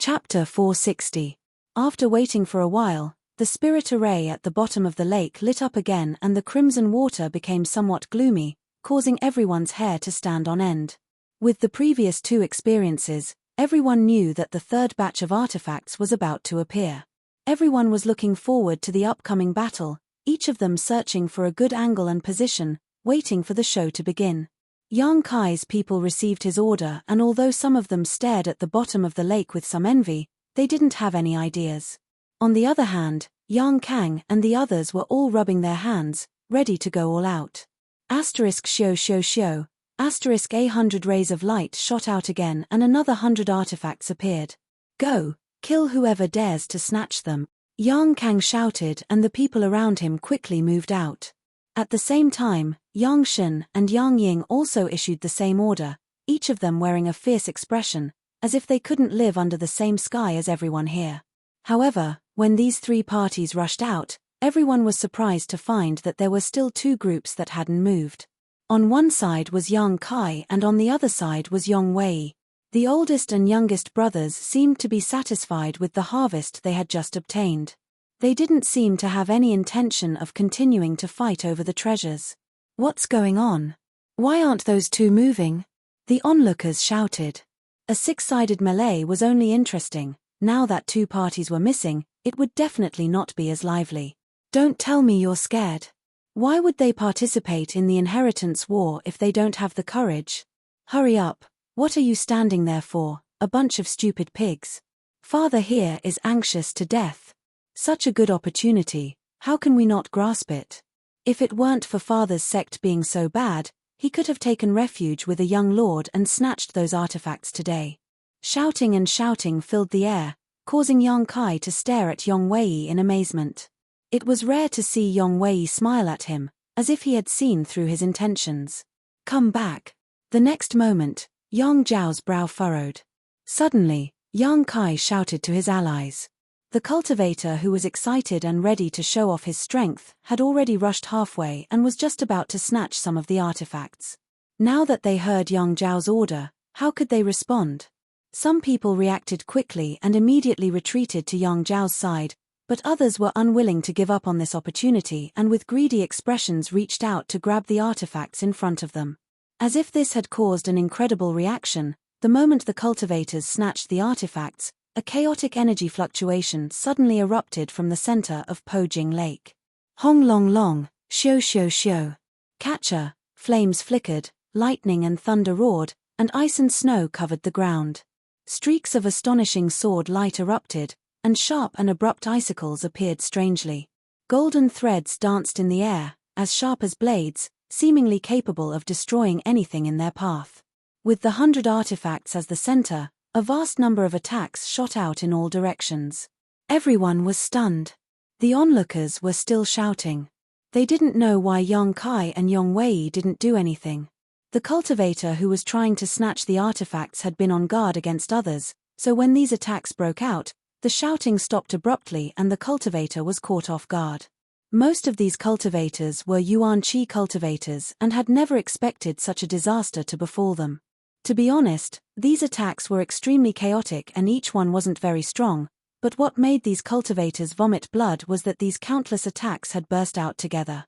Chapter 460. After waiting for a while, the spirit array at the bottom of the lake lit up again and the crimson water became somewhat gloomy, causing everyone's hair to stand on end. With the previous two experiences, everyone knew that the third batch of artifacts was about to appear. Everyone was looking forward to the upcoming battle, each of them searching for a good angle and position, waiting for the show to begin. Yang Kai's people received his order, and although some of them stared at the bottom of the lake with some envy, they didn't have any ideas. On the other hand, Yang Kang and the others were all rubbing their hands, ready to go all out. ************** 100 rays of light shot out again and another 100 artifacts appeared. "Go, kill whoever dares to snatch them," Yang Kang shouted, and the people around him quickly moved out. At the same time, Yang Shen and Yang Ying also issued the same order, each of them wearing a fierce expression, as if they couldn't live under the same sky as everyone here. However, when these three parties rushed out, everyone was surprised to find that there were still two groups that hadn't moved. On one side was Yang Kai and on the other side was Yang Wei. The oldest and youngest brothers seemed to be satisfied with the harvest they had just obtained. They didn't seem to have any intention of continuing to fight over the treasures. "What's going on? Why aren't those two moving?" the onlookers shouted. A six-sided melee was only interesting. Now that two parties were missing, it would definitely not be as lively. "Don't tell me you're scared. Why would they participate in the inheritance war if they don't have the courage? Hurry up, what are you standing there for, a bunch of stupid pigs? Father here is anxious to death. Such a good opportunity, how can we not grasp it? If it weren't for Father's sect being so bad, he could have taken refuge with a young lord and snatched those artifacts today." Shouting and shouting filled the air, causing Yang Kai to stare at Yang Wei in amazement. It was rare to see Yang Wei smile at him, as if he had seen through his intentions. "Come back." The next moment, Yang Zhao's brow furrowed. Suddenly, Yang Kai shouted to his allies. The cultivator, who was excited and ready to show off his strength, had already rushed halfway and was just about to snatch some of the artifacts. Now that they heard Yang Zhao's order, how could they respond? Some people reacted quickly and immediately retreated to Yang Zhao's side, but others were unwilling to give up on this opportunity and with greedy expressions reached out to grab the artifacts in front of them. As if this had caused an incredible reaction, the moment the cultivators snatched the artifacts, a chaotic energy fluctuation suddenly erupted from the center of Po Jing Lake. Hong long long, xiu xiu xiu. Catcher, flames flickered, lightning and thunder roared, and ice and snow covered the ground. Streaks of astonishing sword light erupted, and sharp and abrupt icicles appeared strangely. Golden threads danced in the air, as sharp as blades, seemingly capable of destroying anything in their path. With the 100 artifacts as the center, a vast number of attacks shot out in all directions. Everyone was stunned. The onlookers were still shouting. They didn't know why Yang Kai and Yang Wei didn't do anything. The cultivator who was trying to snatch the artifacts had been on guard against others, so when these attacks broke out, the shouting stopped abruptly and the cultivator was caught off guard. Most of these cultivators were Yuan Qi cultivators and had never expected such a disaster to befall them. To be honest, these attacks were extremely chaotic and each one wasn't very strong, but what made these cultivators vomit blood was that these countless attacks had burst out together.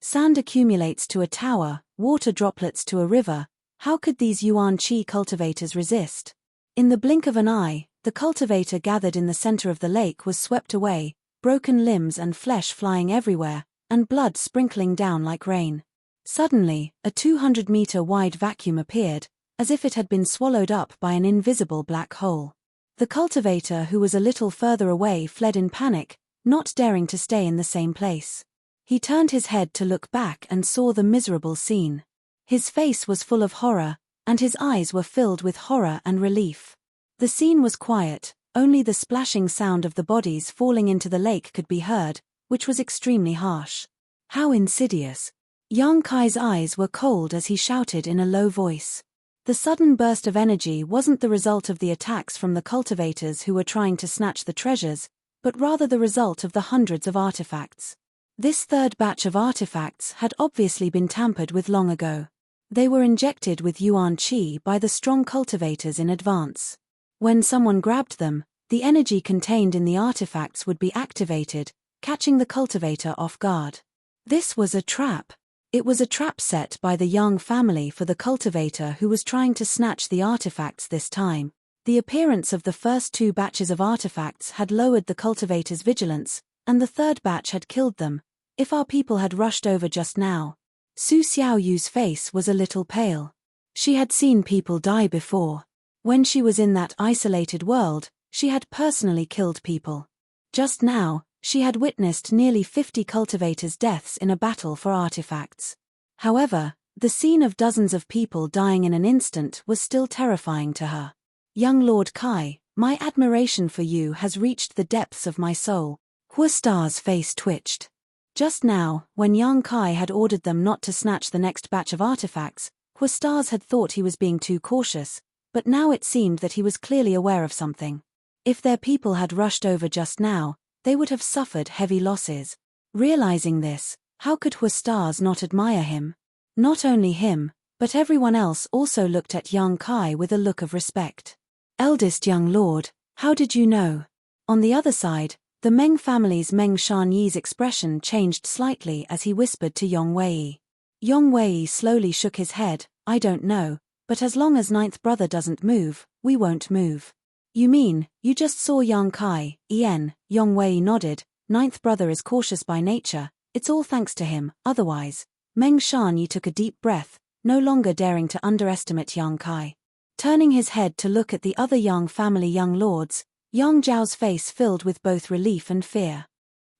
Sand accumulates to a tower, water droplets to a river. How could these Yuan Qi cultivators resist? In the blink of an eye, the cultivator gathered in the center of the lake was swept away, broken limbs and flesh flying everywhere, and blood sprinkling down like rain. Suddenly, a 200-meter wide vacuum appeared, as if it had been swallowed up by an invisible black hole. The cultivator, who was a little further away, fled in panic, not daring to stay in the same place. He turned his head to look back and saw the miserable scene. His face was full of horror, and his eyes were filled with horror and relief. The scene was quiet, only the splashing sound of the bodies falling into the lake could be heard, which was extremely harsh. How insidious! Yang Kai's eyes were cold as he shouted in a low voice. The sudden burst of energy wasn't the result of the attacks from the cultivators who were trying to snatch the treasures, but rather the result of the hundreds of artifacts. This third batch of artifacts had obviously been tampered with long ago. They were injected with Yuan Qi by the strong cultivators in advance. When someone grabbed them, the energy contained in the artifacts would be activated, catching the cultivator off guard. This was a trap. It was a trap set by the Yang family for the cultivator who was trying to snatch the artifacts this time. The appearance of the first 2 batches of artifacts had lowered the cultivator's vigilance, and the third batch had killed them. If our people had rushed over just now. Su Xiaoyu's face was a little pale. She had seen people die before. When she was in that isolated world, she had personally killed people. Just now, she had witnessed nearly 50 cultivators' deaths in a battle for artifacts. However, the scene of dozens of people dying in an instant was still terrifying to her. Young Lord Kai, my admiration for you has reached the depths of my soul. Hua Star's face twitched. Just now, when Yang Kai had ordered them not to snatch the next batch of artifacts, Hua Stars had thought he was being too cautious, but now it seemed that he was clearly aware of something. If their people had rushed over just now, they would have suffered heavy losses. Realizing this, how could Hua Stars not admire him? Not only him, but everyone else also looked at Yang Kai with a look of respect. Eldest young lord, how did you know? On the other side, the Meng family's Meng Shanyi's expression changed slightly as he whispered to Yong Wei. Yong Wei slowly shook his head. I don't know, but as long as 9th brother doesn't move, we won't move. You mean, you just saw Yang Kai, Yen? Yong Wei nodded. 9th brother is cautious by nature, it's all thanks to him, otherwise. Meng Shanyi took a deep breath, no longer daring to underestimate Yang Kai. Turning his head to look at the other Yang family young lords, Yang Zhao's face filled with both relief and fear.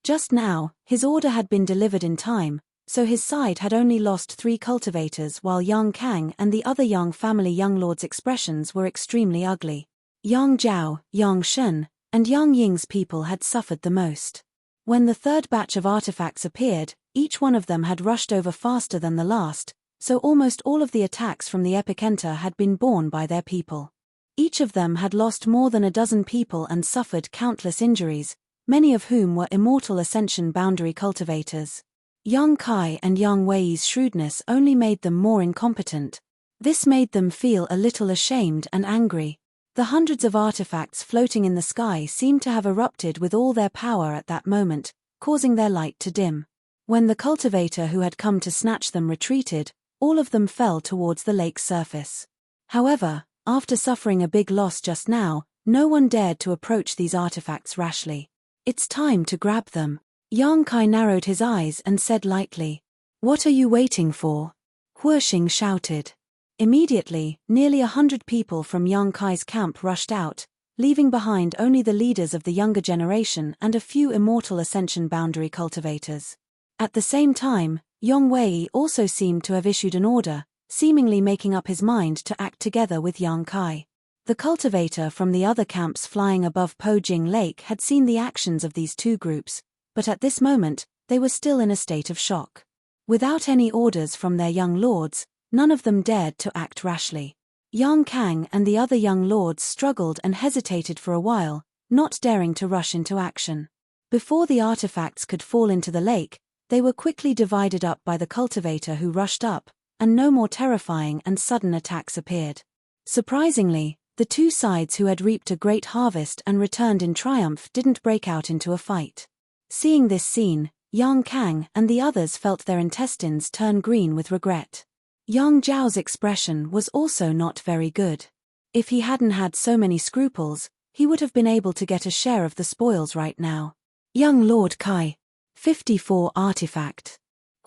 Just now, his order had been delivered in time, so his side had only lost 3 cultivators while Yang Kang and the other Yang family young lords' expressions were extremely ugly. Yang Zhao, Yang Shen, and Yang Ying's people had suffered the most. When the third batch of artifacts appeared, each one of them had rushed over faster than the last, so almost all of the attacks from the epicenter had been borne by their people. Each of them had lost more than a dozen people and suffered countless injuries, many of whom were immortal ascension boundary cultivators. Yang Kai and Yang Wei's shrewdness only made them more incompetent. This made them feel a little ashamed and angry. The hundreds of artifacts floating in the sky seemed to have erupted with all their power at that moment, causing their light to dim. When the cultivator who had come to snatch them retreated, all of them fell towards the lake's surface. However, after suffering a big loss just now, no one dared to approach these artifacts rashly. It's time to grab them. Yang Kai narrowed his eyes and said lightly, "What are you waiting for?" Hua Xing shouted. Immediately, nearly 100 people from Yang Kai's camp rushed out, leaving behind only the leaders of the younger generation and a few immortal ascension boundary cultivators. At the same time, Yong Wei also seemed to have issued an order, seemingly making up his mind to act together with Yang Kai. The cultivator from the other camps flying above Po Jing Lake had seen the actions of these 2 groups, but at this moment, they were still in a state of shock. Without any orders from their young lords, none of them dared to act rashly. Yang Kang and the other young lords struggled and hesitated for a while, not daring to rush into action. Before the artifacts could fall into the lake, they were quickly divided up by the cultivator who rushed up, and no more terrifying and sudden attacks appeared. Surprisingly, the 2 sides who had reaped a great harvest and returned in triumph didn't break out into a fight. Seeing this scene, Yang Kang and the others felt their intestines turn green with regret. Yang Zhao's expression was also not very good. If he hadn't had so many scruples, he would have been able to get a share of the spoils right now. Young Lord Kai. 54 artifact.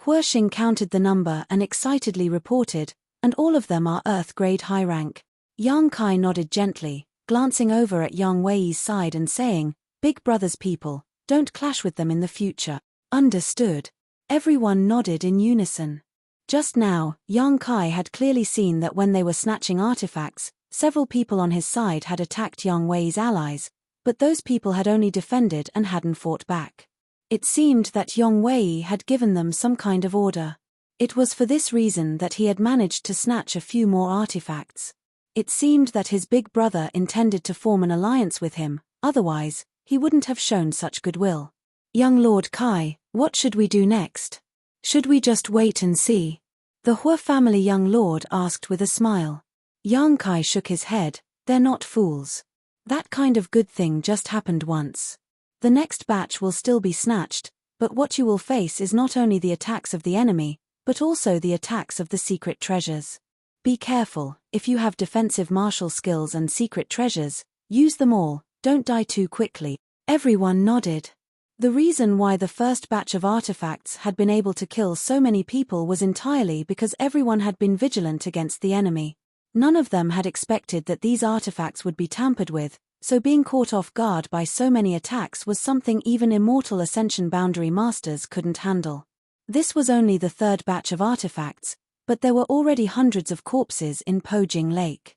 Hua Xing counted the number and excitedly reported, and all of them are Earth-grade high rank. Yang Kai nodded gently, glancing over at Yang Wei's side and saying, "Big brother's people, don't clash with them in the future." Understood. Everyone nodded in unison. Just now, Yang Kai had clearly seen that when they were snatching artifacts, several people on his side had attacked Yang Wei's allies, but those people had only defended and hadn't fought back. It seemed that Yang Wei had given them some kind of order. It was for this reason that he had managed to snatch a few more artifacts. It seemed that his big brother intended to form an alliance with him, otherwise, he wouldn't have shown such goodwill. Young Lord Kai, what should we do next? Should we just wait and see? The Hua family young lord asked with a smile. Yang Kai shook his head, they're not fools. That kind of good thing just happened once. The next batch will still be snatched, but what you will face is not only the attacks of the enemy, but also the attacks of the secret treasures. Be careful, if you have defensive martial skills and secret treasures, use them all, don't die too quickly. Everyone nodded. The reason why the first batch of artifacts had been able to kill so many people was entirely because everyone had been vigilant against the enemy. None of them had expected that these artifacts would be tampered with, so being caught off guard by so many attacks was something even immortal Ascension Boundary Masters couldn't handle. This was only the third batch of artifacts, but there were already hundreds of corpses in Pojing Lake.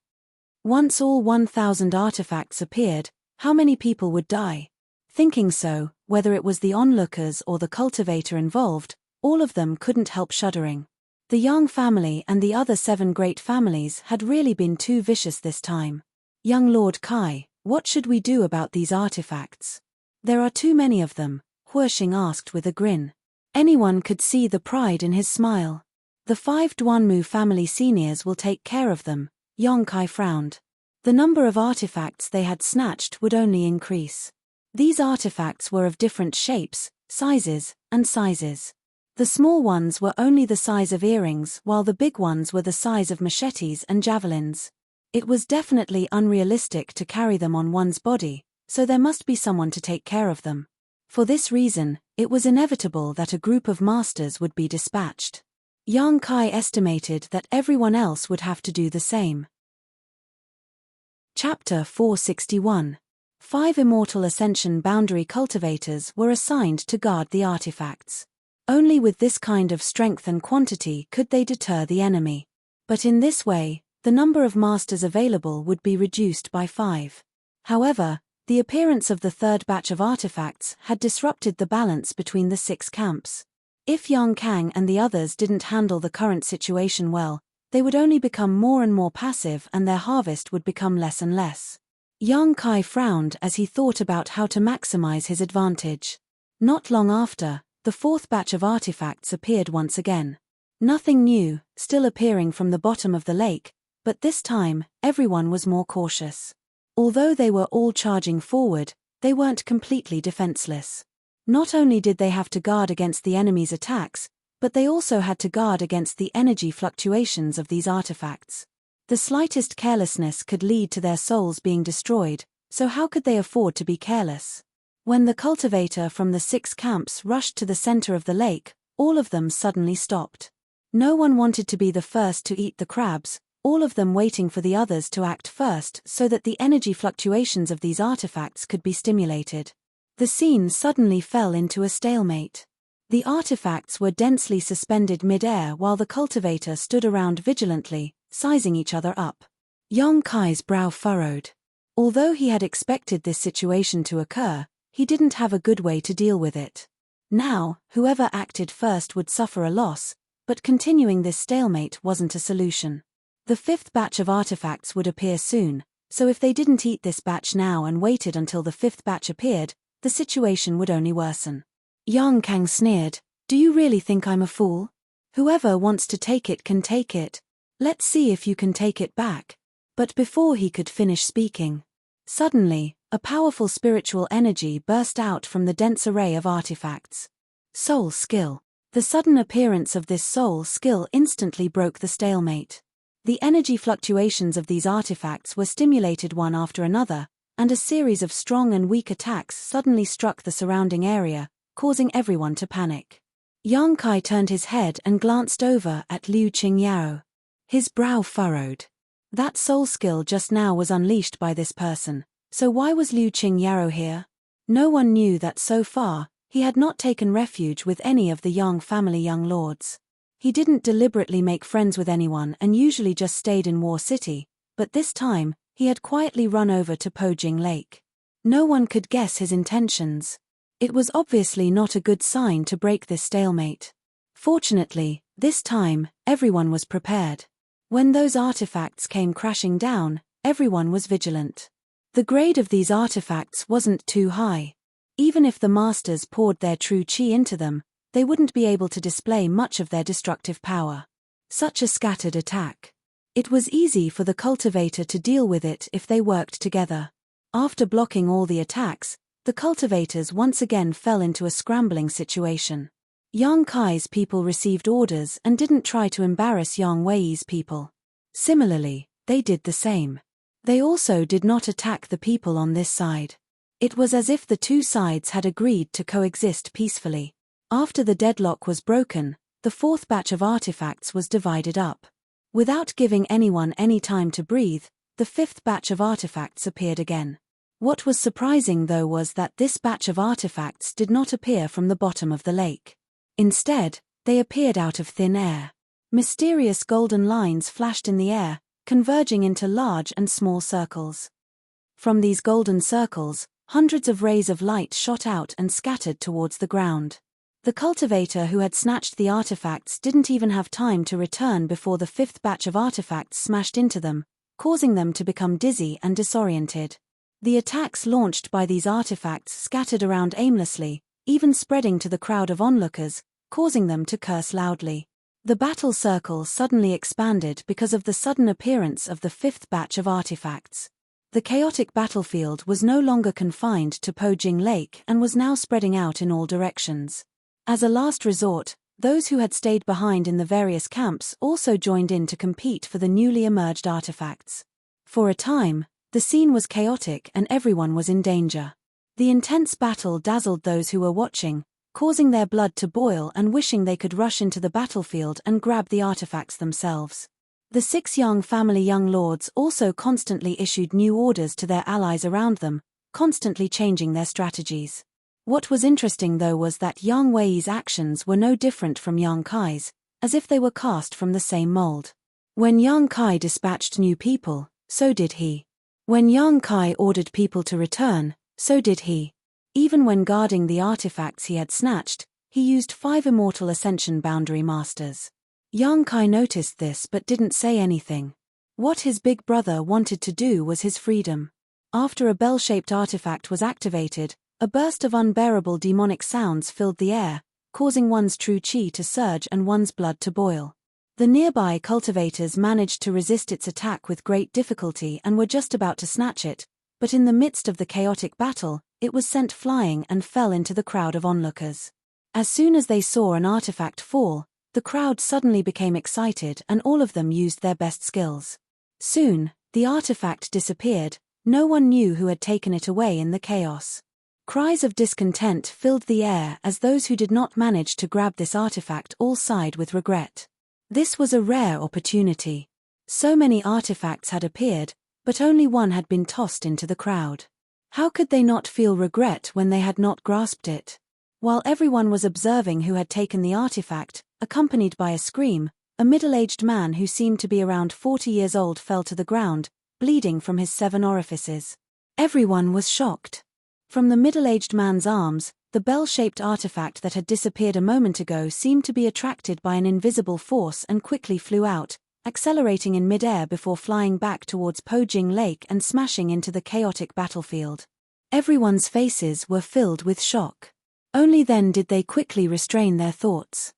Once all 1,000 artifacts appeared, how many people would die? Thinking so, whether it was the onlookers or the cultivator involved, all of them couldn't help shuddering. The Yang family and the other 7 great families had really been too vicious this time. Young Lord Kai, what should we do about these artifacts? There are too many of them, Huoxing asked with a grin. Anyone could see the pride in his smile. The 5 Duanmu family seniors will take care of them, Yang Kai frowned. The number of artifacts they had snatched would only increase. These artifacts were of different shapes, sizes, and sizes. The small ones were only the size of earrings while the big ones were the size of machetes and javelins. It was definitely unrealistic to carry them on one's body, so there must be someone to take care of them. For this reason, it was inevitable that a group of masters would be dispatched. Yang Kai estimated that everyone else would have to do the same. Chapter 461. 5 immortal Ascension Boundary cultivators were assigned to guard the artifacts. Only with this kind of strength and quantity could they deter the enemy. But in this way, the number of masters available would be reduced by 5. However, the appearance of the third batch of artifacts had disrupted the balance between the 6 camps. If Yang Kang and the others didn't handle the current situation well, they would only become more and more passive and their harvest would become less and less. Yang Kai frowned as he thought about how to maximize his advantage. Not long after, the 4th batch of artifacts appeared once again. Nothing new, still appearing from the bottom of the lake, but this time, everyone was more cautious. Although they were all charging forward, they weren't completely defenseless. Not only did they have to guard against the enemy's attacks, but they also had to guard against the energy fluctuations of these artifacts. The slightest carelessness could lead to their souls being destroyed, so how could they afford to be careless? When the cultivator from the 6 camps rushed to the center of the lake, all of them suddenly stopped. No one wanted to be the first to eat the crabs, all of them waiting for the others to act first so that the energy fluctuations of these artifacts could be stimulated. The scene suddenly fell into a stalemate. The artifacts were densely suspended mid-air while the cultivator stood around vigilantly, sizing each other up. Yang Kai's brow furrowed. Although he had expected this situation to occur, he didn't have a good way to deal with it. Now, whoever acted first would suffer a loss, but continuing this stalemate wasn't a solution. The 5th batch of artifacts would appear soon, so if they didn't eat this batch now and waited until the 5th batch appeared, the situation would only worsen. Yang Kang sneered, "Do you really think I'm a fool? Whoever wants to take it can take it. Let's see if you can take it back." But before he could finish speaking, suddenly, a powerful spiritual energy burst out from the dense array of artifacts. Soul skill. The sudden appearance of this soul skill instantly broke the stalemate. The energy fluctuations of these artifacts were stimulated one after another, and a series of strong and weak attacks suddenly struck the surrounding area, causing everyone to panic. Yang Kai turned his head and glanced over at Liu Qingyao. His brow furrowed. That soul skill just now was unleashed by this person, so why was Liu Qingyao here? No one knew that so far, he had not taken refuge with any of the Yang family young lords. He didn't deliberately make friends with anyone and usually just stayed in War City, but this time, he had quietly run over to Pojing Lake. No one could guess his intentions. It was obviously not a good sign to break this stalemate. Fortunately, this time, everyone was prepared. When those artifacts came crashing down, everyone was vigilant. The grade of these artifacts wasn't too high. Even if the masters poured their true qi into them, they wouldn't be able to display much of their destructive power. Such a scattered attack. It was easy for the cultivator to deal with it if they worked together. After blocking all the attacks, the cultivators once again fell into a scrambling situation. Yang Kai's people received orders and didn't try to embarrass Yang Wei's people. Similarly, they did the same. They also did not attack the people on this side. It was as if the two sides had agreed to coexist peacefully. After the deadlock was broken, the fourth batch of artifacts was divided up. Without giving anyone any time to breathe, the fifth batch of artifacts appeared again. What was surprising though was that this batch of artifacts did not appear from the bottom of the lake. Instead, they appeared out of thin air. Mysterious golden lines flashed in the air, converging into large and small circles. From these golden circles, hundreds of rays of light shot out and scattered towards the ground. The cultivator who had snatched the artifacts didn't even have time to return before the fifth batch of artifacts smashed into them, causing them to become dizzy and disoriented. The attacks launched by these artifacts scattered around aimlessly, even spreading to the crowd of onlookers, causing them to curse loudly. The battle circle suddenly expanded because of the sudden appearance of the fifth batch of artifacts. The chaotic battlefield was no longer confined to Pojing Lake and was now spreading out in all directions. As a last resort, those who had stayed behind in the various camps also joined in to compete for the newly emerged artifacts. For a time, the scene was chaotic and everyone was in danger. The intense battle dazzled those who were watching, causing their blood to boil and wishing they could rush into the battlefield and grab the artifacts themselves. The 6 Yang family young lords also constantly issued new orders to their allies around them, constantly changing their strategies. What was interesting though was that Yang Wei's actions were no different from Yang Kai's, as if they were cast from the same mold. When Yang Kai dispatched new people, so did he. When Yang Kai ordered people to return, so did he. Even when guarding the artifacts he had snatched, he used 5 immortal ascension boundary masters. Yang Kai noticed this but didn't say anything. What his big brother wanted to do was his freedom. After a bell-shaped artifact was activated, a burst of unbearable demonic sounds filled the air, causing one's true chi to surge and one's blood to boil. The nearby cultivators managed to resist its attack with great difficulty and were just about to snatch it, but in the midst of the chaotic battle, it was sent flying and fell into the crowd of onlookers. As soon as they saw an artifact fall, the crowd suddenly became excited and all of them used their best skills. Soon, the artifact disappeared, no one knew who had taken it away in the chaos. Cries of discontent filled the air as those who did not manage to grab this artifact all sighed with regret. This was a rare opportunity. So many artifacts had appeared, but only one had been tossed into the crowd. How could they not feel regret when they had not grasped it? While everyone was observing who had taken the artifact, accompanied by a scream, a middle-aged man who seemed to be around 40 years old fell to the ground, bleeding from his 7 orifices. Everyone was shocked. From the middle-aged man's arms, the bell-shaped artifact that had disappeared a moment ago seemed to be attracted by an invisible force and quickly flew out, accelerating in mid-air before flying back towards Pojing Lake and smashing into the chaotic battlefield. Everyone's faces were filled with shock. Only then did they quickly restrain their thoughts.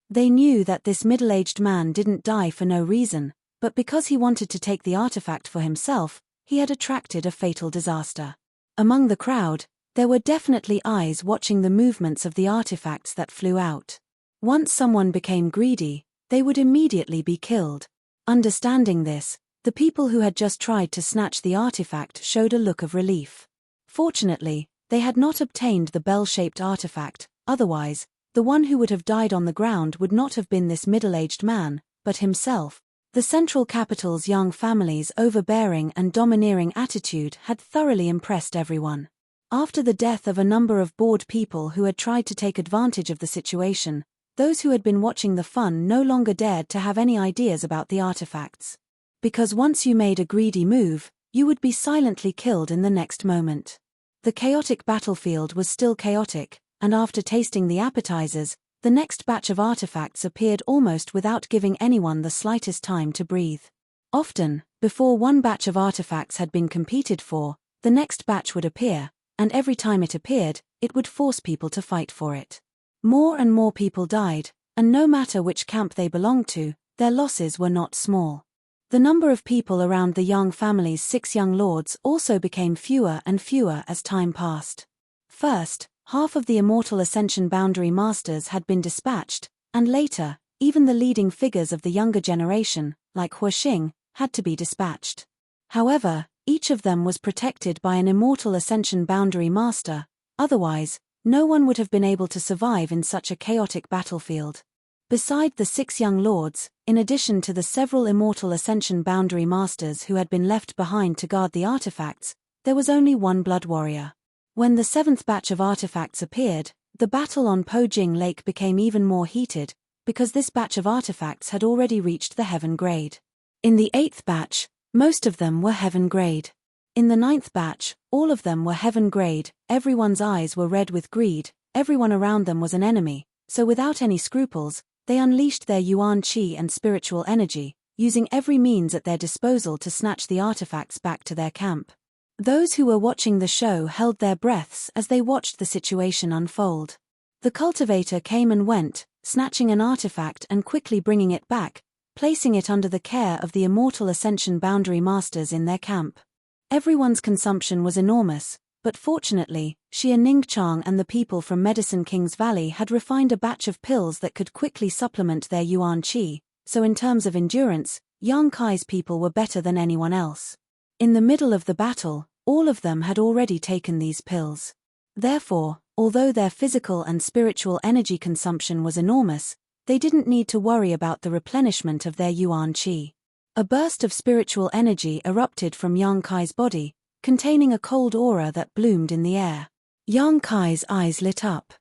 They knew that this middle-aged man didn't die for no reason, but because he wanted to take the artifact for himself, he had attracted a fatal disaster. Among the crowd, there were definitely eyes watching the movements of the artifacts that flew out. Once someone became greedy, they would immediately be killed. Understanding this, the people who had just tried to snatch the artifact showed a look of relief. Fortunately, they had not obtained the bell-shaped artifact, otherwise, the one who would have died on the ground would not have been this middle-aged man, but himself. The central capital's young family's overbearing and domineering attitude had thoroughly impressed everyone. After the death of a number of bored people who had tried to take advantage of the situation, those who had been watching the fun no longer dared to have any ideas about the artifacts. Because once you made a greedy move, you would be silently killed in the next moment. The chaotic battlefield was still chaotic, and after tasting the appetizers, the next batch of artifacts appeared almost without giving anyone the slightest time to breathe. Often, before one batch of artifacts had been competed for, the next batch would appear, and every time it appeared, it would force people to fight for it. More and more people died, and no matter which camp they belonged to, their losses were not small. The number of people around the Yang family's 6 young lords also became fewer and fewer as time passed. First, half of the immortal Ascension Boundary Masters had been dispatched, and later, even the leading figures of the younger generation, like Huixing, had to be dispatched. However, each of them was protected by an immortal Ascension Boundary Master, otherwise, no one would have been able to survive in such a chaotic battlefield. Beside the 6 young lords, in addition to the several immortal Ascension Boundary Masters who had been left behind to guard the artifacts, there was only one blood warrior. When the 7th batch of artifacts appeared, the battle on Pojing Lake became even more heated, because this batch of artifacts had already reached the Heaven grade. In the 8th batch, most of them were Heaven grade. In the 9th batch, all of them were Heaven grade, everyone's eyes were red with greed, everyone around them was an enemy, so without any scruples, they unleashed their Yuan Qi and spiritual energy, using every means at their disposal to snatch the artifacts back to their camp. Those who were watching the show held their breaths as they watched the situation unfold. The cultivator came and went, snatching an artifact and quickly bringing it back, placing it under the care of the immortal Ascension Boundary Masters in their camp. Everyone's consumption was enormous, but fortunately, Xia Ningchang and the people from Medicine King's Valley had refined a batch of pills that could quickly supplement their Yuan Qi, so in terms of endurance, Yang Kai's people were better than anyone else. In the middle of the battle, all of them had already taken these pills. Therefore, although their physical and spiritual energy consumption was enormous, they didn't need to worry about the replenishment of their Yuan Qi. A burst of spiritual energy erupted from Yang Kai's body, containing a cold aura that bloomed in the air. Yang Kai's eyes lit up.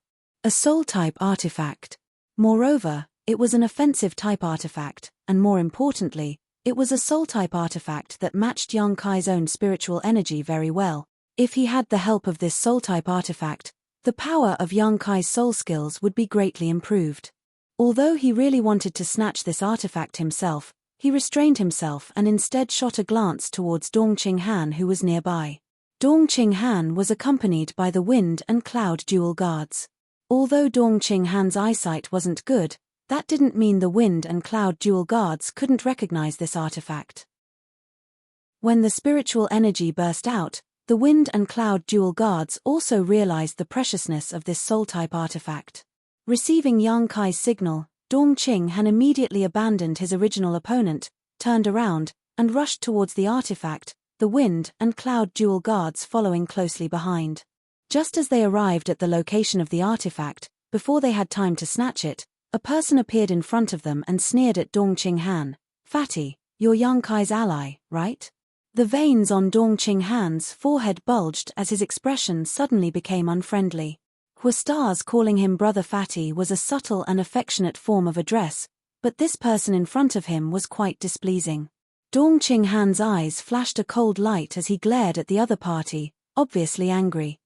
A soul-type artifact. Moreover, it was an offensive-type artifact, and more importantly, it was a soul-type artifact that matched Yang Kai's own spiritual energy very well. If he had the help of this soul-type artifact, the power of Yang Kai's soul skills would be greatly improved. Although he really wanted to snatch this artifact himself, he restrained himself and instead shot a glance towards Dongqing Han, who was nearby. Dongqing Han was accompanied by the Wind and Cloud Dual Guards. Although Dongqing Han's eyesight wasn't good, that didn't mean the Wind and Cloud Dual Guards couldn't recognize this artifact. When the spiritual energy burst out, the Wind and Cloud Dual Guards also realized the preciousness of this soul-type artifact. Receiving Yang Kai's signal, Dongqing Han immediately abandoned his original opponent, turned around, and rushed towards the artifact, the Wind and Cloud Dual Guards following closely behind. Just as they arrived at the location of the artifact, before they had time to snatch it, a person appeared in front of them and sneered at Dongqing Han. "Fatty, you're Yang Kai's ally, right?" The veins on Dongqing Han's forehead bulged as his expression suddenly became unfriendly. Huastar's calling him Brother Fatty was a subtle and affectionate form of address, but this person in front of him was quite displeasing. Dongqing Han's eyes flashed a cold light as he glared at the other party, obviously angry.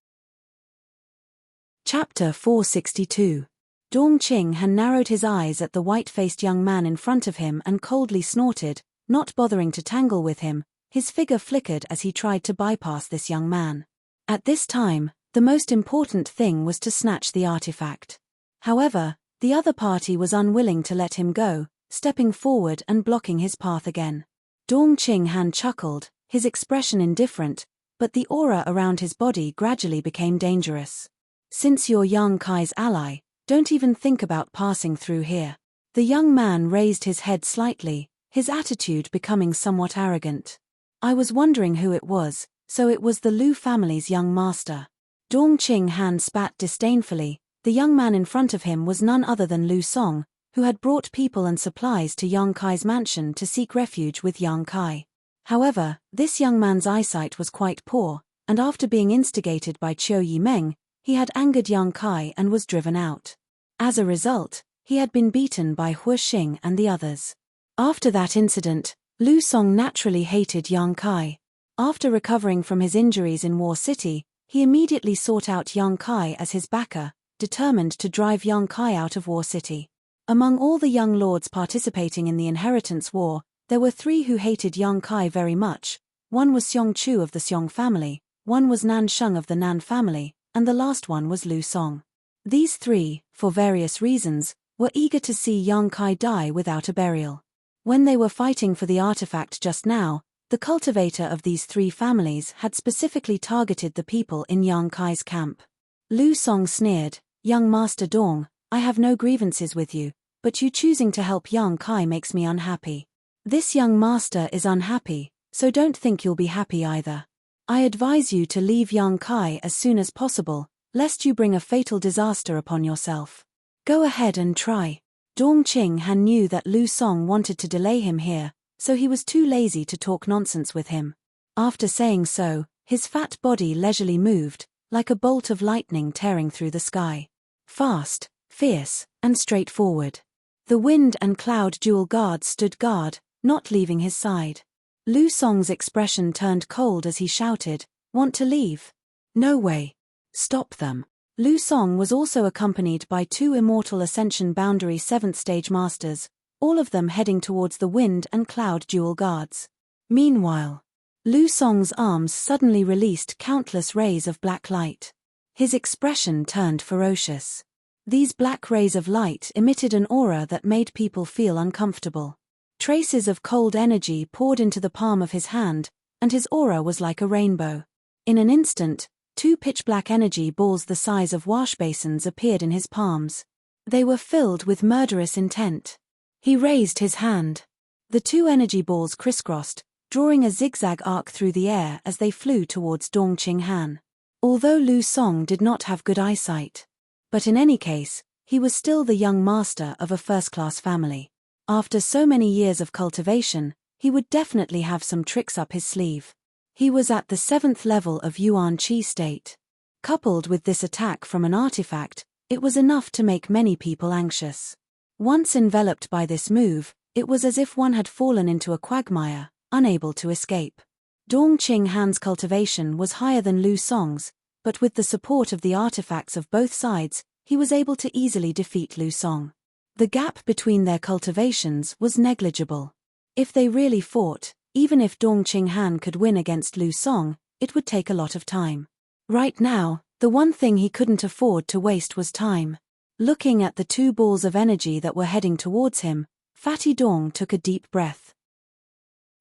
Chapter 462. Dongqing Han narrowed his eyes at the white-faced young man in front of him and coldly snorted, not bothering to tangle with him. His figure flickered as he tried to bypass this young man. At this time, the most important thing was to snatch the artifact. However, the other party was unwilling to let him go, stepping forward and blocking his path again. Dongqing Han chuckled, his expression indifferent, but the aura around his body gradually became dangerous. "Since you're Yang Kai's ally, don't even think about passing through here." The young man raised his head slightly, his attitude becoming somewhat arrogant. "I was wondering who it was, so it was the Lu family's young master." Dongqing Han spat disdainfully. The young man in front of him was none other than Lu Song, who had brought people and supplies to Yang Kai's mansion to seek refuge with Yang Kai. However, this young man's eyesight was quite poor, and after being instigated by Qiu Yimeng, he had angered Yang Kai and was driven out. As a result, he had been beaten by Huixing and the others. After that incident, Lu Song naturally hated Yang Kai. After recovering from his injuries in War City, he immediately sought out Yang Kai as his backer, determined to drive Yang Kai out of War City. Among all the young lords participating in the Inheritance War, there were 3 who hated Yang Kai very much. One was Xiong Chu of the Xiong family, one was Nan Sheng of the Nan family, and the last one was Lu Song. These 3, for various reasons, were eager to see Yang Kai die without a burial. When they were fighting for the artifact just now, the cultivator of these three families had specifically targeted the people in Yang Kai's camp. Lu Song sneered, "Young Master Dong, I have no grievances with you, but you choosing to help Yang Kai makes me unhappy. This young master is unhappy, so don't think you'll be happy either. I advise you to leave Yang Kai as soon as possible, lest you bring a fatal disaster upon yourself. Go ahead and try." Dong Qinghan knew that Lu Song wanted to delay him here, so he was too lazy to talk nonsense with him. After saying so, his fat body leisurely moved, like a bolt of lightning tearing through the sky. Fast, fierce, and straightforward. The wind and cloud dual guards stood guard, not leaving his side. Lu Song's expression turned cold as he shouted, "Want to leave? No way. Stop them." Lu Song was also accompanied by two Immortal Ascension Boundary 7th Stage Masters, all of them heading towards the wind and cloud dual guards. Meanwhile, Lu Song's arms suddenly released countless rays of black light. His expression turned ferocious. These black rays of light emitted an aura that made people feel uncomfortable. Traces of cold energy poured into the palm of his hand, and his aura was like a rainbow. In an instant, two pitch-black energy balls the size of wash basins appeared in his palms. They were filled with murderous intent. He raised his hand. The two energy balls crisscrossed, drawing a zigzag arc through the air as they flew towards Dong Qinghan. Although Lu Song did not have good eyesight. But in any case, he was still the young master of a first-class family. After so many years of cultivation, he would definitely have some tricks up his sleeve. He was at the 7th level of Yuan Qi state. Coupled with this attack from an artifact, it was enough to make many people anxious. Once enveloped by this move, it was as if one had fallen into a quagmire, unable to escape. Dong Qinghan's cultivation was higher than Lu Song's, but with the support of the artifacts of both sides, he was able to easily defeat Lu Song. The gap between their cultivations was negligible. If they really fought, even if Dong Qinghan could win against Lu Song, it would take a lot of time. Right now, the one thing he couldn't afford to waste was time. Looking at the two balls of energy that were heading towards him, Fatty Dong took a deep breath.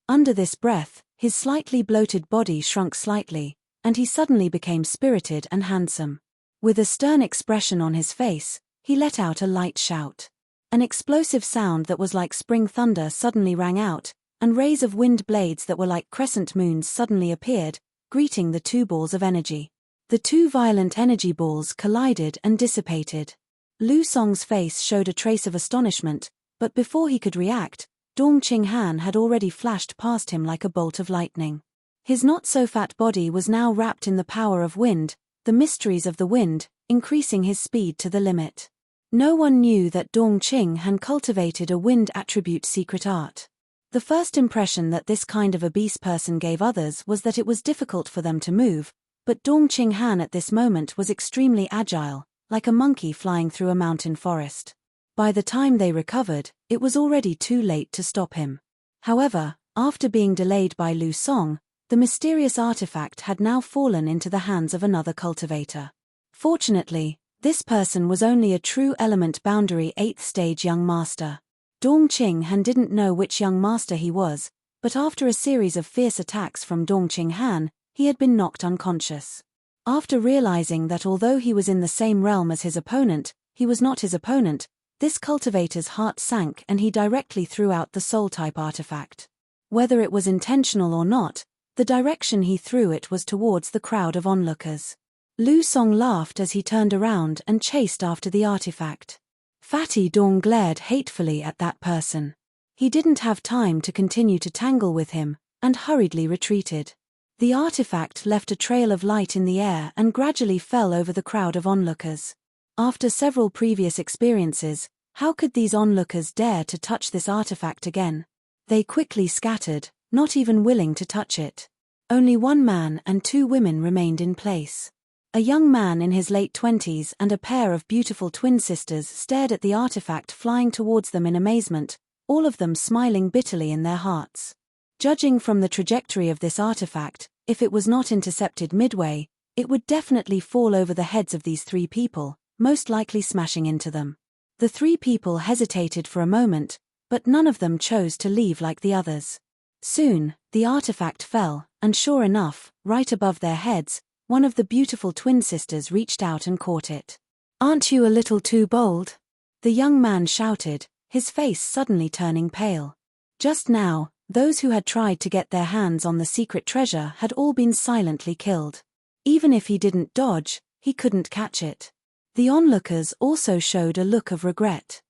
Under this breath, his slightly bloated body shrunk slightly, and he suddenly became spirited and handsome. With a stern expression on his face, he let out a light shout. An explosive sound that was like spring thunder suddenly rang out, and rays of wind blades that were like crescent moons suddenly appeared, greeting the two balls of energy. The two violent energy balls collided and dissipated. Lu Song's face showed a trace of astonishment, but before he could react, Dong Qinghan had already flashed past him like a bolt of lightning. His not-so-fat body was now wrapped in the power of wind, the mysteries of the wind, increasing his speed to the limit. No one knew that Dong Qinghan cultivated a wind attribute secret art. The first impression that this kind of obese person gave others was that it was difficult for them to move, but Dong Qinghan at this moment was extremely agile, like a monkey flying through a mountain forest. By the time they recovered, it was already too late to stop him. However, after being delayed by Lu Song, the mysterious artifact had now fallen into the hands of another cultivator. Fortunately, this person was only a true element boundary 8th stage young master. Dong Qinghan didn't know which young master he was, but after a series of fierce attacks from Dong Qinghan, he had been knocked unconscious. After realizing that although he was in the same realm as his opponent, he was not his opponent, this cultivator's heart sank and he directly threw out the soul-type artifact. Whether it was intentional or not, the direction he threw it was towards the crowd of onlookers. Lu Song laughed as he turned around and chased after the artifact. Fatty Dong glared hatefully at that person. He didn't have time to continue to tangle with him, and hurriedly retreated. The artifact left a trail of light in the air and gradually fell over the crowd of onlookers. After several previous experiences, how could these onlookers dare to touch this artifact again? They quickly scattered, not even willing to touch it. Only one man and two women remained in place. A young man in his late 20s and a pair of beautiful twin sisters stared at the artifact flying towards them in amazement, all of them smiling bitterly in their hearts. Judging from the trajectory of this artifact, if it was not intercepted midway, it would definitely fall over the heads of these three people, most likely smashing into them. The three people hesitated for a moment, but none of them chose to leave like the others. Soon, the artifact fell, and sure enough, right above their heads, one of the beautiful twin sisters reached out and caught it. "Aren't you a little too bold?" the young man shouted, his face suddenly turning pale. Just now, those who had tried to get their hands on the secret treasure had all been silently killed. Even if he didn't dodge, he couldn't catch it. The onlookers also showed a look of regret.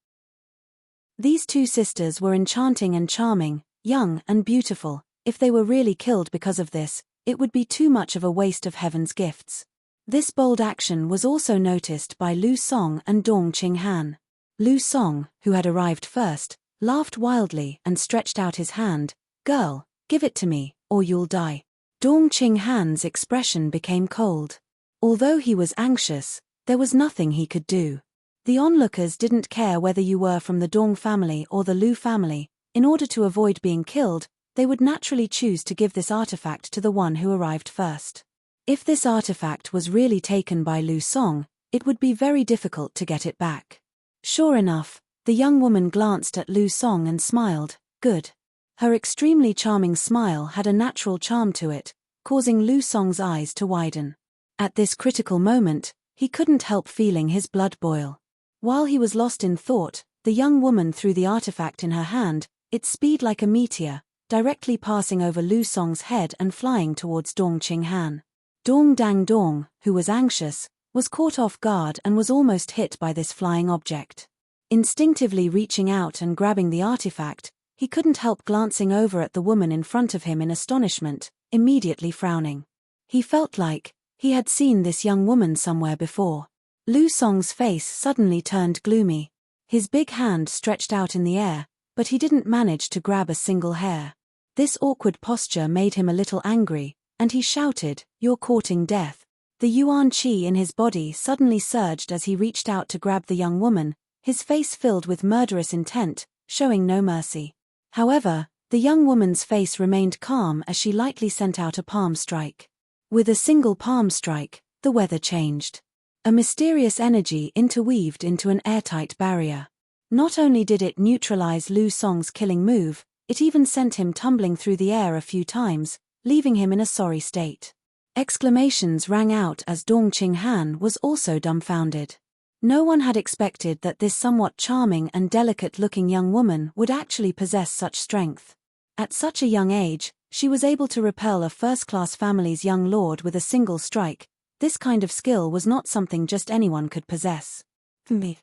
These two sisters were enchanting and charming, young and beautiful. If they were really killed because of this, it would be too much of a waste of heaven's gifts. This bold action was also noticed by Lu Song and Dong Qinghan. Lu Song, who had arrived first, laughed wildly and stretched out his hand. "Girl, give it to me, or you'll die." Dong Qinghan's expression became cold. Although he was anxious, there was nothing he could do. The onlookers didn't care whether you were from the Dong family or the Lu family. In order to avoid being killed, they would naturally choose to give this artifact to the one who arrived first. If this artifact was really taken by Lu Song, it would be very difficult to get it back. Sure enough, the young woman glanced at Lu Song and smiled. Good. Her extremely charming smile had a natural charm to it, causing Lu Song's eyes to widen. At this critical moment, he couldn't help feeling his blood boil. While he was lost in thought, the young woman threw the artifact in her hand, its speed like a meteor, directly passing over Lu Song's head and flying towards Dong Qinghan. Dong Dang Dong, who was anxious, was caught off guard and was almost hit by this flying object. Instinctively reaching out and grabbing the artifact, he couldn't help glancing over at the woman in front of him in astonishment, immediately frowning. He felt like he had seen this young woman somewhere before. Lu Song's face suddenly turned gloomy. His big hand stretched out in the air, but he didn't manage to grab a single hair. This awkward posture made him a little angry, and he shouted, "You're courting death." The yuan qi in his body suddenly surged as he reached out to grab the young woman, his face filled with murderous intent, showing no mercy. However, the young woman's face remained calm as she lightly sent out a palm strike. With a single palm strike, the weather changed. A mysterious energy interweaved into an airtight barrier. Not only did it neutralize Lu Song's killing move, it even sent him tumbling through the air a few times, leaving him in a sorry state. Exclamations rang out as Dong Qinghan was also dumbfounded. No one had expected that this somewhat charming and delicate-looking young woman would actually possess such strength. At such a young age, she was able to repel a first-class family's young lord with a single strike. This kind of skill was not something just anyone could possess. The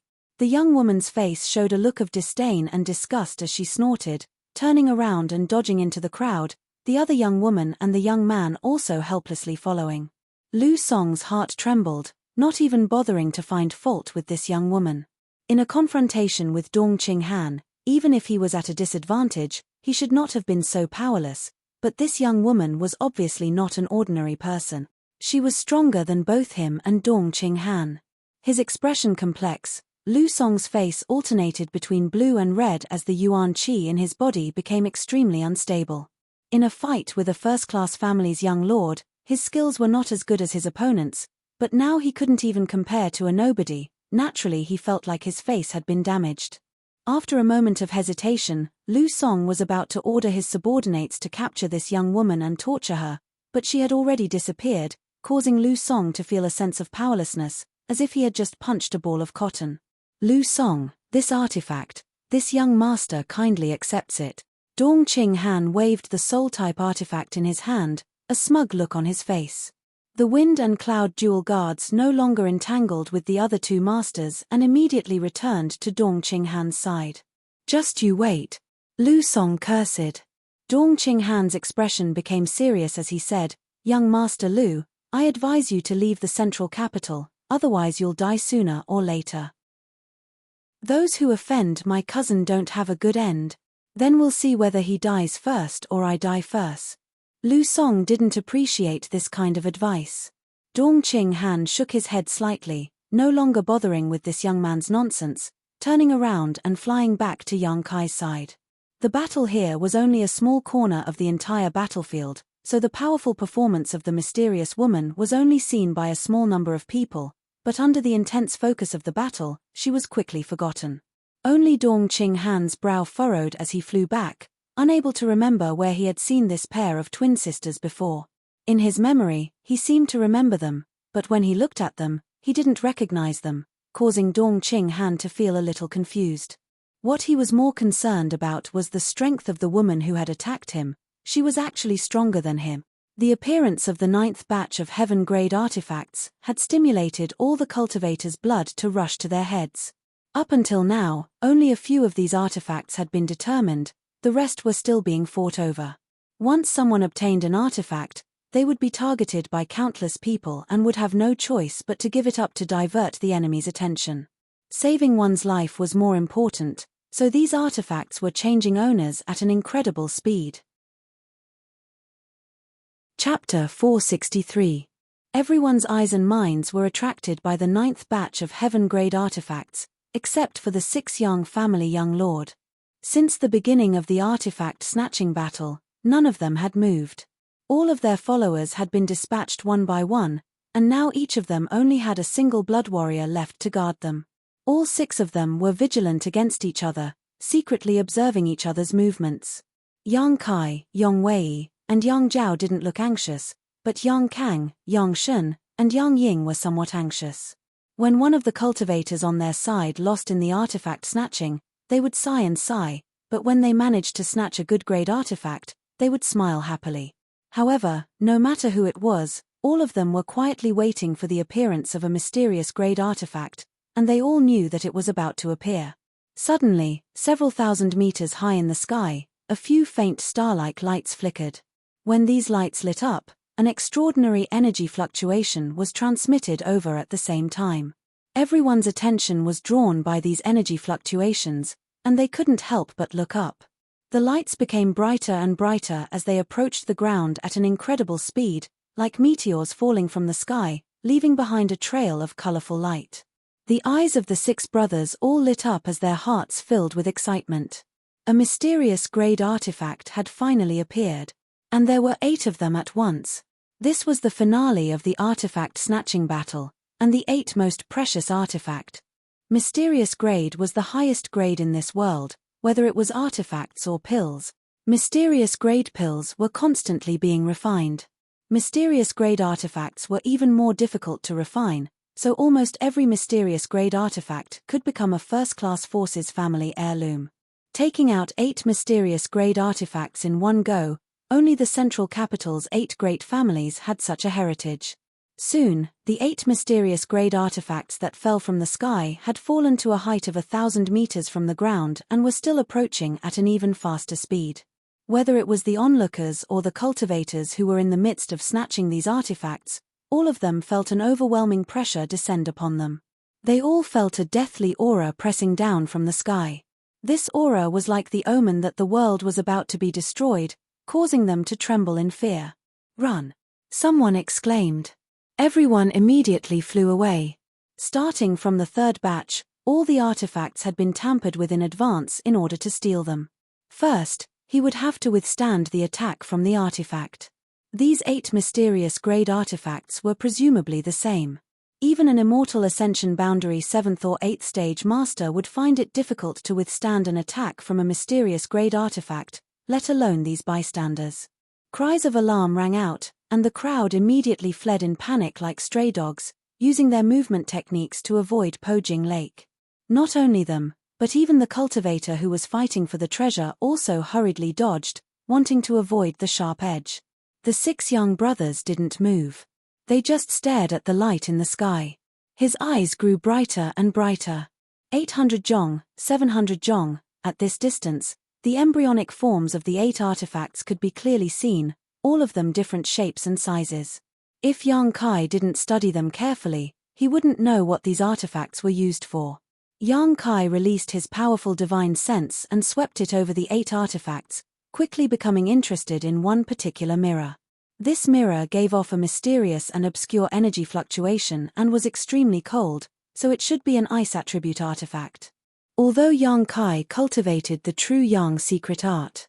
young woman's face showed a look of disdain and disgust as she snorted, turning around and dodging into the crowd, the other young woman and the young man also helplessly following. Lu Song's heart trembled, not even bothering to find fault with this young woman. In a confrontation with Dong Qinghan, even if he was at a disadvantage, he should not have been so powerless, but this young woman was obviously not an ordinary person. She was stronger than both him and Dong Qinghan. His expression complex, Lu Song's face alternated between blue and red as the yuan qi in his body became extremely unstable. In a fight with a first-class family's young lord, his skills were not as good as his opponents, but now he couldn't even compare to a nobody. Naturally he felt like his face had been damaged. After a moment of hesitation, Lu Song was about to order his subordinates to capture this young woman and torture her, but she had already disappeared, causing Lu Song to feel a sense of powerlessness, as if he had just punched a ball of cotton. Lu Song, this artifact, this young master kindly accepts it. Dong Qinghan waved the soul-type artifact in his hand, a smug look on his face. The wind and cloud dual guards no longer entangled with the other two masters and immediately returned to Dong Qinghan's side. "Just you wait," Lu Song cursed. Dong Qinghan's expression became serious as he said, "Young Master Lu, I advise you to leave the central capital, otherwise you'll die sooner or later. Those who offend my cousin don't have a good end. Then we'll see whether he dies first or I die first." Lu Song didn't appreciate this kind of advice. Dong Qinghan shook his head slightly, no longer bothering with this young man's nonsense, turning around and flying back to Yang Kai's side. The battle here was only a small corner of the entire battlefield, so the powerful performance of the mysterious woman was only seen by a small number of people, but under the intense focus of the battle, she was quickly forgotten. Only Dongqing Han's brow furrowed as he flew back, unable to remember where he had seen this pair of twin sisters before. In his memory, he seemed to remember them, but when he looked at them, he didn't recognize them, causing Dongqing Han to feel a little confused. What he was more concerned about was the strength of the woman who had attacked him. She was actually stronger than him. The appearance of the 9th batch of heaven-grade artifacts had stimulated all the cultivators' blood to rush to their heads. Up until now, only a few of these artifacts had been determined, the rest were still being fought over. Once someone obtained an artifact, they would be targeted by countless people and would have no choice but to give it up to divert the enemy's attention. Saving one's life was more important, so these artifacts were changing owners at an incredible speed. Chapter 463. Everyone's eyes and minds were attracted by the 9th batch of heaven-grade artifacts, except for the 6 young family young lord. Since the beginning of the artifact snatching battle, none of them had moved. All of their followers had been dispatched one by one, and now each of them only had a single blood warrior left to guard them. All 6 of them were vigilant against each other, secretly observing each other's movements. Yang Kai, Yang Wei, and Yang Zhao didn't look anxious, but Yang Kang, Yang Shen, and Yang Ying were somewhat anxious. When one of the cultivators on their side lost in the artifact snatching, they would sigh and sigh, but when they managed to snatch a good-grade artifact, they would smile happily. However, no matter who it was, all of them were quietly waiting for the appearance of a mysterious grade artifact, and they all knew that it was about to appear. Suddenly, several thousand meters high in the sky, a few faint star-like lights flickered. When these lights lit up, an extraordinary energy fluctuation was transmitted over at the same time. Everyone's attention was drawn by these energy fluctuations, and they couldn't help but look up. The lights became brighter and brighter as they approached the ground at an incredible speed, like meteors falling from the sky, leaving behind a trail of colorful light. The eyes of the 6 brothers all lit up as their hearts filled with excitement. A mysterious grade artifact had finally appeared, and there were 8 of them at once. This was the finale of the artifact snatching battle, and the 8th most precious artifact. Mysterious grade was the highest grade in this world, whether it was artifacts or pills. Mysterious grade pills were constantly being refined. Mysterious grade artifacts were even more difficult to refine, so almost every mysterious grade artifact could become a first-class forces family heirloom. Taking out 8 mysterious grade artifacts in one go, only the central capital's 8 great families had such a heritage. Soon, the 8 mysterious grade artifacts that fell from the sky had fallen to a height of 1,000 meters from the ground and were still approaching at an even faster speed. Whether it was the onlookers or the cultivators who were in the midst of snatching these artifacts, all of them felt an overwhelming pressure descend upon them. They all felt a deathly aura pressing down from the sky. This aura was like the omen that the world was about to be destroyed, causing them to tremble in fear. "Run!" someone exclaimed. Everyone immediately flew away. Starting from the 3rd batch, all the artifacts had been tampered with in advance in order to steal them. First, he would have to withstand the attack from the artifact. These 8 mysterious grade artifacts were presumably the same. Even an immortal ascension boundary 7th or 8th stage master would find it difficult to withstand an attack from a mysterious grade artifact, let alone these bystanders. Cries of alarm rang out, and the crowd immediately fled in panic like stray dogs, using their movement techniques to avoid Pojing Lake. Not only them, but even the cultivator who was fighting for the treasure also hurriedly dodged, wanting to avoid the sharp edge. The 6 young brothers didn't move. They just stared at the light in the sky. His eyes grew brighter and brighter. 800 zhong, 700 zhong, at this distance, the embryonic forms of the 8 artifacts could be clearly seen, all of them different shapes and sizes. If Yang Kai didn't study them carefully, he wouldn't know what these artifacts were used for. Yang Kai released his powerful divine sense and swept it over the 8 artifacts, quickly becoming interested in one particular mirror. This mirror gave off a mysterious and obscure energy fluctuation and was extremely cold, so it should be an ice attribute artifact. Although Yang Kai cultivated the true Yang secret art,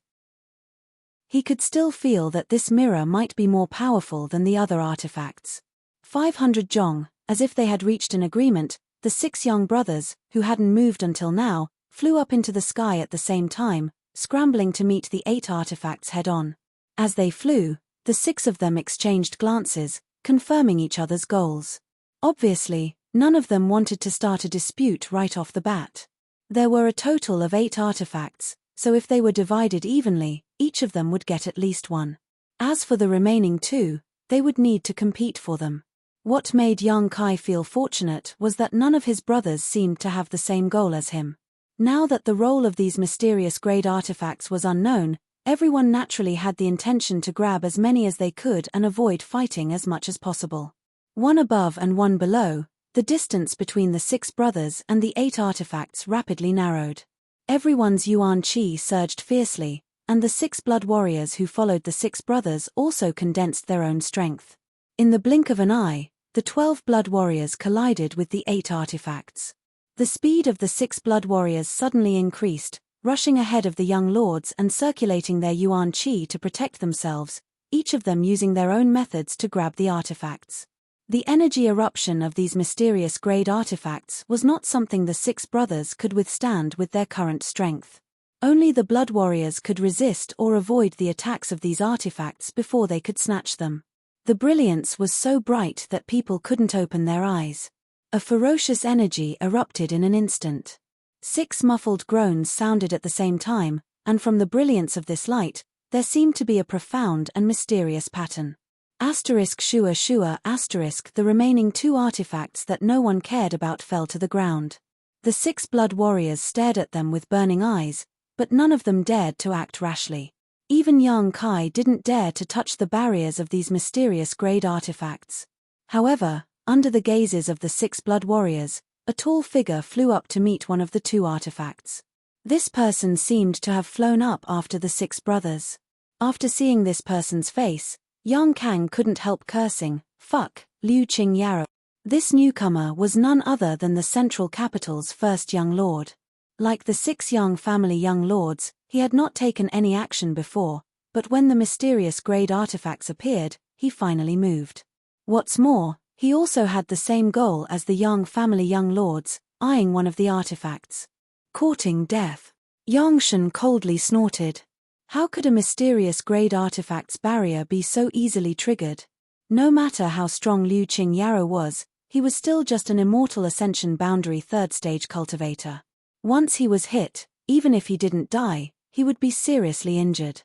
he could still feel that this mirror might be more powerful than the other artifacts. 500 zhong, as if they had reached an agreement, the 6 young brothers, who hadn't moved until now, flew up into the sky at the same time, scrambling to meet the 8 artifacts head-on. As they flew, the 6 of them exchanged glances, confirming each other's goals. Obviously, none of them wanted to start a dispute right off the bat. There were a total of 8 artifacts, so if they were divided evenly, each of them would get at least one. As for the remaining 2, they would need to compete for them. What made young Kai feel fortunate was that none of his brothers seemed to have the same goal as him. Now that the role of these mysterious grade artifacts was unknown, everyone naturally had the intention to grab as many as they could and avoid fighting as much as possible. One above and one below, the distance between the 6 brothers and the 8 artifacts rapidly narrowed. Everyone's yuan qi surged fiercely, and the 6 blood warriors who followed the 6 brothers also condensed their own strength. In the blink of an eye, the 12 blood warriors collided with the 8 artifacts. The speed of the 6 blood warriors suddenly increased, rushing ahead of the young lords and circulating their yuan qi to protect themselves, each of them using their own methods to grab the artifacts. The energy eruption of these mysterious grade artifacts was not something the 6 brothers could withstand with their current strength. Only the blood warriors could resist or avoid the attacks of these artifacts before they could snatch them. The brilliance was so bright that people couldn't open their eyes. A ferocious energy erupted in an instant. 6 muffled groans sounded at the same time, and from the brilliance of this light, there seemed to be a profound and mysterious pattern. Shua Shua the remaining 2 artifacts that no one cared about fell to the ground. The 6 blood warriors stared at them with burning eyes, but none of them dared to act rashly. Even young Kai didn't dare to touch the barriers of these mysterious grade artifacts. However, under the gazes of the 6 blood warriors, a tall figure flew up to meet one of the 2 artifacts. This person seemed to have flown up after the 6 brothers. After seeing this person's face, young Kang couldn't help cursing, "Fuck, Liu Qingyaro." This newcomer was none other than the Central Capital's first young lord. Like the 6 young family young lords, he had not taken any action before, but when the mysterious grade artifacts appeared, he finally moved. What's more, he also had the same goal as the young family young lords, eyeing one of the artifacts. Courting death. Yongshan coldly snorted. How could a mysterious grade artifact's barrier be so easily triggered? No matter how strong Liu Qingyaro was, he was still just an immortal ascension boundary 3rd stage cultivator. Once he was hit, even if he didn't die, he would be seriously injured.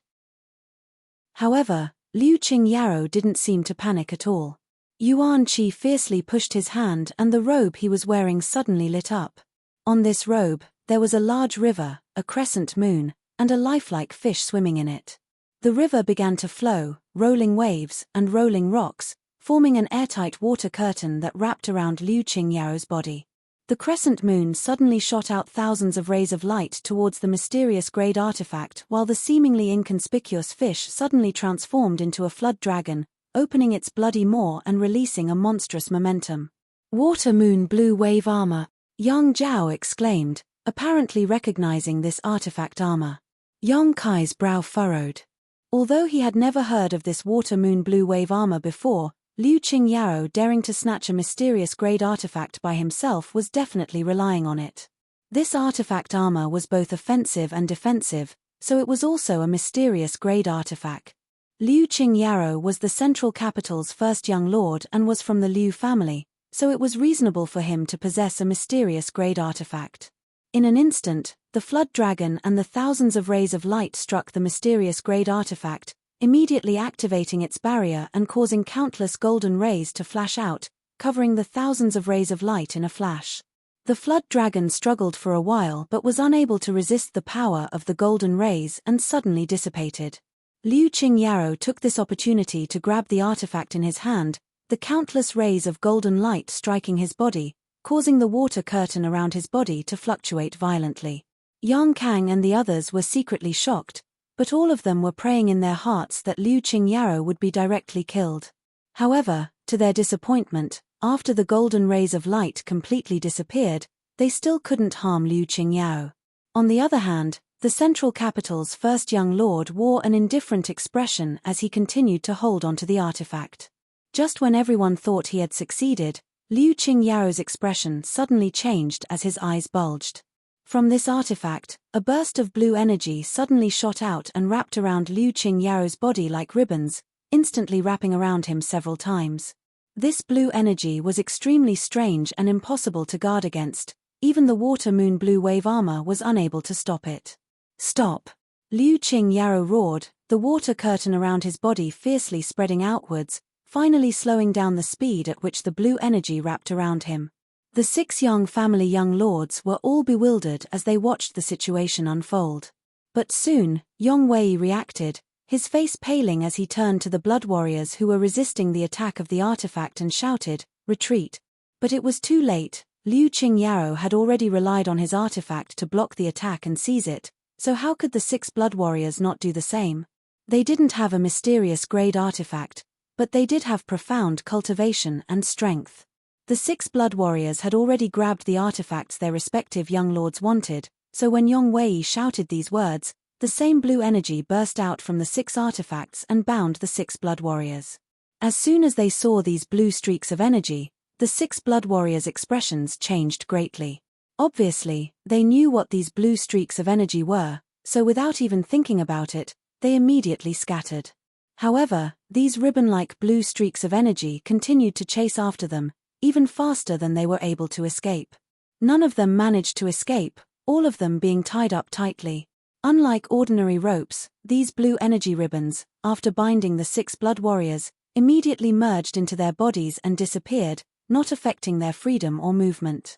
However, Liu Qingyaro didn't seem to panic at all. Yuan Qi fiercely pushed his hand and the robe he was wearing suddenly lit up. On this robe, there was a large river, a crescent moon, and a lifelike fish swimming in it. The river began to flow, rolling waves and rolling rocks, forming an airtight water curtain that wrapped around Liu Qingyao's body. The crescent moon suddenly shot out thousands of rays of light towards the mysterious grade artifact, while the seemingly inconspicuous fish suddenly transformed into a flood dragon, opening its bloody maw and releasing a monstrous momentum. "Water moon blue wave armor," Yang Zhao exclaimed, apparently recognizing this artifact armor. Yang Kai's brow furrowed. Although he had never heard of this water moon blue wave armor before, Liu Qingyao daring to snatch a mysterious grade artifact by himself was definitely relying on it. This artifact armor was both offensive and defensive, so it was also a mysterious grade artifact. Liu Qingyao was the Central Capital's first young lord and was from the Liu family, so it was reasonable for him to possess a mysterious grade artifact. In an instant, the flood dragon and the thousands of rays of light struck the mysterious grade artifact, immediately activating its barrier and causing countless golden rays to flash out, covering the thousands of rays of light in a flash. The flood dragon struggled for a while but was unable to resist the power of the golden rays and suddenly dissipated. Liu Qingyao took this opportunity to grab the artifact in his hand, the countless rays of golden light striking his body, causing the water curtain around his body to fluctuate violently. Yang Kang and the others were secretly shocked, but all of them were praying in their hearts that Liu Qingyao would be directly killed. However, to their disappointment, after the golden rays of light completely disappeared, they still couldn't harm Liu Qingyao. On the other hand, the Central Capital's first young lord wore an indifferent expression as he continued to hold onto the artifact. Just when everyone thought he had succeeded, Liu Qingyao's expression suddenly changed as his eyes bulged. From this artifact, a burst of blue energy suddenly shot out and wrapped around Liu Qingyao's body like ribbons, instantly wrapping around him several times. This blue energy was extremely strange and impossible to guard against. Even the water moon blue wave armor was unable to stop it. Stop! Liu Qingyao roared, the water curtain around his body fiercely spreading outwards, finally slowing down the speed at which the blue energy wrapped around him. The 6 Yang family young lords were all bewildered as they watched the situation unfold. But soon, Yong Wei reacted, his face paling as he turned to the blood warriors who were resisting the attack of the artifact and shouted, "Retreat!" But it was too late. Liu Qingyao had already relied on his artifact to block the attack and seize it, so how could the 6 blood warriors not do the same? They didn't have a mysterious grade artifact, but they did have profound cultivation and strength. The 6 blood warriors had already grabbed the artifacts their respective young lords wanted, so when Yong Wei shouted these words, the same blue energy burst out from the 6 artifacts and bound the 6 blood warriors. As soon as they saw these blue streaks of energy, the 6 blood warriors' expressions changed greatly. Obviously, they knew what these blue streaks of energy were, so without even thinking about it, they immediately scattered. However, these ribbon-like blue streaks of energy continued to chase after them, even faster than they were able to escape. None of them managed to escape, all of them being tied up tightly. Unlike ordinary ropes, these blue energy ribbons, after binding the 6 blood warriors, immediately merged into their bodies and disappeared, not affecting their freedom or movement.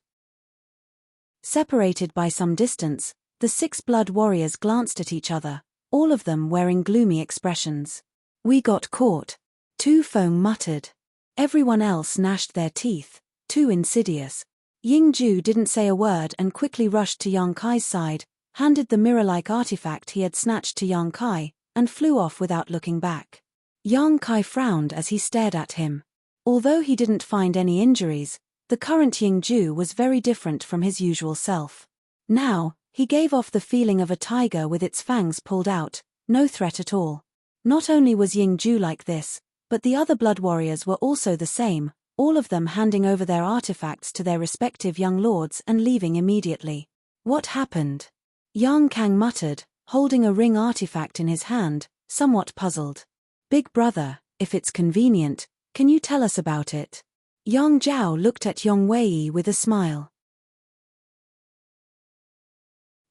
Separated by some distance, the 6 blood warriors glanced at each other, all of them wearing gloomy expressions. "We got caught," Tu Feng muttered. Everyone else gnashed their teeth. Too insidious. Ying Ju didn't say a word and quickly rushed to Yang Kai's side, handed the mirror-like artifact he had snatched to Yang Kai, and flew off without looking back. Yang Kai frowned as he stared at him. Although he didn't find any injuries, the current Ying Ju was very different from his usual self. Now, he gave off the feeling of a tiger with its fangs pulled out, no threat at all. Not only was Ying Ju like this, but the other blood warriors were also the same, all of them handing over their artifacts to their respective young lords and leaving immediately. "What happened?" Yang Kang muttered, holding a ring artifact in his hand, somewhat puzzled. "Big brother, if it's convenient, can you tell us about it?" Yang Zhao looked at Yong Wei with a smile.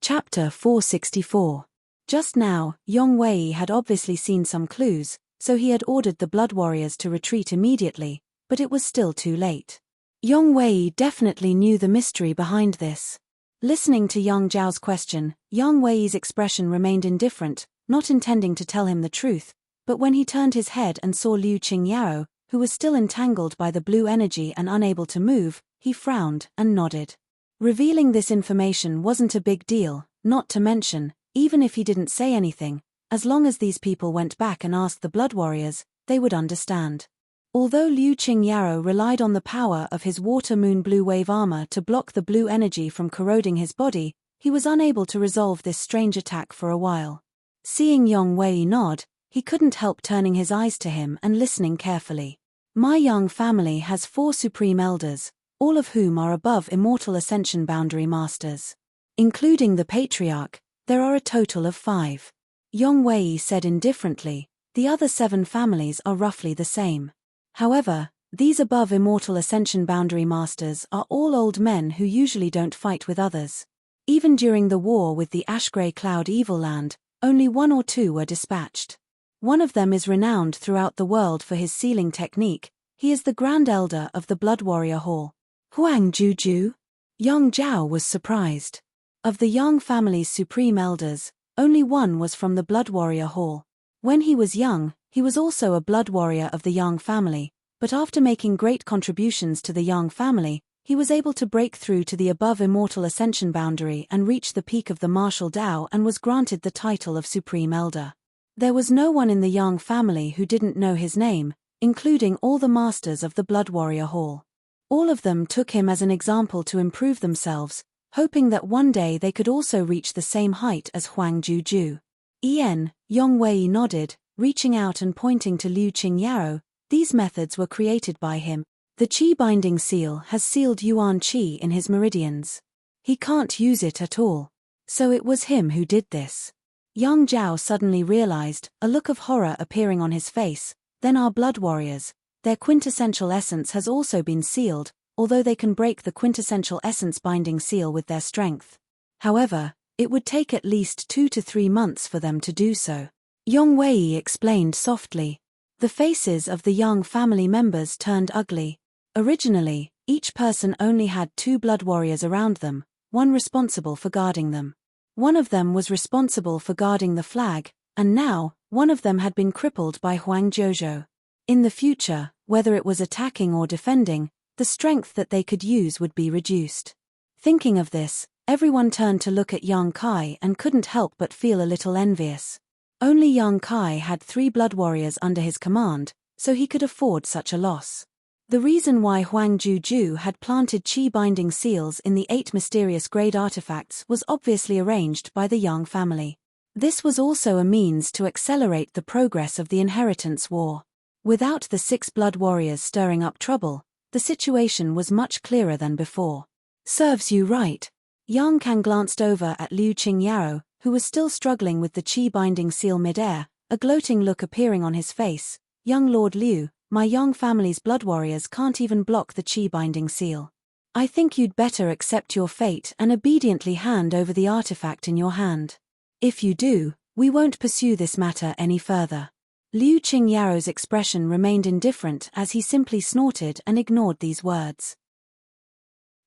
Chapter 464. Just now, Yong Wei had obviously seen some clues, so he had ordered the blood warriors to retreat immediately, but it was still too late. Yong Wei definitely knew the mystery behind this. Listening to Yang Zhao's question, Yang Wei's expression remained indifferent, not intending to tell him the truth, but when he turned his head and saw Liu Qingyao, who was still entangled by the blue energy and unable to move, he frowned and nodded. Revealing this information wasn't a big deal, not to mention, even if he didn't say anything, as long as these people went back and asked the blood warriors, they would understand. Although Liu Qingyao relied on the power of his water moon blue wave armor to block the blue energy from corroding his body, he was unable to resolve this strange attack for a while. Seeing Yong Wei nod, he couldn't help turning his eyes to him and listening carefully. "My Yang family has 4 supreme elders, all of whom are above immortal ascension boundary masters. Including the patriarch, there are a total of 5. Yong Wei said indifferently, "The other 7 families are roughly the same. However, these above immortal ascension boundary masters are all old men who usually don't fight with others. Even during the war with the Ash-Grey Cloud Evil Land, only 1 or 2 were dispatched. One of them is renowned throughout the world for his sealing technique. He is the Grand Elder of the Blood Warrior Hall." Huang Juju? Yang Zhao was surprised. Of the Yang family's supreme elders, only one was from the Blood Warrior Hall. When he was young, he was also a blood warrior of the Yang family, but after making great contributions to the Yang family, he was able to break through to the above immortal ascension boundary and reach the peak of the martial Dao and was granted the title of Supreme Elder. There was no one in the Yang family who didn't know his name, including all the masters of the Blood Warrior Hall. All of them took him as an example to improve themselves, hoping that one day they could also reach the same height as Huang Juju. Yong Wei nodded, reaching out and pointing to Liu Qingyao. "These methods were created by him. The Qi binding seal has sealed Yuan Qi in his meridians. He can't use it at all. So it was him who did this. Young Zhao suddenly realized, a look of horror appearing on his face. Then our blood warriors, their quintessential essence has also been sealed, although they can break the quintessential essence binding seal with their strength. However, it would take at least 2 to 3 months for them to do so. Yong Wei explained softly. The faces of the young family members turned ugly. Originally, each person only had 2 blood warriors around them, one responsible for guarding them. One of them was responsible for guarding the flag, and now, one of them had been crippled by Huang Jiuzhou. In the future, whether it was attacking or defending, the strength that they could use would be reduced. Thinking of this, everyone turned to look at Yang Kai and couldn't help but feel a little envious. Only Yang Kai had 3 blood warriors under his command, so he could afford such a loss. The reason why Huang Jiuzhou had planted qi-binding seals in the 8 mysterious grade artifacts was obviously arranged by the Yang family. This was also a means to accelerate the progress of the inheritance war. Without the 6 blood warriors stirring up trouble, the situation was much clearer than before. Serves you right. Yang Kang glanced over at Liu Qingyao, who was still struggling with the qi-binding seal mid-air, a gloating look appearing on his face. Young Lord Liu, my Yang family's blood warriors can't even block the qi-binding seal. I think you'd better accept your fate and obediently hand over the artifact in your hand. If you do, we won't pursue this matter any further. Liu Qingyao's expression remained indifferent as he simply snorted and ignored these words.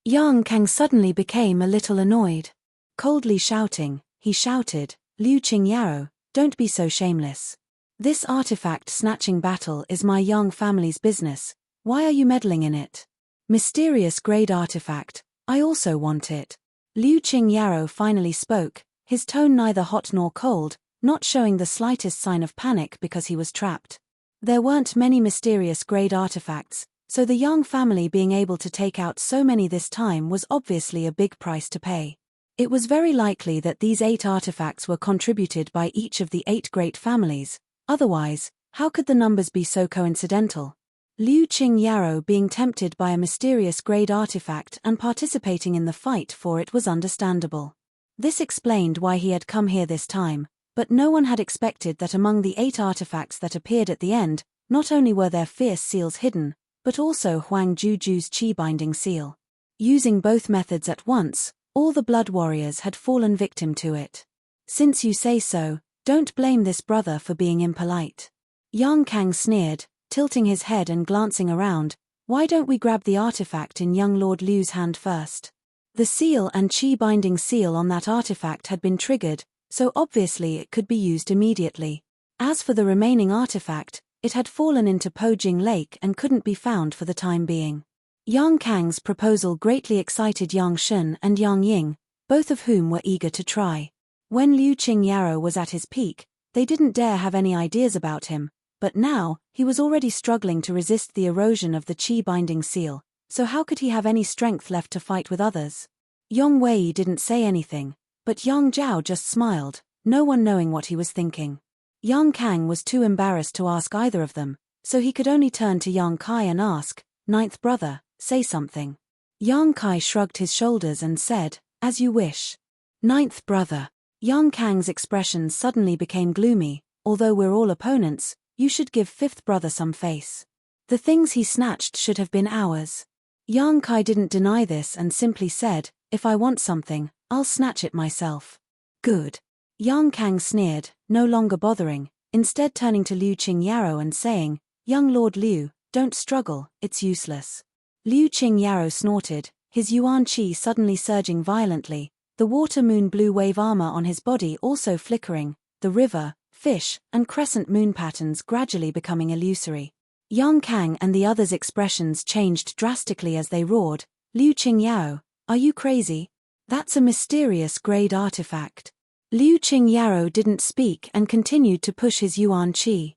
Yang Kang suddenly became a little annoyed. Coldly shouting, he shouted, Liu Qingyao, don't be so shameless. This artifact-snatching battle is my Yang family's business. Why are you meddling in it? Mysterious grade artifact, I also want it. Liu Qingyao finally spoke, his tone neither hot nor cold, not showing the slightest sign of panic because he was trapped. There weren't many mysterious grade artifacts, so the Yang family being able to take out so many this time was obviously a big price to pay. It was very likely that these 8 artifacts were contributed by each of the 8 great families. Otherwise, how could the numbers be so coincidental? Liu Qingyao being tempted by a mysterious grade artifact and participating in the fight for it was understandable. This explained why he had come here this time, but no one had expected that among the 8 artifacts that appeared at the end, not only were there fierce seals hidden, but also Huang Jiuzhou's qi-binding seal. Using both methods at once, all the blood warriors had fallen victim to it. Since you say so, don't blame this brother for being impolite. Yang Kang sneered, tilting his head and glancing around. Why don't we grab the artifact in young Lord Liu's hand first? The seal and qi-binding seal on that artifact had been triggered, so obviously it could be used immediately. As for the remaining artifact, it had fallen into Pojing Lake and couldn't be found for the time being. Yang Kang's proposal greatly excited Yang Shun and Yang Ying, both of whom were eager to try. When Liu Qingyao was at his peak, they didn't dare have any ideas about him, but now, he was already struggling to resist the erosion of the qi-binding seal, so how could he have any strength left to fight with others? Yong Wei didn't say anything, but Yang Zhao just smiled, no one knowing what he was thinking. Yang Kang was too embarrassed to ask either of them, so he could only turn to Yang Kai and ask, "Ninth brother, say something." Yang Kai shrugged his shoulders and said, "As you wish." Ninth brother. Yang Kang's expression suddenly became gloomy. Although we're all opponents, you should give fifth brother some face. The things he snatched should have been ours. Yang Kai didn't deny this and simply said, "If I want something, I'll snatch it myself." Good. Yang Kang sneered, no longer bothering, instead turning to Liu Qingyao and saying, "Young Lord Liu, don't struggle, it's useless." Liu Qingyao snorted, his yuan qi suddenly surging violently, the water moon blue wave armor on his body also flickering, the river, fish, and crescent moon patterns gradually becoming illusory. Yang Kang and the others' expressions changed drastically as they roared, "Liu Qingyao, are you crazy? That's a mysterious grade artifact." Liu Qingyao didn't speak and continued to push his yuan qi.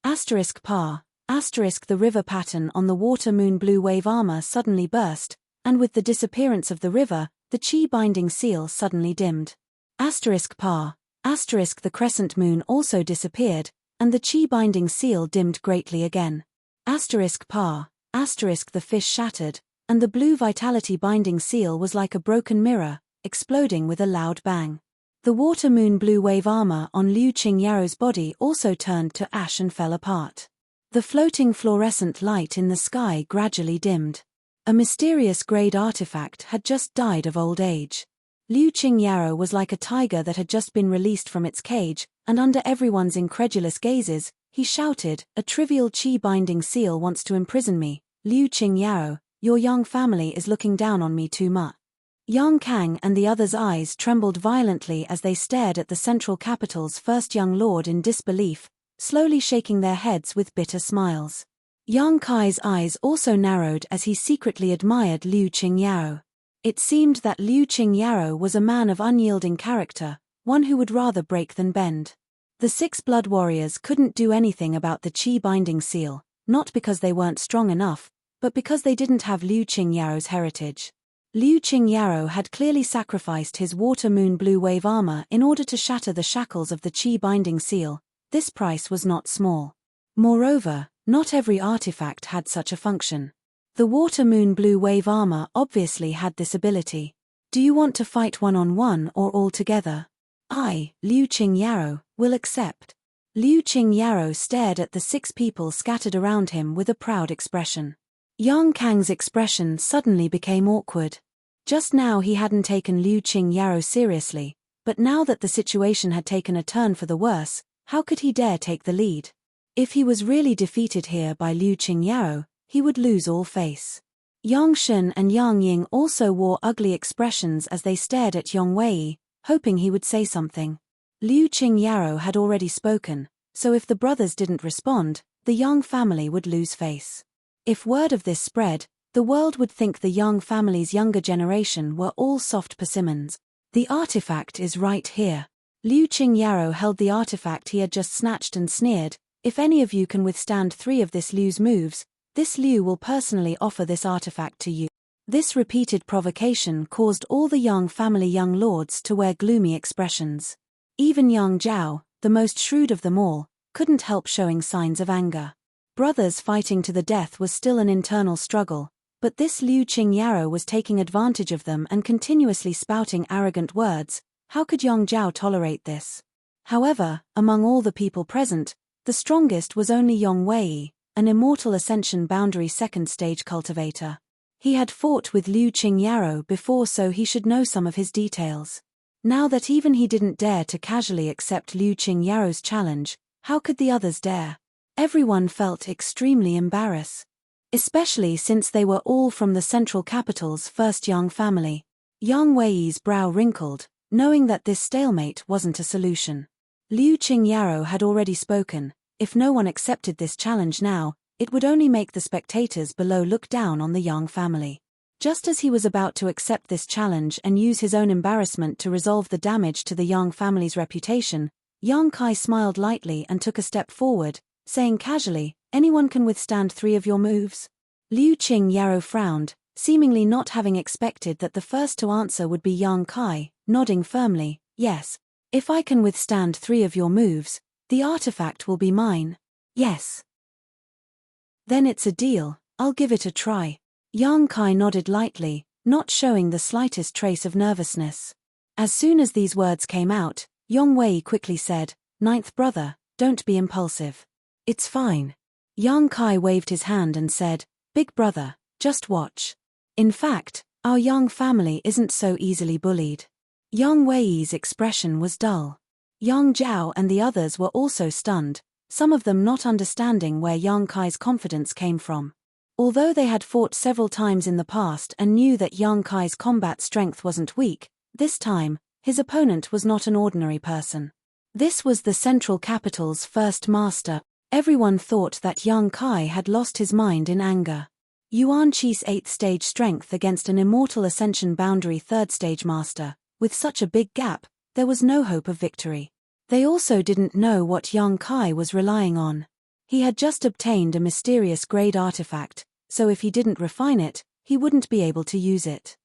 The river pattern on the water moon blue wave armor suddenly burst, and with the disappearance of the river, the qi-binding seal suddenly dimmed. The crescent moon also disappeared, and the qi-binding seal dimmed greatly again. The fish shattered, and the blue vitality binding seal was like a broken mirror, exploding with a loud bang. The water moon blue wave armor on Liu Qingyao's body also turned to ash and fell apart. The floating fluorescent light in the sky gradually dimmed. A mysterious grade artifact had just died of old age. Liu Qingyao was like a tiger that had just been released from its cage, and under everyone's incredulous gazes, he shouted, "A trivial qi-binding seal wants to imprison me. Liu Qingyao, your young family is looking down on me too much." Yang Kang and the others' eyes trembled violently as they stared at the central capital's first young lord in disbelief, slowly shaking their heads with bitter smiles. Yang Kai's eyes also narrowed as he secretly admired Liu Qingyao. It seemed that Liu Qingyao was a man of unyielding character, one who would rather break than bend. The 6 blood warriors couldn't do anything about the qi-binding seal, not because they weren't strong enough, but because they didn't have Liu Qingyao's heritage. Liu Qingyao had clearly sacrificed his water moon blue wave armor in order to shatter the shackles of the qi-binding seal. This price was not small. Moreover, not every artifact had such a function. The water moon blue wave armor obviously had this ability. Do you want to fight one-on-one or all together? I, Liu Qingyao, will accept. Liu Qingyao stared at the 6 people scattered around him with a proud expression. Yang Kang's expression suddenly became awkward. Just now he hadn't taken Liu Qingyao seriously, but now that the situation had taken a turn for the worse, how could he dare take the lead? If he was really defeated here by Liu Qingyao, he would lose all face. Yang Shen and Yang Ying also wore ugly expressions as they stared at Yang Wei, hoping he would say something. Liu Qingyao had already spoken, so if the brothers didn't respond, the Yang family would lose face. If word of this spread, the world would think the Yang family's younger generation were all soft persimmons. The artifact is right here. Liu Qingyao held the artifact he had just snatched and sneered, "If any of you can withstand 3 of this Liu's moves, this Liu will personally offer this artifact to you." This repeated provocation caused all the Yang family young lords to wear gloomy expressions. Even Yang Zhao, the most shrewd of them all, couldn't help showing signs of anger. Brothers fighting to the death was still an internal struggle, but this Liu Qingyao was taking advantage of them and continuously spouting arrogant words. How could Yang Zhao tolerate this? However, among all the people present, the strongest was only Yang Wei, an immortal ascension boundary second stage cultivator. He had fought with Liu Qingyao before, so he should know some of his details. Now that even he didn't dare to casually accept Liu Qingyao's challenge, how could the others dare? Everyone felt extremely embarrassed. Especially since they were all from the central capital's first Yang family. Yang Wei's brow wrinkled, knowing that this stalemate wasn't a solution. Liu Qingyao had already spoken. If no one accepted this challenge now, it would only make the spectators below look down on the Yang family. Just as he was about to accept this challenge and use his own embarrassment to resolve the damage to the Yang family's reputation, Yang Kai smiled lightly and took a step forward, saying casually, "Anyone can withstand 3 of your moves?" Liu Qingyao frowned, seemingly not having expected that the first to answer would be Yang Kai, nodding firmly, "Yes. If I can withstand 3 of your moves, the artifact will be mine." "Yes." "Then it's a deal, I'll give it a try." Yang Kai nodded lightly, not showing the slightest trace of nervousness. As soon as these words came out, Yang Wei quickly said, "Ninth brother, don't be impulsive. It's fine." Yang Kai waved his hand and said, "Big brother, just watch. In fact, our Yang family isn't so easily bullied." Yang Wei's expression was dull. Yang Zhao and the others were also stunned, some of them not understanding where Yang Kai's confidence came from. Although they had fought several times in the past and knew that Yang Kai's combat strength wasn't weak, this time, his opponent was not an ordinary person. This was the central capital's first master. Everyone thought that Yang Kai had lost his mind in anger. Yuan Qi's 8th stage strength against an immortal ascension boundary 3rd stage master, with such a big gap, there was no hope of victory. They also didn't know what Yang Kai was relying on. He had just obtained a mysterious grade artifact, so if he didn't refine it, he wouldn't be able to use it.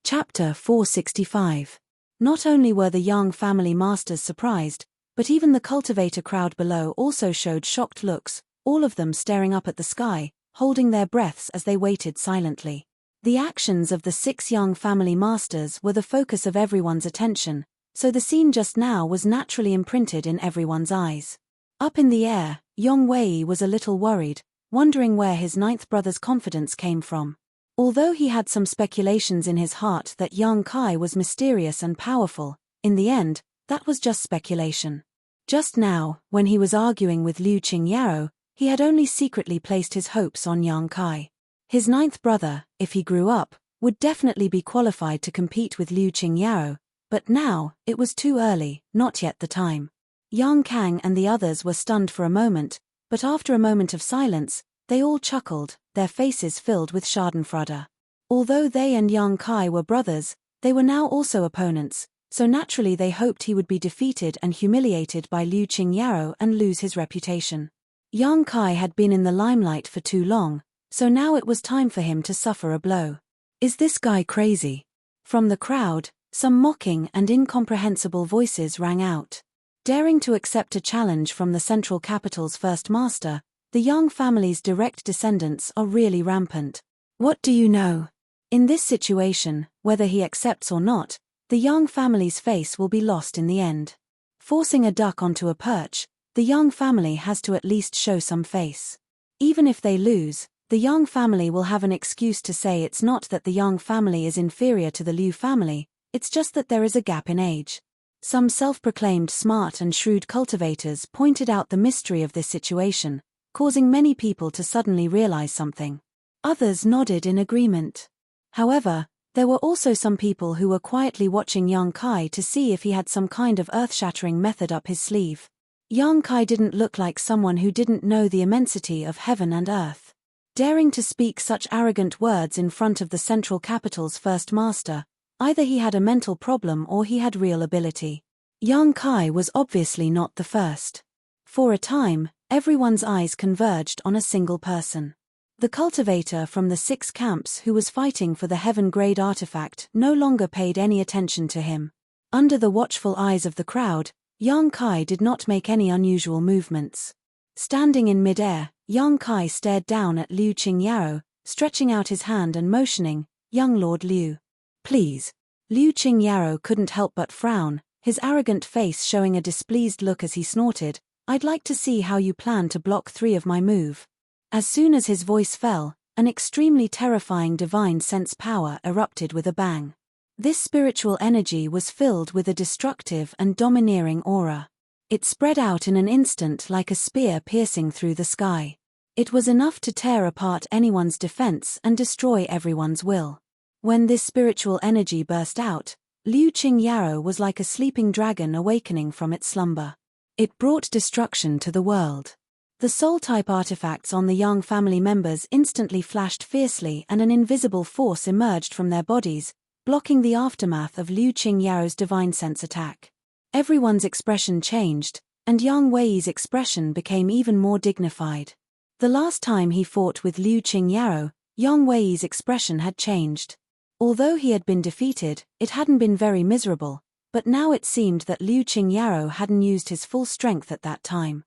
Chapter 465. Not only were the Yang family masters surprised, but even the cultivator crowd below also showed shocked looks, all of them staring up at the sky, holding their breaths as they waited silently. The actions of the 6 young family masters were the focus of everyone's attention, so the scene just now was naturally imprinted in everyone's eyes. Up in the air, Yong Wei was a little worried, wondering where his 9th brother's confidence came from. Although he had some speculations in his heart that young Kai was mysterious and powerful, in the end, that was just speculation. Just now, when he was arguing with Liu Qingyao, he had only secretly placed his hopes on young Kai. His 9th brother, if he grew up, would definitely be qualified to compete with Liu Qingyao, but now, it was too early, not yet the time. Yang Kang and the others were stunned for a moment, but after a moment of silence, they all chuckled, their faces filled with schadenfreude. Although they and young Kai were brothers, they were now also opponents, so naturally they hoped he would be defeated and humiliated by Liu Qingyao and lose his reputation. Young Kai had been in the limelight for too long, so now it was time for him to suffer a blow. Is this guy crazy? From the crowd, some mocking and incomprehensible voices rang out. Daring to accept a challenge from the central capital's first master, the Yang family's direct descendants are really rampant. What do you know? In this situation, whether he accepts or not, the Yang family's face will be lost in the end. Forcing a duck onto a perch, the Yang family has to at least show some face. Even if they lose, the Yang family will have an excuse to say it's not that the Yang family is inferior to the Liu family, it's just that there is a gap in age. Some self-proclaimed smart and shrewd cultivators pointed out the mystery of this situation, causing many people to suddenly realize something. Others nodded in agreement. However, there were also some people who were quietly watching young Kai to see if he had some kind of earth-shattering method up his sleeve. Young Kai didn't look like someone who didn't know the immensity of heaven and earth. Daring to speak such arrogant words in front of the central capital's first master, either he had a mental problem or he had real ability. Young Kai was obviously not the first. For a time, everyone's eyes converged on a single person. The cultivator from the 6 camps who was fighting for the heaven-grade artifact no longer paid any attention to him. Under the watchful eyes of the crowd, Yang Kai did not make any unusual movements. Standing in mid-air, Yang Kai stared down at Liu Qingyao, stretching out his hand and motioning, "Young Lord Liu. Please." Liu Qingyao couldn't help but frown, his arrogant face showing a displeased look as he snorted, "I'd like to see how you plan to block 3 of my move." As soon as his voice fell, an extremely terrifying divine sense power erupted with a bang. This spiritual energy was filled with a destructive and domineering aura. It spread out in an instant like a spear piercing through the sky. It was enough to tear apart anyone's defense and destroy everyone's will. When this spiritual energy burst out, Liu Qingyao was like a sleeping dragon awakening from its slumber. It brought destruction to the world. The soul-type artifacts on the Yang family members instantly flashed fiercely and an invisible force emerged from their bodies, blocking the aftermath of Liu Qingyao's divine sense attack. Everyone's expression changed, and Yang Wei's expression became even more dignified. The last time he fought with Liu Qingyao, Yang Wei's expression had changed. Although he had been defeated, it hadn't been very miserable, but now it seemed that Liu Qingyao hadn't used his full strength at that time.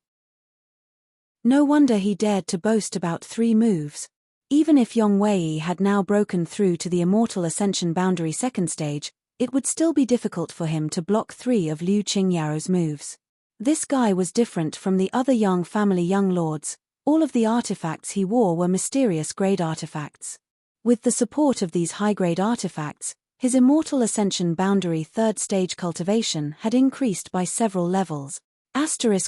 No wonder he dared to boast about 3 moves. Even if Yang Wei had now broken through to the Immortal Ascension Boundary 2nd stage, it would still be difficult for him to block 3 of Liu Qingyao's moves. This guy was different from the other Yang family young lords. All of the artifacts he wore were mysterious grade artifacts. With the support of these high-grade artifacts, his Immortal Ascension Boundary 3rd stage cultivation had increased by several levels.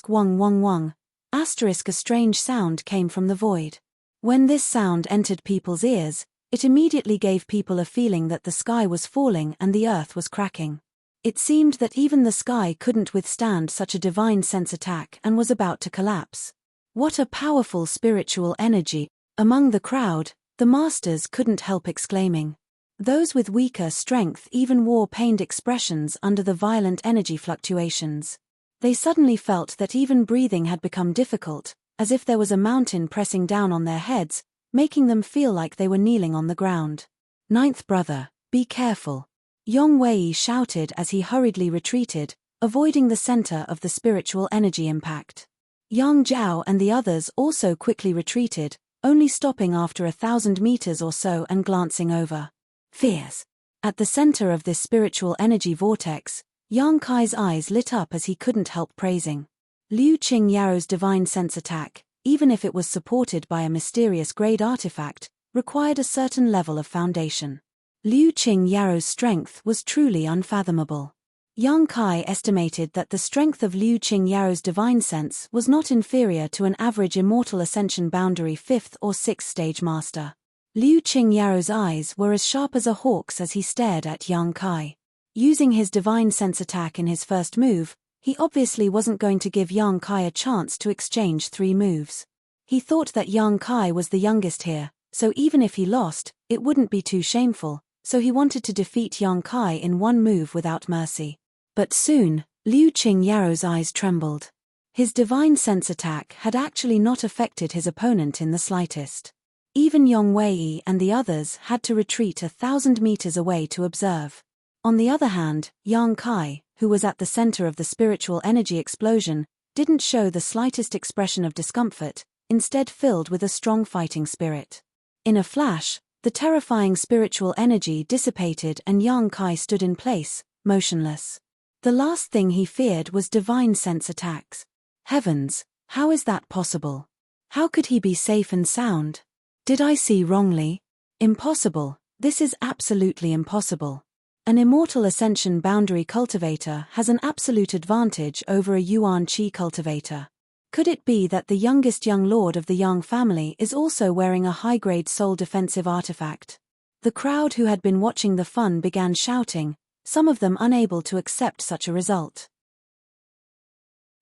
Wong wong wong. A strange sound came from the void. When this sound entered people's ears, it immediately gave people a feeling that the sky was falling and the earth was cracking. It seemed that even the sky couldn't withstand such a divine sense attack and was about to collapse. What a powerful spiritual energy! Among the crowd, the masters couldn't help exclaiming. Those with weaker strength even wore pained expressions under the violent energy fluctuations. They suddenly felt that even breathing had become difficult, as if there was a mountain pressing down on their heads, making them feel like they were kneeling on the ground. "9th brother, be careful," Yong Wei shouted as he hurriedly retreated, avoiding the center of the spiritual energy impact. Yang Zhao and the others also quickly retreated, only stopping after 1,000 meters or so and glancing over. Fears. At the center of this spiritual energy vortex, Yang Kai's eyes lit up as he couldn't help praising. Liu Qingyao's divine sense attack, even if it was supported by a mysterious grade artifact, required a certain level of foundation. Liu Qingyao's strength was truly unfathomable. Yang Kai estimated that the strength of Liu Qingyao's divine sense was not inferior to an average immortal ascension boundary 5th or 6th stage master. Liu Qingyao's eyes were as sharp as a hawk's as he stared at Yang Kai. Using his divine sense attack in his first move, he obviously wasn't going to give Yang Kai a chance to exchange 3 moves. He thought that Yang Kai was the youngest here, so even if he lost, it wouldn't be too shameful, so he wanted to defeat Yang Kai in 1 move without mercy. But soon, Liu Qingyao's eyes trembled. His divine sense attack had actually not affected his opponent in the slightest. Even Yong Wei and the others had to retreat 1,000 meters away to observe. On the other hand, Yang Kai, who was at the center of the spiritual energy explosion, didn't show the slightest expression of discomfort, instead filled with a strong fighting spirit. In a flash, the terrifying spiritual energy dissipated and Yang Kai stood in place, motionless. The last thing he feared was divine sense attacks. Heavens, how is that possible? How could he be safe and sound? Did I see wrongly? Impossible, this is absolutely impossible. An immortal ascension boundary cultivator has an absolute advantage over a Yuan Qi cultivator. Could it be that the youngest young lord of the Yang family is also wearing a high-grade soul defensive artifact? The crowd who had been watching the fun began shouting, some of them unable to accept such a result.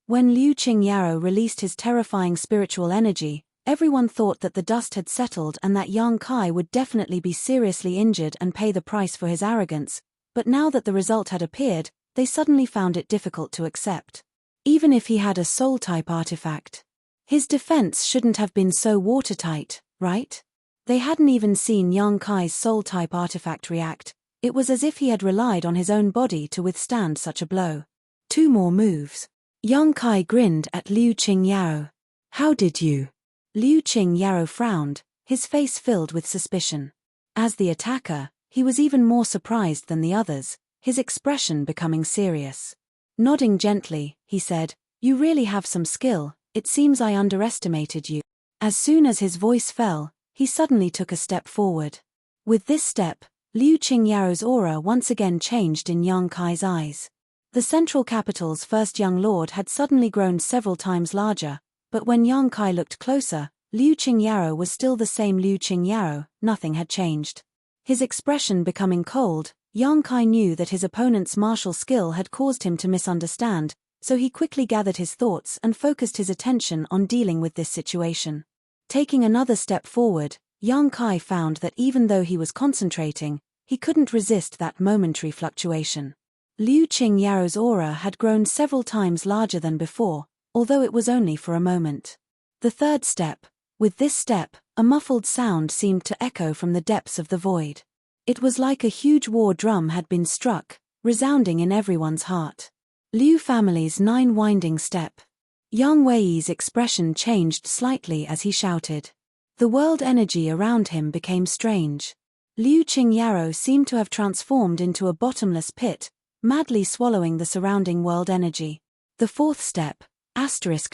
When Liu Qingyao released his terrifying spiritual energy, everyone thought that the dust had settled and that Yang Kai would definitely be seriously injured and pay the price for his arrogance, but now that the result had appeared, they suddenly found it difficult to accept. Even if he had a soul-type artifact, his defense shouldn't have been so watertight, right? They hadn't even seen Yang Kai's soul-type artifact react. It was as if he had relied on his own body to withstand such a blow. 2 more moves. Yang Kai grinned at Liu Qingyao. How did you? Liu Qingyao frowned, his face filled with suspicion. As the attacker, he was even more surprised than the others, his expression becoming serious. Nodding gently, he said, "You really have some skill, it seems I underestimated you." As soon as his voice fell, he suddenly took a step forward. With this step, Liu Qingyao's aura once again changed in Yang Kai's eyes. The central capital's first young lord had suddenly grown several times larger, but when Yang Kai looked closer, Liu Qingyao was still the same Liu Qingyao, nothing had changed. His expression becoming cold, Yang Kai knew that his opponent's martial skill had caused him to misunderstand, so he quickly gathered his thoughts and focused his attention on dealing with this situation. Taking another step forward, Yang Kai found that even though he was concentrating, he couldn't resist that momentary fluctuation. Liu Qingyao's aura had grown several times larger than before, although it was only for a moment. The third step. With this step, a muffled sound seemed to echo from the depths of the void. It was like a huge war drum had been struck, resounding in everyone's heart. Liu family's 9 winding step. Yang Wei's expression changed slightly as he shouted. The world energy around him became strange. Liu Qingyao seemed to have transformed into a bottomless pit, madly swallowing the surrounding world energy. The 4th step,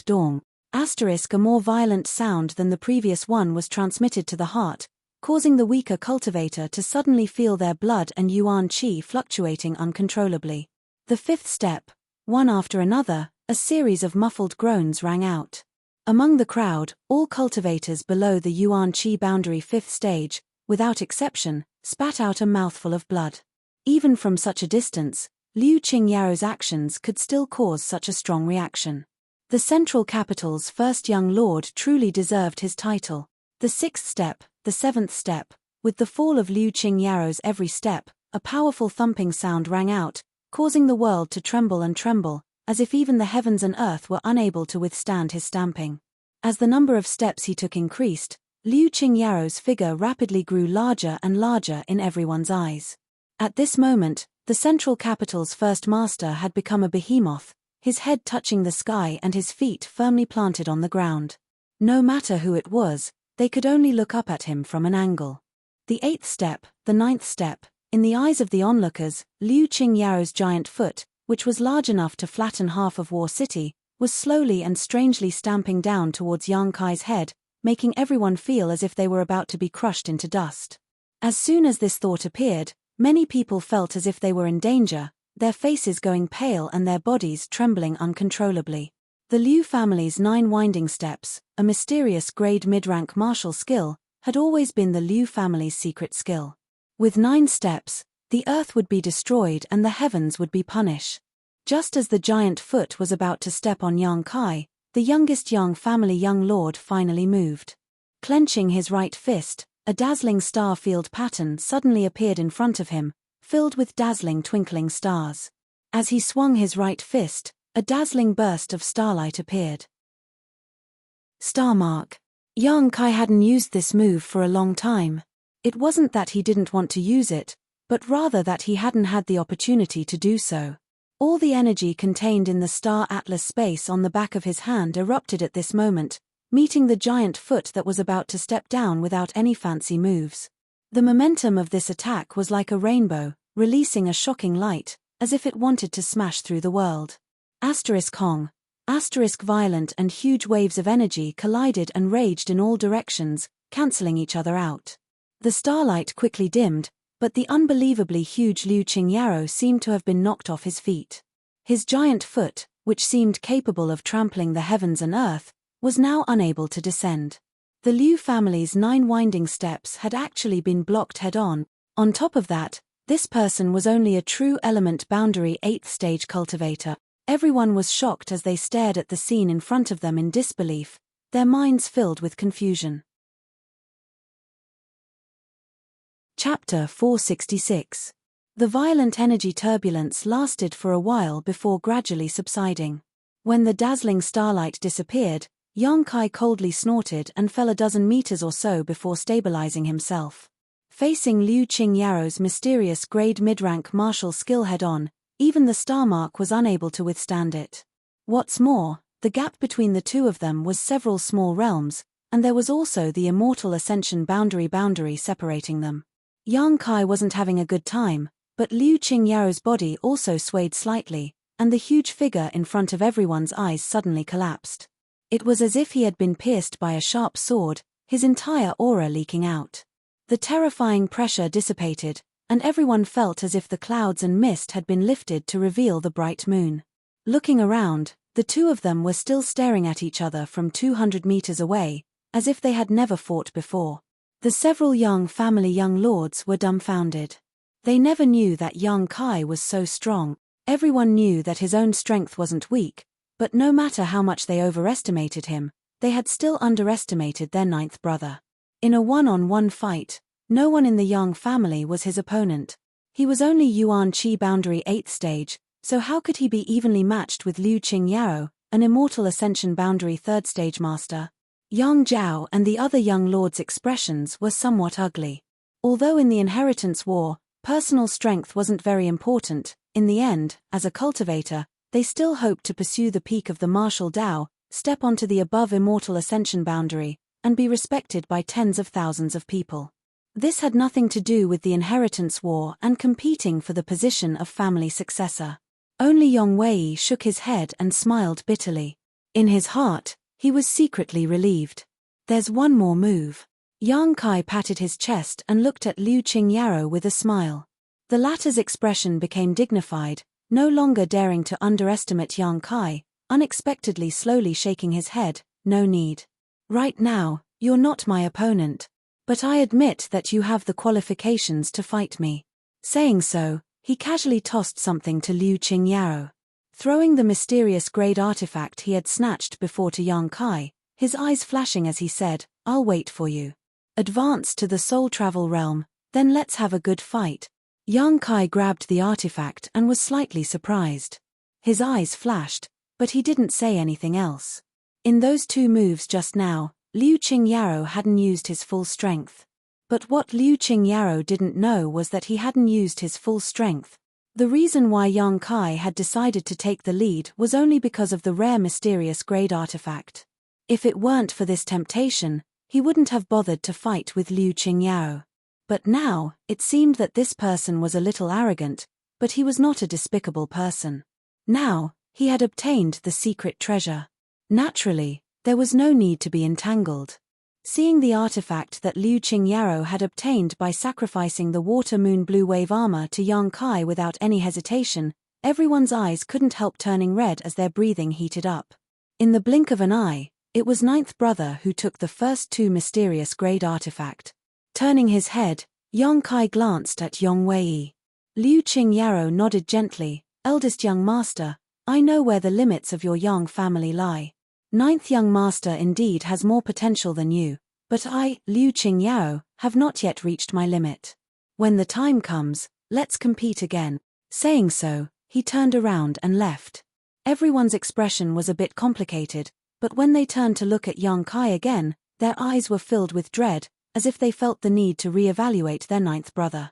Dong. A more violent sound than the previous one was transmitted to the heart, causing the weaker cultivator to suddenly feel their blood and Yuan Qi fluctuating uncontrollably. The 5th step, one after another, a series of muffled groans rang out. Among the crowd, all cultivators below the Yuan Qi boundary 5th stage, without exception, spat out a mouthful of blood. Even from such a distance, Liu Qingyao's actions could still cause such a strong reaction. The central capital's first young lord truly deserved his title. The 6th step, the 7th step, with the fall of Liu Qingyao's every step, a powerful thumping sound rang out, causing the world to tremble and tremble, as if even the heavens and earth were unable to withstand his stamping. As the number of steps he took increased, Liu Qingyao's figure rapidly grew larger and larger in everyone's eyes. At this moment, the central capital's first master had become a behemoth, his head touching the sky and his feet firmly planted on the ground. No matter who it was, they could only look up at him from an angle. The 8th step, the 9th step, in the eyes of the onlookers, Liu Qingyao's giant foot, which was large enough to flatten half of War City, was slowly and strangely stamping down towards Yang Kai's head, making everyone feel as if they were about to be crushed into dust. As soon as this thought appeared, many people felt as if they were in danger, their faces going pale and their bodies trembling uncontrollably. The Liu family's 9 winding steps, a mysterious grade mid-rank martial skill, had always been the Liu family's secret skill. With 9 steps, the earth would be destroyed and the heavens would be punished. Just as the giant foot was about to step on Yang Kai, the youngest Yang family young lord finally moved. Clenching his right fist, a dazzling star field pattern suddenly appeared in front of him, filled with dazzling twinkling stars. As he swung his right fist, a dazzling burst of starlight appeared. Star mark. Yang Kai hadn't used this move for a long time. It wasn't that he didn't want to use it, but rather that he hadn't had the opportunity to do so. All the energy contained in the star atlas space on the back of his hand erupted at this moment, meeting the giant foot that was about to step down without any fancy moves. The momentum of this attack was like a rainbow, releasing a shocking light, as if it wanted to smash through the world. Hong. Violent and huge waves of energy collided and raged in all directions, cancelling each other out. The starlight quickly dimmed, but the unbelievably huge Liu Qingyao seemed to have been knocked off his feet. His giant foot, which seemed capable of trampling the heavens and earth, was now unable to descend. The Liu family's 9 winding steps had actually been blocked head-on. On top of that, this person was only a true element boundary 8th stage cultivator. Everyone was shocked as they stared at the scene in front of them in disbelief, their minds filled with confusion. Chapter 466. The violent energy turbulence lasted for a while before gradually subsiding. When the dazzling starlight disappeared, Yang Kai coldly snorted and fell a dozen meters or so before stabilizing himself. Facing Liu Qingyao's mysterious grade mid-rank martial skill head-on, even the star mark was unable to withstand it. What's more, the gap between the two of them was several small realms, and there was also the immortal ascension boundary separating them. Yang Kai wasn't having a good time, but Liu Qingyao's body also swayed slightly, and the huge figure in front of everyone's eyes suddenly collapsed. It was as if he had been pierced by a sharp sword, his entire aura leaking out. The terrifying pressure dissipated, and everyone felt as if the clouds and mist had been lifted to reveal the bright moon. Looking around, the two of them were still staring at each other from 200 meters away, as if they had never fought before. The several Yang family young lords were dumbfounded. They never knew that Yang Kai was so strong. Everyone knew that his own strength wasn't weak, but no matter how much they overestimated him, they had still underestimated their 9th brother. In a one-on-one fight, no one in the Yang family was his opponent. He was only Yuan Qi boundary 8th stage, so how could he be evenly matched with Liu Qingyao, an immortal ascension boundary 3rd stage master? Yang Zhao and the other young lords' expressions were somewhat ugly. Although in the inheritance war, personal strength wasn't very important, in the end, as a cultivator, they still hoped to pursue the peak of the martial Dao, step onto the above immortal ascension boundary, and be respected by tens of thousands of people. This had nothing to do with the inheritance war and competing for the position of family successor. Only Yong Wei shook his head and smiled bitterly. In his heart, he was secretly relieved. There's one more move. Yang Kai patted his chest and looked at Liu Qingyao with a smile. The latter's expression became dignified, no longer daring to underestimate Yang Kai, unexpectedly slowly shaking his head. No need. Right now, you're not my opponent. But I admit that you have the qualifications to fight me. Saying so, he casually tossed something to Liu Qingyao. Throwing the mysterious grade artifact he had snatched before to Yang Kai, his eyes flashing as he said, I'll wait for you. Advance to the soul travel realm, then let's have a good fight. Yang Kai grabbed the artifact and was slightly surprised. His eyes flashed, but he didn't say anything else. In those two moves just now, Liu Qingyao hadn't used his full strength. But what Liu Qingyao didn't know was that he hadn't used his full strength. The reason why Yang Kai had decided to take the lead was only because of the rare mysterious grade artifact. If it weren't for this temptation, he wouldn't have bothered to fight with Liu Qingyao. But now, it seemed that this person was a little arrogant, but he was not a despicable person. Now, he had obtained the secret treasure. Naturally, there was no need to be entangled. Seeing the artifact that Liu Qingyao had obtained by sacrificing the water moon blue wave armor to Yang Kai without any hesitation, everyone's eyes couldn't help turning red as their breathing heated up. In the blink of an eye, it was ninth brother who took the first two mysterious grade artifact. Turning his head, Yang Kai glanced at Yong Wei. Liu Qingyao nodded gently. Eldest young master, I know where the limits of your Yang family lie. Ninth young master indeed has more potential than you, but I, Liu Qingyao, have not yet reached my limit. When the time comes, let's compete again. Saying so, he turned around and left. Everyone's expression was a bit complicated, but when they turned to look at Yang Kai again, their eyes were filled with dread, as if they felt the need to re-evaluate their ninth brother.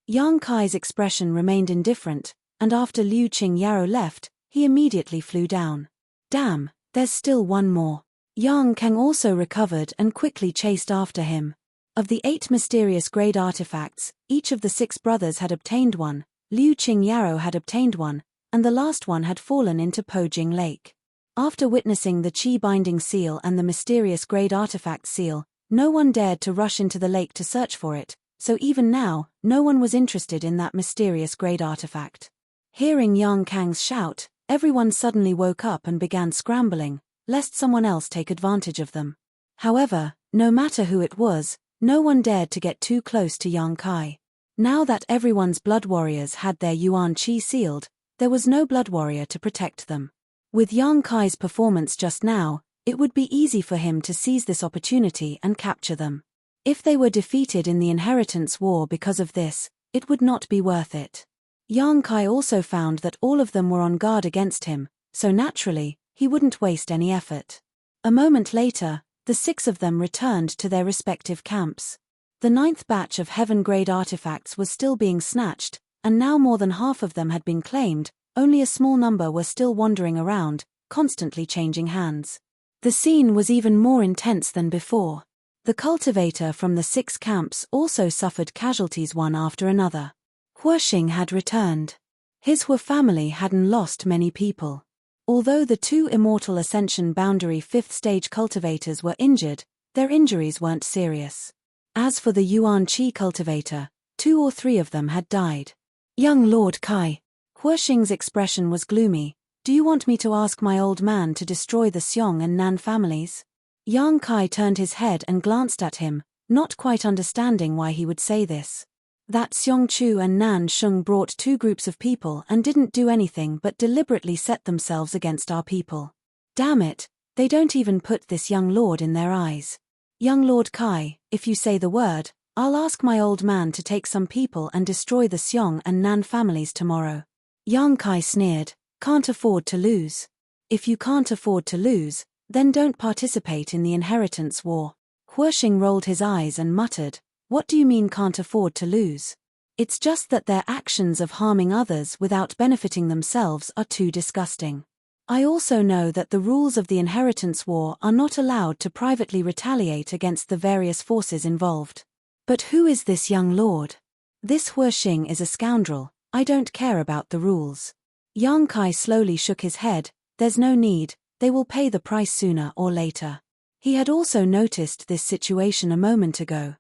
Yang Kai's expression remained indifferent, and after Liu Qingyao left, he immediately flew down. Damn, there's still one more. Yang Kang also recovered and quickly chased after him. Of the 8 mysterious grade artifacts, each of the 6 brothers had obtained one, Liu Qingyao had obtained one, and the last one had fallen into Pojing Lake. After witnessing the Qi binding seal and the mysterious grade artifact seal, no one dared to rush into the lake to search for it, so even now, no one was interested in that mysterious grade artifact. Hearing Yang Kang's shout, everyone suddenly woke up and began scrambling, lest someone else take advantage of them. However, no matter who it was, no one dared to get too close to Yang Kai. Now that everyone's blood warriors had their Yuan Qi sealed, there was no blood warrior to protect them. With Yang Kai's performance just now, it would be easy for him to seize this opportunity and capture them. If they were defeated in the inheritance war because of this, it would not be worth it. Yang Kai also found that all of them were on guard against him, so naturally, he wouldn't waste any effort. A moment later, the 6 of them returned to their respective camps. The 9th batch of heaven-grade artifacts was still being snatched, and now more than half of them had been claimed, only a small number were still wandering around, constantly changing hands. The scene was even more intense than before. The cultivator from the 6 camps also suffered casualties one after another. Huoxing had returned. His Hua family hadn't lost many people. Although the 2 Immortal Ascension Boundary 5th stage cultivators were injured, their injuries weren't serious. As for the Yuan Qi cultivator, 2 or 3 of them had died. Young Lord Kai. Huoxing's expression was gloomy. Do you want me to ask my old man to destroy the Xiong and Nan families? Yang Kai turned his head and glanced at him, not quite understanding why he would say this. That Xiong Chu and Nan Sheng brought 2 groups of people and didn't do anything but deliberately set themselves against our people. Damn it, they don't even put this young lord in their eyes. Young Lord Kai, if you say the word, I'll ask my old man to take some people and destroy the Xiong and Nan families tomorrow. Yang Kai sneered, can't afford to lose. If you can't afford to lose, then don't participate in the inheritance war. Huoxing rolled his eyes and muttered, what do you mean can't afford to lose? It's just that their actions of harming others without benefiting themselves are too disgusting. I also know that the rules of the inheritance war are not allowed to privately retaliate against the various forces involved. But who is this young lord? This Huoxing is a scoundrel, I don't care about the rules. Yang Kai slowly shook his head, there's no need, they will pay the price sooner or later. He had also noticed this situation a moment ago.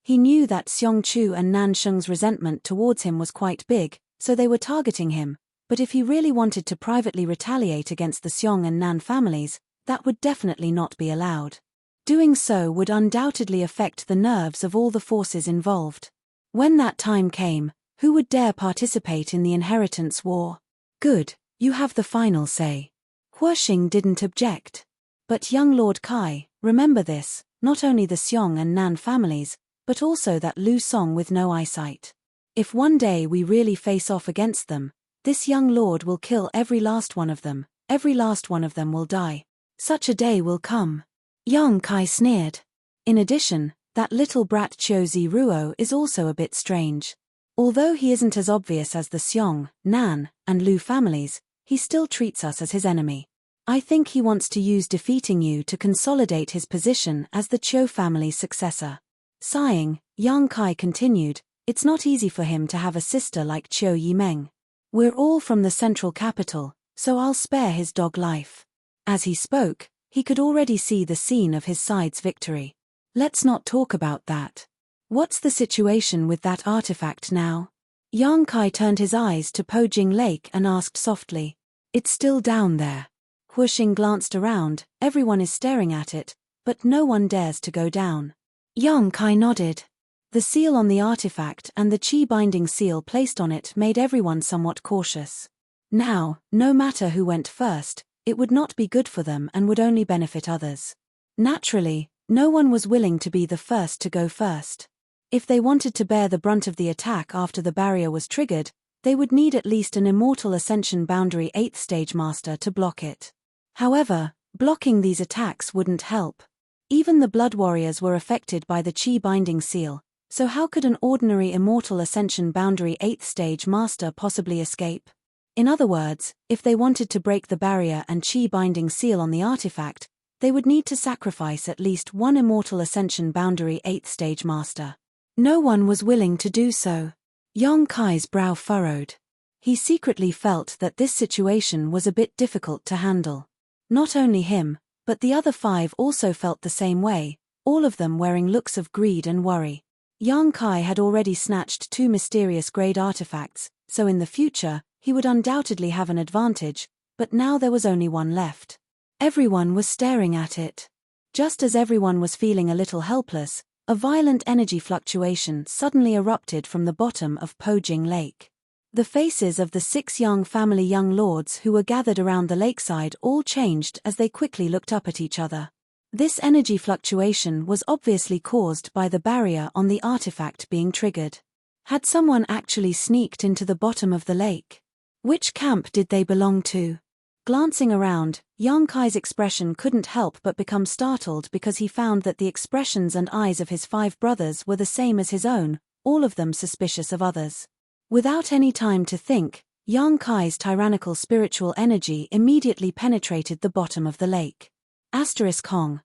He knew that Xiong Chu and Nan Sheng's resentment towards him was quite big, so they were targeting him, but if he really wanted to privately retaliate against the Xiong and Nan families, that would definitely not be allowed. Doing so would undoubtedly affect the nerves of all the forces involved. When that time came, who would dare participate in the inheritance war? Good, you have the final say. Huoxing didn't object. But young Lord Kai, remember this, not only the Xiong and Nan families, but also that Lu Song with no eyesight. If one day we really face off against them, this young lord will kill every last one of them, every last one of them will die. Such a day will come. Yang Kai sneered. In addition, that little brat Qiu Ziruo is also a bit strange. Although he isn't as obvious as the Xiong, Nan, and Lu families, he still treats us as his enemy. I think he wants to use defeating you to consolidate his position as the Chiu family's successor. Sighing, Yang Kai continued, it's not easy for him to have a sister like Chiu Yimeng. We're all from the central capital, so I'll spare his dog life. As he spoke, he could already see the scene of his side's victory. Let's not talk about that. What's the situation with that artifact now? Yang Kai turned his eyes to Po Jing Lake and asked softly. It's still down there. Huixing glanced around, everyone is staring at it, but no one dares to go down. Yang Kai nodded. The seal on the artifact and the qi binding seal placed on it made everyone somewhat cautious. Now, no matter who went first, it would not be good for them and would only benefit others. Naturally, no one was willing to be the first to go first. If they wanted to bear the brunt of the attack after the barrier was triggered, they would need at least an Immortal Ascension Boundary 8th Stage Master to block it. However, blocking these attacks wouldn't help. Even the Blood Warriors were affected by the Qi Binding Seal, so how could an ordinary Immortal Ascension Boundary 8th Stage Master possibly escape? In other words, if they wanted to break the barrier and Qi Binding Seal on the artifact, they would need to sacrifice at least one Immortal Ascension Boundary 8th Stage Master. No one was willing to do so. Yang Kai's brow furrowed. He secretly felt that this situation was a bit difficult to handle. Not only him, but the other 5 also felt the same way, all of them wearing looks of greed and worry. Yang Kai had already snatched 2 mysterious grade artifacts, so in the future, he would undoubtedly have an advantage, but now there was only one left. Everyone was staring at it. Just as everyone was feeling a little helpless, a violent energy fluctuation suddenly erupted from the bottom of Po Jing Lake. The faces of the 6 Yang family young lords who were gathered around the lakeside all changed as they quickly looked up at each other. This energy fluctuation was obviously caused by the barrier on the artifact being triggered. Had someone actually sneaked into the bottom of the lake? Which camp did they belong to? Glancing around, Yang Kai's expression couldn't help but become startled because he found that the expressions and eyes of his 5 brothers were the same as his own, all of them suspicious of others. Without any time to think, Yang Kai's tyrannical spiritual energy immediately penetrated the bottom of the lake. Hong.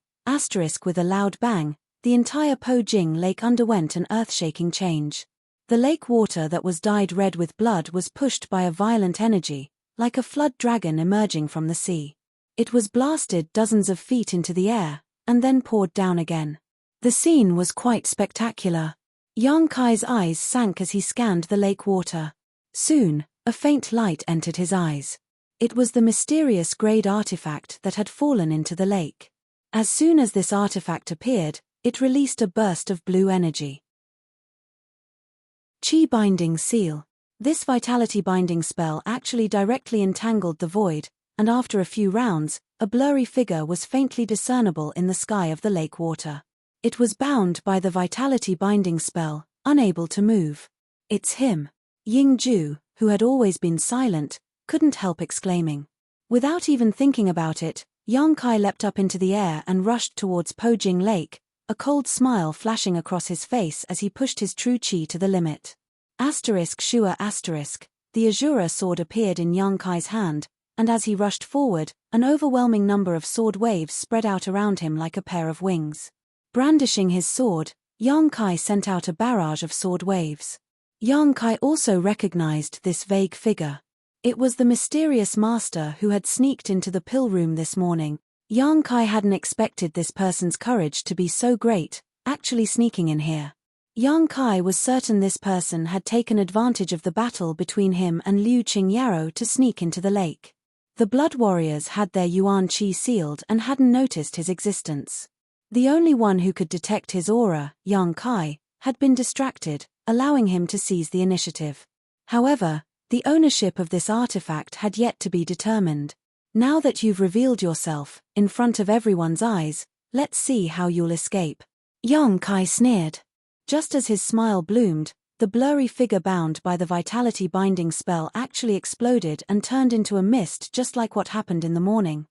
With a loud bang, the entire Po Jing Lake underwent an earth-shaking change. The lake water that was dyed red with blood was pushed by a violent energy, like a flood dragon emerging from the sea. It was blasted dozens of feet into the air, and then poured down again. The scene was quite spectacular. Yang Kai's eyes sank as he scanned the lake water. Soon, a faint light entered his eyes. It was the mysterious grade artifact that had fallen into the lake. As soon as this artifact appeared, it released a burst of blue energy. Qi Binding Seal. This vitality binding spell actually directly entangled the void, and after a few rounds, a blurry figure was faintly discernible in the sky of the lake water. It was bound by the vitality binding spell, unable to move. It's him. Ying Ju, who had always been silent, couldn't help exclaiming. Without even thinking about it, Yang Kai leapt up into the air and rushed towards Po Jing Lake, a cold smile flashing across his face as he pushed his true chi to the limit. Shua the Azura sword appeared in Yang Kai's hand, and as he rushed forward, an overwhelming number of sword waves spread out around him like a pair of wings. Brandishing his sword, Yang Kai sent out a barrage of sword waves. Yang Kai also recognized this vague figure. It was the mysterious master who had sneaked into the pill room this morning. Yang Kai hadn't expected this person's courage to be so great, actually sneaking in here. Yang Kai was certain this person had taken advantage of the battle between him and Liu Qingyaro to sneak into the lake. The Blood Warriors had their Yuan Qi sealed and hadn't noticed his existence. The only one who could detect his aura, Yang Kai, had been distracted, allowing him to seize the initiative. However, the ownership of this artifact had yet to be determined. Now that you've revealed yourself, in front of everyone's eyes, let's see how you'll escape. Yang Kai sneered. Just as his smile bloomed, the blurry figure bound by the vitality binding spell actually exploded and turned into a mist just like what happened in the morning.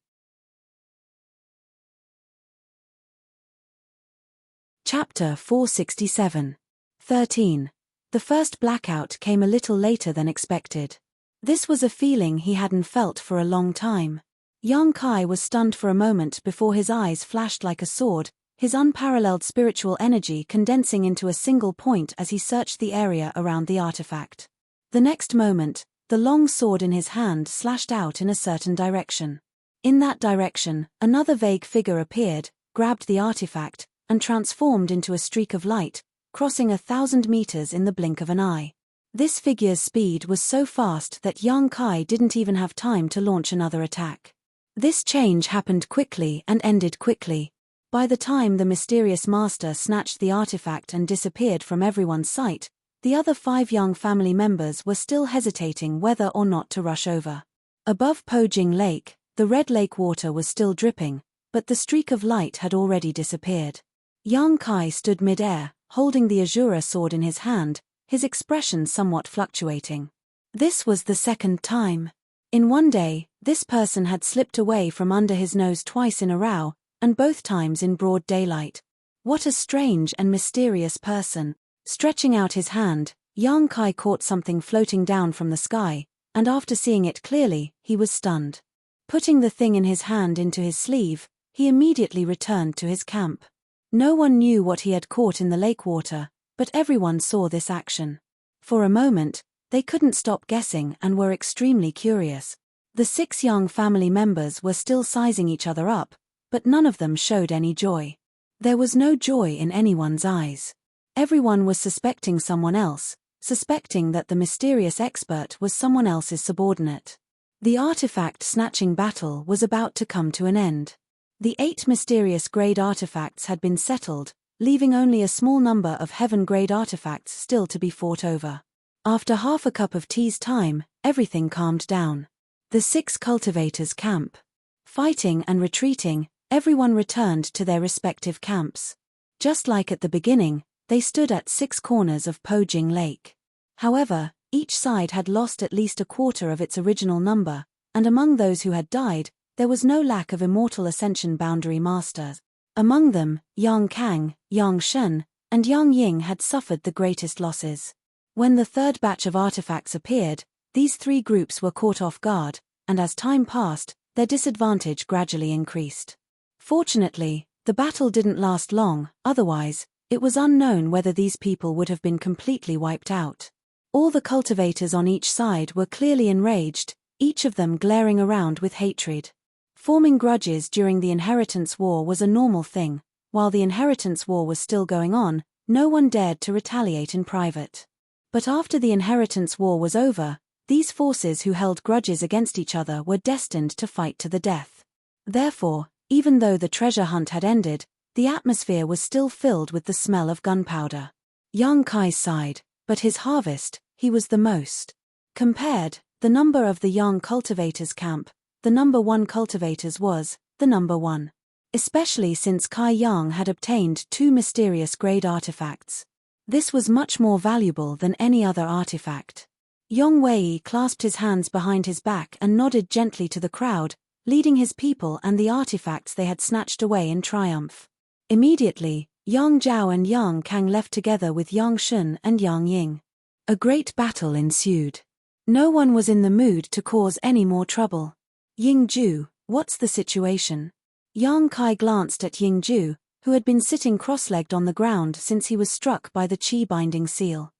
Chapter 467. 13. The first blackout came a little later than expected. This was a feeling he hadn't felt for a long time. Yang Kai was stunned for a moment before his eyes flashed like a sword, his unparalleled spiritual energy condensing into a single point as he searched the area around the artifact. The next moment, the long sword in his hand slashed out in a certain direction. In that direction, another vague figure appeared, grabbed the artifact, and transformed into a streak of light, crossing 1,000 meters in the blink of an eye. This figure's speed was so fast that Yang Kai didn't even have time to launch another attack. This change happened quickly and ended quickly. By the time the mysterious master snatched the artifact and disappeared from everyone's sight, the other 5 young family members were still hesitating whether or not to rush over. Above Pojing Lake, the red lake water was still dripping, but the streak of light had already disappeared. Yang Kai stood mid-air, holding the Azura sword in his hand, his expression somewhat fluctuating. This was the second time. In one day, this person had slipped away from under his nose twice in a row, and both times in broad daylight. What a strange and mysterious person. Stretching out his hand, Yang Kai caught something floating down from the sky, and after seeing it clearly, he was stunned. Putting the thing in his hand into his sleeve, he immediately returned to his camp. No one knew what he had caught in the lake water, but everyone saw this action. For a moment, they couldn't stop guessing and were extremely curious. The 6 young family members were still sizing each other up, but none of them showed any joy. There was no joy in anyone's eyes. Everyone was suspecting someone else, suspecting that the mysterious expert was someone else's subordinate. The artifact-snatching battle was about to come to an end. The 8 mysterious grade artifacts had been settled, leaving only a small number of heaven-grade artifacts still to be fought over. After half a cup of tea's time, everything calmed down. The 6 cultivators' camp. Fighting and retreating, everyone returned to their respective camps. Just like at the beginning, they stood at 6 corners of Pojing Lake. However, each side had lost at least a quarter of its original number, and among those who had died, there was no lack of immortal ascension boundary masters. Among them, Yang Kang, Yang Shen, and Yang Ying had suffered the greatest losses. When the third batch of artifacts appeared, these 3 groups were caught off guard, and as time passed, their disadvantage gradually increased. Fortunately, the battle didn't last long, otherwise, it was unknown whether these people would have been completely wiped out. All the cultivators on each side were clearly enraged, each of them glaring around with hatred. Forming grudges during the Inheritance War was a normal thing. While the Inheritance War was still going on, no one dared to retaliate in private. But after the Inheritance War was over, these forces who held grudges against each other were destined to fight to the death. Therefore, even though the treasure hunt had ended, the atmosphere was still filled with the smell of gunpowder. Yang Kai sighed, but his harvest, he was the most. Compared, the number of the young cultivators' camp, the number 1 cultivators was, the number 1. Especially since Kai Yang had obtained 2 mysterious grade artifacts. This was much more valuable than any other artifact. Yong Wei clasped his hands behind his back and nodded gently to the crowd, leading his people and the artifacts they had snatched away in triumph. Immediately, Yang Zhao and Yang Kang left together with Yang Shun and Yang Ying. A great battle ensued. No one was in the mood to cause any more trouble. Ying Ju, what's the situation? Yang Kai glanced at Ying Ju, who had been sitting cross-legged on the ground since he was struck by the chi-binding seal.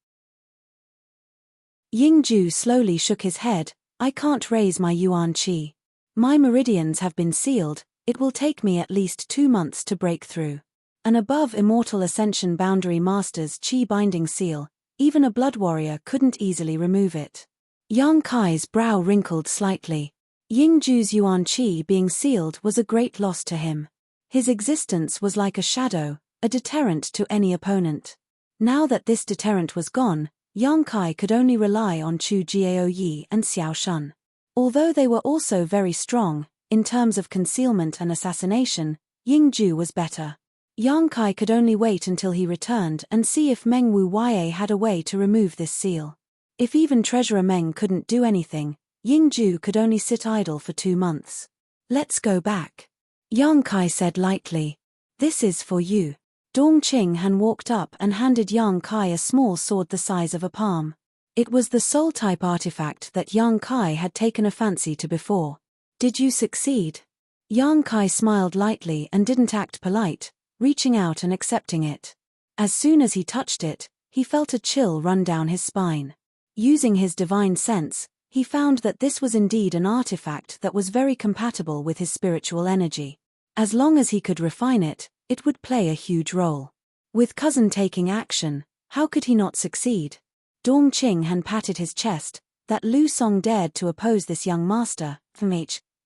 Ying Ju slowly shook his head. I can't raise my yuan chi. My meridians have been sealed, it will take me at least 2 months to break through. An above Immortal Ascension Boundary Master's chi-binding seal, even a blood warrior couldn't easily remove it. Yang Kai's brow wrinkled slightly. Ying Ju's yuan chi being sealed was a great loss to him. His existence was like a shadow, a deterrent to any opponent. Now that this deterrent was gone, Yang Kai could only rely on Chu Jiaoyi and Xiao Shun. Although they were also very strong, in terms of concealment and assassination, Ying Ju was better. Yang Kai could only wait until he returned and see if Meng Wu Wei had a way to remove this seal. If even Treasurer Meng couldn't do anything, Ying Ju could only sit idle for 2 months. Let's go back. Yang Kai said lightly. This is for you. Dong Qing Han walked up and handed Yang Kai a small sword the size of a palm. It was the soul-type artifact that Yang Kai had taken a fancy to before. Did you succeed? Yang Kai smiled lightly and didn't act polite, reaching out and accepting it. As soon as he touched it, he felt a chill run down his spine. Using his divine sense, he found that this was indeed an artifact that was very compatible with his spiritual energy. As long as he could refine it, it would play a huge role. With cousin taking action, how could he not succeed? Dong Qinghan patted his chest, that Lu Song dared to oppose this young master,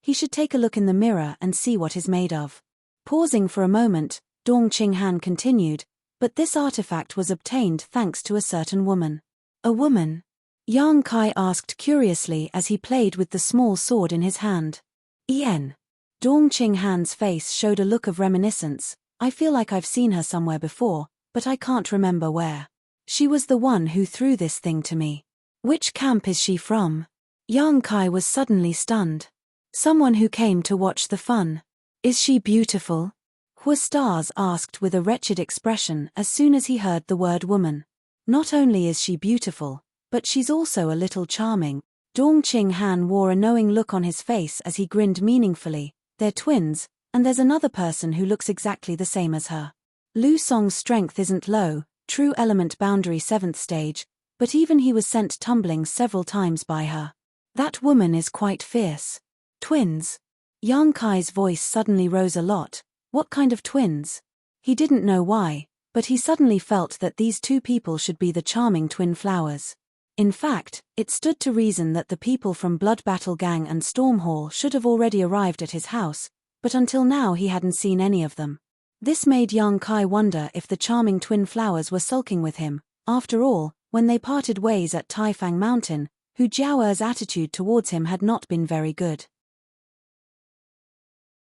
he should take a look in the mirror and see what is made of. Pausing for a moment, Dong Qinghan continued, but this artifact was obtained thanks to a certain woman. A woman? Yang Kai asked curiously as he played with the small sword in his hand. Yen. Dong Qinghan's face showed a look of reminiscence. I feel like I've seen her somewhere before, but I can't remember where. She was the one who threw this thing to me. Which camp is she from? Yang Kai was suddenly stunned. Someone who came to watch the fun. Is she beautiful? Hua Stars asked with a wretched expression as soon as he heard the word woman. Not only is she beautiful, but she's also a little charming. Dong Qinghan wore a knowing look on his face as he grinned meaningfully. They're twins, and there's another person who looks exactly the same as her. Lu Song's strength isn't low, true element boundary 7th stage, but even he was sent tumbling several times by her. That woman is quite fierce. Twins? Yang Kai's voice suddenly rose a lot. What kind of twins? He didn't know why, but he suddenly felt that these two people should be the charming twin flowers. In fact, it stood to reason that the people from Blood Battle Gang and Storm Hall should have already arrived at his house, but until now he hadn't seen any of them. This made Yang Kai wonder if the charming twin flowers were sulking with him. After all, when they parted ways at Taifang Mountain, Hu Jiaoer's attitude towards him had not been very good.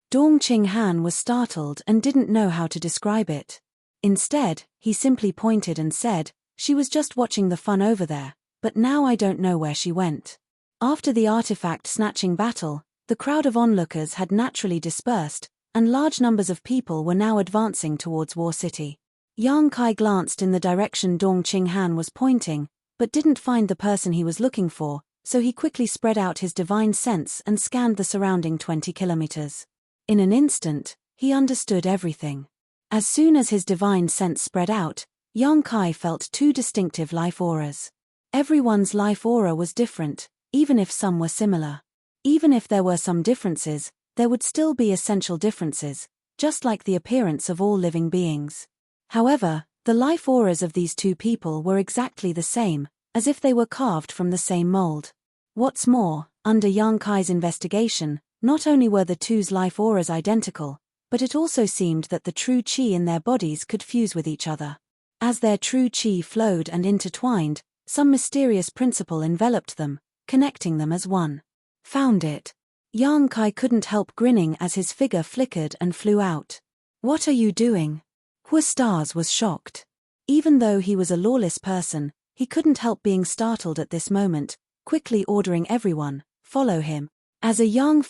Dong Qinghan was startled and didn't know how to describe it. Instead, he simply pointed and said, "She was just watching the fun over there, but now I don't know where she went." After the artifact-snatching battle, the crowd of onlookers had naturally dispersed, and large numbers of people were now advancing towards War City. Yang Kai glanced in the direction Dong Qinghan was pointing, but didn't find the person he was looking for, so he quickly spread out his divine sense and scanned the surrounding 20 kilometers. In an instant, he understood everything. As soon as his divine sense spread out, Yang Kai felt two distinctive life auras. Everyone's life aura was different, even if some were similar. Even if there were some differences, there would still be essential differences, just like the appearance of all living beings. However, the life auras of these two people were exactly the same, as if they were carved from the same mold. What's more, under Yang Kai's investigation, not only were the two's life auras identical, but it also seemed that the true qi in their bodies could fuse with each other. As their true qi flowed and intertwined, some mysterious principle enveloped them, connecting them as one. Found it. Yang Kai couldn't help grinning as his figure flickered and flew out. What are you doing? Hua Stars was shocked. Even though he was a lawless person, he couldn't help being startled at this moment, quickly ordering everyone, follow him. As a young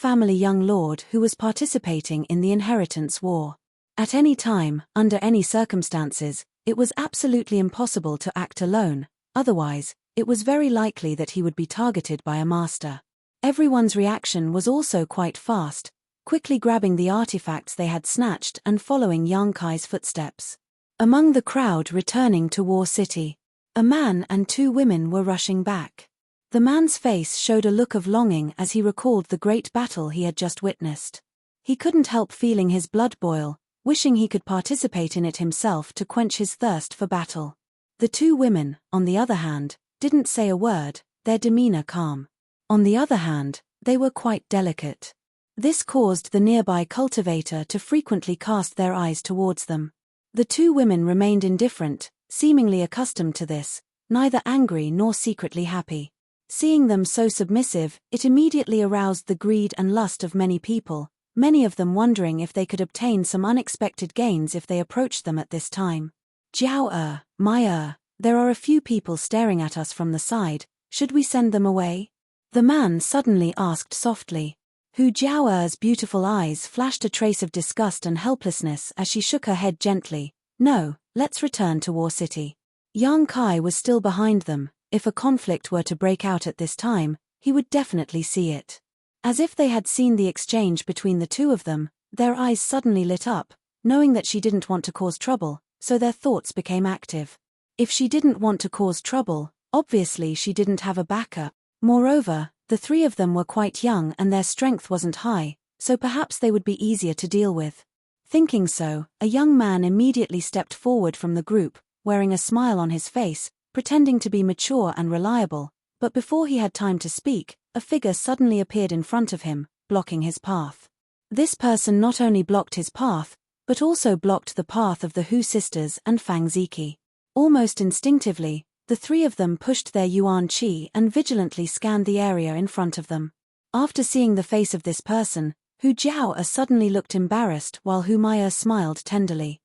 lord who was participating in the inheritance war. At any time, under any circumstances, it was absolutely impossible to act alone, otherwise, it was very likely that he would be targeted by a master. Everyone's reaction was also quite fast, quickly grabbing the artifacts they had snatched and following Yang Kai's footsteps. Among the crowd returning to War City, a man and two women were rushing back. The man's face showed a look of longing as he recalled the great battle he had just witnessed. He couldn't help feeling his blood boil, wishing he could participate in it himself to quench his thirst for battle. The two women, on the other hand, didn't say a word, their demeanor calm. On the other hand, they were quite delicate. This caused the nearby cultivator to frequently cast their eyes towards them. The two women remained indifferent, seemingly accustomed to this, neither angry nor secretly happy. Seeing them so submissive, it immediately aroused the greed and lust of many people, many of them wondering if they could obtain some unexpected gains if they approached them at this time. Jiao my there are a few people staring at us from the side, should we send them away? The man suddenly asked softly. Hu Jiaoer's beautiful eyes flashed a trace of disgust and helplessness as she shook her head gently. No, let's return to War City. Yang Kai was still behind them. If a conflict were to break out at this time, he would definitely see it. As if they had seen the exchange between the two of them, their eyes suddenly lit up, knowing that she didn't want to cause trouble, so their thoughts became active. If she didn't want to cause trouble, obviously she didn't have a backup. Moreover, the three of them were quite young and their strength wasn't high, so perhaps they would be easier to deal with. Thinking so, a young man immediately stepped forward from the group, wearing a smile on his face, pretending to be mature and reliable, but before he had time to speak, a figure suddenly appeared in front of him, blocking his path. This person not only blocked his path, but also blocked the path of the Hu sisters and Fang Ziki. Almost instinctively, the three of them pushed their yuan qi and vigilantly scanned the area in front of them. After seeing the face of this person, Hu Jiao suddenly looked embarrassed while Hu Maya smiled tenderly.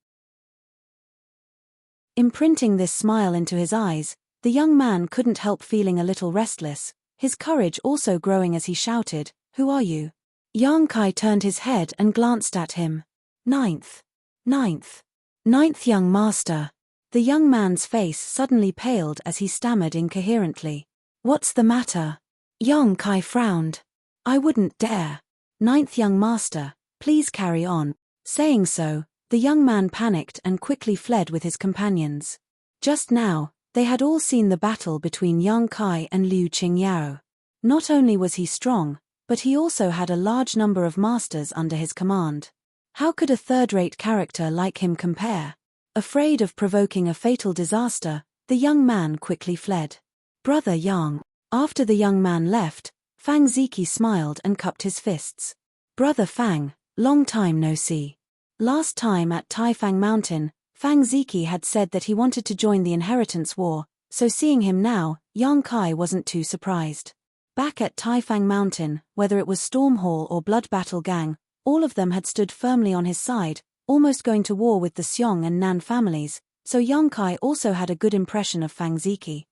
Imprinting this smile into his eyes, the young man couldn't help feeling a little restless, his courage also growing as he shouted, "Who are you?" Yang Kai turned his head and glanced at him. Ninth young master." The young man's face suddenly paled as he stammered incoherently. "What's the matter?" Yang Kai frowned. "I wouldn't dare. Ninth young master, please carry on." Saying so, the young man panicked and quickly fled with his companions. Just now, they had all seen the battle between Yang Kai and Liu Qingyao. Not only was he strong, but he also had a large number of masters under his command. How could a third-rate character like him compare? Afraid of provoking a fatal disaster, the young man quickly fled. "Brother Yang." After the young man left, Fang Ziki smiled and cupped his fists. "Brother Fang, long time no see." Last time at Taifang Mountain, Fang Ziki had said that he wanted to join the inheritance war, so seeing him now, Yang Kai wasn't too surprised. Back at Taifang Mountain, whether it was Storm Hall or Blood Battle Gang, all of them had stood firmly on his side, almost going to war with the Xiong and Nan families, so Yang Kai also had a good impression of Fang Ziki.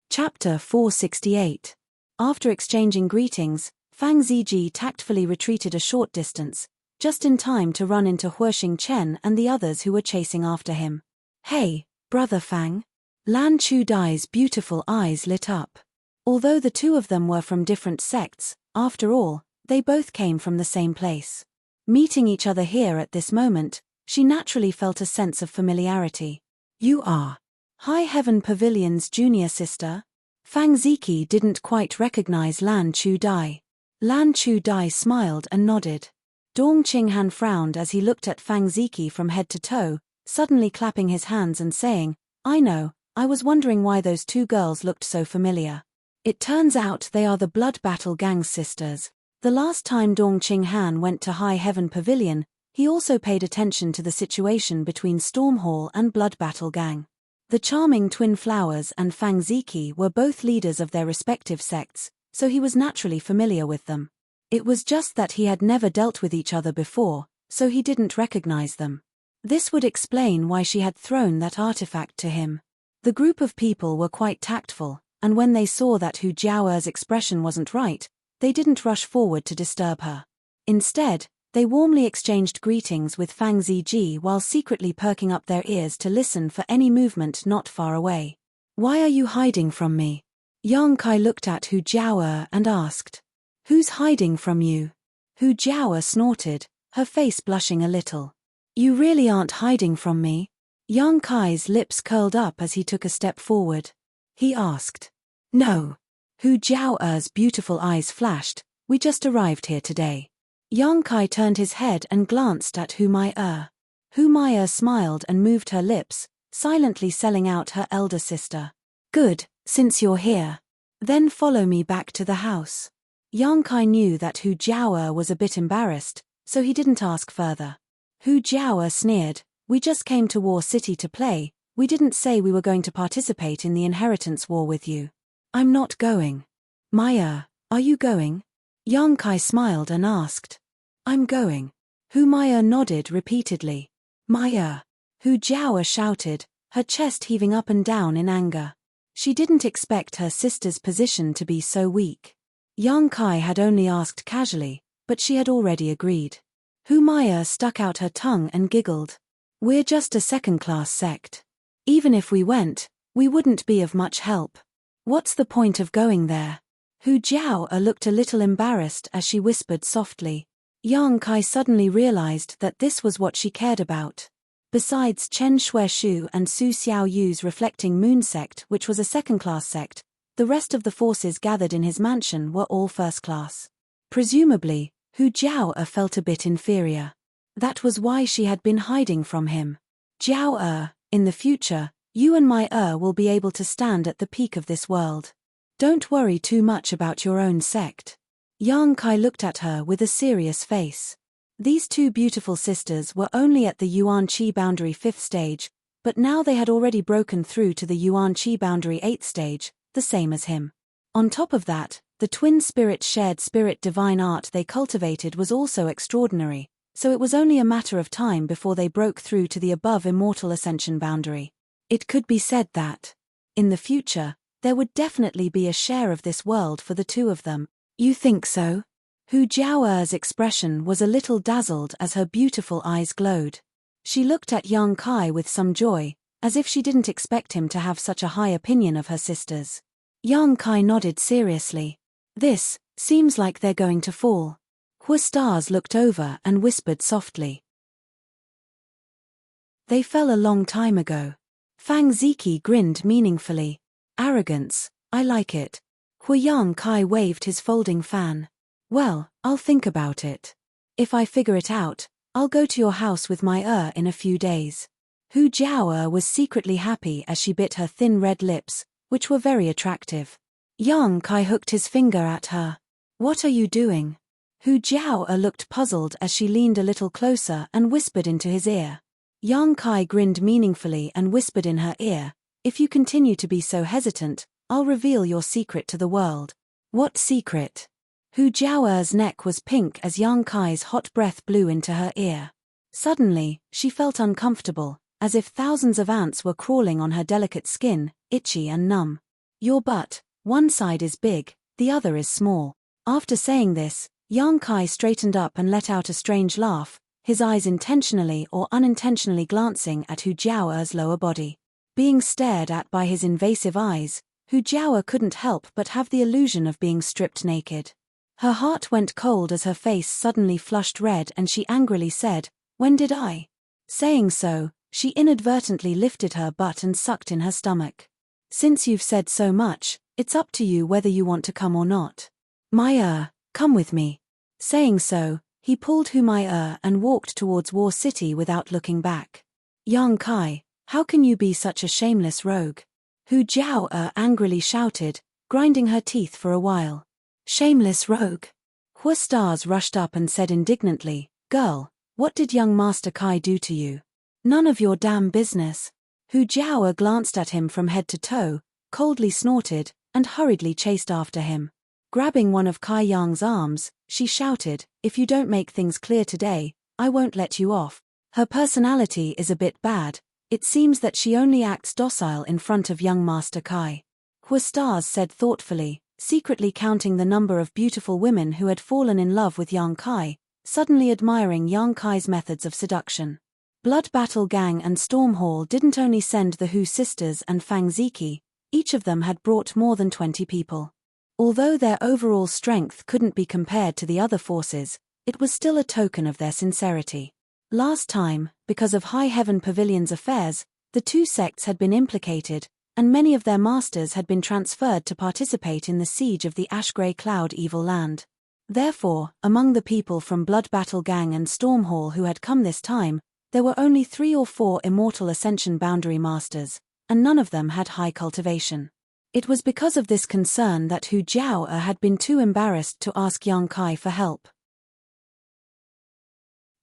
Chapter 468. After exchanging greetings, Fang Ziji tactfully retreated a short distance, just in time to run into Huoxing Chen and the others who were chasing after him. "Hey, brother Fang." Lan Chu Dai's beautiful eyes lit up. Although the two of them were from different sects, after all, they both came from the same place. Meeting each other here at this moment, she naturally felt a sense of familiarity. "You are High Heaven Pavilion's junior sister?" Fang Ziki didn't quite recognize Lan Chu Dai. Lan Chu Dai smiled and nodded. Dong Qinghan frowned as he looked at Fang Ziki from head to toe, suddenly clapping his hands and saying, "I know, I was wondering why those two girls looked so familiar. It turns out they are the Blood Battle Gang's sisters." The last time Dong Qinghan went to High Heaven Pavilion, he also paid attention to the situation between Storm Hall and Blood Battle Gang. The charming twin flowers and Fang Ziki were both leaders of their respective sects, so he was naturally familiar with them. It was just that he had never dealt with each other before, so he didn't recognize them. This would explain why she had thrown that artifact to him. The group of people were quite tactful, and when they saw that Hu Jiao's expression wasn't right, they didn't rush forward to disturb her. Instead, they warmly exchanged greetings with Fang Ziji while secretly perking up their ears to listen for any movement not far away. "Why are you hiding from me?" Yang Kai looked at Hu Jiao and asked. "Who's hiding from you?" Hu Jiao snorted, her face blushing a little. "You really aren't hiding from me?" Yang Kai's lips curled up as he took a step forward. He asked. "No." Hu Jiao's beautiful eyes flashed. "We just arrived here today." Yang Kai turned his head and glanced at Hu Maya. Hu Maya smiled and moved her lips, silently selling out her elder sister. "Good, since you're here. Then follow me back to the house." Yang Kai knew that Hu Jiao was a bit embarrassed, so he didn't ask further. Hu Jiao sneered, "We just came to War City to play, we didn't say we were going to participate in the inheritance war with you." "I'm not going." "Maya, are you going?" Yang Kai smiled and asked. "I'm going." Hu Maya nodded repeatedly. "Maya!" Hu Jiao shouted, her chest heaving up and down in anger. She didn't expect her sister's position to be so weak. Yang Kai had only asked casually, but she had already agreed. Hu Maya stuck out her tongue and giggled. "We're just a second-class sect. Even if we went, we wouldn't be of much help." What's the point of going there? Hu Jiao looked a little embarrassed as she whispered softly. Yang Kai suddenly realized that this was what she cared about. Besides Chen Shueshu and Su Xiaoyu's reflecting moon sect, which was a second-class sect, the rest of the forces gathered in his mansion were all first-class. Presumably, Hu Jiao felt a bit inferior. That was why she had been hiding from him. Jiao, in the future, you and my will be able to stand at the peak of this world. Don't worry too much about your own sect. Yang Kai looked at her with a serious face. These two beautiful sisters were only at the Yuan Qi boundary 5th stage, but now they had already broken through to the Yuan Qi boundary 8th stage, the same as him. On top of that, the twin spirit shared spirit divine art they cultivated was also extraordinary, so it was only a matter of time before they broke through to the above immortal ascension boundary. It could be said that, in the future, there would definitely be a share of this world for the two of them. You think so? Hu Jiao's expression was a little dazzled as her beautiful eyes glowed. She looked at Yang Kai with some joy, as if she didn't expect him to have such a high opinion of her sisters. Yang Kai nodded seriously. This seems like they're going to fall. Hu Stars looked over and whispered softly. They fell a long time ago. Fang Ziki grinned meaningfully. Arrogance, I like it. Hu Yang Kai waved his folding fan. Well, I'll think about it. If I figure it out, I'll go to your house with my in a few days. Hu Jiao was secretly happy as she bit her thin red lips, which were very attractive. Yang Kai hooked his finger at her. What are you doing? Hu Jiao looked puzzled as she leaned a little closer and whispered into his ear. Yang Kai grinned meaningfully and whispered in her ear, if you continue to be so hesitant, I'll reveal your secret to the world. What secret? Hu Jiao's neck was pink as Yang Kai's hot breath blew into her ear. Suddenly, she felt uncomfortable, as if thousands of ants were crawling on her delicate skin, itchy and numb. Your butt, one side is big, the other is small. After saying this, Yang Kai straightened up and let out a strange laugh, his eyes intentionally or unintentionally glancing at Hu Jiao's lower body. Being stared at by his invasive eyes, Hu Jiao couldn't help but have the illusion of being stripped naked. Her heart went cold as her face suddenly flushed red and she angrily said, "When did I?" Saying so, she inadvertently lifted her butt and sucked in her stomach. Since you've said so much, it's up to you whether you want to come or not. My come with me. Saying so, he pulled Hu My and walked towards War City without looking back. Yang Kai, how can you be such a shameless rogue? Hu Jiao angrily shouted, grinding her teeth for a while. Shameless rogue. Hu Stars rushed up and said indignantly, Girl, what did young Master Kai do to you? None of your damn business. Hu Jiao glanced at him from head to toe, coldly snorted, and hurriedly chased after him. Grabbing one of Kai Yang's arms, she shouted, If you don't make things clear today, I won't let you off. Her personality is a bit bad. It seems that she only acts docile in front of young Master Kai. Hu Stars said thoughtfully, secretly counting the number of beautiful women who had fallen in love with Yang Kai, suddenly admiring Yang Kai's methods of seduction. Blood Battle Gang and Storm Hall didn't only send the Hu sisters and Fang Ziki, each of them had brought more than 20 people. Although their overall strength couldn't be compared to the other forces, it was still a token of their sincerity. Last time, because of High Heaven Pavilion's affairs, the two sects had been implicated, and many of their masters had been transferred to participate in the siege of the Ash-Grey Cloud Evil Land. Therefore, among the people from Blood Battle Gang and Storm Hall who had come this time, there were only 3 or 4 Immortal Ascension Boundary Masters, and none of them had high cultivation. It was because of this concern that Hu Jiao had been too embarrassed to ask Yang Kai for help.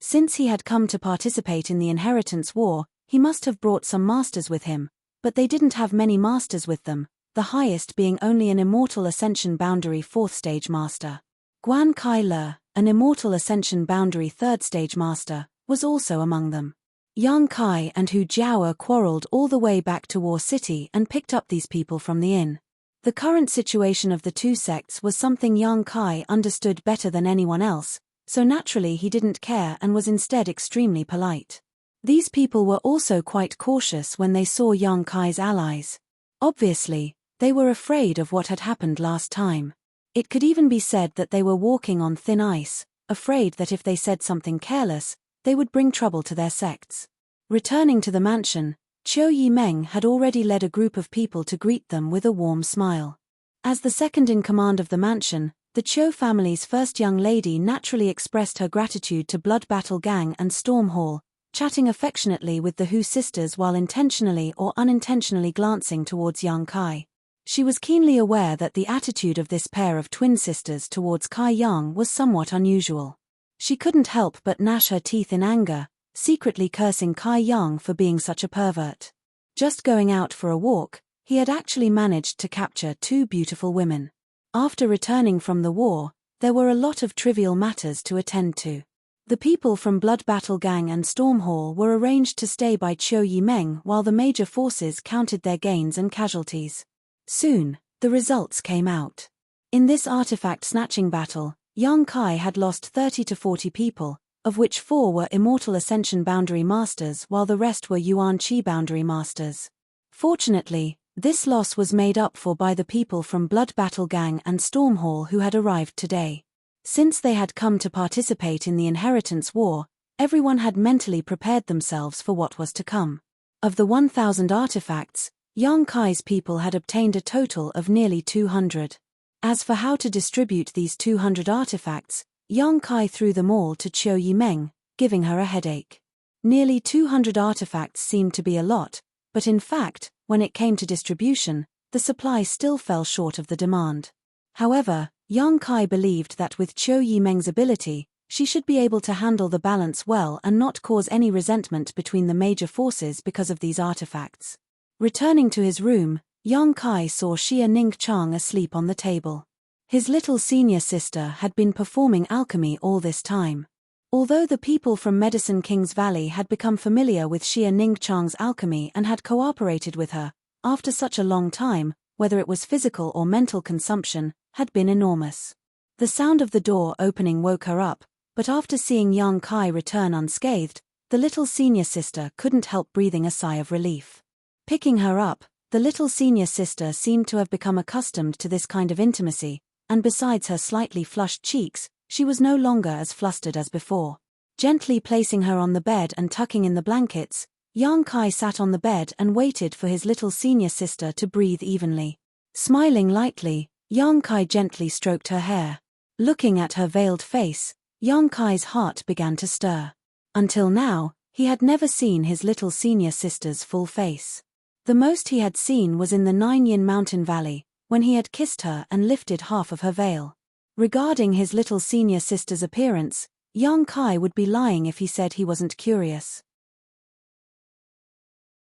Since he had come to participate in the Inheritance War, he must have brought some masters with him, but they didn't have many masters with them, the highest being only an Immortal Ascension Boundary 4th Stage Master. Guan Kai Le, an Immortal Ascension Boundary 3rd Stage Master, was also among them. Yang Kai and Hu Jiao quarreled all the way back to War City and picked up these people from the inn. The current situation of the two sects was something Yang Kai understood better than anyone else, so naturally he didn't care and was instead extremely polite. These people were also quite cautious when they saw Yang Kai's allies. Obviously, They were afraid of what had happened last time. It could even be said that they were walking on thin ice, afraid that if they said something careless, they would bring trouble to their sects. Returning to the mansion, Qiu Yimeng had already led a group of people to greet them with a warm smile. As the second in command of the mansion, the Qiu family's first young lady naturally expressed her gratitude to Blood Battle Gang and Storm Hall, chatting affectionately with the Hu sisters while intentionally or unintentionally glancing towards young Kai. She was keenly aware that the attitude of this pair of twin sisters towards Kai Yang was somewhat unusual. She couldn't help but gnash her teeth in anger, secretly cursing Kai Yang for being such a pervert. Just going out for a walk, he had actually managed to capture two beautiful women. After returning from the war, there were a lot of trivial matters to attend to. The people from Blood Battle Gang and Storm Hall were arranged to stay by Qiu Yimeng while the major forces counted their gains and casualties. Soon, the results came out. In this artifact snatching battle, Yang Kai had lost 30 to 40 people, of which 4 were Immortal Ascension Boundary Masters while the rest were Yuan Qi Boundary Masters. Fortunately, this loss was made up for by the people from Blood Battle Gang and Storm Hall who had arrived today. Since they had come to participate in the Inheritance War, everyone had mentally prepared themselves for what was to come. Of the 1,000 artifacts, Yang Kai's people had obtained a total of nearly 200. As for how to distribute these 200 artifacts, Yang Kai threw them all to Qiu Yimeng, giving her a headache. Nearly 200 artifacts seemed to be a lot, but in fact, when it came to distribution, the supply still fell short of the demand. However, Yang Kai believed that with Qiu Yimeng's ability, she should be able to handle the balance well and not cause any resentment between the major forces because of these artifacts. Returning to his room, Yang Kai saw Xia Ningqiang asleep on the table. His little senior sister had been performing alchemy all this time. Although the people from Medicine King's Valley had become familiar with Xia Ningqiang's alchemy and had cooperated with her, after such a long time, whether it was physical or mental consumption, had been enormous. The sound of the door opening woke her up, but after seeing Yang Kai return unscathed, the little senior sister couldn't help breathing a sigh of relief. Picking her up, the little senior sister seemed to have become accustomed to this kind of intimacy, and besides her slightly flushed cheeks, she was no longer as flustered as before. Gently placing her on the bed and tucking in the blankets, Yang Kai sat on the bed and waited for his little senior sister to breathe evenly. Smiling lightly, Yang Kai gently stroked her hair. Looking at her veiled face, Yang Kai's heart began to stir. Until now, he had never seen his little senior sister's full face. The most he had seen was in the 9-Yin Mountain Valley, when he had kissed her and lifted half of her veil. Regarding his little senior sister's appearance, Yang Kai would be lying if he said he wasn't curious.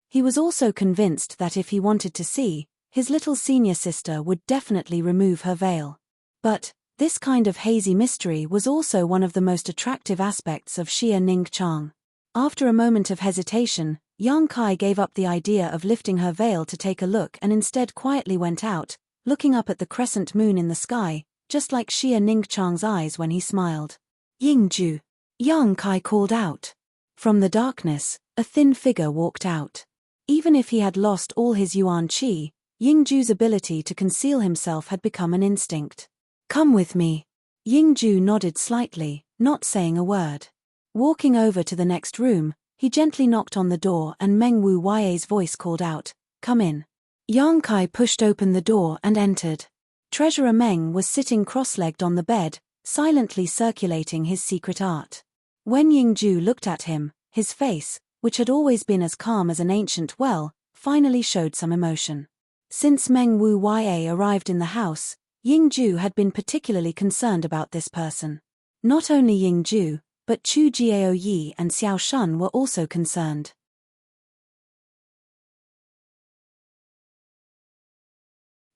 He was also convinced that if he wanted to see, his little senior sister would definitely remove her veil. But this kind of hazy mystery was also one of the most attractive aspects of Xia Ningqiang. After a moment of hesitation, Yang Kai gave up the idea of lifting her veil to take a look and instead quietly went out, looking up at the crescent moon in the sky, just like Xia Ningqiang's eyes when he smiled. "Yingju," Yang Kai called out. From the darkness, a thin figure walked out. Even if he had lost all his Yuan Qi, Yingju's ability to conceal himself had become an instinct. "Come with me." Yingju nodded slightly, not saying a word. Walking over to the next room, he gently knocked on the door and Meng Wu Yai's voice called out, "Come in." Yang Kai pushed open the door and entered. Treasurer Meng was sitting cross-legged on the bed, silently circulating his secret art. When Yingju looked at him, his face, which had always been as calm as an ancient well, finally showed some emotion. Since Meng Wu Yai arrived in the house, Yingju had been particularly concerned about this person. Not only Yingju, but Chu Jiao Yi and Xiao Shun were also concerned.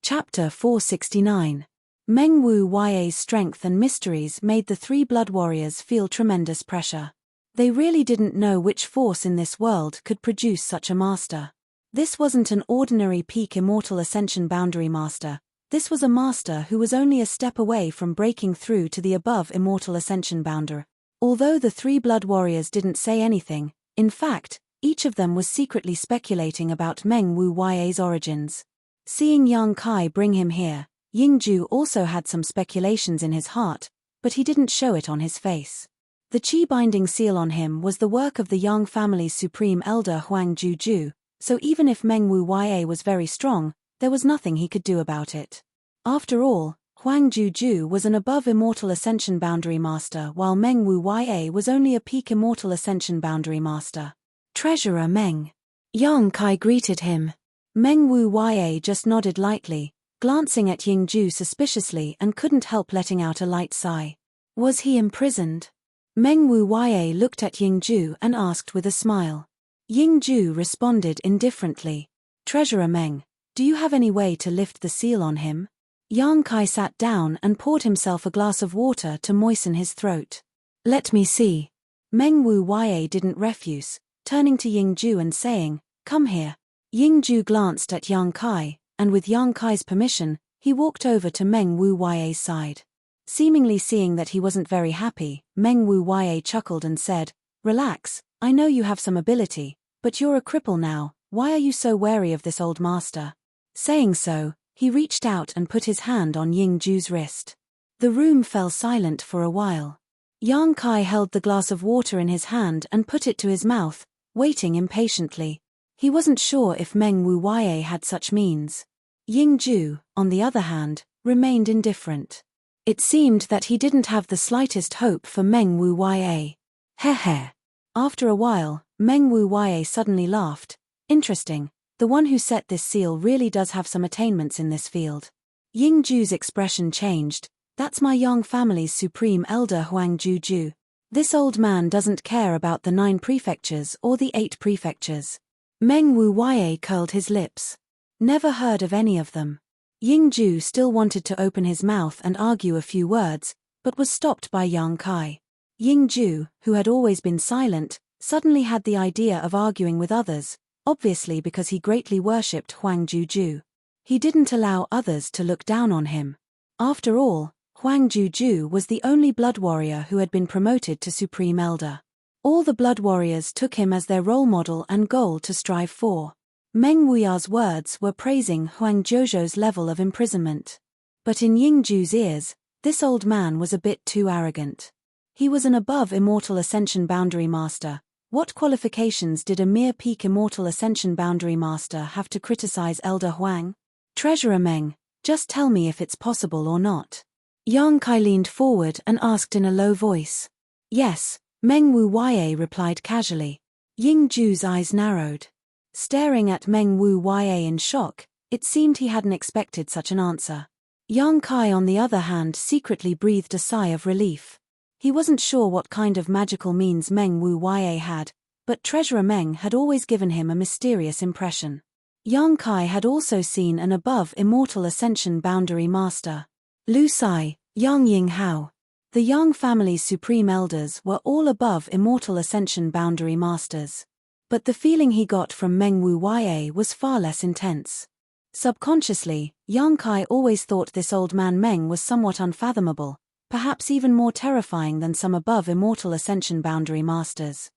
Chapter 469. Meng Wu Yai's strength and mysteries made the 3 blood warriors feel tremendous pressure. They really didn't know which force in this world could produce such a master. This wasn't an ordinary peak Immortal Ascension Boundary Master. This was a master who was only a step away from breaking through to the above Immortal Ascension Boundary. Although the 3 blood warriors didn't say anything, in fact, each of them was secretly speculating about Meng Wu Yai's origins. Seeing Yang Kai bring him here, Yingju also had some speculations in his heart, but he didn't show it on his face. The qi binding seal on him was the work of the Yang family's supreme elder Huang Juju, so even if Meng Wu Ya was very strong, there was nothing he could do about it. After all, Huang Juju was an above immortal ascension boundary master while Meng Wu Ya was only a peak immortal ascension boundary master. Treasurer Meng. Yang Kai greeted him. Meng Wu Ya just nodded lightly, glancing at Yingju suspiciously and couldn't help letting out a light sigh. Was he imprisoned? Meng Wu Ya looked at Yingju and asked with a smile. Yingju responded indifferently. Treasurer Meng, do you have any way to lift the seal on him? Yang Kai sat down and poured himself a glass of water to moisten his throat. Let me see. Meng Wu Ya didn't refuse, turning to Yingju and saying, come here. Yingju glanced at Yang Kai, and with Yang Kai's permission, he walked over to Meng Wu Ya's side. Seemingly seeing that he wasn't very happy, Meng Wu Ya chuckled and said, relax, I know you have some ability, but you're a cripple now, why are you so wary of this old master? Saying so, he reached out and put his hand on Yingju's wrist. The room fell silent for a while. Yang Kai held the glass of water in his hand and put it to his mouth, waiting impatiently. He wasn't sure if Meng Wu Ya had such means. Yingju, on the other hand, remained indifferent. It seemed that he didn't have the slightest hope for Meng Wu Ya. Heh. After a while, Meng Wu Ya suddenly laughed. Interesting, the one who set this seal really does have some attainments in this field. Yingju's expression changed. That's my Yang family's supreme elder Huang Juju. This old man doesn't care about the 9 prefectures or the 8 prefectures. Meng Wu Ya curled his lips. Never heard of any of them. Yingju still wanted to open his mouth and argue a few words, but was stopped by Yang Kai. Yingju, who had always been silent, suddenly had the idea of arguing with others, obviously because he greatly worshipped Huang Juju. He didn't allow others to look down on him. After all, Huang Juju was the only blood warrior who had been promoted to Supreme Elder. All the blood warriors took him as their role model and goal to strive for. Meng Wuya's words were praising Huang Jojo's level of imprisonment. But in Yingju's ears, this old man was a bit too arrogant. He was an above immortal ascension boundary master. What qualifications did a mere peak immortal ascension boundary master have to criticize Elder Huang? Treasurer Meng, just tell me if it's possible or not. Yang Kai leaned forward and asked in a low voice. Yes, Meng Wu Ya replied casually. Yingju's eyes narrowed. Staring at Meng Wu Ya in shock, it seemed he hadn't expected such an answer. Yang Kai on the other hand secretly breathed a sigh of relief. He wasn't sure what kind of magical means Meng Wu Ya had, but Treasurer Meng had always given him a mysterious impression. Yang Kai had also seen an above immortal ascension boundary master. Lu Sai, Yang Ying Hao. The Yang family's supreme elders were all above immortal ascension boundary masters. But the feeling he got from Meng Wu Ya was far less intense. Subconsciously, Yang Kai always thought this old man Meng was somewhat unfathomable, perhaps even more terrifying than some above immortal ascension boundary masters.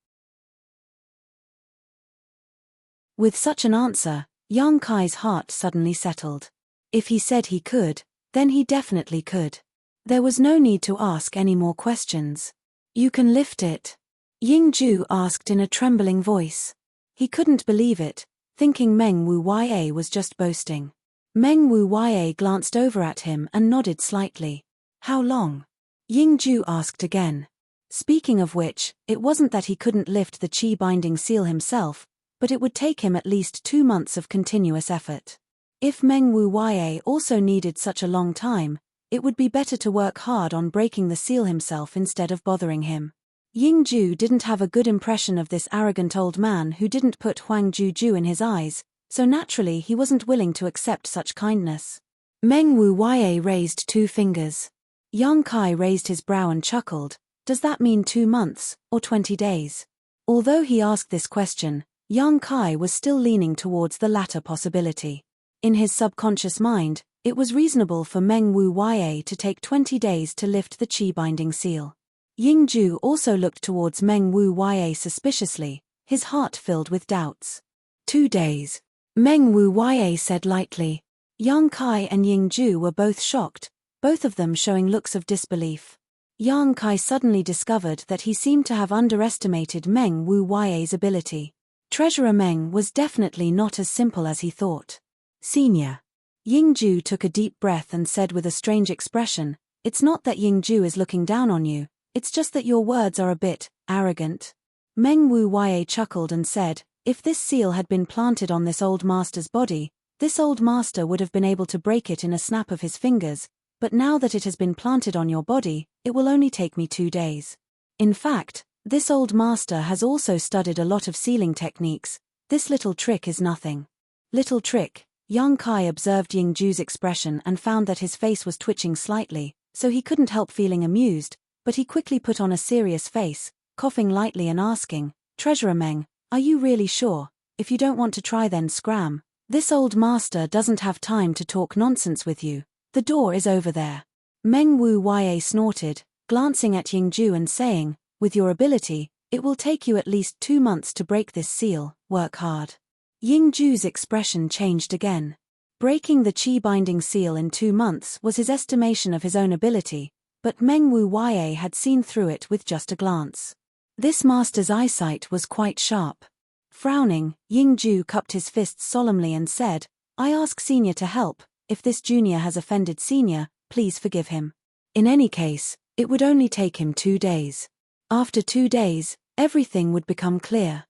With such an answer, Yang Kai's heart suddenly settled. If he said he could, then he definitely could. There was no need to ask any more questions. You can lift it? Yingju asked in a trembling voice. He couldn't believe it, thinking Meng Wu Ya was just boasting. Meng Wu Ya glanced over at him and nodded slightly. How long? Yingju asked again. Speaking of which, it wasn't that he couldn't lift the qi binding seal himself, but it would take him at least 2 months of continuous effort. If Meng Wu Ya also needed such a long time, it would be better to work hard on breaking the seal himself instead of bothering him. Yingju didn't have a good impression of this arrogant old man who didn't put Huang Juju in his eyes, so naturally he wasn't willing to accept such kindness. Meng Wu Ya raised 2 fingers. Yang Kai raised his brow and chuckled. Does that mean 2 months, or 20 days? Although he asked this question, Yang Kai was still leaning towards the latter possibility. In his subconscious mind, it was reasonable for Meng Wu Ya to take 20 days to lift the qi binding seal. Yingju also looked towards Meng Wu Ya suspiciously, his heart filled with doubts. 2 days. Meng Wu Ya said lightly. Yang Kai and Ying Ju were both shocked, both of them showing looks of disbelief. Yang Kai suddenly discovered that he seemed to have underestimated Meng Wu Ye's ability. Treasurer Meng was definitely not as simple as he thought. Senior. Ying Ju took a deep breath and said with a strange expression, "It's not that Ying Ju is looking down on you, it's just that your words are a bit arrogant." Meng Wu Ye chuckled and said, "If this seal had been planted on this old master's body, this old master would have been able to break it in a snap of his fingers, but now that it has been planted on your body, it will only take me 2 days. In fact, this old master has also studied a lot of sealing techniques. This little trick is nothing." Little trick? Yang Kai observed Ying Ju's expression and found that his face was twitching slightly, so he couldn't help feeling amused, but he quickly put on a serious face, coughing lightly and asking, "Treasurer Meng, are you really sure? If you don't want to try then scram. This old master doesn't have time to talk nonsense with you. The door is over there." Meng Wu Ye snorted, glancing at Ying Ju and saying, "With your ability, it will take you at least 2 months to break this seal, work hard." Ying Ju's expression changed again. Breaking the Qi binding seal in 2 months was his estimation of his own ability, but Meng Wu Ye had seen through it with just a glance. This master's eyesight was quite sharp. Frowning, Ying Ju cupped his fists solemnly and said, "I ask Senior to help. If this junior has offended Senior, please forgive him. In any case, it would only take him 2 days. After 2 days, everything would become clear."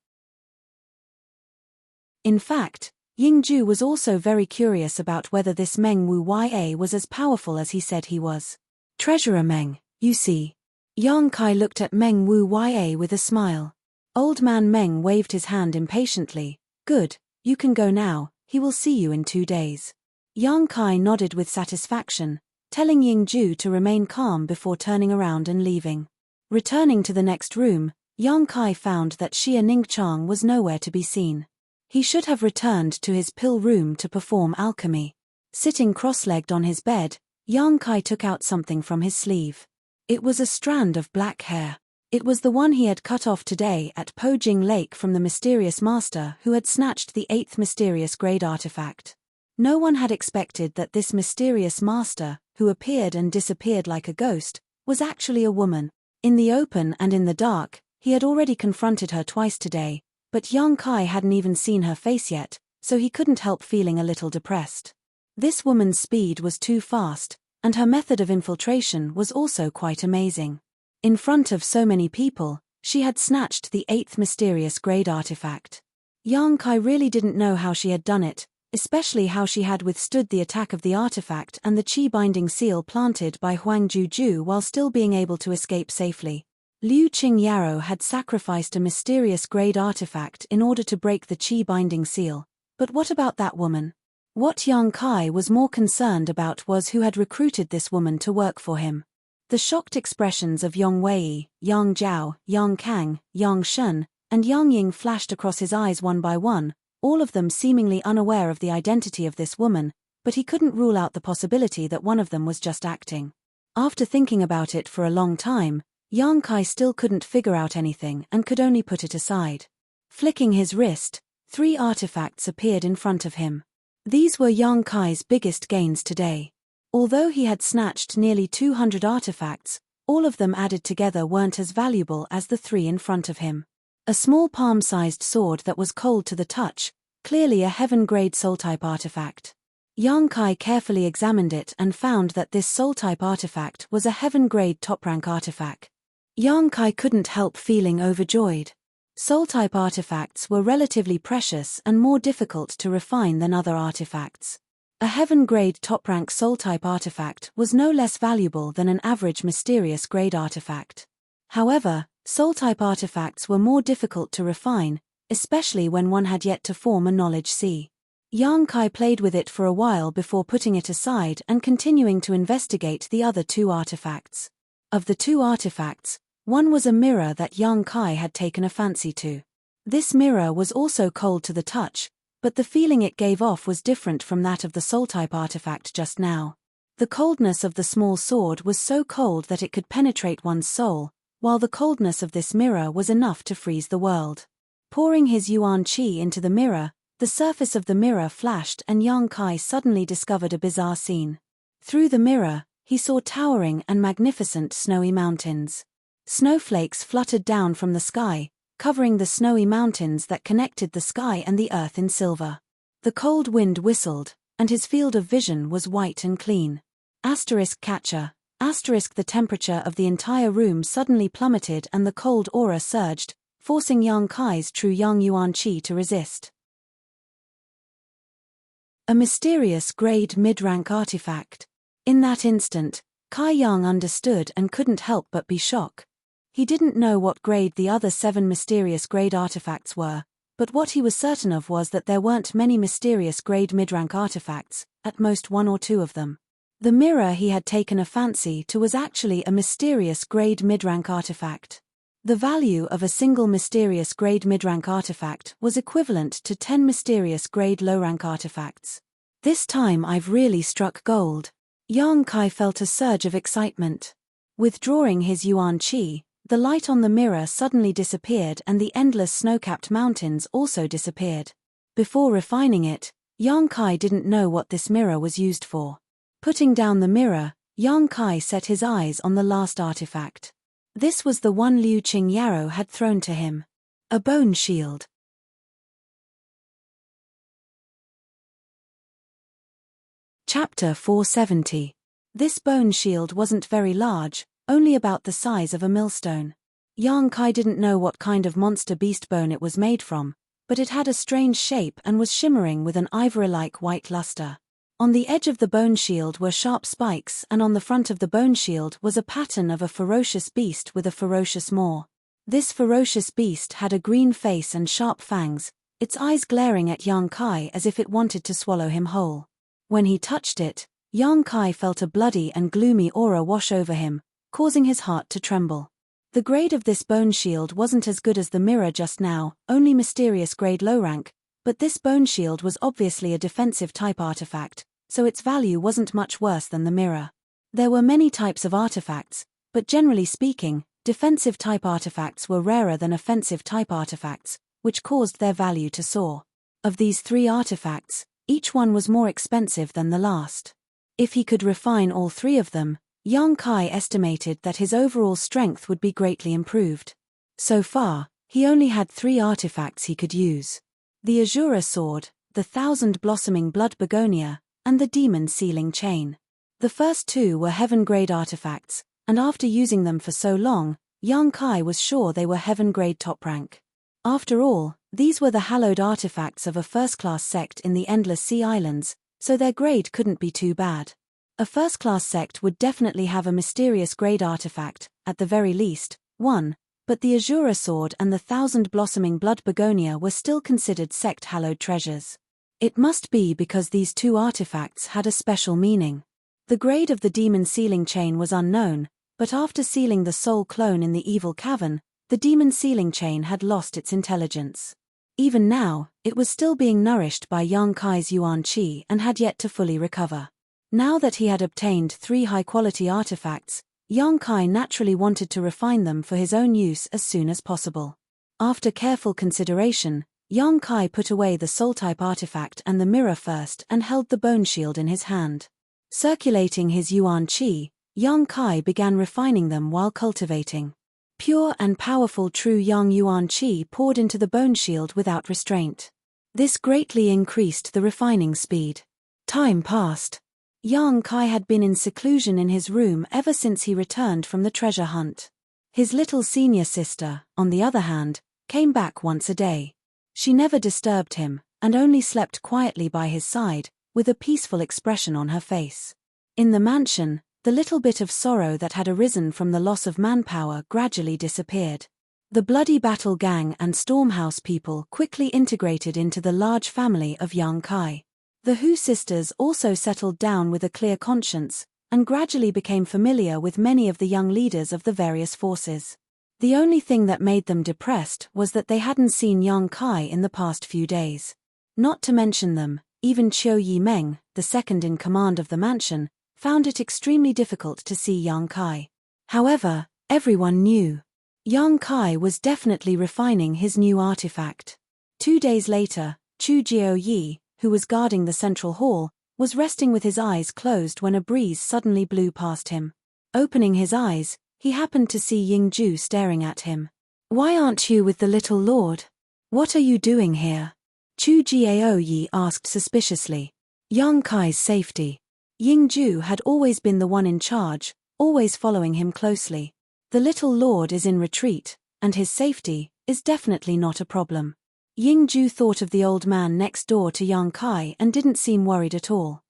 In fact, Ying Ju was also very curious about whether this Meng Wu Ye was as powerful as he said he was. "Treasurer Meng, you see." Yang Kai looked at Meng Wu Ye with a smile. Old man Meng waved his hand impatiently. "Good, you can go now, he will see you in 2 days." Yang Kai nodded with satisfaction, telling Ying Ju to remain calm before turning around and leaving. Returning to the next room, Yang Kai found that Xia Ningchang was nowhere to be seen. He should have returned to his pill room to perform alchemy. Sitting cross-legged on his bed, Yang Kai took out something from his sleeve. It was a strand of black hair. It was the one he had cut off today at Pojing Lake from the mysterious master who had snatched the 8th mysterious grade artifact. No one had expected that this mysterious master, who appeared and disappeared like a ghost, was actually a woman. In the open and in the dark, he had already confronted her twice today, but Yang Kai hadn't even seen her face yet, so he couldn't help feeling a little depressed. This woman's speed was too fast, and her method of infiltration was also quite amazing. In front of so many people, she had snatched the 8th mysterious grade artifact. Yang Kai really didn't know how she had done it, especially how she had withstood the attack of the artifact and the Qi binding seal planted by Huang Juju while still being able to escape safely. Liu Qing Yarrow had sacrificed a mysterious grade artifact in order to break the Qi binding seal, but what about that woman? What Yang Kai was more concerned about was who had recruited this woman to work for him. The shocked expressions of Yang Wei, Yang Zhao, Yang Kang, Yang Shen, and Yang Ying flashed across his eyes one by one, all of them seemingly unaware of the identity of this woman, but he couldn't rule out the possibility that one of them was just acting. After thinking about it for a long time, Yang Kai still couldn't figure out anything and could only put it aside. Flicking his wrist, 3 artifacts appeared in front of him. These were Yang Kai's biggest gains today. Although he had snatched nearly 200 artifacts, all of them added together weren't as valuable as the 3 in front of him. A small palm-sized sword that was cold to the touch, clearly a heaven-grade soul-type artifact. Yang Kai carefully examined it and found that this soul-type artifact was a heaven-grade top-rank artifact. Yang Kai couldn't help feeling overjoyed. Soul-type artifacts were relatively precious and more difficult to refine than other artifacts. A heaven-grade top-rank soul-type artifact was no less valuable than an average mysterious grade artifact. However, soul-type artifacts were more difficult to refine, especially when one had yet to form a knowledge sea. Yang Kai played with it for a while before putting it aside and continuing to investigate the other 2 artifacts. Of the 2 artifacts, one was a mirror that Yang Kai had taken a fancy to. This mirror was also cold to the touch, but the feeling it gave off was different from that of the soul-type artifact just now. The coldness of the small sword was so cold that it could penetrate one's soul, while the coldness of this mirror was enough to freeze the world. Pouring his Yuan Qi into the mirror, The surface of the mirror flashed and Yang Kai suddenly discovered a bizarre scene. Through the mirror, he saw towering and magnificent snowy mountains. Snowflakes fluttered down from the sky, covering the snowy mountains that connected the sky and the earth in silver. The cold wind whistled, and his field of vision was white and clean. Catcher. The temperature of the entire room suddenly plummeted and the cold aura surged, forcing Yang Kai's true Yang Yuan Qi to resist. A mysterious grade mid-rank artifact. In that instant, Kai Yang understood and couldn't help but be shocked. He didn't know what grade the other 7 mysterious grade artifacts were, but what he was certain of was that there weren't many mysterious grade mid-rank artifacts, at most 1 or 2 of them. The mirror he had taken a fancy to was actually a mysterious grade mid-rank artifact. The value of a single mysterious grade mid-rank artifact was equivalent to 10 mysterious grade low-rank artifacts. This time I've really struck gold. Yang Kai felt a surge of excitement. Withdrawing his Yuan Qi, the light on the mirror suddenly disappeared and the endless snow-capped mountains also disappeared. Before refining it, Yang Kai didn't know what this mirror was used for. Putting down the mirror, Yang Kai set his eyes on the last artifact. This was the one Liu Qing Yarrow had thrown to him. A bone shield. Chapter 470. This bone shield wasn't very large, only about the size of a millstone. Yang Kai didn't know what kind of monster beast bone it was made from, but it had a strange shape and was shimmering with an ivory-like white luster. On the edge of the bone shield were sharp spikes and on the front of the bone shield was a pattern of a ferocious beast with a ferocious maw. This ferocious beast had a green face and sharp fangs, its eyes glaring at Yang Kai as if it wanted to swallow him whole. When he touched it, Yang Kai felt a bloody and gloomy aura wash over him, causing his heart to tremble. The grade of this bone shield wasn't as good as the mirror just now, only mysterious grade low rank, but this bone shield was obviously a defensive type artifact, so its value wasn't much worse than the mirror. There were many types of artifacts, but generally speaking, defensive type artifacts were rarer than offensive type artifacts, which caused their value to soar. Of these 3 artifacts, each one was more expensive than the last. If he could refine all 3 of them, Yang Kai estimated that his overall strength would be greatly improved. So far, he only had 3 artifacts he could use. The Azura Sword, the Thousand Blossoming Blood Begonia, and the Demon Sealing Chain. The first 2 were heaven-grade artifacts, and after using them for so long, Yang Kai was sure they were heaven-grade top rank. After all, these were the hallowed artifacts of a first-class sect in the Endless Sea Islands, so their grade couldn't be too bad. A first-class sect would definitely have a mysterious grade artifact, at the very least, 1, but the Azura Sword and the Thousand Blossoming Blood Begonia were still considered sect-hallowed treasures. It must be because these 2 artifacts had a special meaning. The grade of the Demon Sealing Chain was unknown, but after sealing the soul clone in the evil cavern, the Demon Sealing Chain had lost its intelligence. Even now, it was still being nourished by Yang Kai's Yuan Qi and had yet to fully recover. Now that he had obtained 3 high-quality artifacts, Yang Kai naturally wanted to refine them for his own use as soon as possible. After careful consideration, Yang Kai put away the soul-type artifact and the mirror first and held the bone shield in his hand. Circulating his Yuan Qi, Yang Kai began refining them while cultivating. Pure and powerful true Yang Yuan Qi poured into the bone shield without restraint. This greatly increased the refining speed. Time passed. Yang Kai had been in seclusion in his room ever since he returned from the treasure hunt. His little senior sister, on the other hand, came back once a day. She never disturbed him, and only slept quietly by his side, with a peaceful expression on her face. In the mansion, the little bit of sorrow that had arisen from the loss of manpower gradually disappeared. The Bloody Battle Gang and Stormhouse people quickly integrated into the large family of Yang Kai. The Hu sisters also settled down with a clear conscience, and gradually became familiar with many of the young leaders of the various forces. The only thing that made them depressed was that they hadn't seen Yang Kai in the past few days. Not to mention them, even Qiu Yimeng, the second in command of the mansion, found it extremely difficult to see Yang Kai. However, everyone knew. Yang Kai was definitely refining his new artifact. 2 days later, Chu Jiao-yi, who was guarding the central hall, was resting with his eyes closed when a breeze suddenly blew past him. Opening his eyes, he happened to see Ying-ju staring at him. "Why aren't you with the little lord? What are you doing here?" Chu Jiao-yi asked suspiciously. Yang Kai's safety. Ying-ju had always been the one in charge, always following him closely. The little lord is in retreat, and his safety is definitely not a problem. Ying-ju thought of the old man next door to Yang Kai and didn't seem worried at all.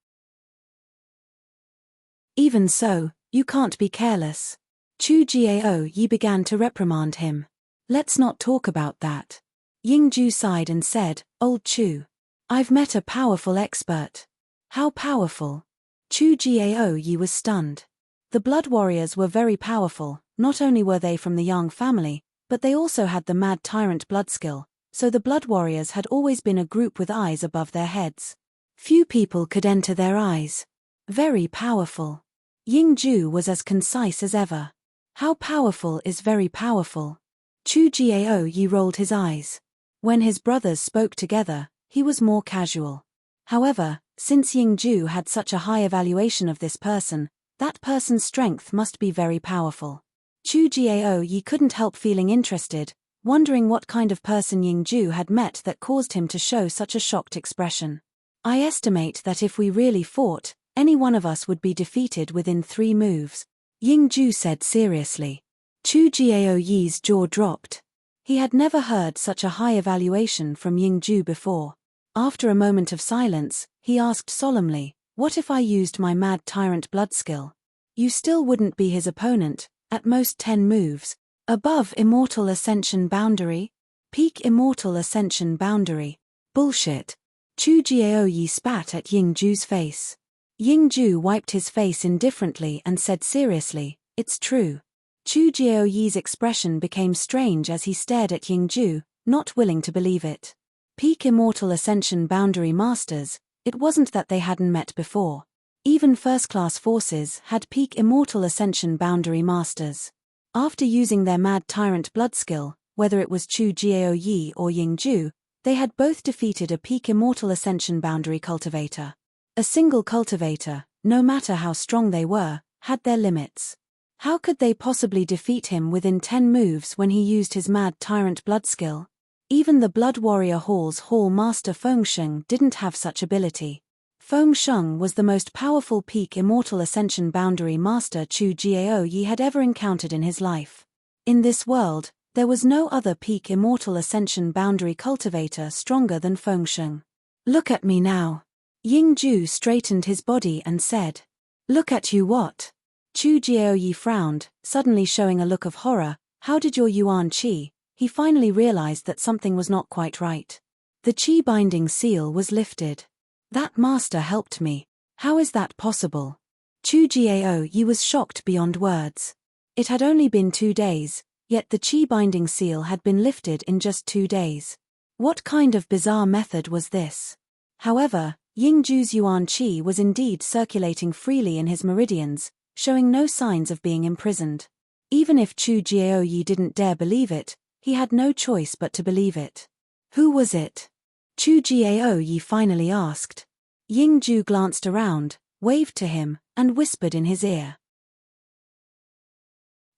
"Even so, you can't be careless." Chu Jiao-yi began to reprimand him. "Let's not talk about that." Ying-ju sighed and said, "Old Chu, I've met a powerful expert." "How powerful?" Chu Jiao-yi was stunned. The blood warriors were very powerful. Not only were they from the Yang family, but they also had the mad tyrant blood skill, so the blood warriors had always been a group with eyes above their heads. Few people could enter their eyes. Very powerful. Ying-ju was as concise as ever. How powerful is very powerful? Chu Jiao-yi rolled his eyes. When his brothers spoke together, he was more casual. However, since Ying-ju had such a high evaluation of this person, that person's strength must be very powerful. Chu Jiao-yi couldn't help feeling interested, wondering what kind of person Ying-ju had met that caused him to show such a shocked expression. "I estimate that if we really fought, any one of us would be defeated within 3 moves, Ying-ju said seriously. Chu Jiao-yi's jaw dropped. He had never heard such a high evaluation from Ying-ju before. After a moment of silence, he asked solemnly, "What if I used my mad tyrant blood skill?" "You still wouldn't be his opponent, at most 10 moves. Above immortal ascension boundary? Peak immortal ascension boundary. Bullshit." Chu Jiao-yi spat at Ying-ju's face. Ying-ju wiped his face indifferently and said seriously, "It's true." Chu Jiao-yi's expression became strange as he stared at Ying-ju, not willing to believe it. Peak immortal ascension boundary masters, it wasn't that they hadn't met before. Even first-class forces had peak immortal ascension boundary masters. After using their mad tyrant blood skill, whether it was Chu Jiao-yi or Ying-ju, they had both defeated a peak immortal ascension boundary cultivator. A single cultivator, no matter how strong they were, had their limits. How could they possibly defeat him within 10 moves when he used his mad tyrant blood skill? Even the Blood Warrior Hall's Hall Master Fengsheng didn't have such ability. Fengsheng was the most powerful peak immortal ascension boundary master Chu Jiao-yi had ever encountered in his life. In this world, there was no other peak immortal ascension boundary cultivator stronger than Fengsheng. "Look at me now." Ying-ju straightened his body and said. "Look at you what?" Chu Jiao-yi frowned, suddenly showing a look of horror. How did your Yuan Qi? He finally realized that something was not quite right. The Qi binding seal was lifted. "That master helped me. How is that possible?" Chu Jiao-yi was shocked beyond words. It had only been 2 days, yet the Qi binding seal had been lifted in just 2 days. What kind of bizarre method was this? However, Ying-ju's Yuan Qi was indeed circulating freely in his meridians, showing no signs of being imprisoned. Even if Chu Jiao-yi didn't dare believe it, he had no choice but to believe it. "Who was it?" Chu Jiao-yi finally asked. Ying-ju glanced around, waved to him, and whispered in his ear.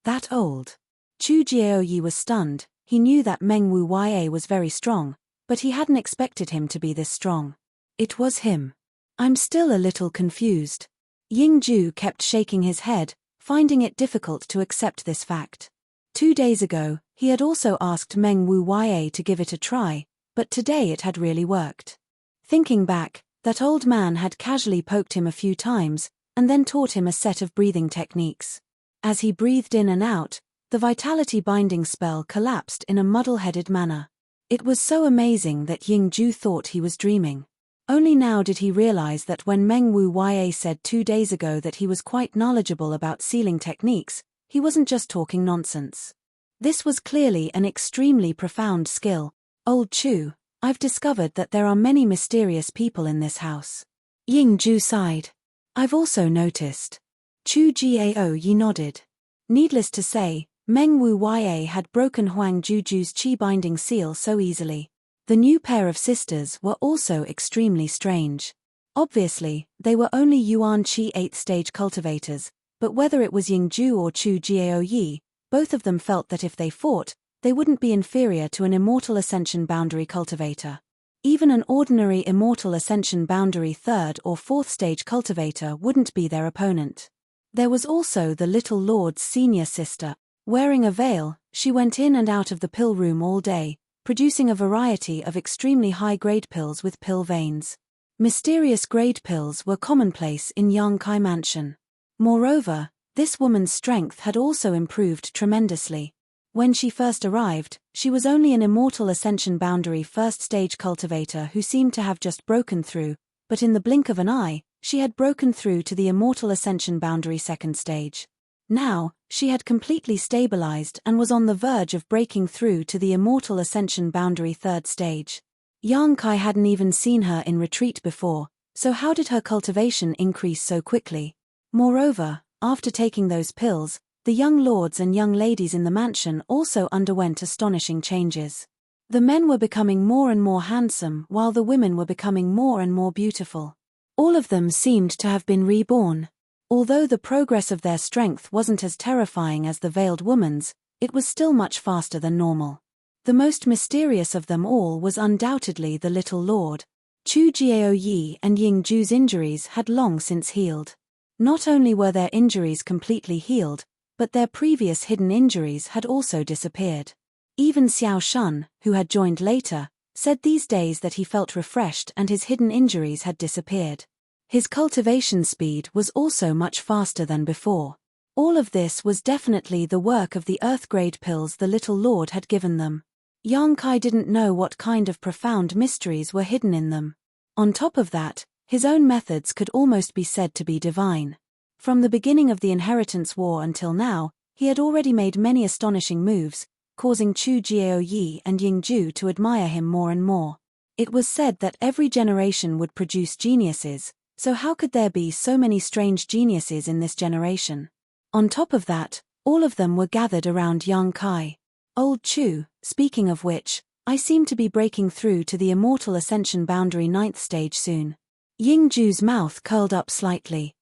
"That old." Chu Jiao-yi was stunned. He knew that Meng Wu Ya was very strong, but he hadn't expected him to be this strong. It was him. "I'm still a little confused." Ying-ju kept shaking his head, finding it difficult to accept this fact. 2 days ago, he had also asked Meng Wu Ya to give it a try, but today it had really worked. Thinking back, that old man had casually poked him a few times, and then taught him a set of breathing techniques. As he breathed in and out, the vitality binding spell collapsed in a muddle-headed manner. It was so amazing that Ying-ju thought he was dreaming. Only now did he realize that when Meng Wu Ya said 2 days ago that he was quite knowledgeable about sealing techniques, he wasn't just talking nonsense. This was clearly an extremely profound skill. "Old Chu, I've discovered that there are many mysterious people in this house." Ying-ju sighed. "I've also noticed." Chu Jiao-yi nodded. Needless to say, Meng Wu Ya had broken Huang Juju's Qi binding seal so easily. The new pair of sisters were also extremely strange. Obviously, they were only Yuan Qi 8th stage cultivators, but whether it was Yingju or Chu Jiaoyi, both of them felt that if they fought, they wouldn't be inferior to an immortal ascension boundary cultivator. Even an ordinary immortal ascension boundary 3rd or 4th stage cultivator wouldn't be their opponent. There was also the little lord's senior sister. Wearing a veil, she went in and out of the pill room all day, producing a variety of extremely high-grade pills with pill veins. Mysterious grade pills were commonplace in Yangkai Mansion. Moreover, this woman's strength had also improved tremendously. When she first arrived, she was only an immortal ascension boundary 1st stage cultivator who seemed to have just broken through, but in the blink of an eye, she had broken through to the immortal ascension boundary 2nd stage. Now, she had completely stabilized and was on the verge of breaking through to the immortal ascension boundary 3rd stage. Yang Kai hadn't even seen her in retreat before, so how did her cultivation increase so quickly? Moreover, after taking those pills, the young lords and young ladies in the mansion also underwent astonishing changes. The men were becoming more and more handsome while the women were becoming more and more beautiful. All of them seemed to have been reborn. Although the progress of their strength wasn't as terrifying as the veiled woman's, it was still much faster than normal. The most mysterious of them all was undoubtedly the little lord. Chu Jiaoyi and Yingju's injuries had long since healed. Not only were their injuries completely healed, but their previous hidden injuries had also disappeared. Even Xiao Shun, who had joined later, said these days that he felt refreshed and his hidden injuries had disappeared. His cultivation speed was also much faster than before. All of this was definitely the work of the earth-grade pills the little lord had given them. Yang Kai didn't know what kind of profound mysteries were hidden in them. On top of that, his own methods could almost be said to be divine. From the beginning of the Inheritance War until now, he had already made many astonishing moves, causing Chu Jiaoyi and Yingju to admire him more and more. It was said that every generation would produce geniuses, so how could there be so many strange geniuses in this generation? On top of that, all of them were gathered around Yang Kai. Old Chu, speaking of which, I seem to be breaking through to the immortal ascension boundary 9th stage soon. Yingju's mouth curled up slightly.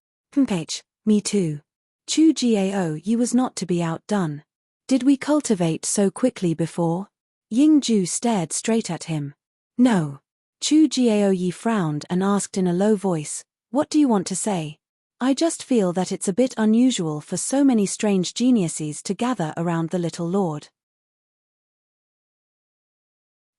Me too. Chu Jiao, you was not to be outdone. Did we cultivate so quickly before? Yingju stared straight at him. No. Chu Jiaoyi frowned and asked in a low voice, what do you want to say? I just feel that it's a bit unusual for so many strange geniuses to gather around the little lord.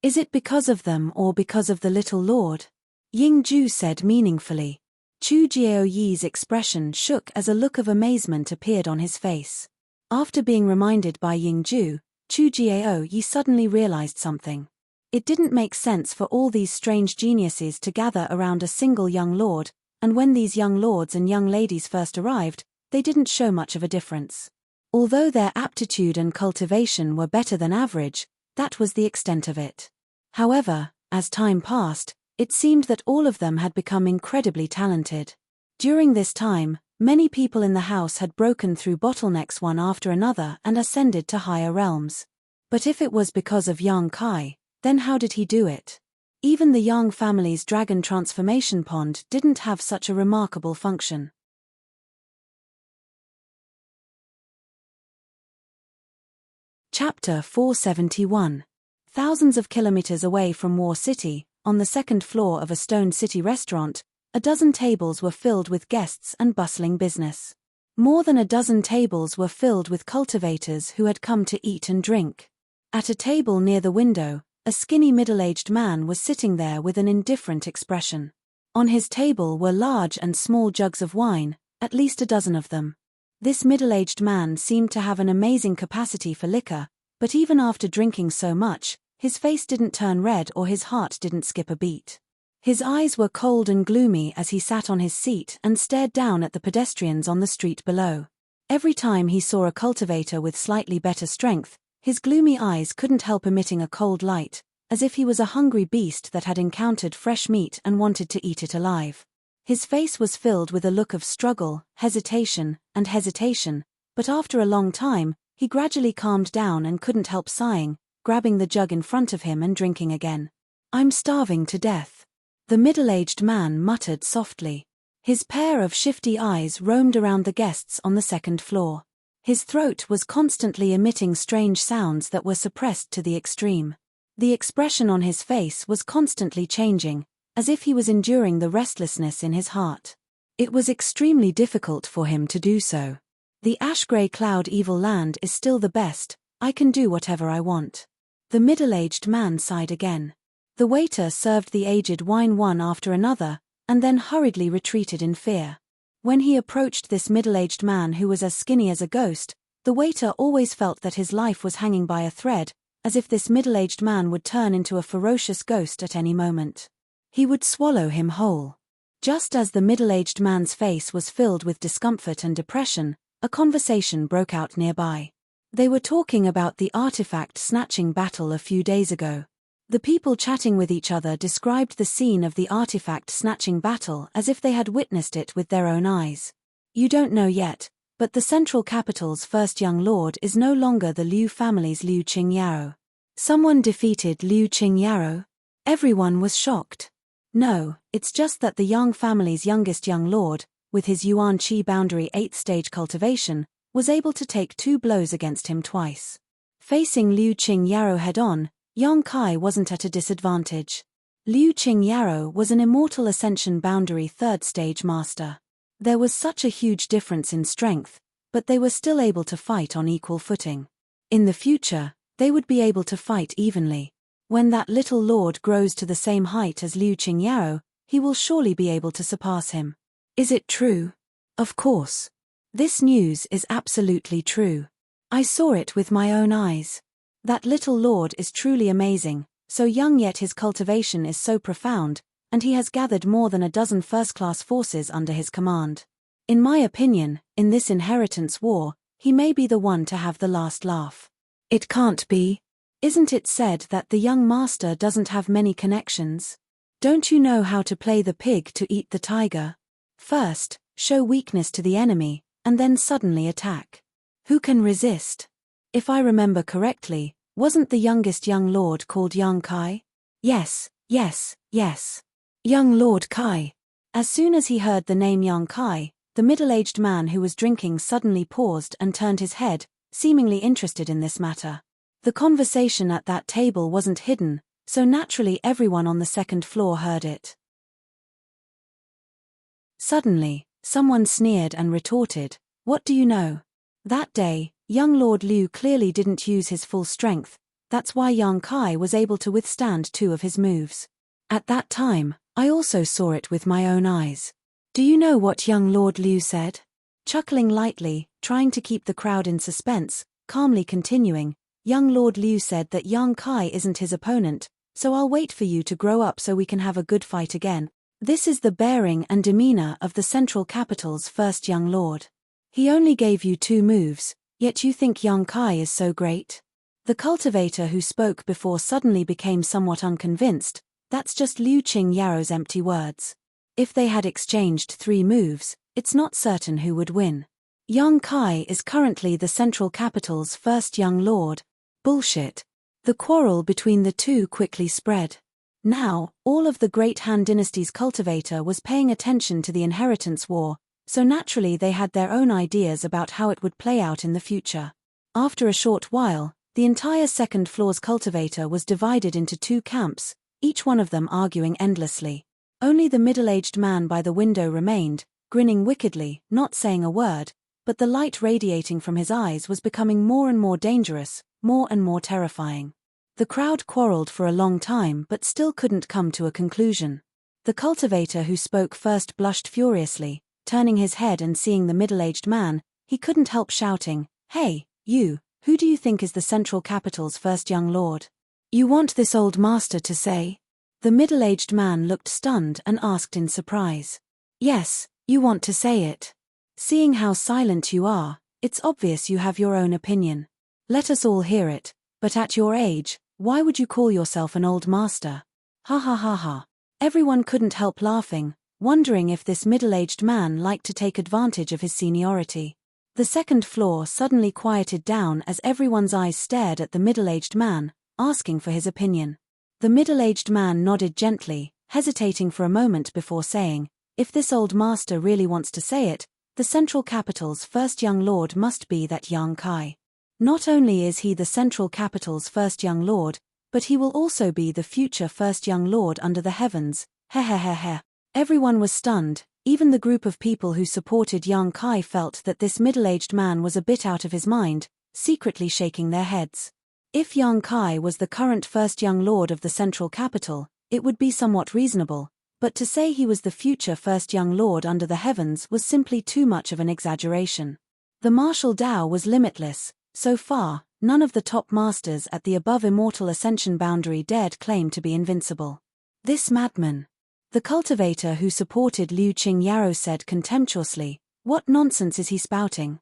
Is it because of them or because of the little lord? Yingju said meaningfully. Chu Jiaoyi's expression shook as a look of amazement appeared on his face. After being reminded by Yingju, Chu Jiaoyi suddenly realized something. It didn't make sense for all these strange geniuses to gather around a single young lord, and when these young lords and young ladies first arrived, they didn't show much of a difference. Although their aptitude and cultivation were better than average, that was the extent of it. However, as time passed, it seemed that all of them had become incredibly talented. During this time, many people in the house had broken through bottlenecks one after another and ascended to higher realms. But if it was because of Yang Kai, then how did he do it? Even the Yang family's dragon transformation pond didn't have such a remarkable function. Chapter 471. Thousands of kilometers away from War City, on the second floor of a Stone City restaurant, a dozen tables were filled with guests and bustling business. More than a dozen tables were filled with cultivators who had come to eat and drink. At a table near the window, a skinny middle-aged man was sitting there with an indifferent expression. On his table were large and small jugs of wine, at least a dozen of them. This middle-aged man seemed to have an amazing capacity for liquor, but even after drinking so much, his face didn't turn red or his heart didn't skip a beat. His eyes were cold and gloomy as he sat on his seat and stared down at the pedestrians on the street below. Every time he saw a cultivator with slightly better strength, his gloomy eyes couldn't help emitting a cold light, as if he was a hungry beast that had encountered fresh meat and wanted to eat it alive. His face was filled with a look of struggle, hesitation, but after a long time, he gradually calmed down and couldn't help sighing, grabbing the jug in front of him and drinking again. I'm starving to death. The middle-aged man muttered softly. His pair of shifty eyes roamed around the guests on the second floor. His throat was constantly emitting strange sounds that were suppressed to the extreme. The expression on his face was constantly changing, as if he was enduring the restlessness in his heart. It was extremely difficult for him to do so. The ash-grey cloud evil land is still the best, I can do whatever I want. The middle-aged man sighed again. The waiter served the aged wine one after another, and then hurriedly retreated in fear. When he approached this middle-aged man who was as skinny as a ghost, the waiter always felt that his life was hanging by a thread, as if this middle-aged man would turn into a ferocious ghost at any moment. He would swallow him whole. Just as the middle-aged man's face was filled with discomfort and depression, a conversation broke out nearby. They were talking about the artifact snatching battle a few days ago. The people chatting with each other described the scene of the artifact snatching battle as if they had witnessed it with their own eyes. You don't know yet, but the Central Capital's first young lord is no longer the Liu family's Liu Qingyao. Someone defeated Liu Qingyao? Everyone was shocked. No, it's just that the Yang family's youngest young lord, with his Yuan Qi boundary 8th stage cultivation, was able to take 2 blows against him twice. Facing Liu Qingyao head-on, Yang Kai wasn't at a disadvantage. Liu Qingyao was an immortal ascension boundary 3rd stage master. There was such a huge difference in strength, but they were still able to fight on equal footing. In the future, they would be able to fight evenly. When that little lord grows to the same height as Liu Qingyao, he will surely be able to surpass him. Is it true? Of course. This news is absolutely true. I saw it with my own eyes. That little lord is truly amazing, so young yet his cultivation is so profound, and he has gathered more than a dozen first-class forces under his command. In my opinion, in this inheritance war, he may be the one to have the last laugh. It can't be. Isn't it said that the young master doesn't have many connections? Don't you know how to play the pig to eat the tiger? First, show weakness to the enemy, and then suddenly attack. Who can resist? If I remember correctly, wasn't the youngest young lord called Yang Kai? Yes. Young Lord Kai. As soon as he heard the name Yang Kai, the middle-aged man who was drinking suddenly paused and turned his head, seemingly interested in this matter. The conversation at that table wasn't hidden, so naturally everyone on the second floor heard it. Suddenly, someone sneered and retorted, "What do you know?" That day, young Lord Liu clearly didn't use his full strength, that's why Yang Kai was able to withstand 2 of his moves. At that time, I also saw it with my own eyes. Do you know what young Lord Liu said? Chuckling lightly, trying to keep the crowd in suspense, calmly continuing, young Lord Liu said that Yang Kai isn't his opponent, so I'll wait for you to grow up so we can have a good fight again. This is the bearing and demeanor of the Central Capital's first young lord. He only gave you 2 moves, yet you think Yang Kai is so great? The cultivator who spoke before suddenly became somewhat unconvinced. That's just Liu Qingyao's empty words. If they had exchanged 3 moves, it's not certain who would win. Yang Kai is currently the Central Capital's first young lord. Bullshit. The quarrel between the two quickly spread. Now, all of the Great Han Dynasty's cultivator was paying attention to the inheritance war, so naturally they had their own ideas about how it would play out in the future. After a short while, the entire second floor's cultivator was divided into 2 camps, each one of them arguing endlessly. Only the middle-aged man by the window remained, grinning wickedly, not saying a word, but the light radiating from his eyes was becoming more and more dangerous, more and more terrifying. The crowd quarreled for a long time but still couldn't come to a conclusion. The cultivator who spoke first blushed furiously, turning his head and seeing the middle-aged man, he couldn't help shouting, "Hey, you, who do you think is the Central Capital's first young lord? You want this old master to say?" The middle-aged man looked stunned and asked in surprise. "Yes, you want to say it. Seeing how silent you are, it's obvious you have your own opinion. Let us all hear it, but at your age, why would you call yourself an old master?" Ha ha ha ha. Everyone couldn't help laughing, wondering if this middle-aged man liked to take advantage of his seniority. The second floor suddenly quieted down as everyone's eyes stared at the middle-aged man, asking for his opinion. The middle-aged man nodded gently, hesitating for a moment before saying, "If this old master really wants to say it, the Central Capital's first young lord must be that young Kai. Not only is he the Central Capital's first young lord, but he will also be the future first young lord under the heavens, he. Everyone was stunned, even the group of people who supported young Kai felt that this middle-aged man was a bit out of his mind, secretly shaking their heads. If young Kai was the current first young lord of the Central Capital, it would be somewhat reasonable, but to say he was the future first young lord under the heavens was simply too much of an exaggeration. The martial Tao was limitless. So far, none of the top masters at the above immortal ascension boundary dared claim to be invincible. This madman. The cultivator who supported Liu Qing Yarrow said contemptuously, "What nonsense is he spouting?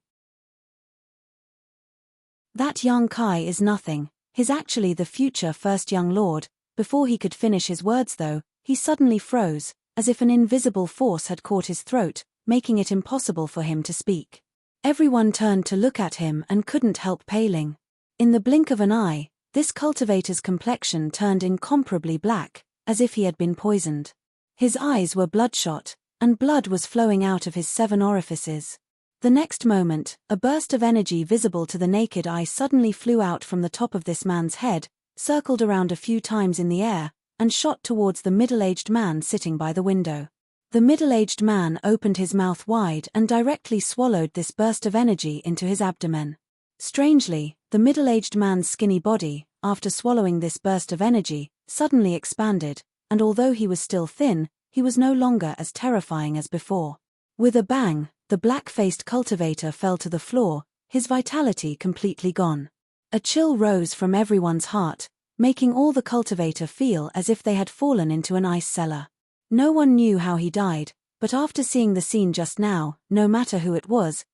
That young Kai is nothing, he's actually the future first young lord." Before he could finish his words though, he suddenly froze, as if an invisible force had caught his throat, making it impossible for him to speak. Everyone turned to look at him and couldn't help paling. In the blink of an eye, this cultivator's complexion turned incomparably black, as if he had been poisoned. His eyes were bloodshot, and blood was flowing out of his 7 orifices. The next moment, a burst of energy visible to the naked eye suddenly flew out from the top of this man's head, circled around a few times in the air, and shot towards the middle-aged man sitting by the window. The middle-aged man opened his mouth wide and directly swallowed this burst of energy into his abdomen. Strangely, the middle-aged man's skinny body, after swallowing this burst of energy, suddenly expanded, and although he was still thin, he was no longer as terrifying as before. With a bang, the black-faced cultivator fell to the floor, his vitality completely gone. A chill rose from everyone's heart, making all the cultivator feel as if they had fallen into an ice cellar. No one knew how he died, but after seeing the scene just now, no matter who it was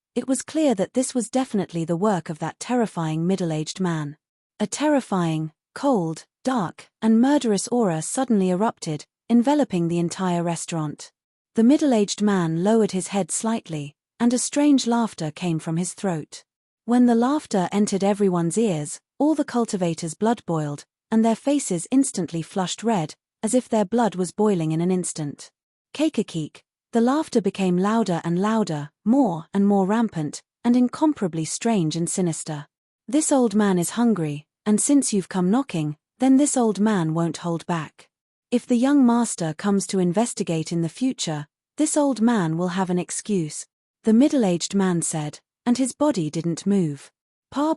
clear that this was definitely the work of that terrifying middle-aged man. A terrifying, cold, dark, and murderous aura suddenly erupted, enveloping the entire restaurant. The middle-aged man lowered his head slightly, and a strange laughter came from his throat. When the laughter entered everyone's ears, all the cultivators' blood boiled, and their faces instantly flushed red, as if their blood was boiling in an instant. Keik, the laughter became louder and louder, more and more rampant, and incomparably strange and sinister. "This old man is hungry, and since you've come knocking, then this old man won't hold back. If the young master comes to investigate in the future, this old man will have an excuse," the middle-aged man said, and his body didn't move. Pa.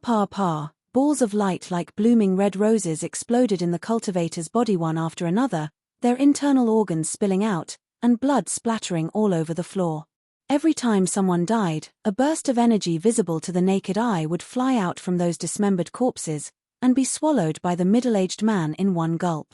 Balls of light like blooming red roses exploded in the cultivator's body one after another, their internal organs spilling out, and blood splattering all over the floor. Every time someone died, a burst of energy visible to the naked eye would fly out from those dismembered corpses, and be swallowed by the middle-aged man in one gulp.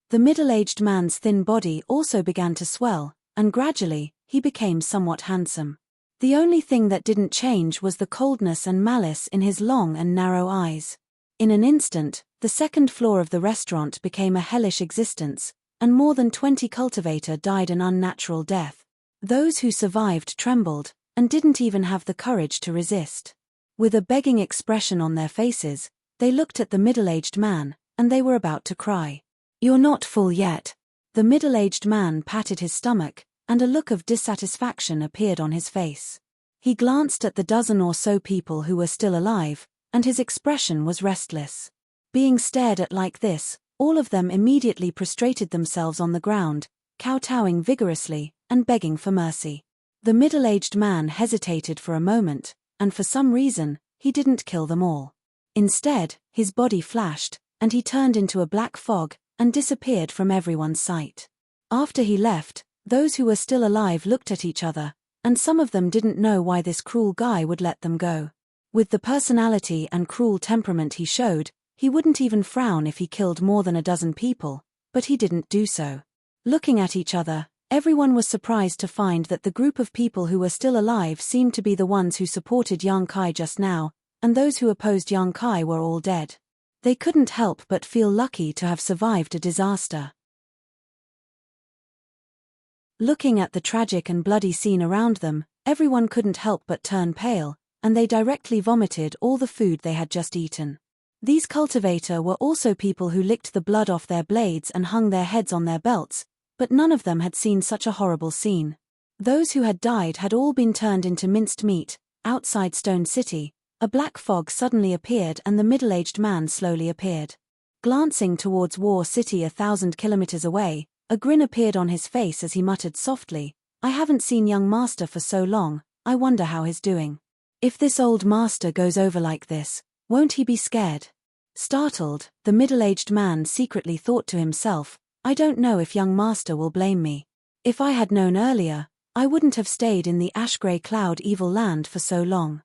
The middle-aged man's thin body also began to swell, and gradually, he became somewhat handsome. The only thing that didn't change was the coldness and malice in his long and narrow eyes. In an instant, the second floor of the restaurant became a hellish existence, and more than 20 cultivators died an unnatural death. Those who survived trembled, and didn't even have the courage to resist. With a begging expression on their faces, they looked at the middle-aged man, and they were about to cry. "You're not full yet." The middle-aged man patted his stomach, and a look of dissatisfaction appeared on his face. He glanced at the dozen or so people who were still alive, and his expression was restless. Being stared at like this, all of them immediately prostrated themselves on the ground, kowtowing vigorously, and begging for mercy. The middle-aged man hesitated for a moment, and for some reason, he didn't kill them all. Instead, his body flashed, and he turned into a black fog, and disappeared from everyone's sight. After he left, those who were still alive looked at each other, and some of them didn't know why this cruel guy would let them go. With the personality and cruel temperament he showed, he wouldn't even frown if he killed more than a dozen people, but he didn't do so. Looking at each other, everyone was surprised to find that the group of people who were still alive seemed to be the ones who supported Yang Kai just now, and those who opposed Yang Kai were all dead. They couldn't help but feel lucky to have survived a disaster. Looking at the tragic and bloody scene around them, everyone couldn't help but turn pale, and they directly vomited all the food they had just eaten. These cultivator were also people who licked the blood off their blades and hung their heads on their belts, but none of them had seen such a horrible scene. Those who had died had all been turned into minced meat. Outside Stone City, a black fog suddenly appeared and the middle-aged man slowly appeared. Glancing towards War City 1,000 kilometers away, a grin appeared on his face as he muttered softly, "I haven't seen young master for so long, I wonder how he's doing. If this old master goes over like this, won't he be scared?" Startled, the middle-aged man secretly thought to himself, "I don't know if young master will blame me. If I had known earlier, I wouldn't have stayed in the ash-grey cloud evil land for so long."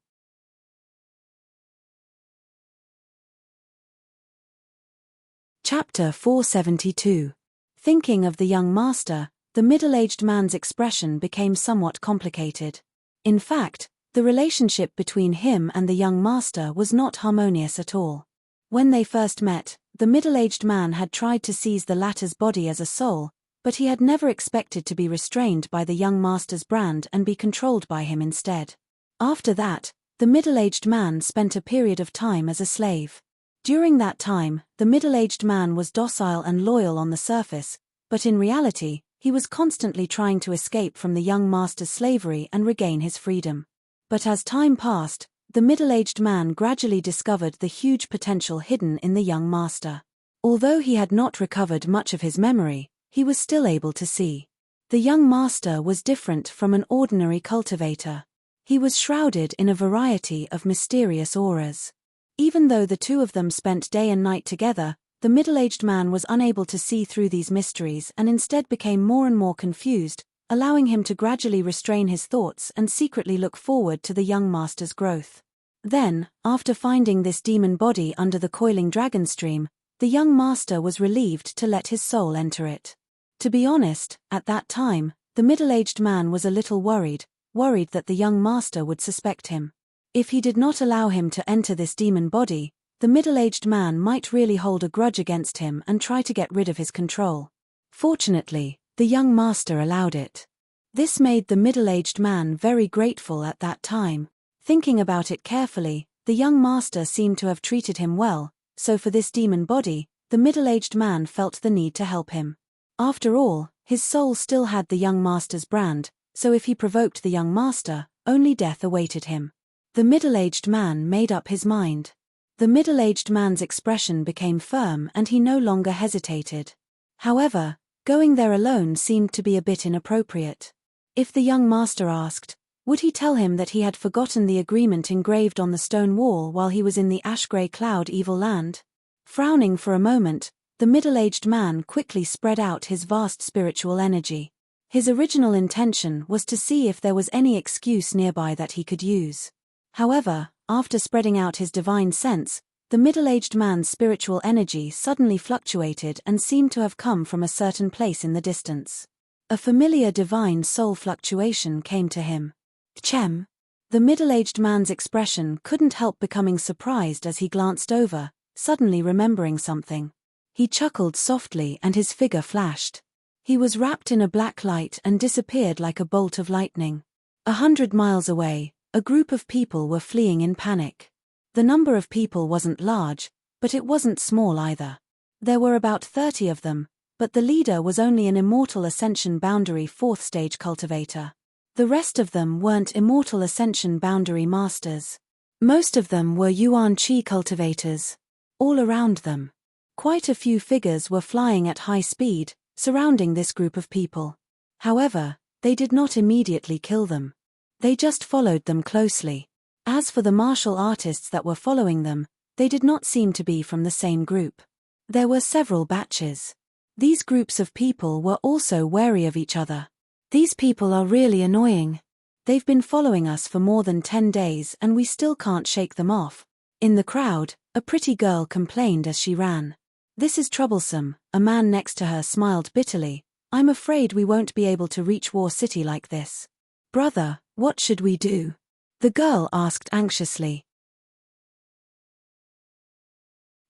Chapter 472. Thinking of the young master, the middle-aged man's expression became somewhat complicated. In fact, the relationship between him and the young master was not harmonious at all. When they first met, the middle-aged man had tried to seize the latter's body as a soul, but he had never expected to be restrained by the young master's brand and be controlled by him instead. After that, the middle-aged man spent a period of time as a slave. During that time, the middle-aged man was docile and loyal on the surface, but in reality, he was constantly trying to escape from the young master's slavery and regain his freedom. But as time passed, the middle-aged man gradually discovered the huge potential hidden in the young master. Although he had not recovered much of his memory, he was still able to see. The young master was different from an ordinary cultivator. He was shrouded in a variety of mysterious auras. Even though the two of them spent day and night together, the middle-aged man was unable to see through these mysteries and instead became more and more confused, allowing him to gradually restrain his thoughts and secretly look forward to the young master's growth. Then, after finding this demon body under the coiling dragon stream, the young master was relieved to let his soul enter it. To be honest, at that time, the middle-aged man was a little worried that the young master would suspect him. If he did not allow him to enter this demon body, the middle-aged man might really hold a grudge against him and try to get rid of his control. Fortunately, the young master allowed it. This made the middle-aged man very grateful at that time. Thinking about it carefully, the young master seemed to have treated him well, so for this demon body, the middle-aged man felt the need to help him. After all, his soul still had the young master's brand, so if he provoked the young master, only death awaited him. The middle-aged man made up his mind. The middle-aged man's expression became firm and he no longer hesitated. However, going there alone seemed to be a bit inappropriate. If the young master asked, would he tell him that he had forgotten the agreement engraved on the stone wall while he was in the ash-grey cloud evil land? Frowning for a moment, the middle-aged man quickly spread out his vast spiritual energy. His original intention was to see if there was any excuse nearby that he could use. However, after spreading out his divine sense, the middle-aged man's spiritual energy suddenly fluctuated and seemed to have come from a certain place in the distance. A familiar divine soul fluctuation came to him. Chem. The middle-aged man's expression couldn't help becoming surprised as he glanced over, suddenly remembering something. He chuckled softly and his figure flashed. He was wrapped in a black light and disappeared like a bolt of lightning. 100 miles away, a group of people were fleeing in panic. The number of people wasn't large, but it wasn't small either. There were about 30 of them, but the leader was only an Immortal Ascension Boundary 4th Stage cultivator. The rest of them weren't Immortal Ascension Boundary Masters. Most of them were Yuan Qi cultivators. All around them, quite a few figures were flying at high speed, surrounding this group of people. However, they did not immediately kill them. They just followed them closely. As for the martial artists that were following them, they did not seem to be from the same group. There were several batches. These groups of people were also wary of each other. These people are really annoying. They've been following us for more than 10 days and we still can't shake them off. In the crowd, a pretty girl complained as she ran. This is troublesome. A man next to her smiled bitterly. I'm afraid we won't be able to reach War City like this. Brother, what should we do? The girl asked anxiously.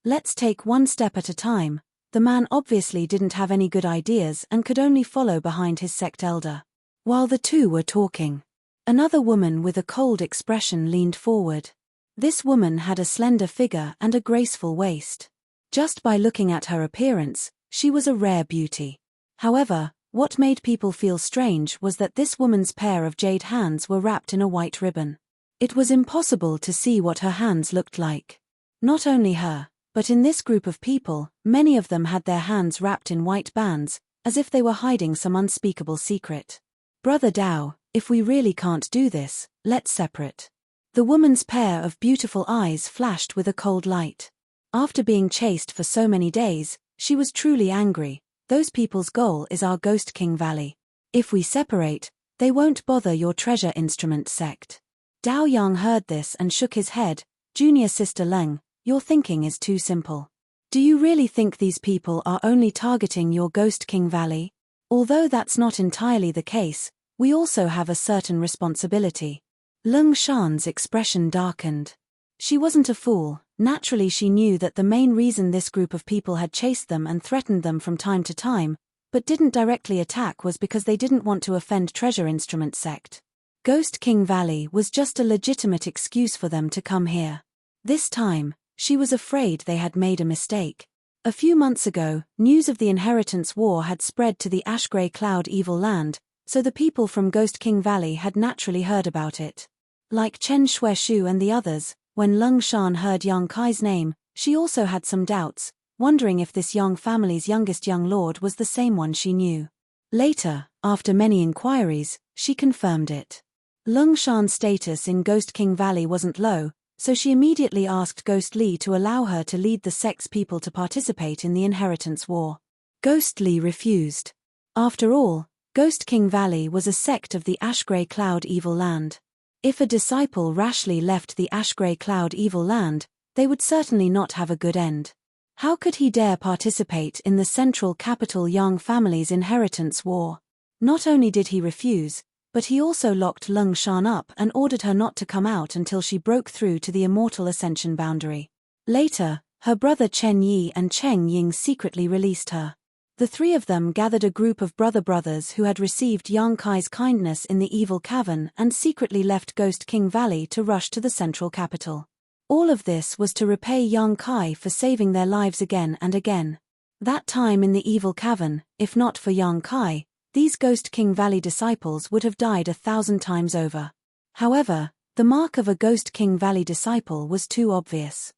Let's take one step at a time. The man obviously didn't have any good ideas and could only follow behind his sect elder. While the two were talking, another woman with a cold expression leaned forward. This woman had a slender figure and a graceful waist. Just by looking at her appearance, she was a rare beauty. However, what made people feel strange was that this woman's pair of jade hands were wrapped in a white ribbon. It was impossible to see what her hands looked like. Not only her, but in this group of people, many of them had their hands wrapped in white bands, as if they were hiding some unspeakable secret. Brother Dao, if we really can't do this, let's separate. The woman's pair of beautiful eyes flashed with a cold light. After being chased for so many days, she was truly angry. Those people's goal is our Ghost King Valley. If we separate, they won't bother your treasure instrument sect. Dao Yang heard this and shook his head. Junior sister Leng, your thinking is too simple. Do you really think these people are only targeting your Ghost King Valley? Although that's not entirely the case, we also have a certain responsibility. Leng Shan's expression darkened. She wasn't a fool. Naturally she knew that the main reason this group of people had chased them and threatened them from time to time, but didn't directly attack, was because they didn't want to offend Treasure Instrument Sect. Ghost King Valley was just a legitimate excuse for them to come here. This time, she was afraid they had made a mistake. A few months ago, news of the Inheritance War had spread to the Ash-Grey Cloud Evil Land, so the people from Ghost King Valley had naturally heard about it. Like Chen Xueshu and the others, when Leng Shan heard Yang Kai's name, she also had some doubts, wondering if this Yang family's youngest young lord was the same one she knew. Later, after many inquiries, she confirmed it. Leng Shan's status in Ghost King Valley wasn't low, so she immediately asked Ghost Li to allow her to lead the sect's people to participate in the Inheritance War. Ghost Li refused. After all, Ghost King Valley was a sect of the Ash-Grey Cloud Evil Land. If a disciple rashly left the Ash-Grey Cloud Evil Land, they would certainly not have a good end. How could he dare participate in the central capital Yang family's inheritance war? Not only did he refuse, but he also locked Leng Shan up and ordered her not to come out until she broke through to the immortal ascension boundary. Later, her brother Chen Yi and Cheng Ying secretly released her. The three of them gathered a group of brothers who had received Yang Kai's kindness in the Evil Cavern and secretly left Ghost King Valley to rush to the central capital. All of this was to repay Yang Kai for saving their lives again and again. That time in the Evil Cavern, if not for Yang Kai, these Ghost King Valley disciples would have died 1,000 times over. However, the mark of a Ghost King Valley disciple was too obvious.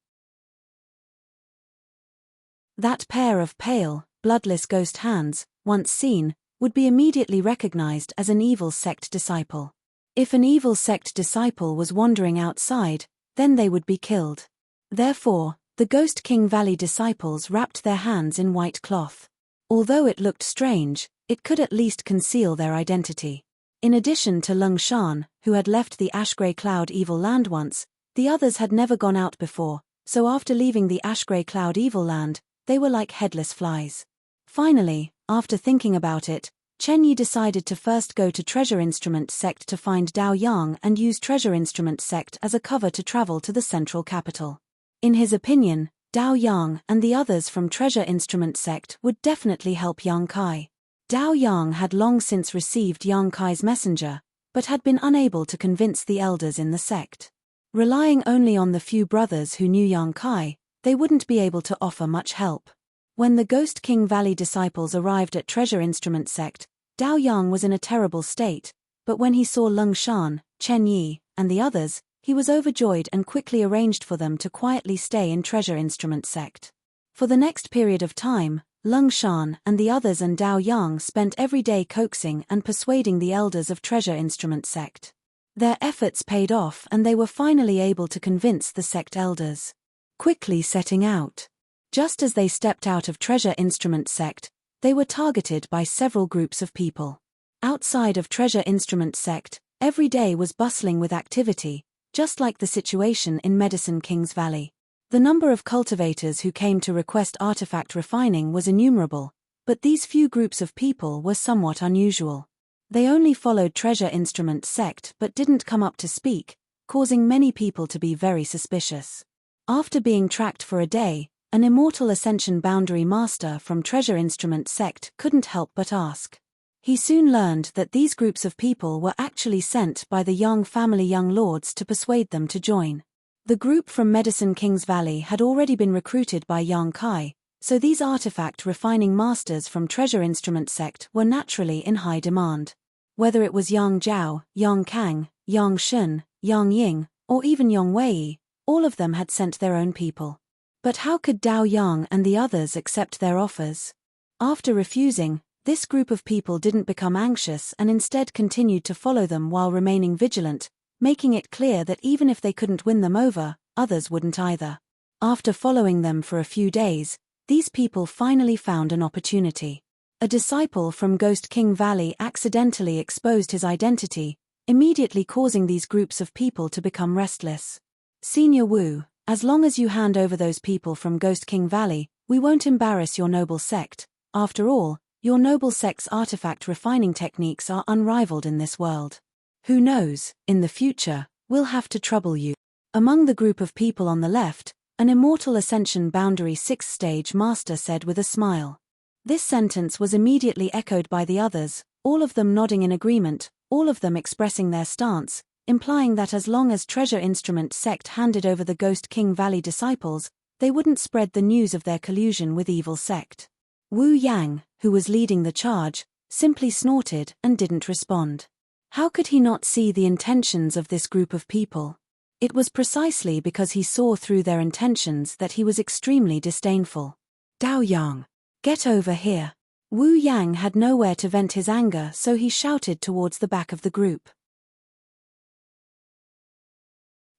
That pair of pale, bloodless ghost hands, once seen, would be immediately recognized as an evil sect disciple. If an evil sect disciple was wandering outside, then they would be killed. Therefore, the Ghost King Valley disciples wrapped their hands in white cloth. Although it looked strange, it could at least conceal their identity. In addition to Leng Shan, who had left the Ash-Grey Cloud Evil Land once, the others had never gone out before, so after leaving the Ash-Grey Cloud Evil Land, they were like headless flies. Finally, after thinking about it, Chen Yi decided to first go to Treasure Instrument Sect to find Dao Yang and use Treasure Instrument Sect as a cover to travel to the central capital. In his opinion, Dao Yang and the others from Treasure Instrument Sect would definitely help Yang Kai. Dao Yang had long since received Yang Kai's messenger, but had been unable to convince the elders in the sect. Relying only on the few brothers who knew Yang Kai, they wouldn't be able to offer much help. When the Ghost King Valley disciples arrived at Treasure Instrument Sect, Dao Yang was in a terrible state, but when he saw Leng Shan, Chen Yi, and the others, he was overjoyed and quickly arranged for them to quietly stay in Treasure Instrument Sect. For the next period of time, Leng Shan and the others and Dao Yang spent every day coaxing and persuading the elders of Treasure Instrument Sect. Their efforts paid off and they were finally able to convince the sect elders. Quickly setting out. Just as they stepped out of Treasure Instrument Sect, they were targeted by several groups of people. Outside of Treasure Instrument Sect, every day was bustling with activity, just like the situation in Medicine King's Valley. The number of cultivators who came to request artifact refining was innumerable, but these few groups of people were somewhat unusual. They only followed Treasure Instrument Sect but didn't come up to speak, causing many people to be very suspicious. After being tracked for a day, an Immortal Ascension Boundary Master from Treasure Instrument Sect couldn't help but ask. He soon learned that these groups of people were actually sent by the Yang family young lords to persuade them to join. The group from Medicine King's Valley had already been recruited by Yang Kai, so these artifact refining masters from Treasure Instrument Sect were naturally in high demand. Whether it was Yang Zhao, Yang Kang, Yang Shun, Yang Ying, or even Yang Wei, all of them had sent their own people. But how could Dao Yang and the others accept their offers? After refusing, this group of people didn't become anxious and instead continued to follow them while remaining vigilant, making it clear that even if they couldn't win them over, others wouldn't either. After following them for a few days, these people finally found an opportunity. A disciple from Ghost King Valley accidentally exposed his identity, immediately causing these groups of people to become restless. Senior Wu, as long as you hand over those people from Ghost King Valley, we won't embarrass your noble sect. After all, your noble sect's artifact refining techniques are unrivaled in this world. Who knows, in the future, we'll have to trouble you. Among the group of people on the left, an Immortal Ascension Boundary 6th Stage Master said with a smile. This sentence was immediately echoed by the others, all of them nodding in agreement, all of them expressing their stance, implying that as long as Treasure Instrument Sect handed over the Ghost King Valley disciples, they wouldn't spread the news of their collusion with Evil Sect. Wu Yang, who was leading the charge, simply snorted and didn't respond. How could he not see the intentions of this group of people? It was precisely because he saw through their intentions that he was extremely disdainful. Dao Yang, get over here. Wu Yang had nowhere to vent his anger, so he shouted towards the back of the group.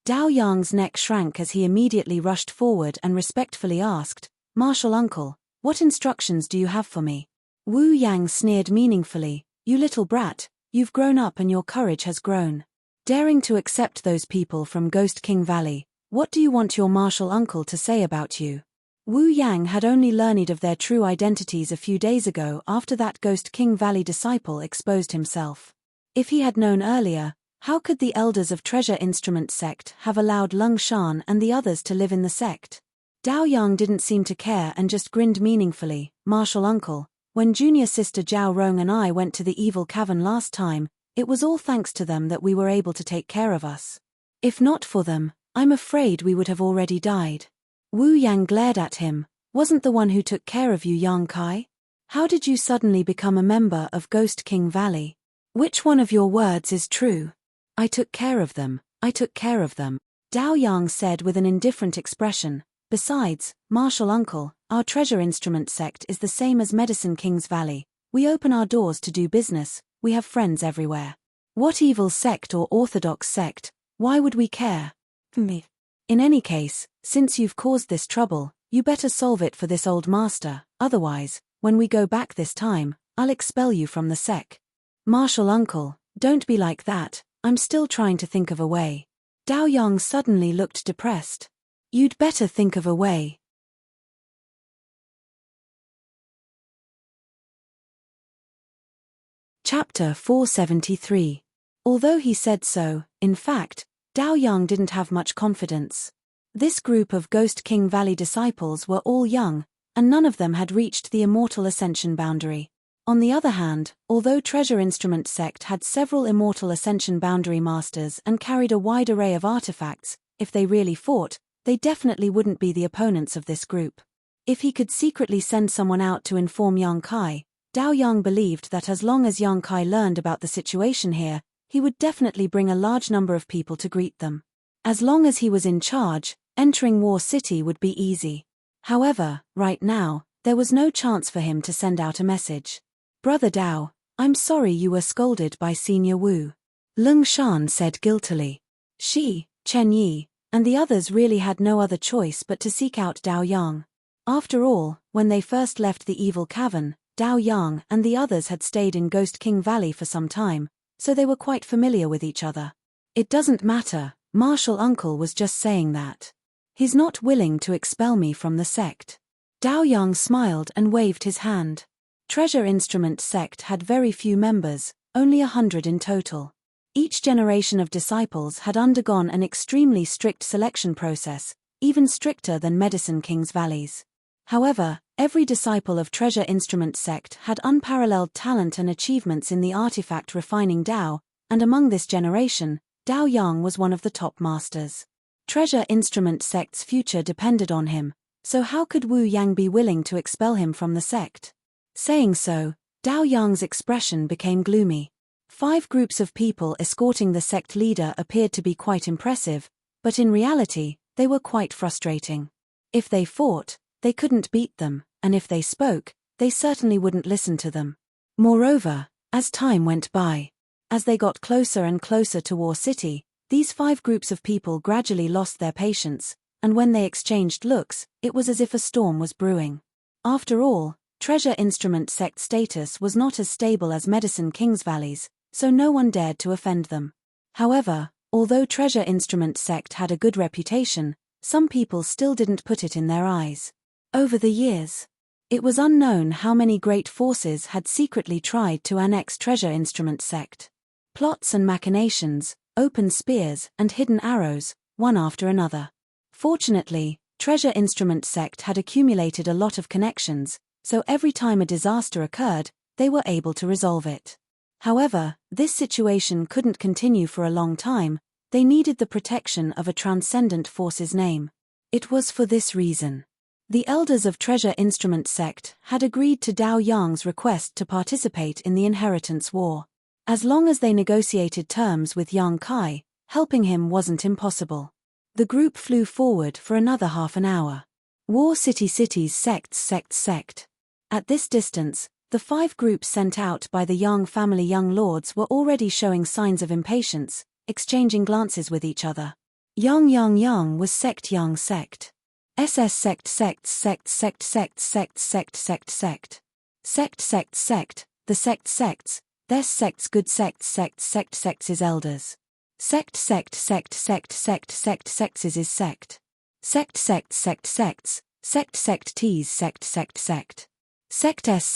Dao Yang's neck shrank as he immediately rushed forward and respectfully asked, "Martial Uncle, what instructions do you have for me?" Wu Yang sneered meaningfully, "You little brat, you've grown up and your courage has grown. Daring to accept those people from Ghost King Valley, what do you want your martial uncle to say about you?" Wu Yang had only learned of their true identities a few days ago after that Ghost King Valley disciple exposed himself. If he had known earlier, how could the elders of Treasure Instrument Sect have allowed Lung Shan and the others to live in the sect? Dao Yang didn't seem to care and just grinned meaningfully, "Martial Uncle, when junior sister Zhao Rong and I went to the Evil Cavern last time, it was all thanks to them that we were able to take care of us. If not for them, I'm afraid we would have already died." Wu Yang glared at him. "Wasn't the one who took care of you Yang Kai? How did you suddenly become a member of Ghost King Valley? Which one of your words is true?" "I took care of them, I took care of them," Dao Yang said with an indifferent expression. "Besides, Martial Uncle, our Treasure Instrument Sect is the same as Medicine King's Valley. We open our doors to do business, we have friends everywhere. What evil sect or orthodox sect, why would we care? Me. In any case, since you've caused this trouble, you better solve it for this old master, otherwise, when we go back this time, I'll expel you from the sect." "Martial Uncle, don't be like that, I'm still trying to think of a way." Dao Yang suddenly looked depressed. "You'd better think of a way." Chapter 473. Although he said so, in fact, Dao Yang didn't have much confidence. This group of Ghost King Valley disciples were all young, and none of them had reached the Immortal Ascension boundary. On the other hand, although Treasure Instrument Sect had several Immortal Ascension boundary masters and carried a wide array of artifacts, if they really fought, they definitely wouldn't be the opponents of this group. If he could secretly send someone out to inform Yang Kai, Dao Yang believed that as long as Yang Kai learned about the situation here, he would definitely bring a large number of people to greet them. As long as he was in charge, entering War City would be easy. However, right now, there was no chance for him to send out a message. "Brother Dao, I'm sorry you were scolded by Senior Wu," Lung Shan said guiltily. She, Chen Yi, and the others really had no other choice but to seek out Dao Yang. After all, when they first left the Evil Cavern, Dao Yang and the others had stayed in Ghost King Valley for some time, so they were quite familiar with each other. "It doesn't matter, Martial Uncle was just saying that. He's not willing to expel me from the sect." Dao Yang smiled and waved his hand. Treasure Instrument Sect had very few members, only 100 in total. Each generation of disciples had undergone an extremely strict selection process, even stricter than Medicine King's Valley's. However, every disciple of Treasure Instrument Sect had unparalleled talent and achievements in the artifact refining Dao, and among this generation, Dao Yang was one of the top masters. Treasure Instrument Sect's future depended on him, so how could Wu Yang be willing to expel him from the sect? Saying so, Dao Yang's expression became gloomy. 5 groups of people escorting the sect leader appeared to be quite impressive, but in reality, they were quite frustrating. If they fought, they couldn't beat them, and if they spoke, they certainly wouldn't listen to them. Moreover, as time went by, as they got closer and closer to War City, these 5 groups of people gradually lost their patience, and when they exchanged looks, it was as if a storm was brewing. After all, Treasure Instrument Sect status was not as stable as Medicine King's Valley's, so no one dared to offend them. However, although Treasure Instrument Sect had a good reputation, some people still didn't put it in their eyes. Over the years, it was unknown how many great forces had secretly tried to annex Treasure Instrument Sect. Plots and machinations, open spears and hidden arrows, one after another. Fortunately, Treasure Instrument Sect had accumulated a lot of connections, so every time a disaster occurred, they were able to resolve it. However, this situation couldn't continue for a long time. They needed the protection of a transcendent force's name. It was for this reason. The elders of Treasure Instrument Sect had agreed to Dao Yang's request to participate in the Inheritance War. As long as they negotiated terms with Yang Kai, helping him wasn't impossible. The group flew forward for another half an hour. War City City's sect. At this distance, the 5 groups sent out by the Yang family young lords were already showing signs of impatience, exchanging glances with each other. Yang was Sect Yang Sect. SS Sect. The sect sects, their sects good sects is elders. Sect sexes is sect. Sect T's sect. Sect S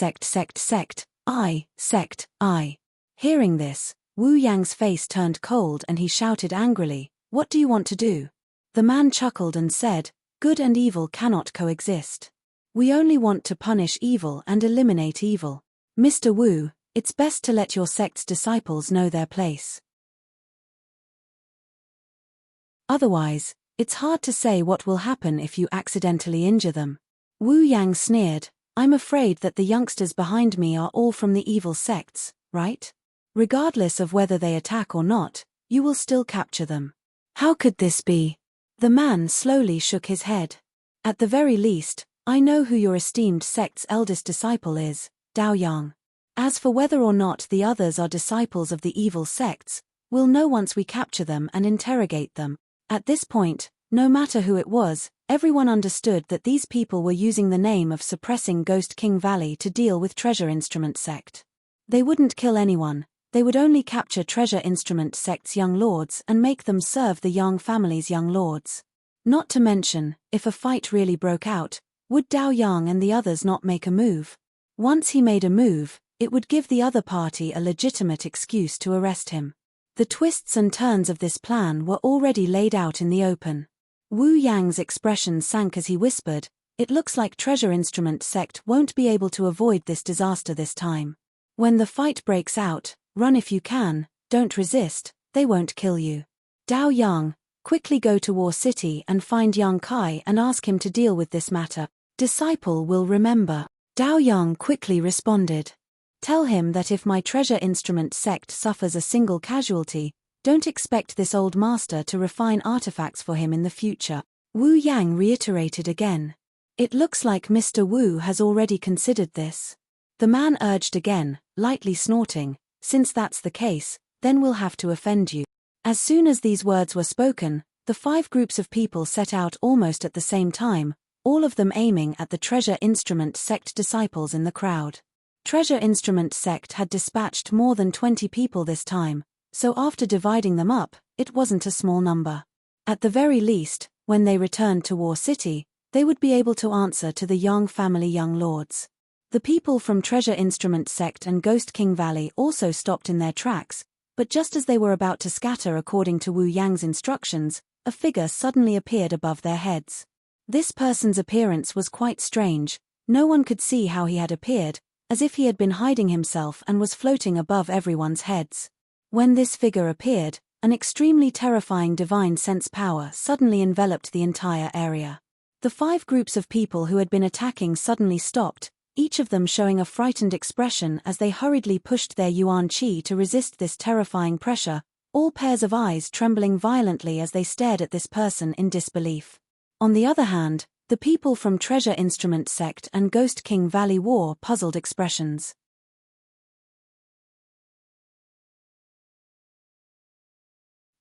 sect, I. Hearing this, Wu Yang's face turned cold and he shouted angrily, "What do you want to do?" The man chuckled and said, "Good and evil cannot coexist. We only want to punish evil and eliminate evil. Mr. Wu, it's best to let your sect's disciples know their place. Otherwise, it's hard to say what will happen if you accidentally injure them." Wu Yang sneered, "I'm afraid that the youngsters behind me are all from the evil sects, right? Regardless of whether they attack or not, you will still capture them." "How could this be?" The man slowly shook his head. "At the very least, I know who your esteemed sect's eldest disciple is, Dao Yang. As for whether or not the others are disciples of the evil sects, we'll know once we capture them and interrogate them." At this point, no matter who it was, everyone understood that these people were using the name of suppressing Ghost King Valley to deal with Treasure Instrument Sect. They wouldn't kill anyone, they would only capture Treasure Instrument Sect's young lords and make them serve the Yang family's young lords. Not to mention, if a fight really broke out, would Dao Yang and the others not make a move? Once he made a move, it would give the other party a legitimate excuse to arrest him. The twists and turns of this plan were already laid out in the open. Wu Yang's expression sank as he whispered, "It looks like Treasure Instrument Sect won't be able to avoid this disaster this time. When the fight breaks out, run if you can, don't resist, they won't kill you. Dao Yang, quickly go to War City and find Yang Kai and ask him to deal with this matter. Disciple will remember." Dao Yang quickly responded. "Tell him that if my Treasure Instrument Sect suffers a single casualty, don't expect this old master to refine artifacts for him in the future." Wu Yang reiterated again. "It looks like Mr. Wu has already considered this." The man urged again, lightly snorting, "Since that's the case, then we'll have to offend you." As soon as these words were spoken, the 5 groups of people set out almost at the same time, all of them aiming at the Treasure Instrument Sect disciples in the crowd. Treasure Instrument Sect had dispatched more than 20 people this time, so after dividing them up, it wasn't a small number. At the very least, when they returned to War City, they would be able to answer to the Yang family young lords. The people from Treasure Instrument Sect and Ghost King Valley also stopped in their tracks, but just as they were about to scatter according to Wu Yang's instructions, a figure suddenly appeared above their heads. This person's appearance was quite strange. No one could see how he had appeared, as if he had been hiding himself and was floating above everyone's heads. When this figure appeared, An extremely terrifying divine sense power suddenly enveloped the entire area. The 5 groups of people who had been attacking suddenly stopped, each of them showing a frightened expression as they hurriedly pushed their yuan qi to resist this terrifying pressure, all pairs of eyes trembling violently as they stared at this person in disbelief. On the other hand, the people from Treasure Instrument Sect and Ghost King Valley wore puzzled expressions.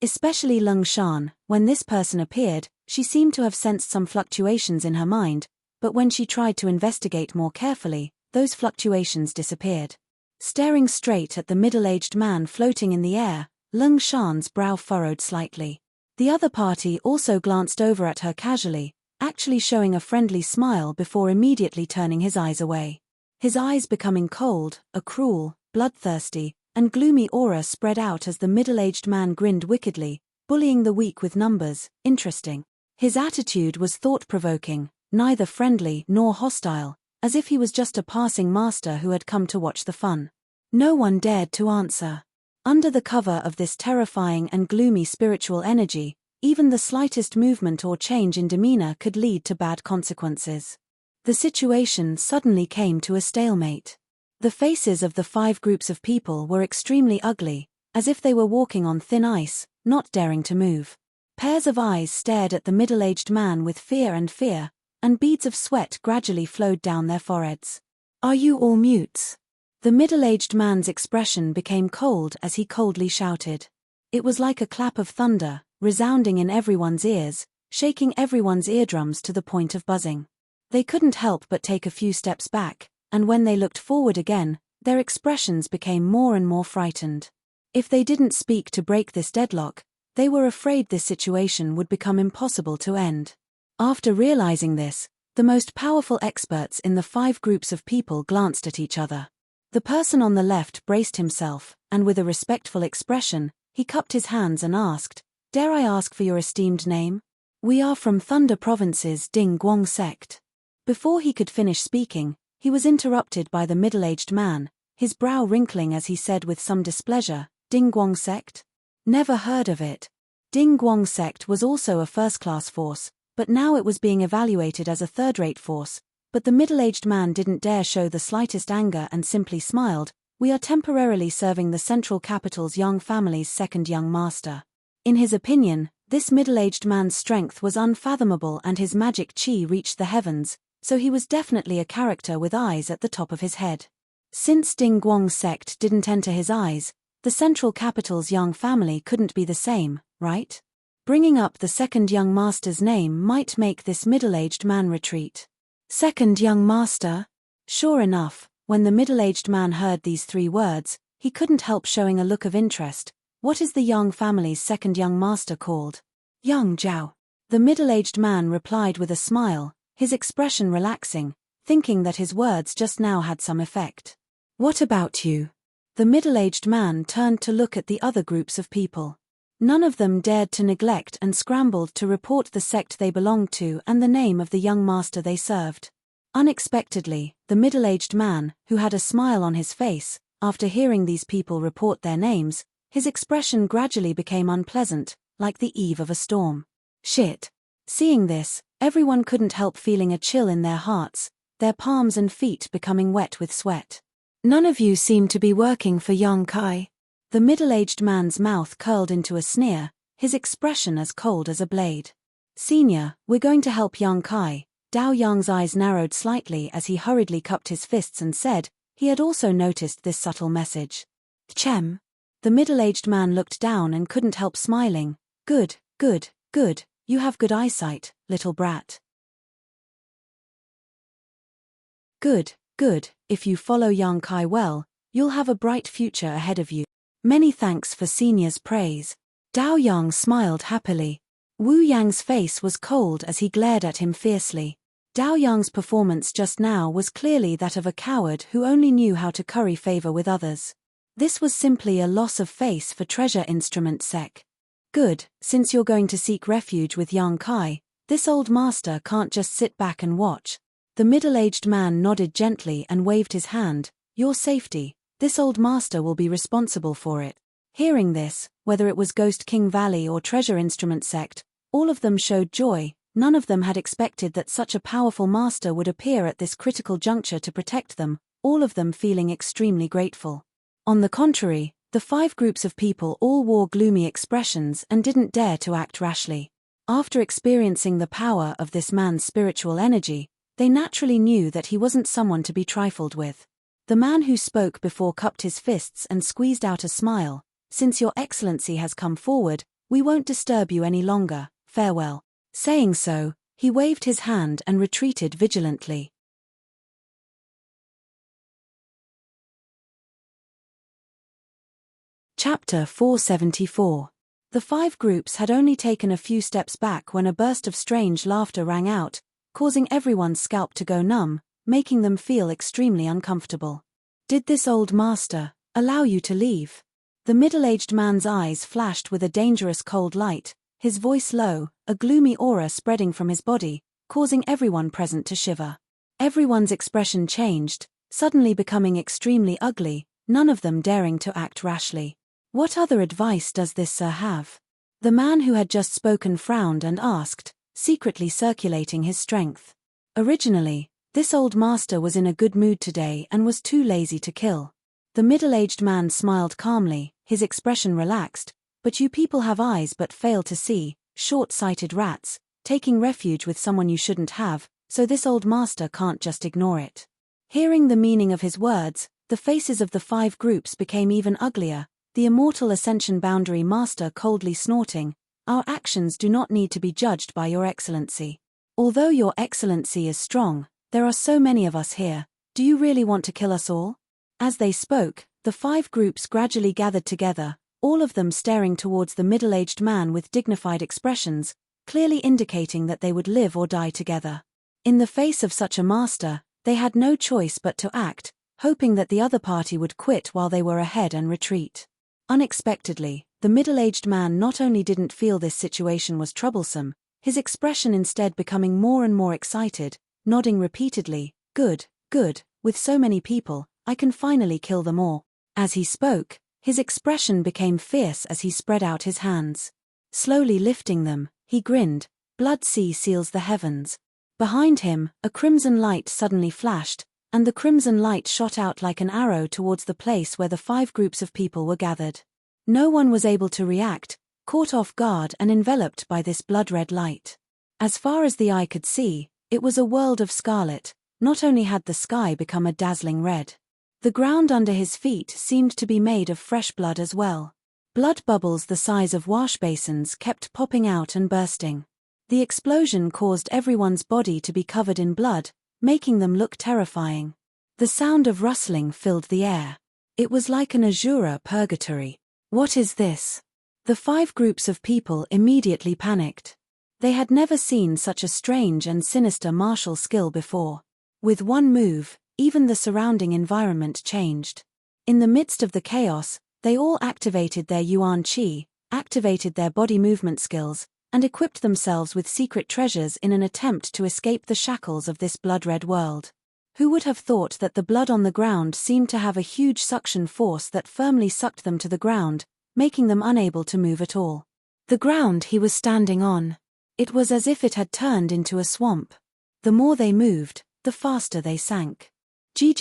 Especially Lung Shan. When this person appeared, she seemed to have sensed some fluctuations in her mind, but when she tried to investigate more carefully, those fluctuations disappeared. Staring straight at the middle-aged man floating in the air, Lung Shan's brow furrowed slightly. The other party also glanced over at her casually, actually showing a friendly smile before immediately turning his eyes away. His eyes becoming cold, a cruel, bloodthirsty, and gloomy aura spread out as the middle-aged man grinned wickedly, bullying the weak with numbers. Interesting. His attitude was thought-provoking, neither friendly nor hostile, as if he was just a passing master who had come to watch the fun. No one dared to answer. Under the cover of this terrifying and gloomy spiritual energy, even the slightest movement or change in demeanor could lead to bad consequences. The situation suddenly came to a stalemate. The faces of the 5 groups of people were extremely ugly, as if they were walking on thin ice, not daring to move. Pairs of eyes stared at the middle-aged man with fear, and beads of sweat gradually flowed down their foreheads. "Are you all mutes?" The middle-aged man's expression became cold as he coldly shouted. It was like a clap of thunder, resounding in everyone's ears, shaking everyone's eardrums to the point of buzzing. They couldn't help but take a few steps back, and when they looked forward again, their expressions became more and more frightened. If they didn't speak to break this deadlock, they were afraid this situation would become impossible to end. After realizing this, the most powerful experts in the 5 groups of people glanced at each other. The person on the left braced himself, and with a respectful expression, he cupped his hands and asked, "Dare I ask for your esteemed name?" "We are from Thunder Province's Ding Guang sect." Before he could finish speaking, he was interrupted by the middle-aged man, his brow wrinkling as he said with some displeasure, "Ding Guang sect? Never heard of it." Ding Guang sect was also a first-class force, but now it was being evaluated as a third-rate force. But the middle-aged man didn't dare show the slightest anger and simply smiled. "We are temporarily serving the Central Capital's Yang family's second young master." In his opinion, this middle-aged man's strength was unfathomable and his magic qi reached the heavens, so he was definitely a character with eyes at the top of his head. Since Ding Guang's sect didn't enter his eyes, the Central Capital's Yang family couldn't be the same, right? Bringing up the second young master's name might make this middle-aged man retreat. "Second young master?" Sure enough, when the middle-aged man heard these 3 words, he couldn't help showing a look of interest. "What is the Yang family's second young master called?" "Yang Zhao." The middle-aged man replied with a smile, his expression relaxing, thinking that his words just now had some effect. "What about you?" The middle-aged man turned to look at the other groups of people. None of them dared to neglect and scrambled to report the sect they belonged to and the name of the young master they served. Unexpectedly, the middle-aged man, who had a smile on his face, after hearing these people report their names, his expression gradually became unpleasant, like the eve of a storm. "Shit." Seeing this, everyone couldn't help feeling a chill in their hearts, their palms and feet becoming wet with sweat. "None of you seem to be working for Yang Kai." The middle-aged man's mouth curled into a sneer, his expression as cold as a blade. "Senior, we're going to help Yang Kai." Dao Yang's eyes narrowed slightly as he hurriedly cupped his fists and said, he had also noticed this subtle message. "Chem." The middle-aged man looked down and couldn't help smiling. Good, you have good eyesight, little brat." Good, if you follow Yang Kai well, you'll have a bright future ahead of you. Many thanks for senior's praise." Dao Yang smiled happily. Wu Yang's face was cold as he glared at him fiercely. Dao Yang's performance just now was clearly that of a coward who only knew how to curry favor with others. This was simply a loss of face for Treasure Instrument Sec. "Good, since you're going to seek refuge with Yang Kai, this old master can't just sit back and watch." The middle-aged man nodded gently and waved his hand. "Your safety. This old master will be responsible for it." Hearing this, whether it was Ghost King Valley or Treasure Instrument Sect, all of them showed joy. None of them had expected that such a powerful master would appear at this critical juncture to protect them, all of them feeling extremely grateful. On the contrary, the 5 groups of people all wore gloomy expressions and didn't dare to act rashly. After experiencing the power of this man's spiritual energy, they naturally knew that he wasn't someone to be trifled with. The man who spoke before cupped his fists and squeezed out a smile. "Since your excellency has come forward, we won't disturb you any longer, farewell." Saying so, he waved his hand and retreated vigilantly. Chapter 474. The 5 groups had only taken a few steps back when a burst of strange laughter rang out, causing everyone's scalp to go numb, making them feel extremely uncomfortable. "Did this old master allow you to leave?" The middle-aged man's eyes flashed with a dangerous cold light, his voice low, a gloomy aura spreading from his body, causing everyone present to shiver. Everyone's expression changed, suddenly becoming extremely ugly, none of them daring to act rashly. "What other advice does this sir have?" The man who had just spoken frowned and asked, secretly circulating his strength. Originally, this old master was in a good mood today and was too lazy to kill. The middle-aged man smiled calmly, his expression relaxed. "But you people have eyes but fail to see, short-sighted rats, taking refuge with someone you shouldn't have, so this old master can't just ignore it." Hearing the meaning of his words, the faces of the 5 groups became even uglier, the immortal Ascension Boundary Master coldly snorting, "Our actions do not need to be judged by your excellency. Although your excellency is strong, there are so many of us here, do you really want to kill us all?" As they spoke, the 5 groups gradually gathered together, all of them staring towards the middle-aged man with dignified expressions, clearly indicating that they would live or die together. In the face of such a master, they had no choice but to act, hoping that the other party would quit while they were ahead and retreat. Unexpectedly, the middle-aged man not only didn't feel this situation was troublesome, his expression instead becoming more and more excited, nodding repeatedly, "Good, good, with so many people, I can finally kill them all." As he spoke, his expression became fierce as he spread out his hands. Slowly lifting them, he grinned, "Blood sea seals the heavens." Behind him, a crimson light suddenly flashed, and the crimson light shot out like an arrow towards the place where the 5 groups of people were gathered. No one was able to react, caught off guard and enveloped by this blood-red light. As far as the eye could see, it was a world of scarlet. Not only had the sky become a dazzling red. The ground under his feet seemed to be made of fresh blood as well. Blood bubbles the size of wash basins kept popping out and bursting. The explosion caused everyone's body to be covered in blood, making them look terrifying. The sound of rustling filled the air. It was like an Azura purgatory. "What is this?" The 5 groups of people immediately panicked. They had never seen such a strange and sinister martial skill before. With one move, even the surrounding environment changed. In the midst of the chaos, they all activated their Yuan Qi, activated their body movement skills, and equipped themselves with secret treasures in an attempt to escape the shackles of this blood-red world. Who would have thought that the blood on the ground seemed to have a huge suction force that firmly sucked them to the ground, making them unable to move at all. The ground he was standing on. It was as if it had turned into a swamp. The more they moved, the faster they sank. Gee.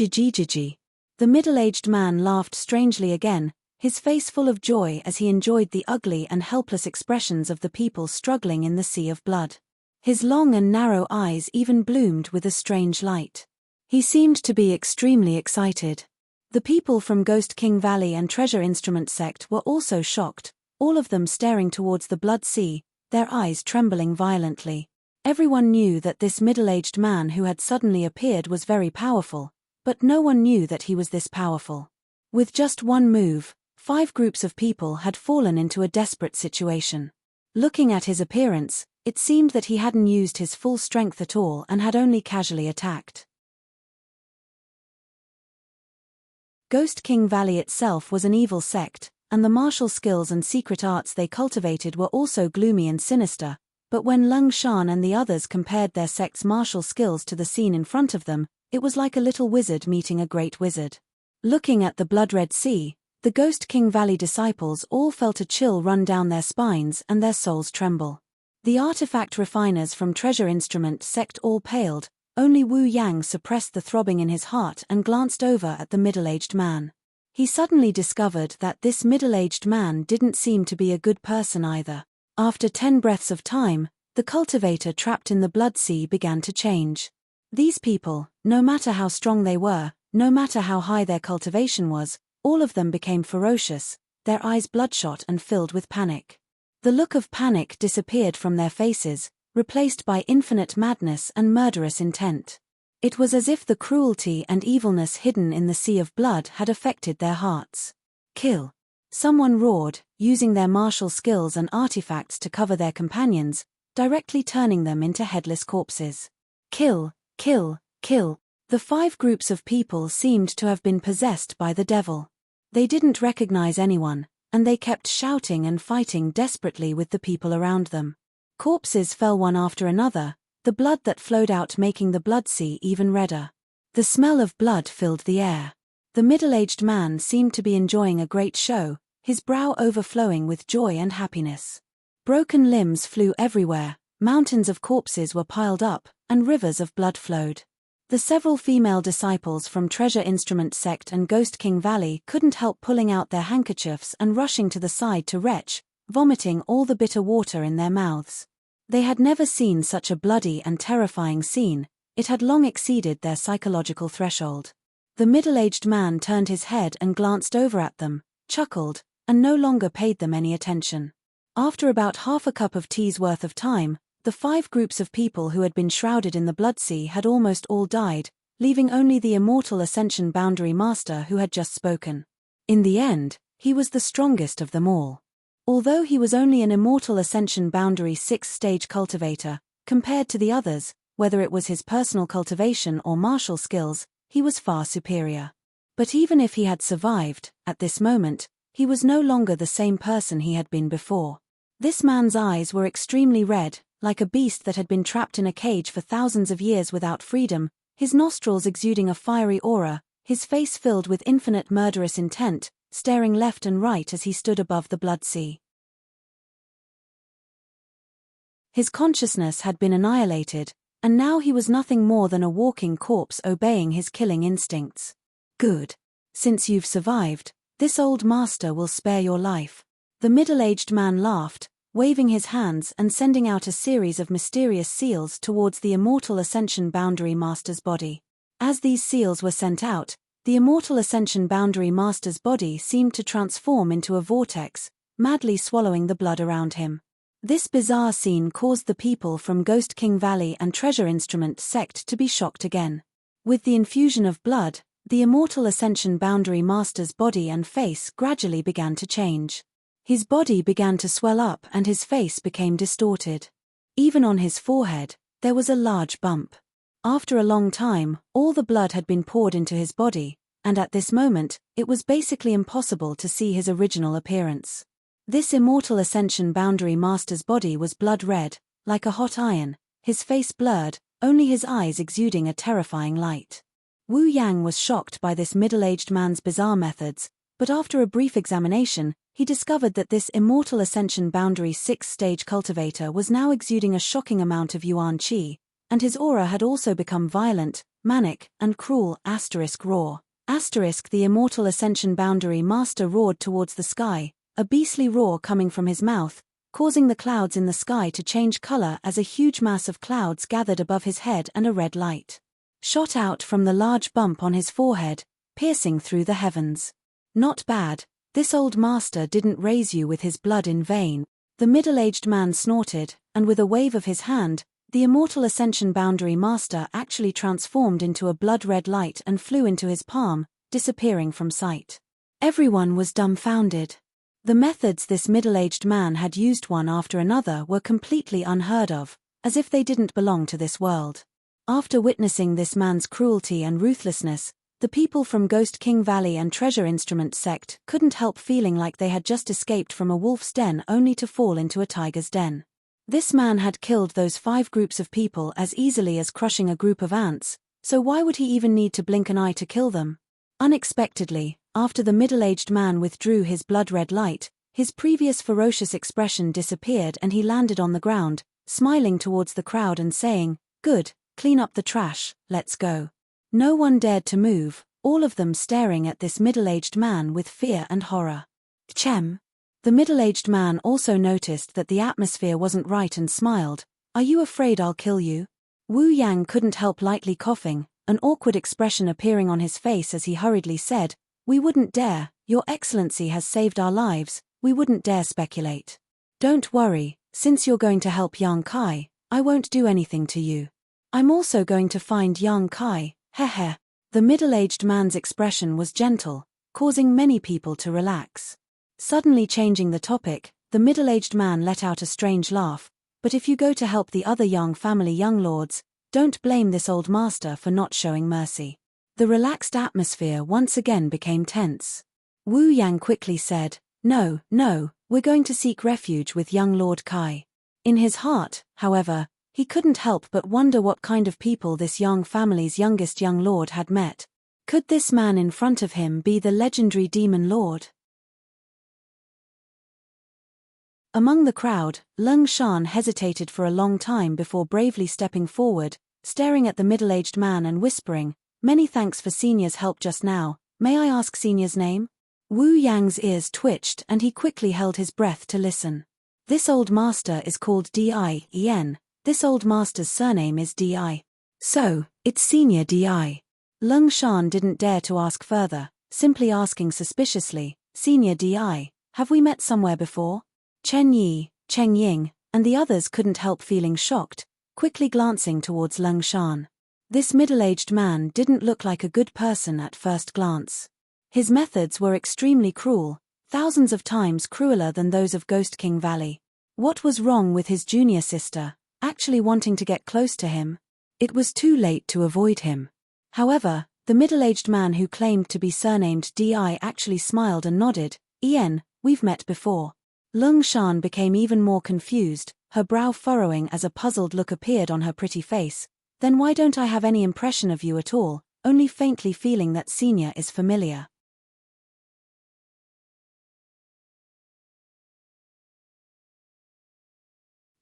The middle-aged man laughed strangely again, his face full of joy as he enjoyed the ugly and helpless expressions of the people struggling in the sea of blood. His long and narrow eyes even bloomed with a strange light. He seemed to be extremely excited. The people from Ghost King Valley and Treasure Instrument Sect were also shocked, all of them staring towards the blood sea, their eyes trembling violently. Everyone knew that this middle-aged man who had suddenly appeared was very powerful, but no one knew that he was this powerful. With just one move, 5 groups of people had fallen into a desperate situation. Looking at his appearance, it seemed that he hadn't used his full strength at all and had only casually attacked. Ghost King Valley itself was an evil sect, and the martial skills and secret arts they cultivated were also gloomy and sinister, but when Lung Shan and the others compared their sect's martial skills to the scene in front of them, it was like a little wizard meeting a great wizard. Looking at the blood-red sea, The Ghost King Valley disciples all felt a chill run down their spines and their souls tremble. The artifact refiners from Treasure Instrument sect all paled, only Wu Yang suppressed the throbbing in his heart and glanced over at the middle-aged man. He suddenly discovered that this middle-aged man didn't seem to be a good person either. After 10 breaths of time, the cultivator trapped in the blood sea began to change. These people, no matter how strong they were, no matter how high their cultivation was, all of them became ferocious, their eyes bloodshot and filled with panic. The look of panic disappeared from their faces, replaced by infinite madness and murderous intent. It was as if the cruelty and evilness hidden in the sea of blood had affected their hearts. Kill! Someone roared, using their martial skills and artifacts to cover their companions, directly turning them into headless corpses. Kill! Kill! Kill! The 5 groups of people seemed to have been possessed by the devil. They didn't recognize anyone, and they kept shouting and fighting desperately with the people around them. Corpses fell one after another, the blood that flowed out making the blood sea even redder. The smell of blood filled the air. The middle-aged man seemed to be enjoying a great show, his brow overflowing with joy and happiness. Broken limbs flew everywhere, mountains of corpses were piled up, and rivers of blood flowed. The several female disciples from Treasure Instrument sect and Ghost King Valley couldn't help pulling out their handkerchiefs and rushing to the side to retch, vomiting all the bitter water in their mouths. They had never seen such a bloody and terrifying scene, it had long exceeded their psychological threshold. The middle-aged man turned his head and glanced over at them, chuckled, and no longer paid them any attention. After about half a cup of tea's worth of time, the 5 groups of people who had been shrouded in the blood sea had almost all died, leaving only the immortal Ascension Boundary Master who had just spoken. In the end, he was the strongest of them all. Although he was only an immortal Ascension Boundary 6th-stage cultivator, compared to the others, whether it was his personal cultivation or martial skills, he was far superior. But even if he had survived, at this moment, he was no longer the same person he had been before. This man's eyes were extremely red, like a beast that had been trapped in a cage for thousands of years without freedom, his nostrils exuding a fiery aura, his face filled with infinite murderous intent, staring left and right as he stood above the blood sea. His consciousness had been annihilated, and now he was nothing more than a walking corpse obeying his killing instincts. Good. Since you've survived, this old master will spare your life. The middle-aged man laughed, waving his hands and sending out a series of mysterious seals towards the immortal Ascension Boundary Master's body. As these seals were sent out, the immortal Ascension Boundary Master's body seemed to transform into a vortex, madly swallowing the blood around him. This bizarre scene caused the people from Ghost King Valley and Treasure Instrument sect to be shocked again. With the infusion of blood, the immortal Ascension Boundary Master's body and face gradually began to change. His body began to swell up and his face became distorted. Even on his forehead, there was a large bump. After a long time, all the blood had been poured into his body, and at this moment, it was basically impossible to see his original appearance. This immortal Ascension Boundary Master's body was blood red, like a hot iron, his face blurred, only his eyes exuding a terrifying light. Wu Yang was shocked by this middle-aged man's bizarre methods, but after a brief examination, he discovered that this immortal Ascension Boundary 6th-stage cultivator was now exuding a shocking amount of Yuan Qi, and his aura had also become violent, manic, and cruel. Roar. The immortal Ascension Boundary Master roared towards the sky, a beastly roar coming from his mouth, causing the clouds in the sky to change color as a huge mass of clouds gathered above his head and a red light shot out from the large bump on his forehead, piercing through the heavens. Not bad. This old master didn't raise you with his blood in vain. The middle-aged man snorted, and with a wave of his hand, the immortal Ascension Boundary Master actually transformed into a blood-red light and flew into his palm, disappearing from sight. Everyone was dumbfounded. The methods this middle-aged man had used one after another were completely unheard of, as if they didn't belong to this world. After witnessing this man's cruelty and ruthlessness, the people from Ghost King Valley and Treasure Instrument sect couldn't help feeling like they had just escaped from a wolf's den only to fall into a tiger's den. This man had killed those 5 groups of people as easily as crushing a group of ants, so why would he even need to blink an eye to kill them? Unexpectedly, After the middle-aged man withdrew his blood-red light, his previous ferocious expression disappeared and he landed on the ground, smiling towards the crowd and saying, "Good, clean up the trash, let's go." No one dared to move, all of them staring at this middle-aged man with fear and horror. Chem. The middle-aged man also noticed that the atmosphere wasn't right and smiled. "Are you afraid I'll kill you?" Wu Yang couldn't help lightly coughing, an awkward expression appearing on his face as he hurriedly said, "We wouldn't dare, Your Excellency has saved our lives, we wouldn't dare speculate." "Don't worry, since you're going to help Yang Kai, I won't do anything to you. I'm also going to find Yang Kai, heh." The middle-aged man's expression was gentle, causing many people to relax. Suddenly changing the topic, the middle-aged man let out a strange laugh. "But if you go to help the other Yang family young lords, don't blame this old master for not showing mercy." The relaxed atmosphere once again became tense. Wu Yang quickly said, No, we're going to seek refuge with young Lord Kai." In his heart, however, he couldn't help but wonder what kind of people this Yang family's youngest young lord had met. Could this man in front of him be the legendary demon lord? Among the crowd, Lung Shan hesitated for a long time before bravely stepping forward, staring at the middle-aged man and whispering, "Many thanks for Senior's help just now, may I ask Senior's name?" Wu Yang's ears twitched and he quickly held his breath to listen. "This old master is called Di. This old master's surname is Di. So, it's Senior Di." Lung Shan didn't dare to ask further, simply asking suspiciously, "Senior Di, have we met somewhere before?" Chen Yi, Cheng Ying, and the others couldn't help feeling shocked, quickly glancing towards Lung Shan. This middle-aged man didn't look like a good person at first glance. His methods were extremely cruel, thousands of times crueler than those of Ghost King Valley. What was wrong with his junior sister, actually wanting to get close to him? It was too late to avoid him. However, the middle-aged man who claimed to be surnamed Di actually smiled and nodded, "We've met before." Lung Shan became even more confused, her brow furrowing as a puzzled look appeared on her pretty face. "Then why don't I have any impression of you at all, only faintly feeling that Senior is familiar?"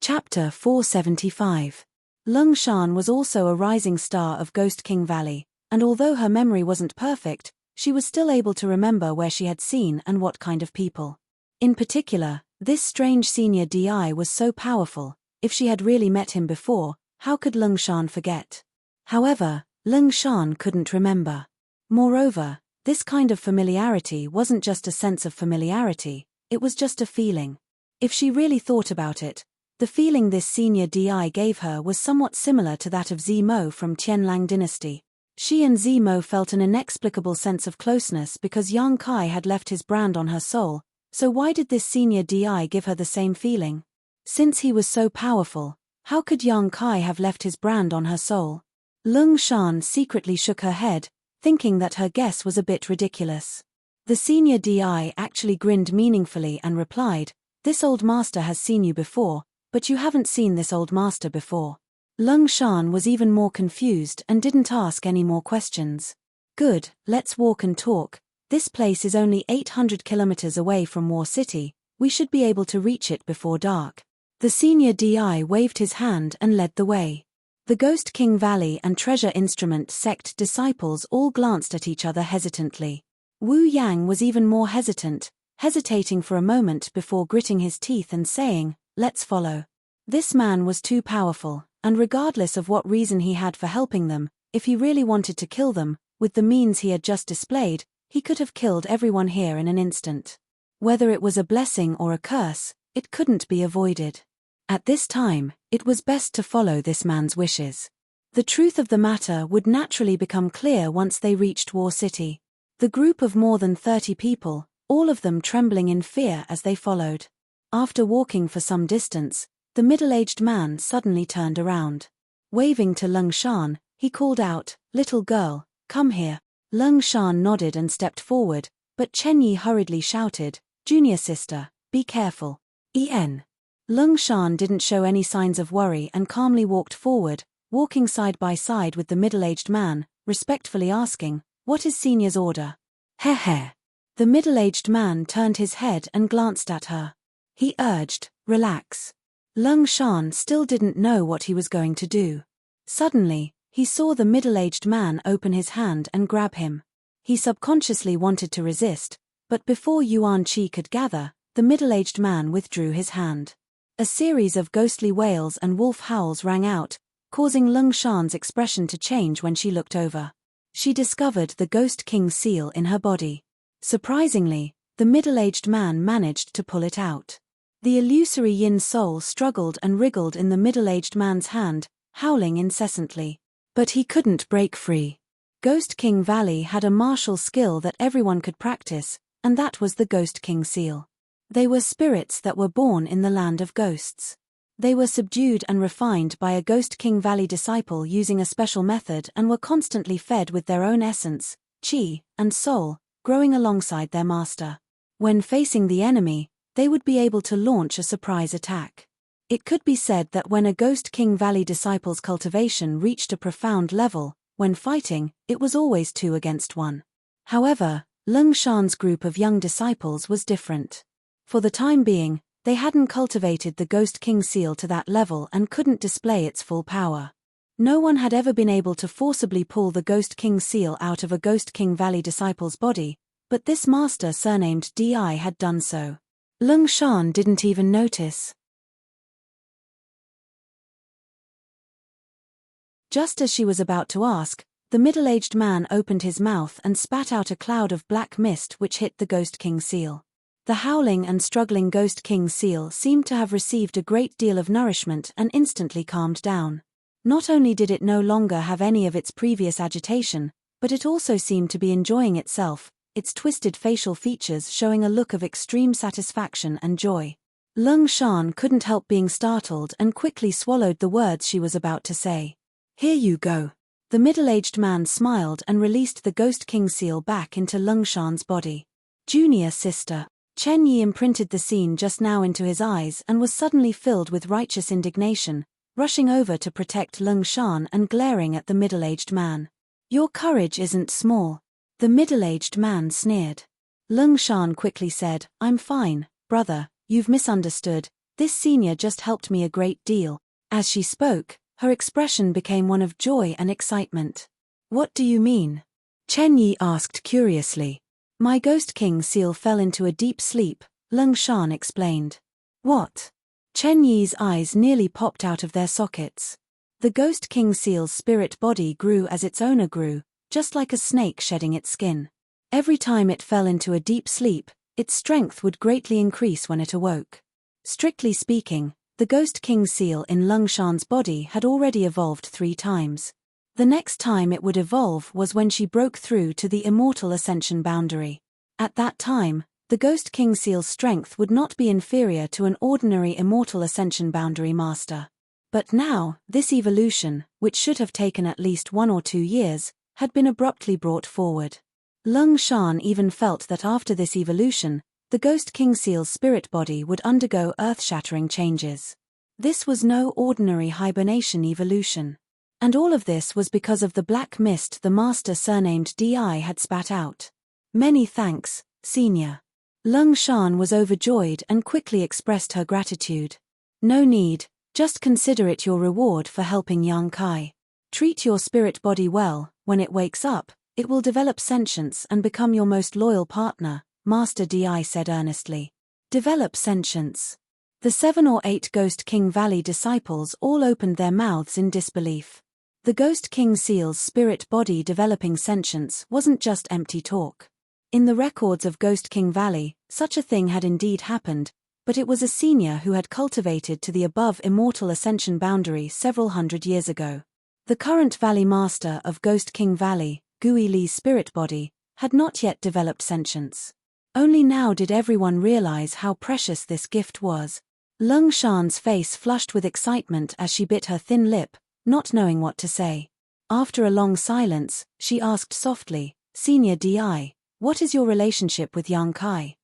Chapter 475. Lung Shan was also a rising star of Ghost King Valley, and although her memory wasn't perfect, she was still able to remember where she had seen and what kind of people. In particular, this strange Senior Di was so powerful. If she had really met him before, how could Lung Shan forget? However, Lung Shan couldn't remember. Moreover, this kind of familiarity wasn't just a sense of familiarity, it was just a feeling. If she really thought about it, the feeling this Senior Di gave her was somewhat similar to that of Zimo from Tianlang dynasty. She and Zimo felt an inexplicable sense of closeness because Yang Kai had left his brand on her soul. So why did this Senior Di give her the same feeling? Since he was so powerful, how could Yang Kai have left his brand on her soul? Lung Shan secretly shook her head, thinking that her guess was a bit ridiculous. The Senior Di actually grinned meaningfully and replied, "This old master has seen you before, but you haven't seen this old master before." Lung Shan was even more confused and didn't ask any more questions. "Good, let's walk and talk. This place is only 800 kilometers away from War City, we should be able to reach it before dark." The Senior Di waved his hand and led the way. The Ghost King Valley and Treasure Instrument sect disciples all glanced at each other hesitantly. Wu Yang was even more hesitating for a moment before gritting his teeth and saying, "Let's follow." This man was too powerful, and regardless of what reason he had for helping them, if he really wanted to kill them, with the means he had just displayed, he could have killed everyone here in an instant. Whether it was a blessing or a curse, it couldn't be avoided. At this time, it was best to follow this man's wishes. The truth of the matter would naturally become clear once they reached War City. The group of more than 30 people, all of them trembling in fear as they followed. After walking for some distance, the middle-aged man suddenly turned around. Waving to Lung Shan, he called out, "Little girl, come here." Lung Shan nodded and stepped forward, but Chen Yi hurriedly shouted, "Junior sister, be careful." Lung Shan didn't show any signs of worry and calmly walked forward, walking side by side with the middle-aged man, respectfully asking, "What is Senior's order?" The middle-aged man turned his head and glanced at her. He urged, "Relax." Lung Shan still didn't know what he was going to do. Suddenly, he saw the middle-aged man open his hand and grab him. He subconsciously wanted to resist, but before Yuan Qi could gather, the middle-aged man withdrew his hand. A series of ghostly wails and wolf howls rang out, causing Lung Shan's expression to change when she looked over. She discovered the Ghost King seal in her body. Surprisingly, the middle-aged man managed to pull it out. The illusory yin soul struggled and wriggled in the middle-aged man's hand, howling incessantly. But he couldn't break free. Ghost King Valley had a martial skill that everyone could practice, and that was the Ghost King seal. They were spirits that were born in the land of ghosts. They were subdued and refined by a Ghost King Valley disciple using a special method and were constantly fed with their own essence, qi, and soul, growing alongside their master. When facing the enemy, they would be able to launch a surprise attack. It could be said that when a Ghost King Valley disciple's cultivation reached a profound level, when fighting, it was always 2 against 1. However, Lung Shan's group of young disciples was different. For the time being, they hadn't cultivated the Ghost King seal to that level and couldn't display its full power. No one had ever been able to forcibly pull the Ghost King seal out of a Ghost King Valley disciple's body, but this master surnamed Di had done so. Lung Shan didn't even notice. Just as she was about to ask, the middle-aged man opened his mouth and spat out a cloud of black mist which hit the Ghost King seal. The howling and struggling Ghost King seal seemed to have received a great deal of nourishment and instantly calmed down. Not only did it no longer have any of its previous agitation, but it also seemed to be enjoying itself, its twisted facial features showing a look of extreme satisfaction and joy. Lung Shan couldn't help being startled and quickly swallowed the words she was about to say. "Here you go." The middle-aged man smiled and released the Ghost King seal back into Lung Shan's body. "Junior sister." Chen Yi imprinted the scene just now into his eyes and was suddenly filled with righteous indignation, rushing over to protect Lung Shan and glaring at the middle-aged man. "Your courage isn't small." The middle-aged man sneered. Lung Shan quickly said, "I'm fine, brother, you've misunderstood, this senior just helped me a great deal." As she spoke, her expression became one of joy and excitement. "What do you mean?" Chen Yi asked curiously. "My Ghost King seal fell into a deep sleep," Lung Shan explained. "What?" Chen Yi's eyes nearly popped out of their sockets. The Ghost King seal's spirit body grew as its owner grew, just like a snake shedding its skin. Every time it fell into a deep sleep, its strength would greatly increase when it awoke. Strictly speaking, the Ghost King seal in Lung Shan's body had already evolved 3 times. The next time it would evolve was when she broke through to the immortal ascension boundary. At that time, the Ghost King seal's strength would not be inferior to an ordinary immortal ascension boundary master. But now, this evolution, which should have taken at least 1 or 2 years, had been abruptly brought forward. Lung Shan even felt that after this evolution, the Ghost King seal's spirit body would undergo earth-shattering changes. This was no ordinary hibernation evolution. And all of this was because of the black mist the master surnamed Di had spat out. "Many thanks, senior." Lung Shan was overjoyed and quickly expressed her gratitude. "No need, just consider it your reward for helping Yang Kai. Treat your spirit body well, when it wakes up, it will develop sentience and become your most loyal partner," Master Di said earnestly. "Develop sentience." The 7 or 8 Ghost King Valley disciples all opened their mouths in disbelief. The Ghost King seal's spirit body developing sentience wasn't just empty talk. In the records of Ghost King Valley, such a thing had indeed happened, but it was a senior who had cultivated to the above immortal ascension boundary several hundred years ago. The current Valley Master of Ghost King Valley, Gui Li's spirit body, had not yet developed sentience. Only now did everyone realize how precious this gift was. Lung Shan's face flushed with excitement as she bit her thin lip, not knowing what to say. After a long silence, she asked softly, "Senior Di, what is your relationship with Yang Kai?"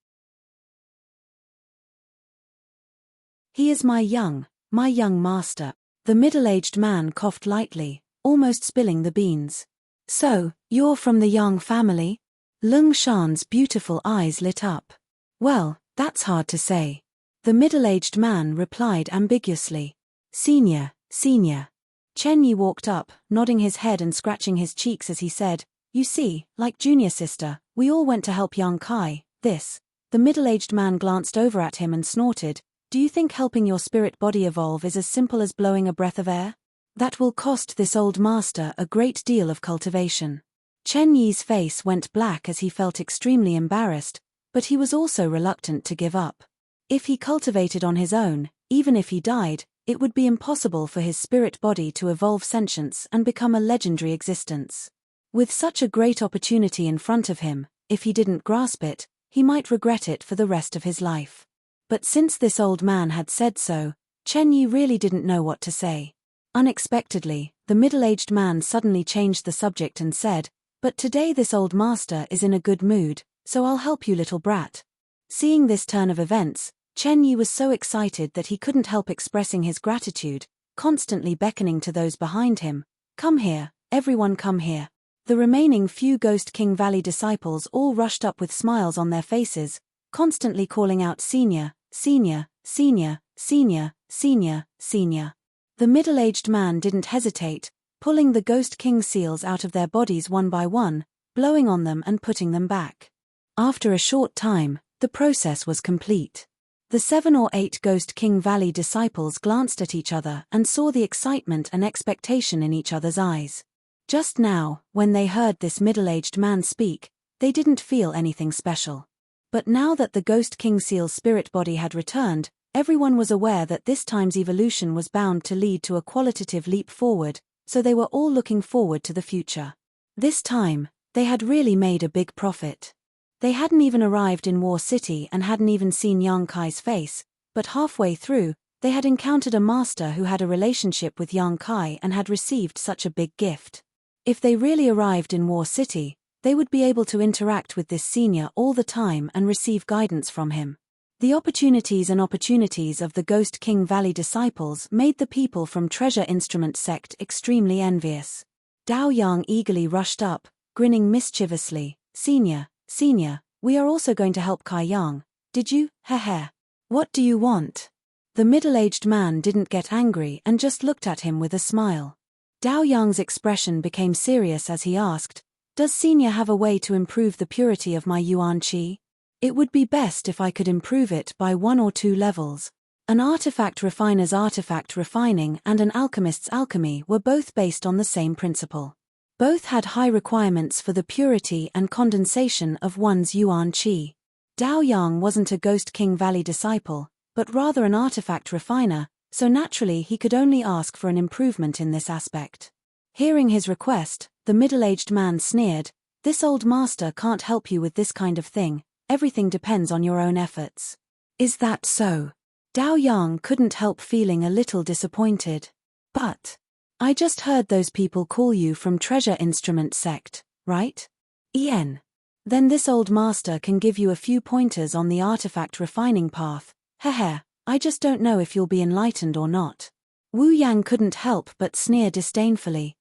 "He is my young master." The middle-aged man coughed lightly, almost spilling the beans. "So, you're from the Yang family?" Lung Shan's beautiful eyes lit up. Well, that's hard to say. The middle-aged man replied ambiguously. Senior, senior. Chen Yi walked up, nodding his head and scratching his cheeks as he said, you see, like junior sister, we all went to help young Kai, this. The middle-aged man glanced over at him and snorted, do you think helping your spirit body evolve is as simple as blowing a breath of air? That will cost this old master a great deal of cultivation. Chen Yi's face went black as he felt extremely embarrassed, but he was also reluctant to give up. If he cultivated on his own, even if he died, it would be impossible for his spirit body to evolve sentience and become a legendary existence. With such a great opportunity in front of him, if he didn't grasp it, he might regret it for the rest of his life. But since this old man had said so, Chen Yi really didn't know what to say. Unexpectedly, the middle-aged man suddenly changed the subject and said, but today this old master is in a good mood, so I'll help you, little brat. Seeing this turn of events, Chen Yi was so excited that he couldn't help expressing his gratitude, constantly beckoning to those behind him. Come here, everyone come here. The remaining few Ghost King Valley disciples all rushed up with smiles on their faces, constantly calling out senior, senior, senior, senior, senior, senior. The middle-aged man didn't hesitate, pulling the Ghost King seals out of their bodies one by one, blowing on them and putting them back. After a short time, the process was complete. The 7 or 8 Ghost King Valley disciples glanced at each other and saw the excitement and expectation in each other's eyes. Just now, when they heard this middle-aged man speak, they didn't feel anything special. But now that the Ghost King Seal's spirit body had returned, everyone was aware that this time's evolution was bound to lead to a qualitative leap forward, so they were all looking forward to the future. This time, they had really made a big profit. They hadn't even arrived in War City and hadn't even seen Yang Kai's face, but halfway through, they had encountered a master who had a relationship with Yang Kai and had received such a big gift. If they really arrived in War City, they would be able to interact with this senior all the time and receive guidance from him. The opportunities of the Ghost King Valley disciples made the people from Treasure Instrument Sect extremely envious. Dao Yang eagerly rushed up, grinning mischievously, Senior, senior, we are also going to help Kai Yang. Did you? Heh. What do you want? The middle-aged man didn't get angry and just looked at him with a smile. Dao Yang's expression became serious as he asked, does senior have a way to improve the purity of my Yuan Qi? It would be best if I could improve it by 1 or 2 levels. An artifact refiner's artifact refining and an alchemist's alchemy were both based on the same principle. Both had high requirements for the purity and condensation of one's Yuan Qi. Dao Yang wasn't a Ghost King Valley disciple, but rather an artifact refiner, so naturally he could only ask for an improvement in this aspect. Hearing his request, the middle-aged man sneered, this old master can't help you with this kind of thing. Everything depends on your own efforts. Is that so? Dao Yang couldn't help feeling a little disappointed. But I just heard those people call you from Treasure Instrument Sect, right? Then this old master can give you a few pointers on the artifact refining path. Heh, I just don't know if you'll be enlightened or not. Wu Yang couldn't help but sneer disdainfully.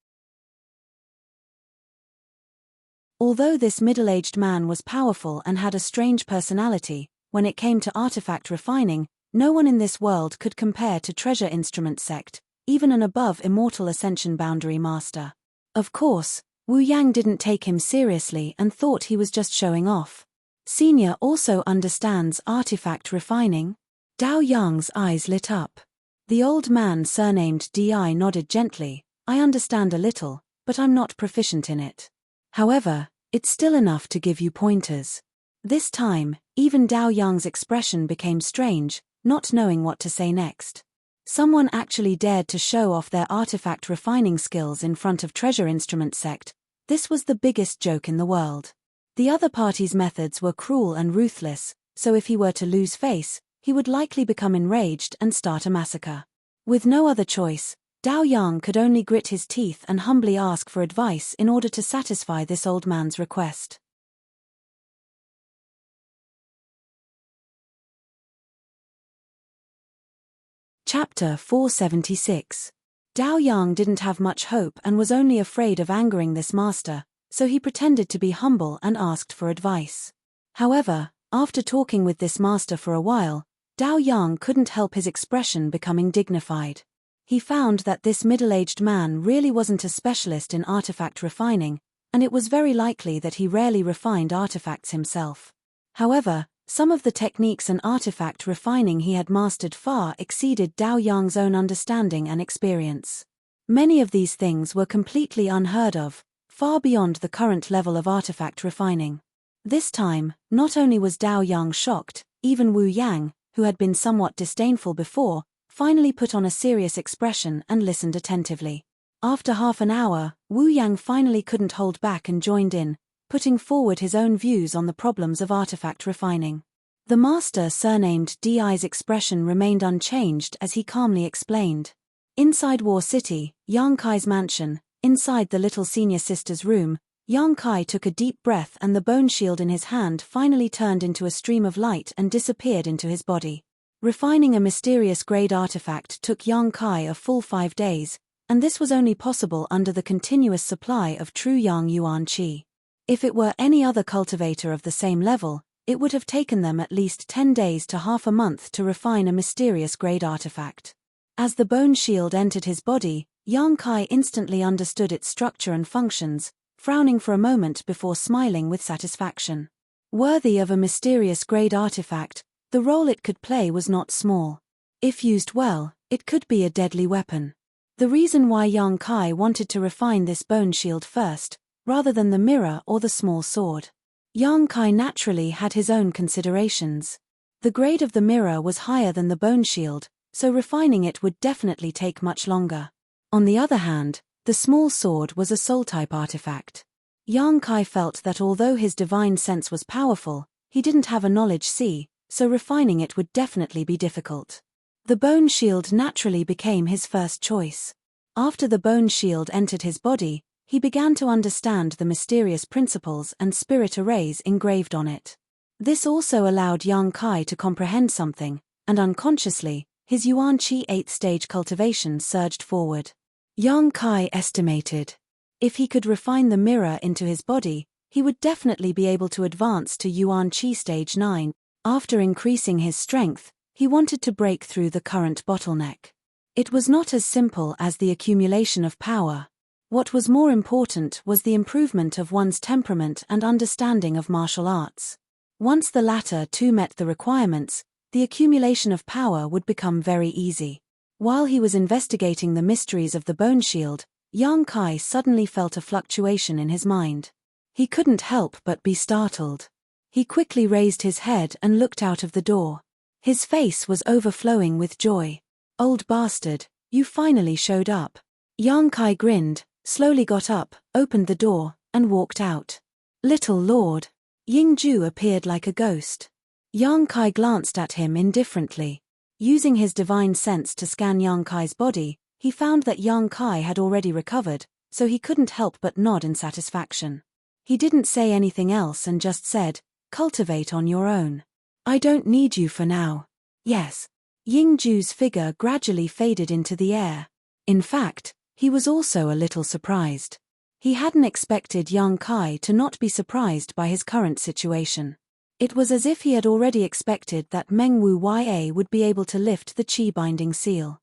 Although this middle-aged man was powerful and had a strange personality, when it came to artifact refining, no one in this world could compare to Treasure Instrument Sect, even an above Immortal Ascension Boundary Master. Of course, Wu Yang didn't take him seriously and thought he was just showing off. Senior also understands artifact refining? Dao Yang's eyes lit up. The old man surnamed Di nodded gently, I understand a little, but I'm not proficient in it. However, it's still enough to give you pointers. This time, even Dao Yang's expression became strange, not knowing what to say next. Someone actually dared to show off their artifact refining skills in front of Treasure Instrument Sect. This was the biggest joke in the world. The other party's methods were cruel and ruthless, so if he were to lose face, he would likely become enraged and start a massacre. With no other choice, Dao Yang could only grit his teeth and humbly ask for advice in order to satisfy this old man's request. Chapter 476. Dao Yang didn't have much hope and was only afraid of angering this master, so he pretended to be humble and asked for advice. However, after talking with this master for a while, Dao Yang couldn't help his expression becoming dignified. He found that this middle-aged man really wasn't a specialist in artifact refining, and it was very likely that he rarely refined artifacts himself. However, some of the techniques and artifact refining he had mastered far exceeded Dao Yang's own understanding and experience. Many of these things were completely unheard of, far beyond the current level of artifact refining. This time, not only was Dao Yang shocked, even Wu Yang, who had been somewhat disdainful before, finally put on a serious expression and listened attentively. After half an hour, Wu Yang finally couldn't hold back and joined in, putting forward his own views on the problems of artifact refining. The master, surnamed Di's expression remained unchanged as he calmly explained. Inside War City, Yang Kai's mansion, inside the little senior sister's room, Yang Kai took a deep breath and the bone shield in his hand finally turned into a stream of light and disappeared into his body. Refining a mysterious grade artifact took Yang Kai a full 5 days, and this was only possible under the continuous supply of true Yang Yuan Qi. If it were any other cultivator of the same level, it would have taken them at least 10 days to half a month to refine a mysterious grade artifact. As the bone shield entered his body, Yang Kai instantly understood its structure and functions, frowning for a moment before smiling with satisfaction. Worthy of a mysterious grade artifact, the role it could play was not small. If used well, it could be a deadly weapon. The reason why Yang Kai wanted to refine this bone shield first, rather than the mirror or the small sword. Yang Kai naturally had his own considerations. The grade of the mirror was higher than the bone shield, so refining it would definitely take much longer. On the other hand, the small sword was a soul-type artifact. Yang Kai felt that although his divine sense was powerful, he didn't have a knowledge see, so refining it would definitely be difficult. The bone shield naturally became his first choice. After the bone shield entered his body, he began to understand the mysterious principles and spirit arrays engraved on it. This also allowed Yang Kai to comprehend something, and unconsciously, his Yuan Qi 8th stage cultivation surged forward. Yang Kai estimated. If he could refine the mirror into his body, he would definitely be able to advance to Yuan Qi stage 9. After increasing his strength, he wanted to break through the current bottleneck. It was not as simple as the accumulation of power. What was more important was the improvement of one's temperament and understanding of martial arts. Once the latter two met the requirements, the accumulation of power would become very easy. While he was investigating the mysteries of the bone shield, Yang Kai suddenly felt a fluctuation in his mind. He couldn't help but be startled. He quickly raised his head and looked out of the door. His face was overflowing with joy. "Old bastard, you finally showed up." Yang Kai grinned, slowly got up, opened the door, and walked out. "Little lord." Yingju appeared like a ghost. Yang Kai glanced at him indifferently. Using his divine sense to scan Yang Kai's body, he found that Yang Kai had already recovered, so he couldn't help but nod in satisfaction. He didn't say anything else and just said, "Cultivate on your own. I don't need you for now." "Yes." Yingju's figure gradually faded into the air. In fact, he was also a little surprised. He hadn't expected Yang Kai to not be surprised by his current situation. It was as if he had already expected that Meng Wu Ya would be able to lift the Qi binding seal.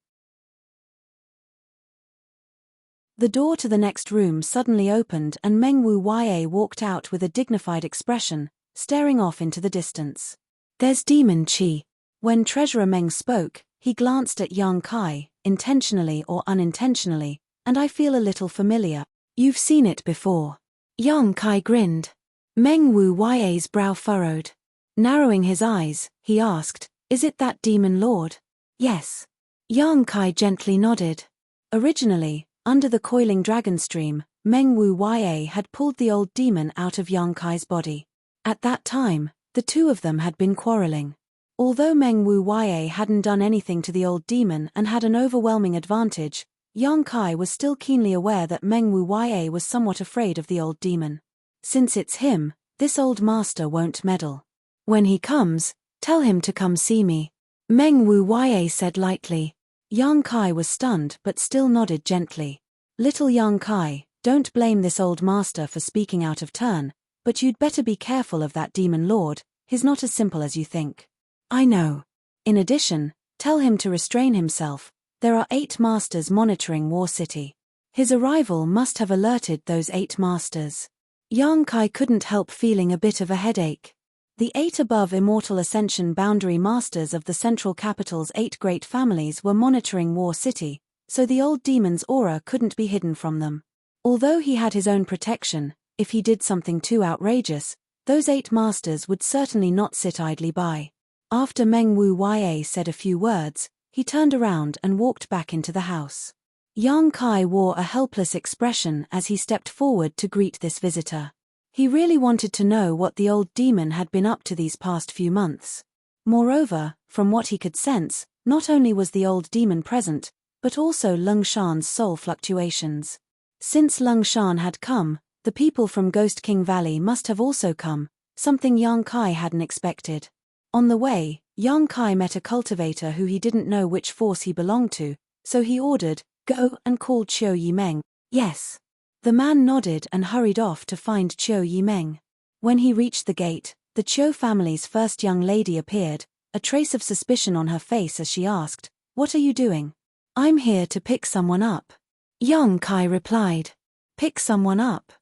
The door to the next room suddenly opened and Meng Wu Ya walked out with a dignified expression, staring off into the distance. "There's demon Qi." When Treasurer Meng spoke, he glanced at Yang Kai, intentionally or unintentionally, "and I feel a little familiar." "You've seen it before." Yang Kai grinned. Meng Wu Ya's brow furrowed. Narrowing his eyes, he asked, "Is it that demon lord?" "Yes." Yang Kai gently nodded. Originally, under the coiling dragon stream, Meng Wu Ya had pulled the old demon out of Yang Kai's body. At that time, the two of them had been quarreling. Although Meng Wu Ya hadn't done anything to the old demon and had an overwhelming advantage, Yang Kai was still keenly aware that Meng Wu Ya was somewhat afraid of the old demon. "Since it's him, this old master won't meddle. When he comes, tell him to come see me," Meng Wu Ya said lightly. Yang Kai was stunned but still nodded gently. "Little Yang Kai, Don't blame this old master for speaking out of turn, but you'd better be careful of that demon lord, he's not as simple as you think. I know. In addition, tell him to restrain himself, there are 8 masters monitoring War City. His arrival must have alerted those 8 masters. Yang Kai couldn't help feeling a bit of a headache. The 8 above immortal ascension boundary masters of the central capital's 8 great families were monitoring War City, so the old demon's aura couldn't be hidden from them. Although he had his own protection, if he did something too outrageous, those 8 masters would certainly not sit idly by. After Meng Wu Ya said a few words, he turned around and walked back into the house. Yang Kai wore a helpless expression as he stepped forward to greet this visitor. He really wanted to know what the old demon had been up to these past few months. Moreover, from what he could sense, not only was the old demon present, but also Lung Shan's soul fluctuations. Since Lung Shan had come, the people from Ghost King Valley must have also come, something Yang Kai hadn't expected. On the way, Yang Kai met a cultivator who he didn't know which force he belonged to, so he ordered, "Go and call Chiu Yimeng." Yes. The man nodded and hurried off to find Chiu Yimeng. When he reached the gate, the Chiu family's first young lady appeared, a trace of suspicion on her face as she asked, "What are you doing?" "I'm here to pick someone up." Yang Kai replied. "Pick someone up?"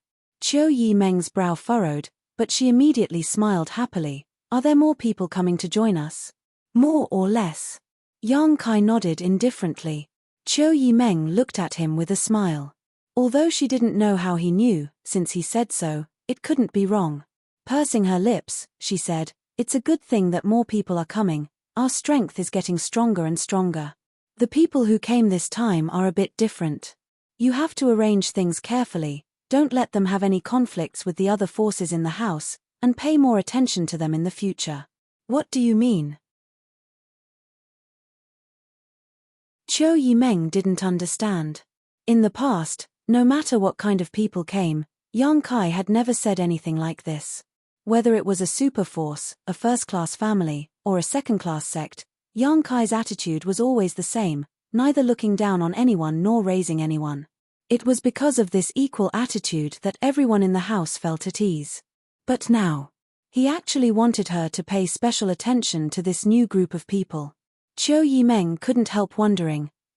Chiu Yimeng's brow furrowed, but she immediately smiled happily. "Are there more people coming to join us?" "More or less?" Yang Kai nodded indifferently. Chiu Yimeng looked at him with a smile. Although she didn't know how he knew, since he said so, it couldn't be wrong. Pursing her lips, she said, "It's a good thing that more people are coming, our strength is getting stronger and stronger. The people who came this time are a bit different. You have to arrange things carefully, don't let them have any conflicts with the other forces in the house, and pay more attention to them in the future." "What do you mean?" Chiu Yimeng didn't understand. In the past, no matter what kind of people came, Yang Kai had never said anything like this. Whether it was a super force, a first-class family, or a second-class sect, Yang Kai's attitude was always the same, neither looking down on anyone nor raising anyone. It was because of this equal attitude that everyone in the house felt at ease. But now, he actually wanted her to pay special attention to this new group of people. Chiu Yimeng couldn't help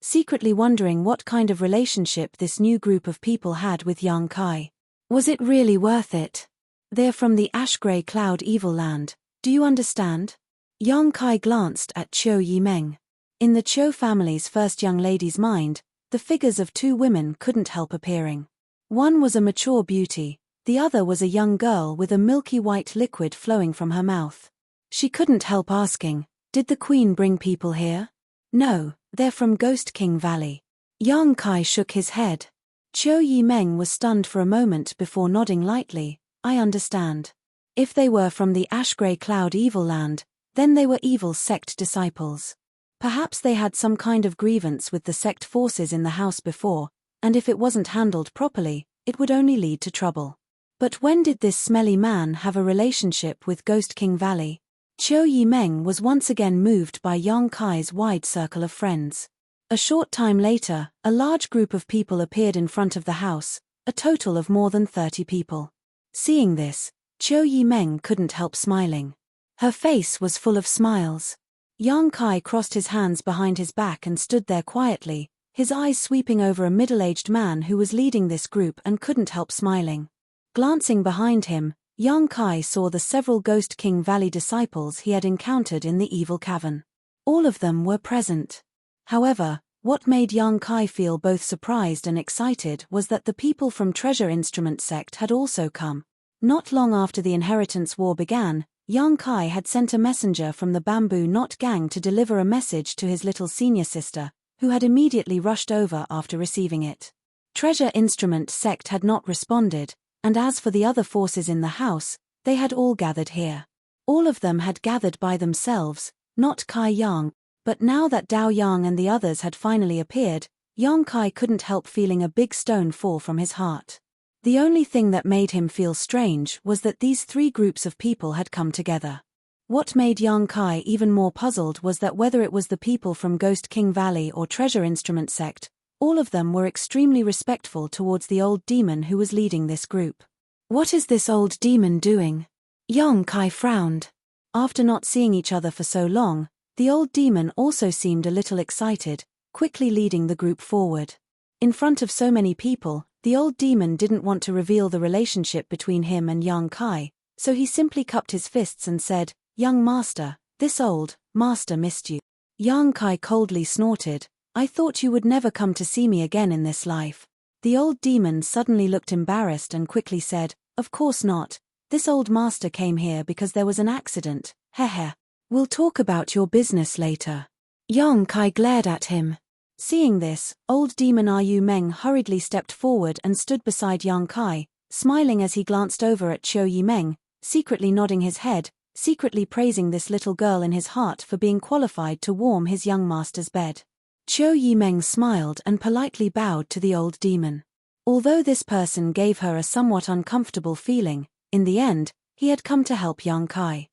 secretly wondering what kind of relationship this new group of people had with Yang Kai. Was it really worth it? They're from the ash-grey cloud evil land, do you understand? Yang Kai glanced at Chiu Yimeng. In the Chiu family's first young lady's mind, the figures of 2 women couldn't help appearing. One was a mature beauty, the other was a young girl with a milky white liquid flowing from her mouth. She couldn't help asking, "Did the queen bring people here?" "No, they're from Ghost King Valley." Yang Kai shook his head. Chiu Yimeng was stunned for a moment before nodding lightly, "I understand. If they were from the ash-grey cloud evil land, then they were evil sect disciples. Perhaps they had some kind of grievance with the sect forces in the house before, and if it wasn't handled properly, it would only lead to trouble. But when did this smelly man have a relationship with Ghost King Valley?" Chiu Yimeng was once again moved by Yang Kai's wide circle of friends. A short time later, a large group of people appeared in front of the house, a total of more than 30 people. Seeing this, Chiu Yimeng couldn't help smiling. Her face was full of smiles. Yang Kai crossed his hands behind his back and stood there quietly, his eyes sweeping over a middle-aged man who was leading this group and couldn't help smiling. Glancing behind him, Yang Kai saw the several Ghost King Valley disciples he had encountered in the evil cavern. All of them were present. However, what made Yang Kai feel both surprised and excited was that the people from Treasure Instrument Sect had also come. Not long after the Inheritance War began, Yang Kai had sent a messenger from the Bamboo Knot Gang to deliver a message to his little senior sister, who had immediately rushed over after receiving it. Treasure Instrument Sect had not responded, and as for the other forces in the house, they had all gathered here. All of them had gathered by themselves, not Kai Yang, but now that Dao Yang and the others had finally appeared, Yang Kai couldn't help feeling a big stone fall from his heart. The only thing that made him feel strange was that these 3 groups of people had come together. What made Yang Kai even more puzzled was that whether it was the people from Ghost King Valley or Treasure Instrument Sect, All of them were extremely respectful towards the old demon who was leading this group. "What is this old demon doing?" Yang Kai frowned. After not seeing each other for so long, the old demon also seemed a little excited, quickly leading the group forward. In front of so many people, the old demon didn't want to reveal the relationship between him and Yang Kai, so he simply cupped his fists and said, "Young master, this old master missed you." Yang Kai coldly snorted, "I thought you would never come to see me again in this life." The old demon suddenly looked embarrassed and quickly said, "Of course not. This old master came here because there was an accident, heh. We'll talk about your business later." Yang Kai glared at him. Seeing this, old demon Yu Meng hurriedly stepped forward and stood beside Yang Kai, smiling as he glanced over at Qiu Yimeng, secretly nodding his head, secretly praising this little girl in his heart for being qualified to warm his young master's bed. Qiu Yimeng smiled and politely bowed to the old demon. Although this person gave her a somewhat uncomfortable feeling, in the end, he had come to help Yang Kai.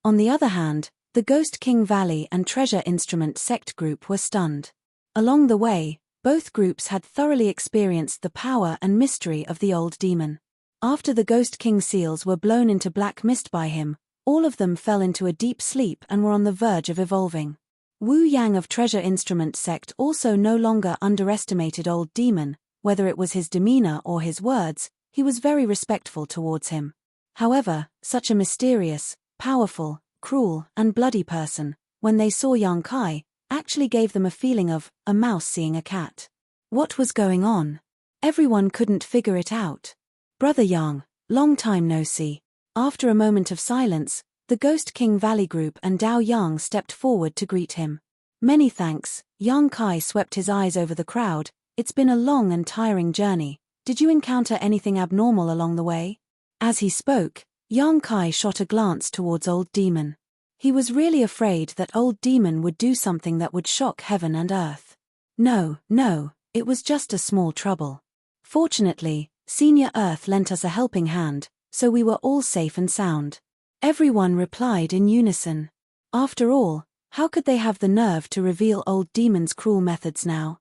On the other hand, the Ghost King Valley and Treasure Instrument sect group were stunned. Along the way, both groups had thoroughly experienced the power and mystery of the old demon. After the Ghost King seals were blown into black mist by him, all of them fell into a deep sleep and were on the verge of evolving. Wu Yang of Treasure Instrument sect also no longer underestimated old demon, whether it was his demeanor or his words, he was very respectful towards him. However, such a mysterious, powerful, cruel, and bloody person, when they saw Yang Kai, actually gave them a feeling of a mouse seeing a cat. What was going on? Everyone couldn't figure it out. "Brother Yang, long time no see." After a moment of silence, the Ghost King Valley group and Dao Yang stepped forward to greet him. "Many thanks." Yang Kai swept his eyes over the crowd. "It's been a long and tiring journey. Did you encounter anything abnormal along the way?" As he spoke, Yang Kai shot a glance towards old demon. He was really afraid that old demon would do something that would shock heaven and earth. No, it was just a small trouble. Fortunately, Senior Earth lent us a helping hand, so we were all safe and sound. Everyone replied in unison. After all, how could they have the nerve to reveal old demon's cruel methods now?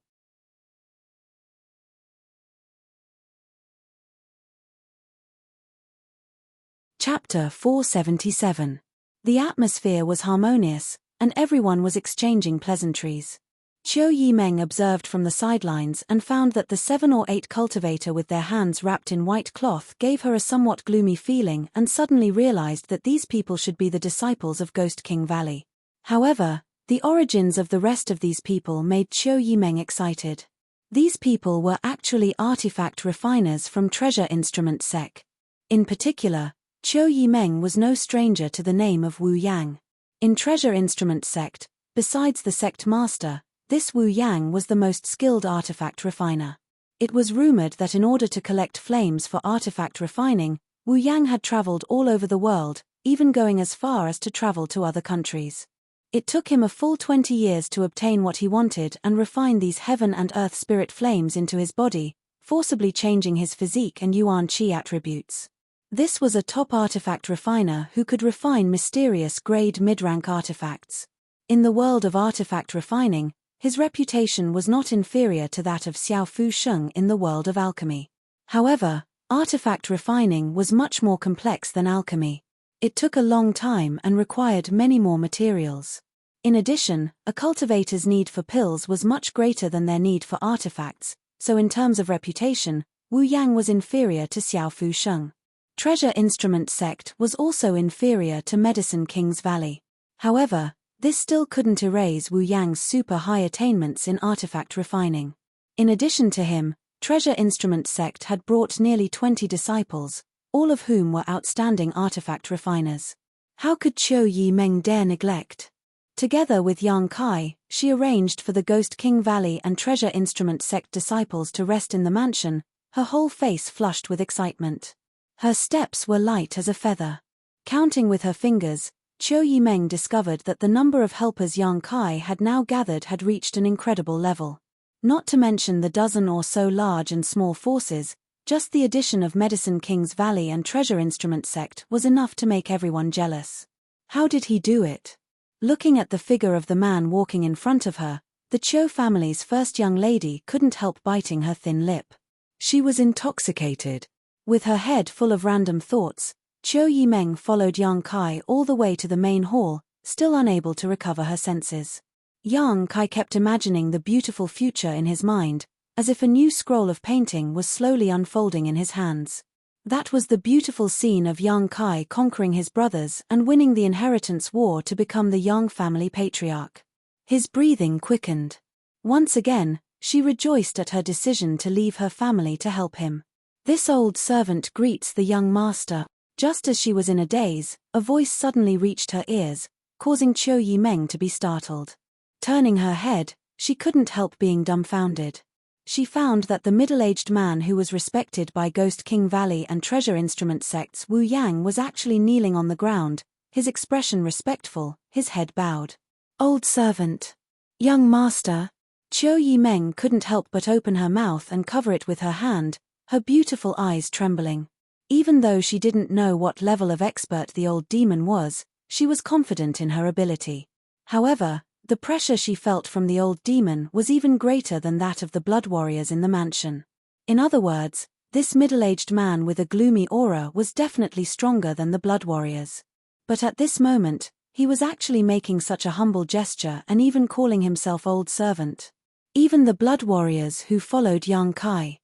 Chapter 477. The atmosphere was harmonious, and everyone was exchanging pleasantries. Qiu Yimeng observed from the sidelines and found that the 7 or 8 cultivator with their hands wrapped in white cloth gave her a somewhat gloomy feeling and suddenly realized that these people should be the disciples of Ghost King Valley. However, the origins of the rest of these people made Qiu Yimeng excited. These people were actually artifact refiners from Treasure Instrument Sec. In particular, Qiu Yimeng was no stranger to the name of Wu Yang. In Treasure Instrument Sect, besides the sect master, this Wu Yang was the most skilled artifact refiner. It was rumored that in order to collect flames for artifact refining, Wu Yang had traveled all over the world, even going as far as to travel to other countries. It took him a full 20 years to obtain what he wanted and refine these heaven and earth spirit flames into his body, forcibly changing his physique and Yuan Qi attributes. This was a top artifact refiner who could refine mysterious grade mid-rank artifacts. In the world of artifact refining, his reputation was not inferior to that of Xiao Fu Sheng in the world of alchemy. However, artifact refining was much more complex than alchemy. It took a long time and required many more materials. In addition, a cultivator's need for pills was much greater than their need for artifacts, so in terms of reputation, Wu Yang was inferior to Xiao Fu Sheng. Treasure Instrument Sect was also inferior to Medicine King's Valley. However, this still couldn't erase Wu Yang's super high attainments in artifact refining. In addition to him, Treasure Instrument Sect had brought nearly 20 disciples, all of whom were outstanding artifact refiners. How could Qiu Yimeng dare neglect? Together with Yang Kai, she arranged for the Ghost King Valley and Treasure Instrument Sect disciples to rest in the mansion, her whole face flushed with excitement. Her steps were light as a feather. Counting with her fingers, Qiu Yimeng discovered that the number of helpers Yang Kai had now gathered had reached an incredible level. Not to mention the dozen or so large and small forces, just the addition of Medicine King's Valley and Treasure Instrument Sect was enough to make everyone jealous. How did he do it? Looking at the figure of the man walking in front of her, the Cho family's first young lady couldn't help biting her thin lip. She was intoxicated. With her head full of random thoughts, Cho Yimeng followed Yang Kai all the way to the main hall, still unable to recover her senses. Yang Kai kept imagining the beautiful future in his mind, as if a new scroll of painting was slowly unfolding in his hands. That was the beautiful scene of Yang Kai conquering his brothers and winning the inheritance war to become the Yang family patriarch. His breathing quickened. Once again, she rejoiced at her decision to leave her family to help him. This old servant greets the young master. Just as she was in a daze, a voice suddenly reached her ears, causing Cho Yimeng to be startled. Turning her head, she couldn't help being dumbfounded. She found that the middle-aged man who was respected by Ghost King Valley and Treasure Instrument sects Wu Yang was actually kneeling on the ground, his expression respectful, his head bowed. Old servant. Young master. Cho Yimeng couldn't help but open her mouth and cover it with her hand, her beautiful eyes trembling. Even though she didn't know what level of expert the old demon was, she was confident in her ability. However, the pressure she felt from the old demon was even greater than that of the blood warriors in the mansion. In other words, this middle-aged man with a gloomy aura was definitely stronger than the blood warriors. But at this moment, he was actually making such a humble gesture and even calling himself old servant. Even the blood warriors who followed Yang Kai.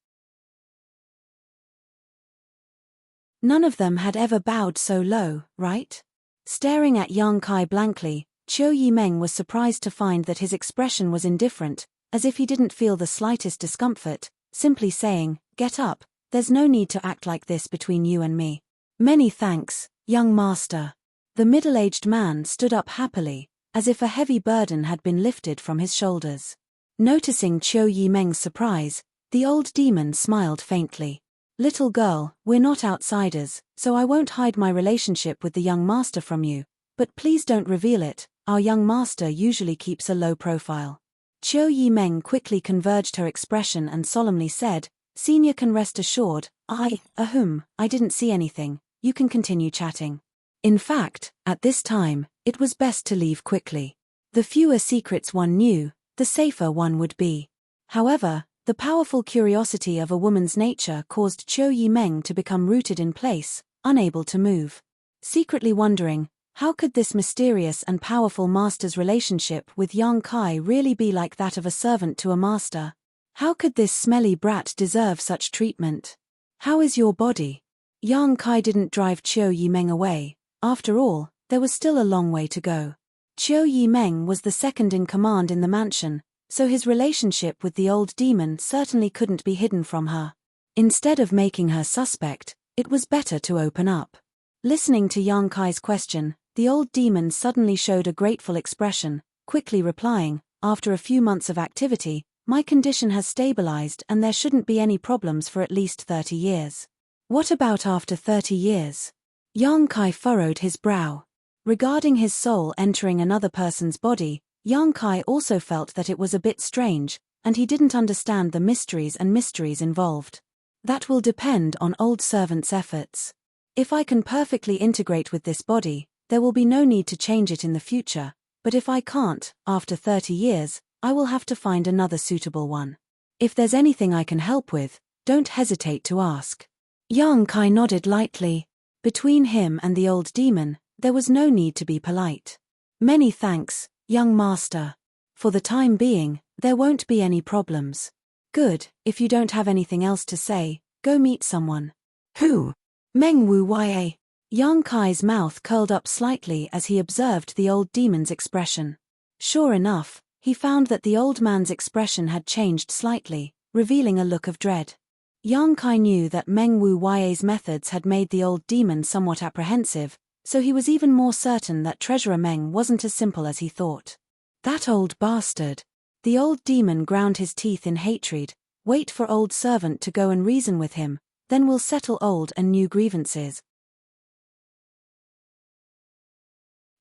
None of them had ever bowed so low, right? Staring at Yang Kai blankly, Cho Yimeng was surprised to find that his expression was indifferent, as if he didn't feel the slightest discomfort, simply saying, "Get up, there's no need to act like this between you and me." "Many thanks, young master." The middle-aged man stood up happily, as if a heavy burden had been lifted from his shoulders. Noticing Cho Yimeng's surprise, the old demon smiled faintly. "Little girl, we're not outsiders, so I won't hide my relationship with the young master from you, but please don't reveal it. Our young master usually keeps a low profile." Cho Yimeng quickly converged her expression and solemnly said, "Senior can rest assured, I didn't see anything, you can continue chatting." In fact, at this time, it was best to leave quickly. The fewer secrets one knew, the safer one would be. However, the powerful curiosity of a woman's nature caused Cho Yimeng to become rooted in place, unable to move. Secretly wondering, how could this mysterious and powerful master's relationship with Yang Kai really be like that of a servant to a master? How could this smelly brat deserve such treatment? "How is your body?" Yang Kai didn't drive Cho Yimeng away. After all, there was still a long way to go. Cho Yimeng was the second in command in the mansion, so his relationship with the old demon certainly couldn't be hidden from her. Instead of making her suspect, it was better to open up. Listening to Yang Kai's question, the old demon suddenly showed a grateful expression, quickly replying, "After a few months of activity, my condition has stabilized and there shouldn't be any problems for at least 30 years. "What about after 30 years? Yang Kai furrowed his brow. Regarding his soul entering another person's body, Yang Kai also felt that it was a bit strange, and he didn't understand the mysteries involved. "That will depend on old servant's efforts. If I can perfectly integrate with this body, there will be no need to change it in the future, but if I can't, after 30 years, I will have to find another suitable one. If there's anything I can help with, don't hesitate to ask." Yang Kai nodded lightly. Between him and the old demon, there was no need to be polite. "Many thanks, young master. For the time being, there won't be any problems." "Good, if you don't have anything else to say, go meet someone." "Who?" "Meng Wu Ya." Yang Kai's mouth curled up slightly as he observed the old demon's expression. Sure enough, he found that the old man's expression had changed slightly, revealing a look of dread. Yang Kai knew that Meng Wu Ya's methods had made the old demon somewhat apprehensive, so he was even more certain that Treasurer Meng wasn't as simple as he thought. That old bastard. The old demon ground his teeth in hatred. Wait for old servant to go and reason with him, then we'll settle old and new grievances.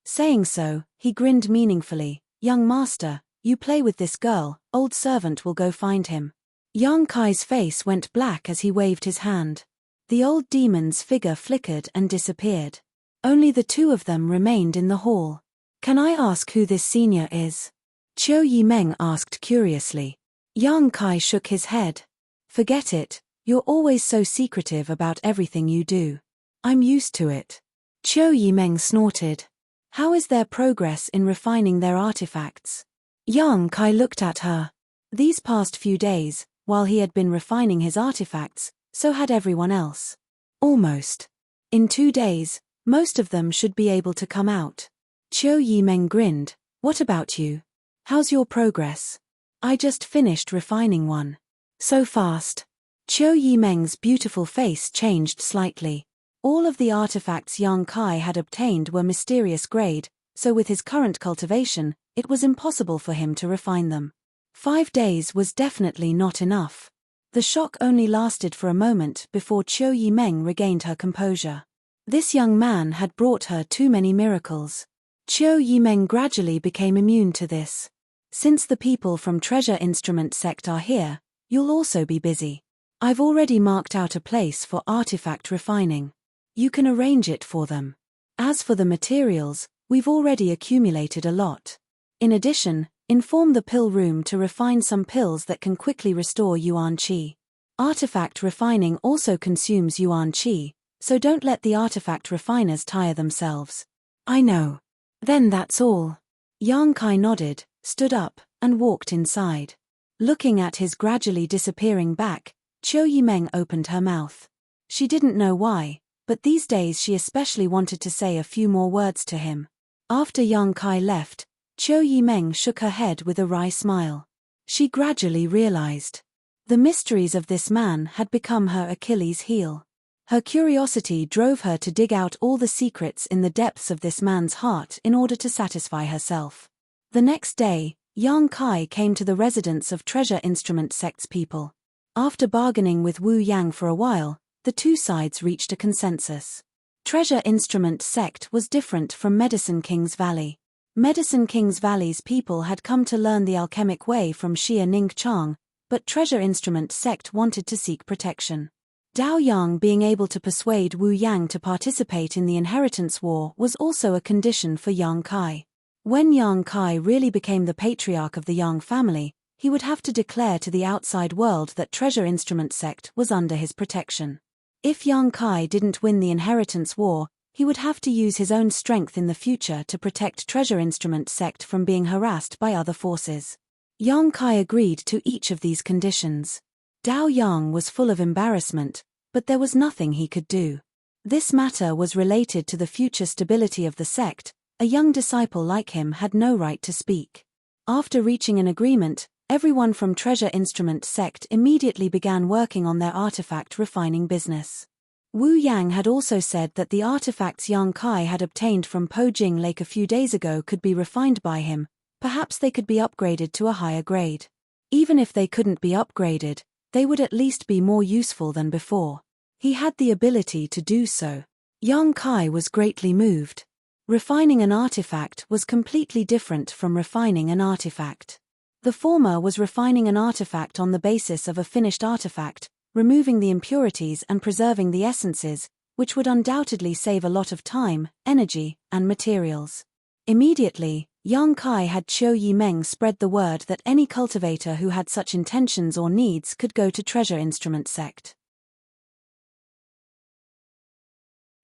Saying so, he grinned meaningfully. "Young master, you play with this girl, old servant will go find him." Yang Kai's face went black as he waved his hand. The old demon's figure flickered and disappeared. Only the two of them remained in the hall. Can I ask who this senior is? Qiu Yimeng asked curiously. Yang Kai shook his head. Forget it, you're always so secretive about everything you do. I'm used to it. Qiu Yimeng snorted. How is their progress in refining their artifacts? Yang Kai looked at her. These past few days, while he had been refining his artifacts, so had everyone else. Almost. In 2 days, most of them should be able to come out. Qiu Yimeng grinned. What about you? How's your progress? I just finished refining one. So fast. Qiu Yimeng's beautiful face changed slightly. All of the artifacts Yang Kai had obtained were mysterious grade, so with his current cultivation, it was impossible for him to refine them. 5 days was definitely not enough. The shock only lasted for a moment before Qiu Yimeng regained her composure. This young man had brought her too many miracles. Qiu Yimeng gradually became immune to this. Since the people from Treasure Instrument Sect are here, you'll also be busy. I've already marked out a place for artifact refining. You can arrange it for them. As for the materials, we've already accumulated a lot. In addition, inform the pill room to refine some pills that can quickly restore Yuan Qi. Artifact refining also consumes Yuan Qi, so don't let the artifact refiners tire themselves. I know. Then that's all. Yang Kai nodded, stood up, and walked inside. Looking at his gradually disappearing back, Qiu Yimeng opened her mouth. She didn't know why, but these days she especially wanted to say a few more words to him. After Yang Kai left, Qiu Yimeng shook her head with a wry smile. She gradually realized. The mysteries of this man had become her Achilles' heel. Her curiosity drove her to dig out all the secrets in the depths of this man's heart in order to satisfy herself. The next day, Yang Kai came to the residence of Treasure Instrument Sect's people. After bargaining with Wu Yang for a while, the two sides reached a consensus. Treasure Instrument Sect was different from Medicine King's Valley. Medicine King's Valley's people had come to learn the alchemic way from Xia Ning Chang, but Treasure Instrument Sect wanted to seek protection. Dao Yang being able to persuade Wu Yang to participate in the inheritance war was also a condition for Yang Kai. When Yang Kai really became the patriarch of the Yang family, he would have to declare to the outside world that Treasure Instrument Sect was under his protection. If Yang Kai didn't win the inheritance war, he would have to use his own strength in the future to protect Treasure Instrument Sect from being harassed by other forces. Yang Kai agreed to each of these conditions. Dao Yang was full of embarrassment, but there was nothing he could do. This matter was related to the future stability of the sect. A young disciple like him had no right to speak. After reaching an agreement, everyone from Treasure Instrument Sect immediately began working on their artifact refining business. Wu Yang had also said that the artifacts Yang Kai had obtained from Po Jing Lake a few days ago could be refined by him. Perhaps they could be upgraded to a higher grade. Even if they couldn't be upgraded, they would at least be more useful than before. He had the ability to do so. Yang Kai was greatly moved. Refining an artifact was completely different from refining an artifact. The former was refining an artifact on the basis of a finished artifact, removing the impurities and preserving the essences, which would undoubtedly save a lot of time, energy, and materials. Immediately, Yang Kai had Qiu Yimeng spread the word that any cultivator who had such intentions or needs could go to Treasure Instrument Sect.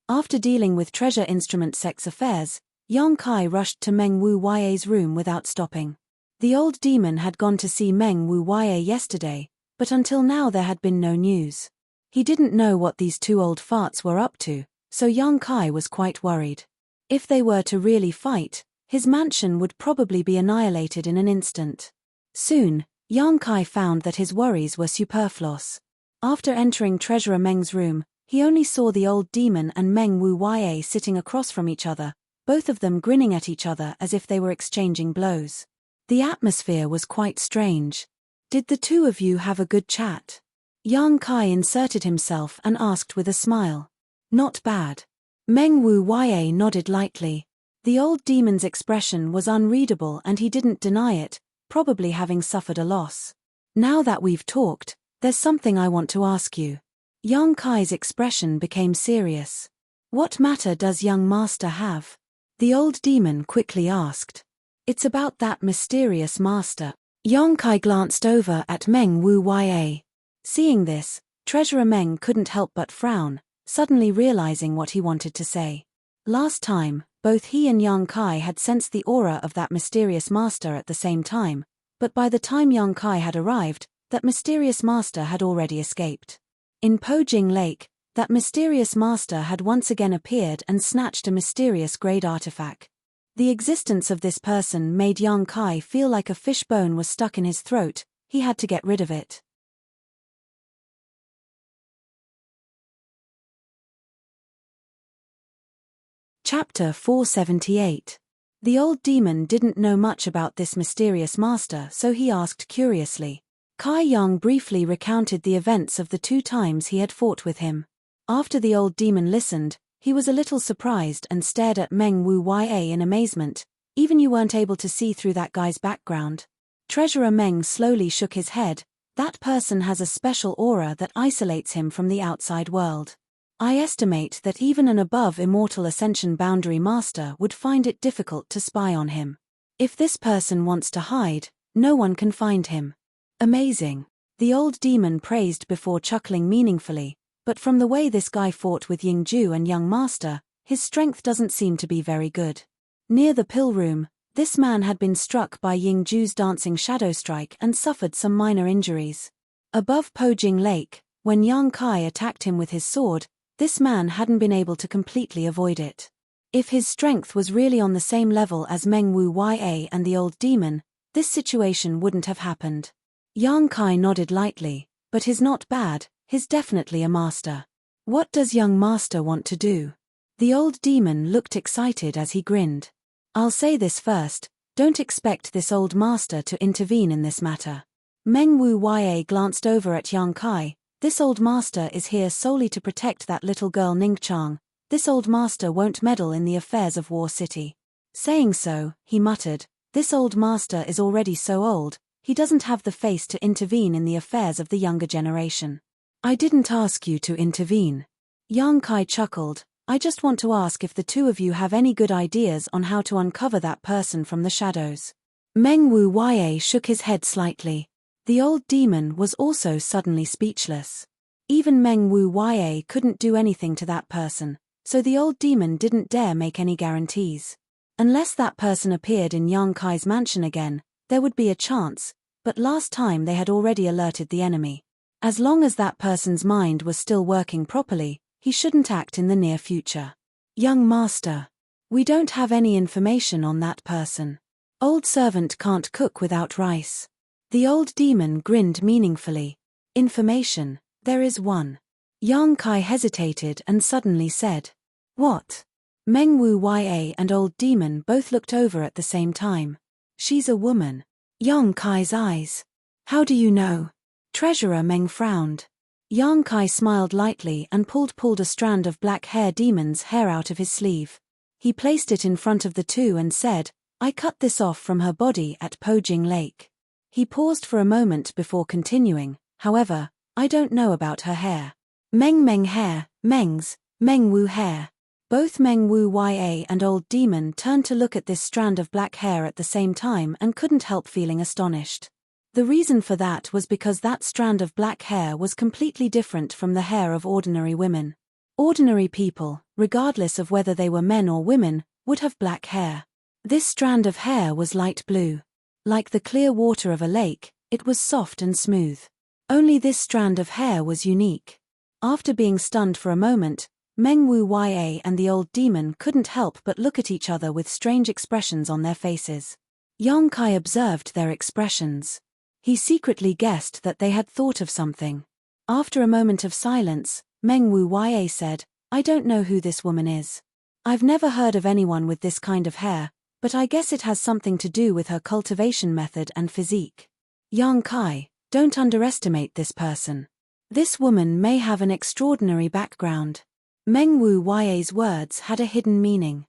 After dealing with Treasure Instrument Sect's affairs, Yang Kai rushed to Meng Wu Ya's room without stopping. The old demon had gone to see Meng Wu Ya yesterday, but until now there had been no news. He didn't know what these two old farts were up to, so Yang Kai was quite worried. If they were to really fight, his mansion would probably be annihilated in an instant. Soon, Yang Kai found that his worries were superfluous. After entering Treasurer Meng's room, he only saw the old demon and Meng Wu Ya sitting across from each other, both of them grinning at each other as if they were exchanging blows. The atmosphere was quite strange. Did the two of you have a good chat? Yang Kai inserted himself and asked with a smile. Not bad. Meng Wu Ya nodded lightly. The old demon's expression was unreadable and he didn't deny it, probably having suffered a loss. Now that we've talked, there's something I want to ask you. Yang Kai's expression became serious. What matter does young master have? The old demon quickly asked. It's about that mysterious master. Yang Kai glanced over at Meng Wu Ya. Seeing this, Treasurer Meng couldn't help but frown, suddenly realizing what he wanted to say. Last time, both he and Yang Kai had sensed the aura of that mysterious master at the same time, but by the time Yang Kai had arrived, that mysterious master had already escaped. In Po Jing Lake, that mysterious master had once again appeared and snatched a mysterious grade artifact. The existence of this person made Yang Kai feel like a fish bone was stuck in his throat. He had to get rid of it. Chapter 478. The old demon didn't know much about this mysterious master, so he asked curiously. Kai Yang briefly recounted the events of the 2 times he had fought with him. After the old demon listened, he was a little surprised and stared at Meng Wu Ya in amazement. Even you weren't able to see through that guy's background? Treasurer Meng slowly shook his head. That person has a special aura that isolates him from the outside world. I estimate that even an above immortal ascension boundary master would find it difficult to spy on him. If this person wants to hide, no one can find him. Amazing. The old demon praised before chuckling meaningfully, but from the way this guy fought with Yingju and young master, his strength doesn't seem to be very good. Near the pill room, this man had been struck by Yingju's dancing shadow strike and suffered some minor injuries. Above Po Jing Lake, when Yang Kai attacked him with his sword, this man hadn't been able to completely avoid it. If his strength was really on the same level as Meng Wu Ya and the old demon, this situation wouldn't have happened. Yang Kai nodded lightly, but he's not bad, he's definitely a master. What does young master want to do? The old demon looked excited as he grinned. I'll say this first, don't expect this old master to intervene in this matter. Meng Wu Ya glanced over at Yang Kai. This old master is here solely to protect that little girl Ningchang. This old master won't meddle in the affairs of War City. Saying so, he muttered, this old master is already so old, he doesn't have the face to intervene in the affairs of the younger generation. I didn't ask you to intervene. Yang Kai chuckled. I just want to ask if the 2 of you have any good ideas on how to uncover that person from the shadows. Meng Wu Ya shook his head slightly. The old demon was also suddenly speechless. Even Meng Wu Ya couldn't do anything to that person, so the old demon didn't dare make any guarantees. Unless that person appeared in Yang Kai's mansion again, there would be a chance, but last time they had already alerted the enemy. As long as that person's mind was still working properly, he shouldn't act in the near future. Young master. We don't have any information on that person. Old servant can't cook without rice. The old demon grinned meaningfully. Information, there is one. Yang Kai hesitated and suddenly said. What? Meng Wu Ya and old demon both looked over at the same time. She's a woman. Yang Kai's eyes. How do you know? Treasurer Meng frowned. Yang Kai smiled lightly and pulled a strand of black hair demon's hair out of his sleeve. He placed it in front of the 2 and said, I cut this off from her body at Po Jing Lake. He paused for a moment before continuing, however, I don't know about her hair. Meng hair, Meng's, Meng Wu hair. Both Meng Wu Ya and old demon turned to look at this strand of black hair at the same time and couldn't help feeling astonished. The reason for that was because that strand of black hair was completely different from the hair of ordinary women. Ordinary people, regardless of whether they were men or women, would have black hair. This strand of hair was light blue. Like the clear water of a lake, it was soft and smooth. Only this strand of hair was unique. After being stunned for a moment, Meng Wu Ya and the old demon couldn't help but look at each other with strange expressions on their faces. Yang Kai observed their expressions. He secretly guessed that they had thought of something. After a moment of silence, Meng Wu Ya said, I don't know who this woman is. I've never heard of anyone with this kind of hair, but I guess it has something to do with her cultivation method and physique. Yang Kai, don't underestimate this person. This woman may have an extraordinary background. Meng Wu Ya's words had a hidden meaning.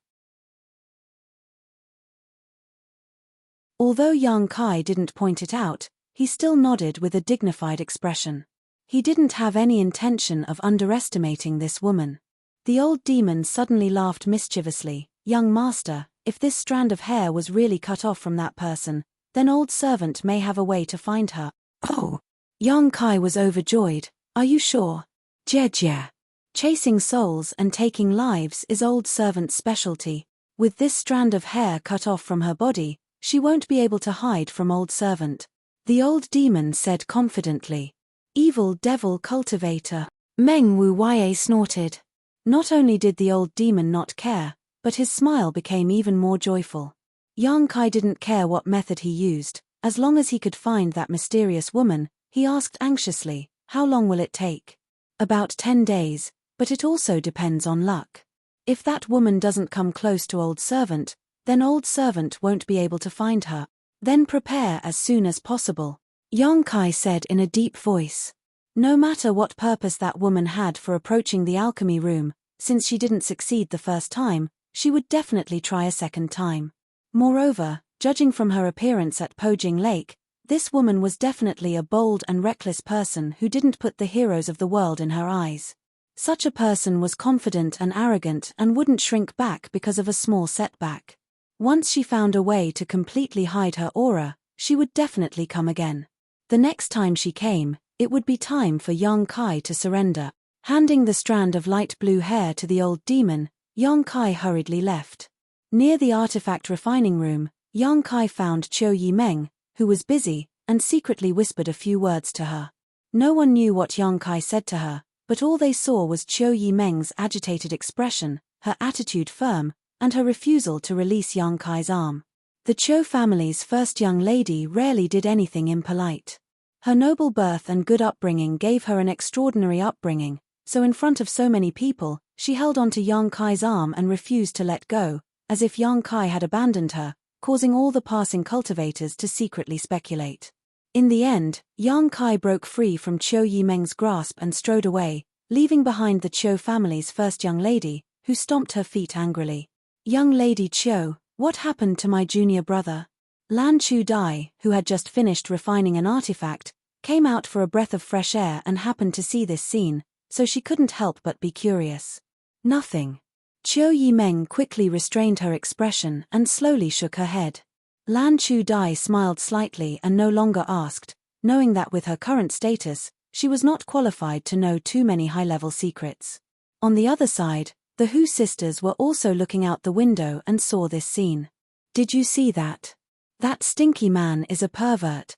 Although Yang Kai didn't point it out, he still nodded with a dignified expression. He didn't have any intention of underestimating this woman. The old demon suddenly laughed mischievously. "Young master, if this strand of hair was really cut off from that person, then old servant may have a way to find her." "Oh." Yang Kai was overjoyed. "Are you sure?" "Jia." Chasing souls and taking lives is old servant's specialty. With this strand of hair cut off from her body, she won't be able to hide from old servant. The old demon said confidently. "Evil devil cultivator." Meng Wu Yue snorted. Not only did the old demon not care, but his smile became even more joyful. Yang Kai didn't care what method he used, as long as he could find that mysterious woman. He asked anxiously, "How long will it take?" "About 10 days, but it also depends on luck. If that woman doesn't come close to old servant, then old servant won't be able to find her. Then prepare as soon as possible," Yang Kai said in a deep voice. No matter what purpose that woman had for approaching the alchemy room, since she didn't succeed the first time, she would definitely try a second time. Moreover, judging from her appearance at Pojing Lake, this woman was definitely a bold and reckless person who didn't put the heroes of the world in her eyes. Such a person was confident and arrogant and wouldn't shrink back because of a small setback. Once she found a way to completely hide her aura, she would definitely come again. The next time she came, it would be time for Yang Kai to surrender. Handing the strand of light blue hair to the old demon, Yang Kai hurriedly left. Near the artifact refining room, Yang Kai found Qiu Yimeng, who was busy, and secretly whispered a few words to her. No one knew what Yang Kai said to her, but all they saw was Qiu Yimeng's agitated expression, her attitude firm, and her refusal to release Yang Kai's arm. The Qiu family's first young lady rarely did anything impolite. Her noble birth and good upbringing gave her an extraordinary upbringing, so in front of so many people, she held onto Yang Kai's arm and refused to let go, as if Yang Kai had abandoned her, causing all the passing cultivators to secretly speculate. In the end, Yang Kai broke free from Qiu Yimeng's grasp and strode away, leaving behind the Qiu family's first young lady, who stomped her feet angrily. "Young lady Qiu, what happened to my junior brother?" Lan Chu Dai, who had just finished refining an artifact, came out for a breath of fresh air and happened to see this scene, so she couldn't help but be curious. "Nothing." Qiu Yimeng quickly restrained her expression and slowly shook her head. Lan Chu Dai smiled slightly and no longer asked, knowing that with her current status, she was not qualified to know too many high-level secrets. On the other side, the Hu sisters were also looking out the window and saw this scene. "Did you see that? That stinky man is a pervert."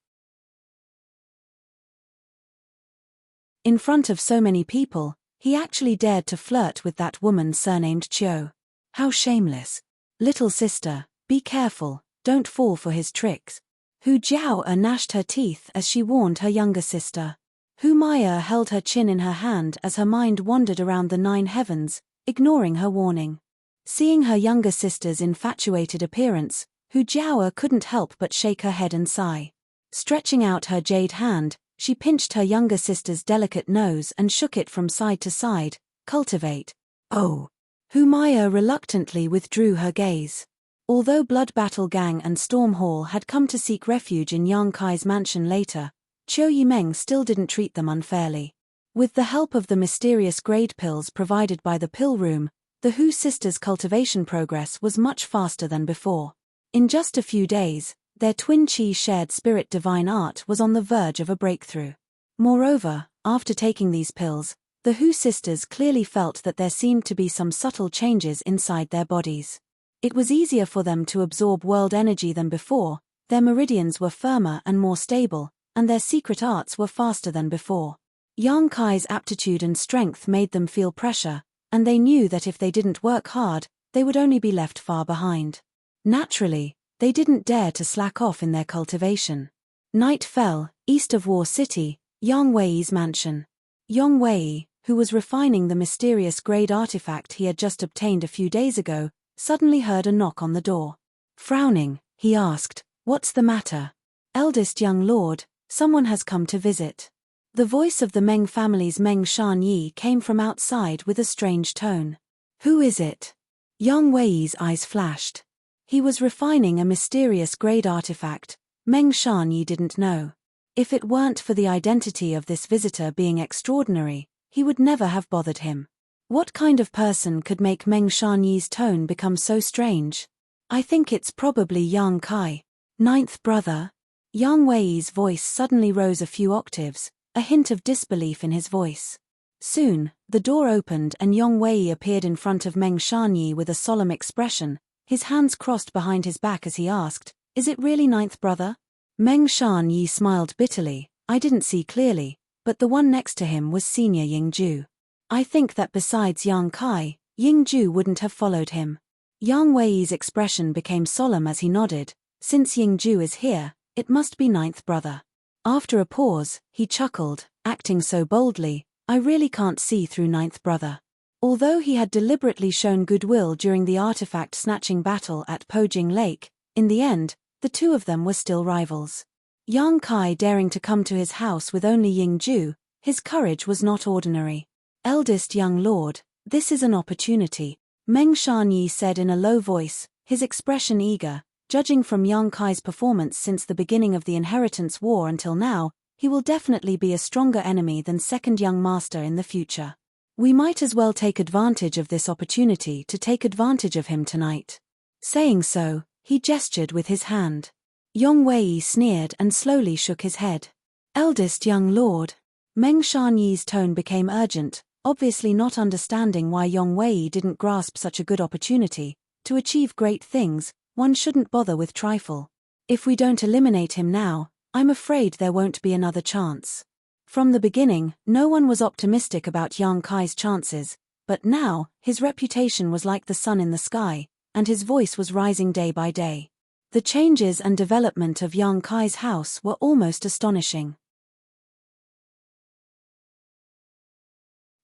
In front of so many people, he actually dared to flirt with that woman surnamed Qiu. How shameless. "Little sister, be careful, don't fall for his tricks." Hu Jiao gnashed her teeth as she warned her younger sister. Hu Maya held her chin in her hand as her mind wandered around the 9 heavens, ignoring her warning. Seeing her younger sister's infatuated appearance, Hu Jiao couldn't help but shake her head and sigh. Stretching out her jade hand, she pinched her younger sister's delicate nose and shook it from side to side. "Cultivate." "Oh." Hu Maya reluctantly withdrew her gaze. Although Blood Battle Gang and Storm Hall had come to seek refuge in Yang Kai's mansion later, Qiu Yimeng still didn't treat them unfairly. With the help of the mysterious grade pills provided by the pill room, the Hu sisters' cultivation progress was much faster than before. In just a few days, their twin chi shared spirit divine art was on the verge of a breakthrough. Moreover, after taking these pills, the Hu sisters clearly felt that there seemed to be some subtle changes inside their bodies. It was easier for them to absorb world energy than before, their meridians were firmer and more stable, and their secret arts were faster than before. Yang Kai's aptitude and strength made them feel pressure, and they knew that if they didn't work hard, they would only be left far behind. Naturally, they didn't dare to slack off in their cultivation. Night fell, east of War City, Yang Wei's mansion. Yang Wei, who was refining the mysterious grade artifact he had just obtained a few days ago, suddenly heard a knock on the door. Frowning, he asked, "What's the matter?" "Eldest young lord, someone has come to visit." The voice of the Meng family's Meng Shanyi came from outside with a strange tone. "Who is it?" Yang Wei's eyes flashed. He was refining a mysterious grade artifact. Meng Shanyi didn't know. If it weren't for the identity of this visitor being extraordinary, he would never have bothered him. What kind of person could make Meng Shanyi's tone become so strange? I think it's probably Yang Kai. Ninth brother? Yang Wei's voice suddenly rose a few octaves, a hint of disbelief in his voice. Soon, the door opened and Yang Wei appeared in front of Meng Shanyi with a solemn expression, his hands crossed behind his back as he asked, "Is it really ninth brother?" Meng Shanyi smiled bitterly. "I didn't see clearly, but the one next to him was Senior Yingju. I think that besides Yang Kai, Yingju wouldn't have followed him." Yang Wei's expression became solemn as he nodded. "Since Yingju is here, it must be ninth brother." After a pause, he chuckled, acting so boldly, "I really can't see through ninth brother." Although he had deliberately shown goodwill during the artifact-snatching battle at Pojing Lake, in the end, the two of them were still rivals. Yang Kai daring to come to his house with only Yingju, his courage was not ordinary. "Eldest young lord, this is an opportunity," Meng Shanyi said in a low voice, his expression eager. "Judging from Yang Kai's performance since the beginning of the Inheritance War until now, he will definitely be a stronger enemy than second young master in the future. We might as well take advantage of this opportunity to take advantage of him tonight." Saying so, he gestured with his hand. Yang Wei sneered and slowly shook his head. "Eldest young lord." Meng Shanyi's tone became urgent, obviously not understanding why Yang Wei didn't grasp such a good opportunity. To achieve great things, one shouldn't bother with trifle. "If we don't eliminate him now, I'm afraid there won't be another chance." From the beginning, no one was optimistic about Yang Kai's chances, but now, his reputation was like the sun in the sky, and his voice was rising day by day. The changes and development of Yang Kai's house were almost astonishing.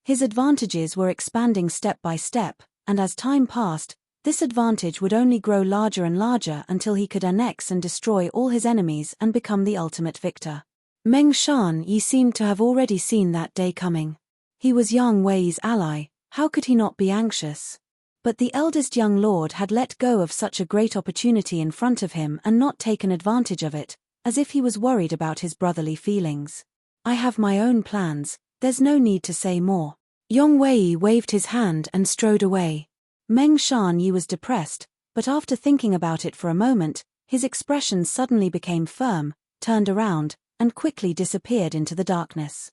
His advantages were expanding step by step, and as time passed, this advantage would only grow larger and larger until he could annex and destroy all his enemies and become the ultimate victor. Meng Shanyi seemed to have already seen that day coming. He was Yang Wei's ally, how could he not be anxious? But the eldest young lord had let go of such a great opportunity in front of him and not taken advantage of it, as if he was worried about his brotherly feelings. "I have my own plans, there's no need to say more." Yang Wei waved his hand and strode away. Meng Shanyi was depressed, but after thinking about it for a moment, his expression suddenly became firm, turned around, and quickly disappeared into the darkness.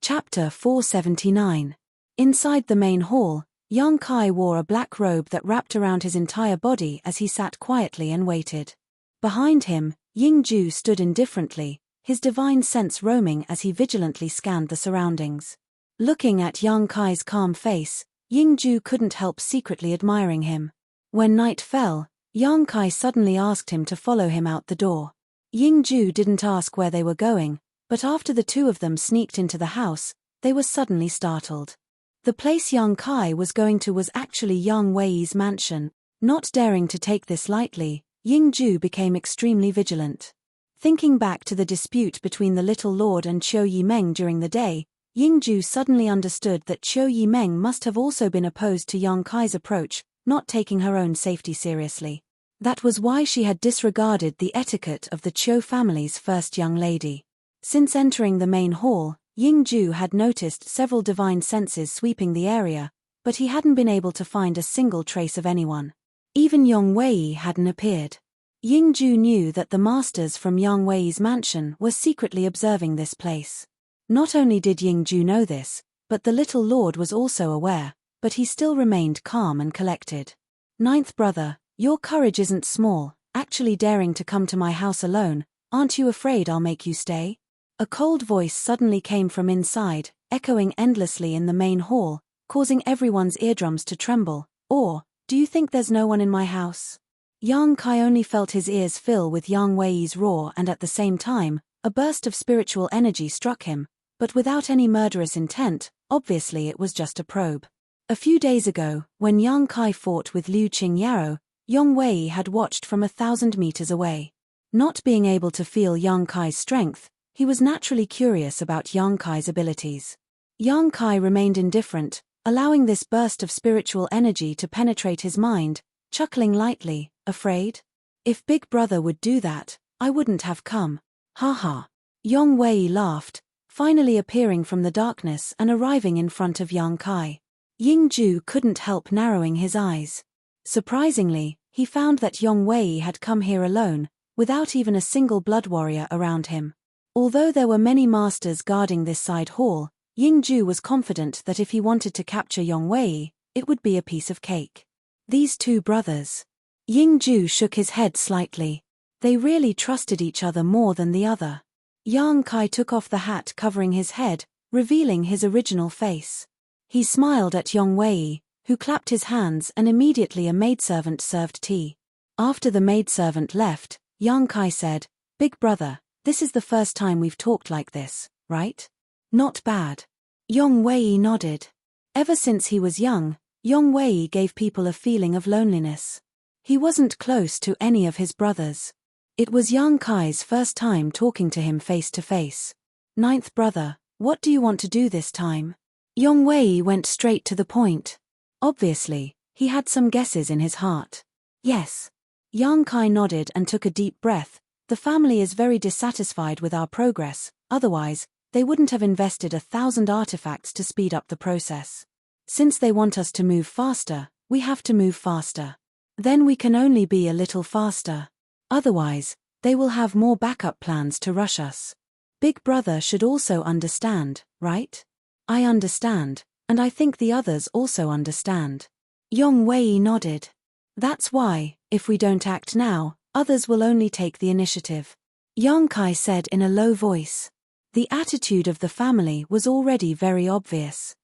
Chapter 479. Inside the main hall, Yang Kai wore a black robe that wrapped around his entire body as he sat quietly and waited. Behind him, Yingju stood indifferently, his divine sense roaming as he vigilantly scanned the surroundings. Looking at Yang Kai's calm face, Yingju couldn't help secretly admiring him. When night fell, Yang Kai suddenly asked him to follow him out the door. Yingju didn't ask where they were going, but after the two of them sneaked into the house, they were suddenly startled. The place Yang Kai was going to was actually Yang Wei's mansion. Not daring to take this lightly, Yingju became extremely vigilant. Thinking back to the dispute between the little lord and Qiu Yimeng during the day, Yingju suddenly understood that Qiu Yimeng must have also been opposed to Yang Kai's approach, not taking her own safety seriously. That was why she had disregarded the etiquette of the Qiu family's first young lady. Since entering the main hall, Yingju had noticed several divine senses sweeping the area, but he hadn't been able to find a single trace of anyone. Even Yang Wei hadn't appeared. Yingju knew that the masters from Yang Wei's mansion were secretly observing this place. Not only did Yingju know this, but the little lord was also aware, but he still remained calm and collected. "Ninth brother, your courage isn't small, actually daring to come to my house alone. Aren't you afraid I'll make you stay?" A cold voice suddenly came from inside, echoing endlessly in the main hall, causing everyone's eardrums to tremble. "Or, do you think there's no one in my house?" Yang Kai only felt his ears fill with Yang Wei's roar, and at the same time, a burst of spiritual energy struck him, but without any murderous intent. Obviously it was just a probe. A few days ago, when Yang Kai fought with Liu Qingyao, Yang Wei had watched from 1,000 meters away. Not being able to feel Yang Kai's strength, he was naturally curious about Yang Kai's abilities. Yang Kai remained indifferent, allowing this burst of spiritual energy to penetrate his mind, chuckling lightly. "Afraid? If Big Brother would do that, I wouldn't have come. Ha ha. Yang Wei laughed, finally appearing from the darkness and arriving in front of Yang Kai. Ying Ju couldn't help narrowing his eyes. Surprisingly, he found that Yang Wei had come here alone, without even a single blood warrior around him. Although there were many masters guarding this side hall, Ying Ju was confident that if he wanted to capture Yang Wei, it would be a piece of cake. These two brothers. Ying Ju shook his head slightly. They really trusted each other more than the other. Yang Kai took off the hat covering his head, revealing his original face. He smiled at Yang Wei, who clapped his hands, and immediately a maidservant served tea. After the maidservant left, Yang Kai said, "Big brother, this is the first time we've talked like this, right?" "Not bad." Yang Wei nodded. Ever since he was young, Yang Wei gave people a feeling of loneliness. He wasn't close to any of his brothers. It was Yang Kai's first time talking to him face to face. "Ninth brother, what do you want to do this time?" Yang Wei went straight to the point. Obviously, he had some guesses in his heart. "Yes." Yang Kai nodded and took a deep breath. "The family is very dissatisfied with our progress, otherwise, they wouldn't have invested 1,000 artifacts to speed up the process. Since they want us to move faster, we have to move faster. Then we can only be a little faster. Otherwise, they will have more backup plans to rush us. Big brother should also understand, right?" "I understand, and I think the others also understand." Yang Wei nodded. "That's why, if we don't act now, others will only take the initiative," Yang Kai said in a low voice. The attitude of the family was already very obvious.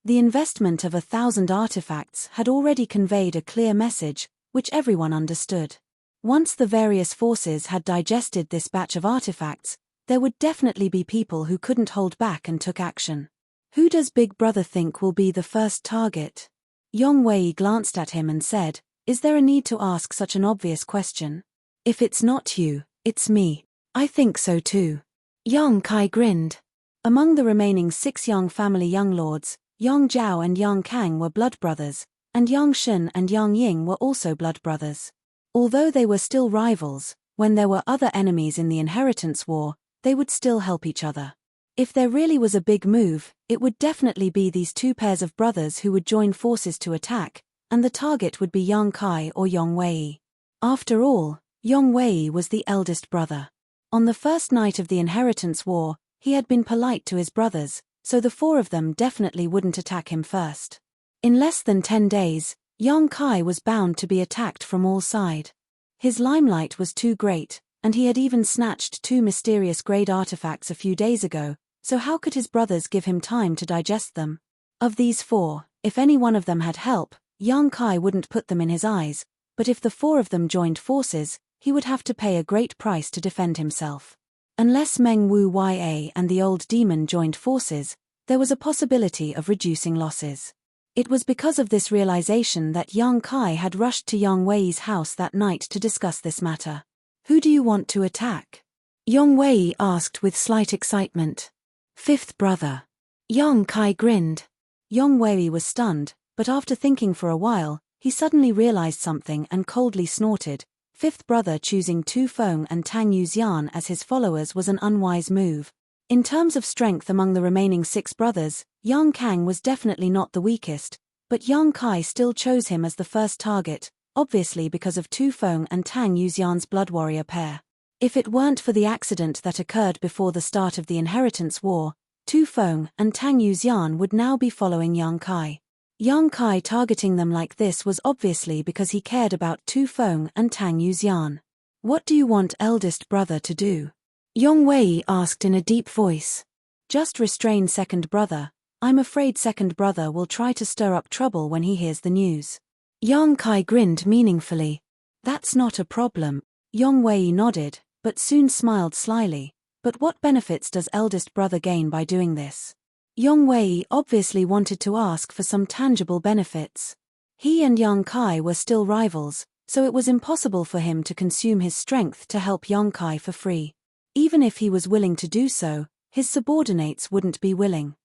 The investment of 1,000 artifacts had already conveyed a clear message, which everyone understood. Once the various forces had digested this batch of artifacts, there would definitely be people who couldn't hold back and took action. "Who does Big Brother think will be the first target?" Yang Wei glanced at him and said, "Is there a need to ask such an obvious question? If it's not you, it's me." "I think so too." Yang Kai grinned. Among the remaining 6 Yang family young lords, Yang Zhao and Yang Kang were blood brothers, and Yang Shen and Yang Ying were also blood brothers. Although they were still rivals, when there were other enemies in the inheritance war, they would still help each other. If there really was a big move, it would definitely be these two pairs of brothers who would join forces to attack, and the target would be Yang Kai or Yang Wei. After all, Yang Wei was the eldest brother. On the first night of the inheritance war, he had been polite to his brothers, so the 4 of them definitely wouldn't attack him first. In less than 10 days, Yang Kai was bound to be attacked from all sides. His limelight was too great, and he had even snatched 2 mysterious grade artifacts a few days ago, so how could his brothers give him time to digest them? Of these 4, if any one of them had help, Yang Kai wouldn't put them in his eyes, but if the 4 of them joined forces, he would have to pay a great price to defend himself. Unless Meng Wu Ya and the old demon joined forces, there was a possibility of reducing losses. It was because of this realization that Yang Kai had rushed to Yang Wei's house that night to discuss this matter. "Who do you want to attack?" Yang Wei asked with slight excitement. "Fifth brother." Yang Kai grinned. Yang Wei was stunned, but after thinking for a while, he suddenly realized something and coldly snorted. Fifth brother choosing Tu Feng and Tang Yuxian as his followers was an unwise move. In terms of strength among the remaining 6 brothers, Yang Kang was definitely not the weakest, but Yang Kai still chose him as the first target, obviously because of Tu Feng and Tang Yuxian's blood warrior pair. If it weren't for the accident that occurred before the start of the inheritance war, Tu Feng and Tang Yuxian would now be following Yang Kai. Yang Kai targeting them like this was obviously because he cared about Tu Feng and Tang Yuxian. "What do you want eldest brother to do?" Yang Wei asked in a deep voice. "Just restrain second brother. I'm afraid second brother will try to stir up trouble when he hears the news." Yang Kai grinned meaningfully. "That's not a problem." Yang Wei nodded, but soon smiled slyly. "But what benefits does eldest brother gain by doing this?" Yang Wei obviously wanted to ask for some tangible benefits. He and Yang Kai were still rivals, so it was impossible for him to consume his strength to help Yang Kai for free. Even if he was willing to do so, his subordinates wouldn't be willing.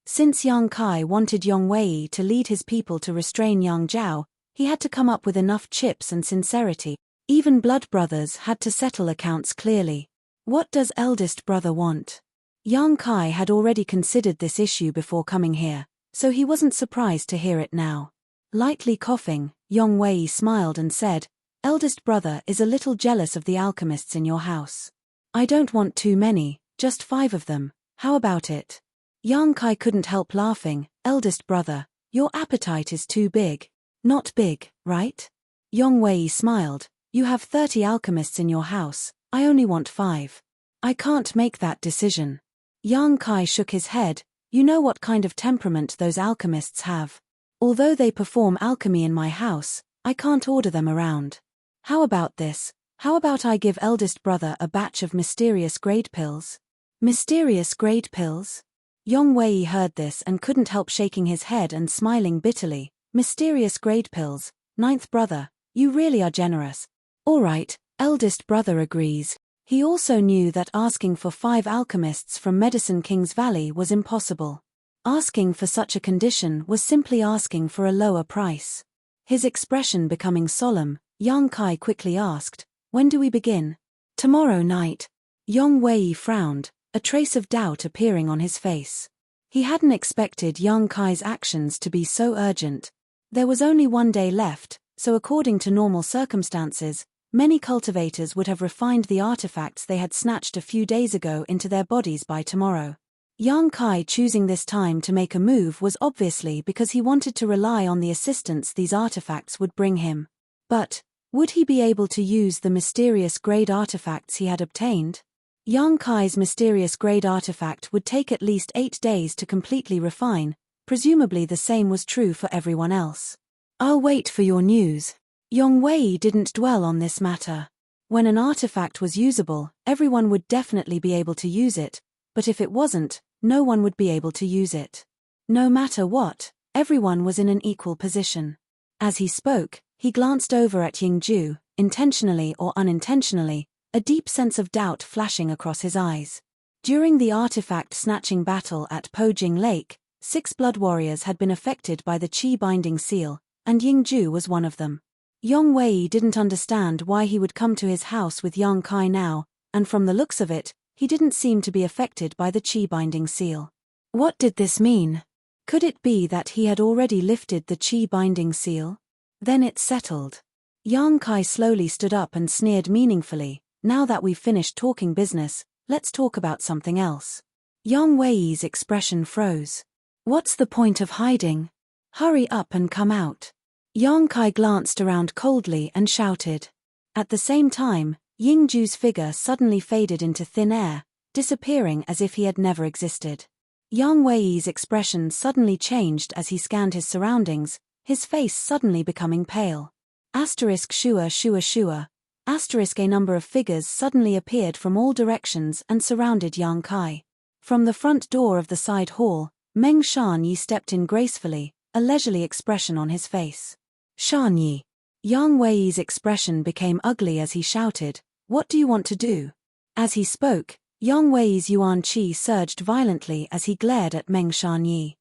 Since Yang Kai wanted Yang Wei to lead his people to restrain Yang Zhao, He had to come up with enough chips and sincerity. Even blood brothers had to settle accounts clearly. What does eldest brother want? Yang Kai had already considered this issue before coming here, so he wasn't surprised to hear it now. Lightly coughing, Yong Wei smiled and said, "Eldest brother is a little jealous of the alchemists in your house. I don't want too many, just 5 of them, how about it?" Yang Kai couldn't help laughing. "Eldest brother, your appetite is too big." "Not big, right?" Yong Wei smiled. "You have 30 alchemists in your house, I only want 5. I can't make that decision." Yang Kai shook his head. "You know what kind of temperament those alchemists have. Although they perform alchemy in my house, I can't order them around. How about this? How about I give eldest brother a batch of mysterious grade pills?" "Mysterious grade pills?" Yong Wei heard this and couldn't help shaking his head and smiling bitterly. "Mysterious grade pills, 9th brother, you really are generous." "All right," eldest brother agrees. He also knew that asking for 5 alchemists from Medicine King's Valley was impossible. Asking for such a condition was simply asking for a lower price. His expression becoming solemn, Yang Kai quickly asked, "When do we begin?" "Tomorrow night." Yong Wei frowned, a trace of doubt appearing on his face. He hadn't expected Yang Kai's actions to be so urgent. There was only 1 day left, so according to normal circumstances, many cultivators would have refined the artifacts they had snatched a few days ago into their bodies by tomorrow. Yang Kai choosing this time to make a move was obviously because he wanted to rely on the assistance these artifacts would bring him. But, would he be able to use the mysterious grade artifacts he had obtained? Yang Kai's mysterious grade artifact would take at least 8 days to completely refine, presumably the same was true for everyone else. "I'll wait for your news." Yong Wei didn't dwell on this matter. When an artifact was usable, everyone would definitely be able to use it, but if it wasn't, no one would be able to use it. No matter what, everyone was in an equal position. As he spoke, he glanced over at Yingju, intentionally or unintentionally, a deep sense of doubt flashing across his eyes. During the artifact-snatching battle at Pojing Lake, 6 blood warriors had been affected by the Qi binding seal, and Yingju was one of them. Yong Wei didn't understand why he would come to his house with Yang Kai now, and from the looks of it, he didn't seem to be affected by the Qi binding seal. What did this mean? Could it be that he had already lifted the Qi binding seal? Then it's settled. Yang Kai slowly stood up and sneered meaningfully. "Now that we've finished talking business, let's talk about something else." Yong Wei's expression froze. "What's the point of hiding? Hurry up and come out." Yang Kai glanced around coldly and shouted. At the same time, Yingju's figure suddenly faded into thin air, disappearing as if he had never existed. Yang Wei's expression suddenly changed as he scanned his surroundings, his face suddenly becoming pale. Asterisk shua shua shua. Asterisk a number of figures suddenly appeared from all directions and surrounded Yang Kai. From the front door of the side hall, Meng Shanyi stepped in gracefully, a leisurely expression on his face. "Shanyi." Yang Wei's expression became ugly as he shouted, "What do you want to do?" As he spoke, Yang Wei's yuan qi surged violently as he glared at Meng Shanyi.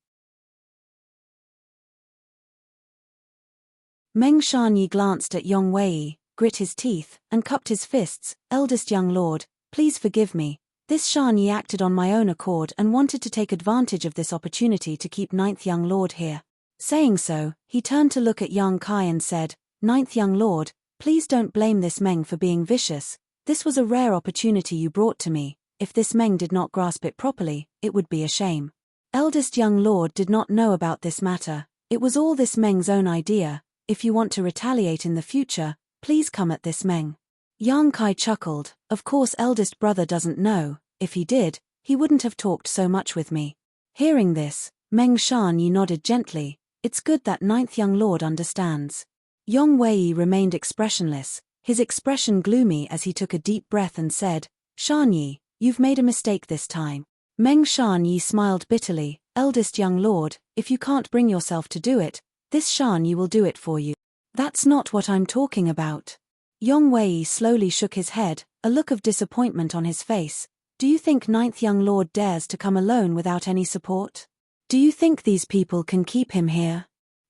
Meng Shanyi glanced at Yang Wei, grit his teeth, and cupped his fists. "Eldest young lord, please forgive me. This Shanyi acted on my own accord and wanted to take advantage of this opportunity to keep 9th young lord here." Saying so, he turned to look at Yang Kai and said, "9th young lord, please don't blame this Meng for being vicious. This was a rare opportunity you brought to me. If this Meng did not grasp it properly, it would be a shame. Eldest young lord did not know about this matter. It was all this Meng's own idea. If you want to retaliate in the future, please come at this Meng." Yang Kai chuckled. "Of course eldest brother doesn't know. If he did, he wouldn't have talked so much with me." Hearing this, Meng Shanyi nodded gently. "It's good that 9th young lord understands." Yong Wei remained expressionless, his expression gloomy as he took a deep breath and said, "Shanyi, you've made a mistake this time." Meng Shanyi smiled bitterly. "Eldest young lord, if you can't bring yourself to do it, this Shanyi will do it for you." "That's not what I'm talking about." Yong Wei slowly shook his head, a look of disappointment on his face. "Do you think 9th young lord dares to come alone without any support? Do you think these people can keep him here?"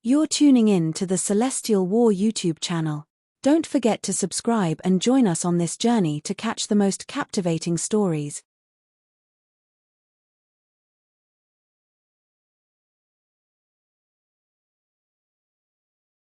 You're tuning in to the Celestial War YouTube channel. Don't forget to subscribe and join us on this journey to catch the most captivating stories.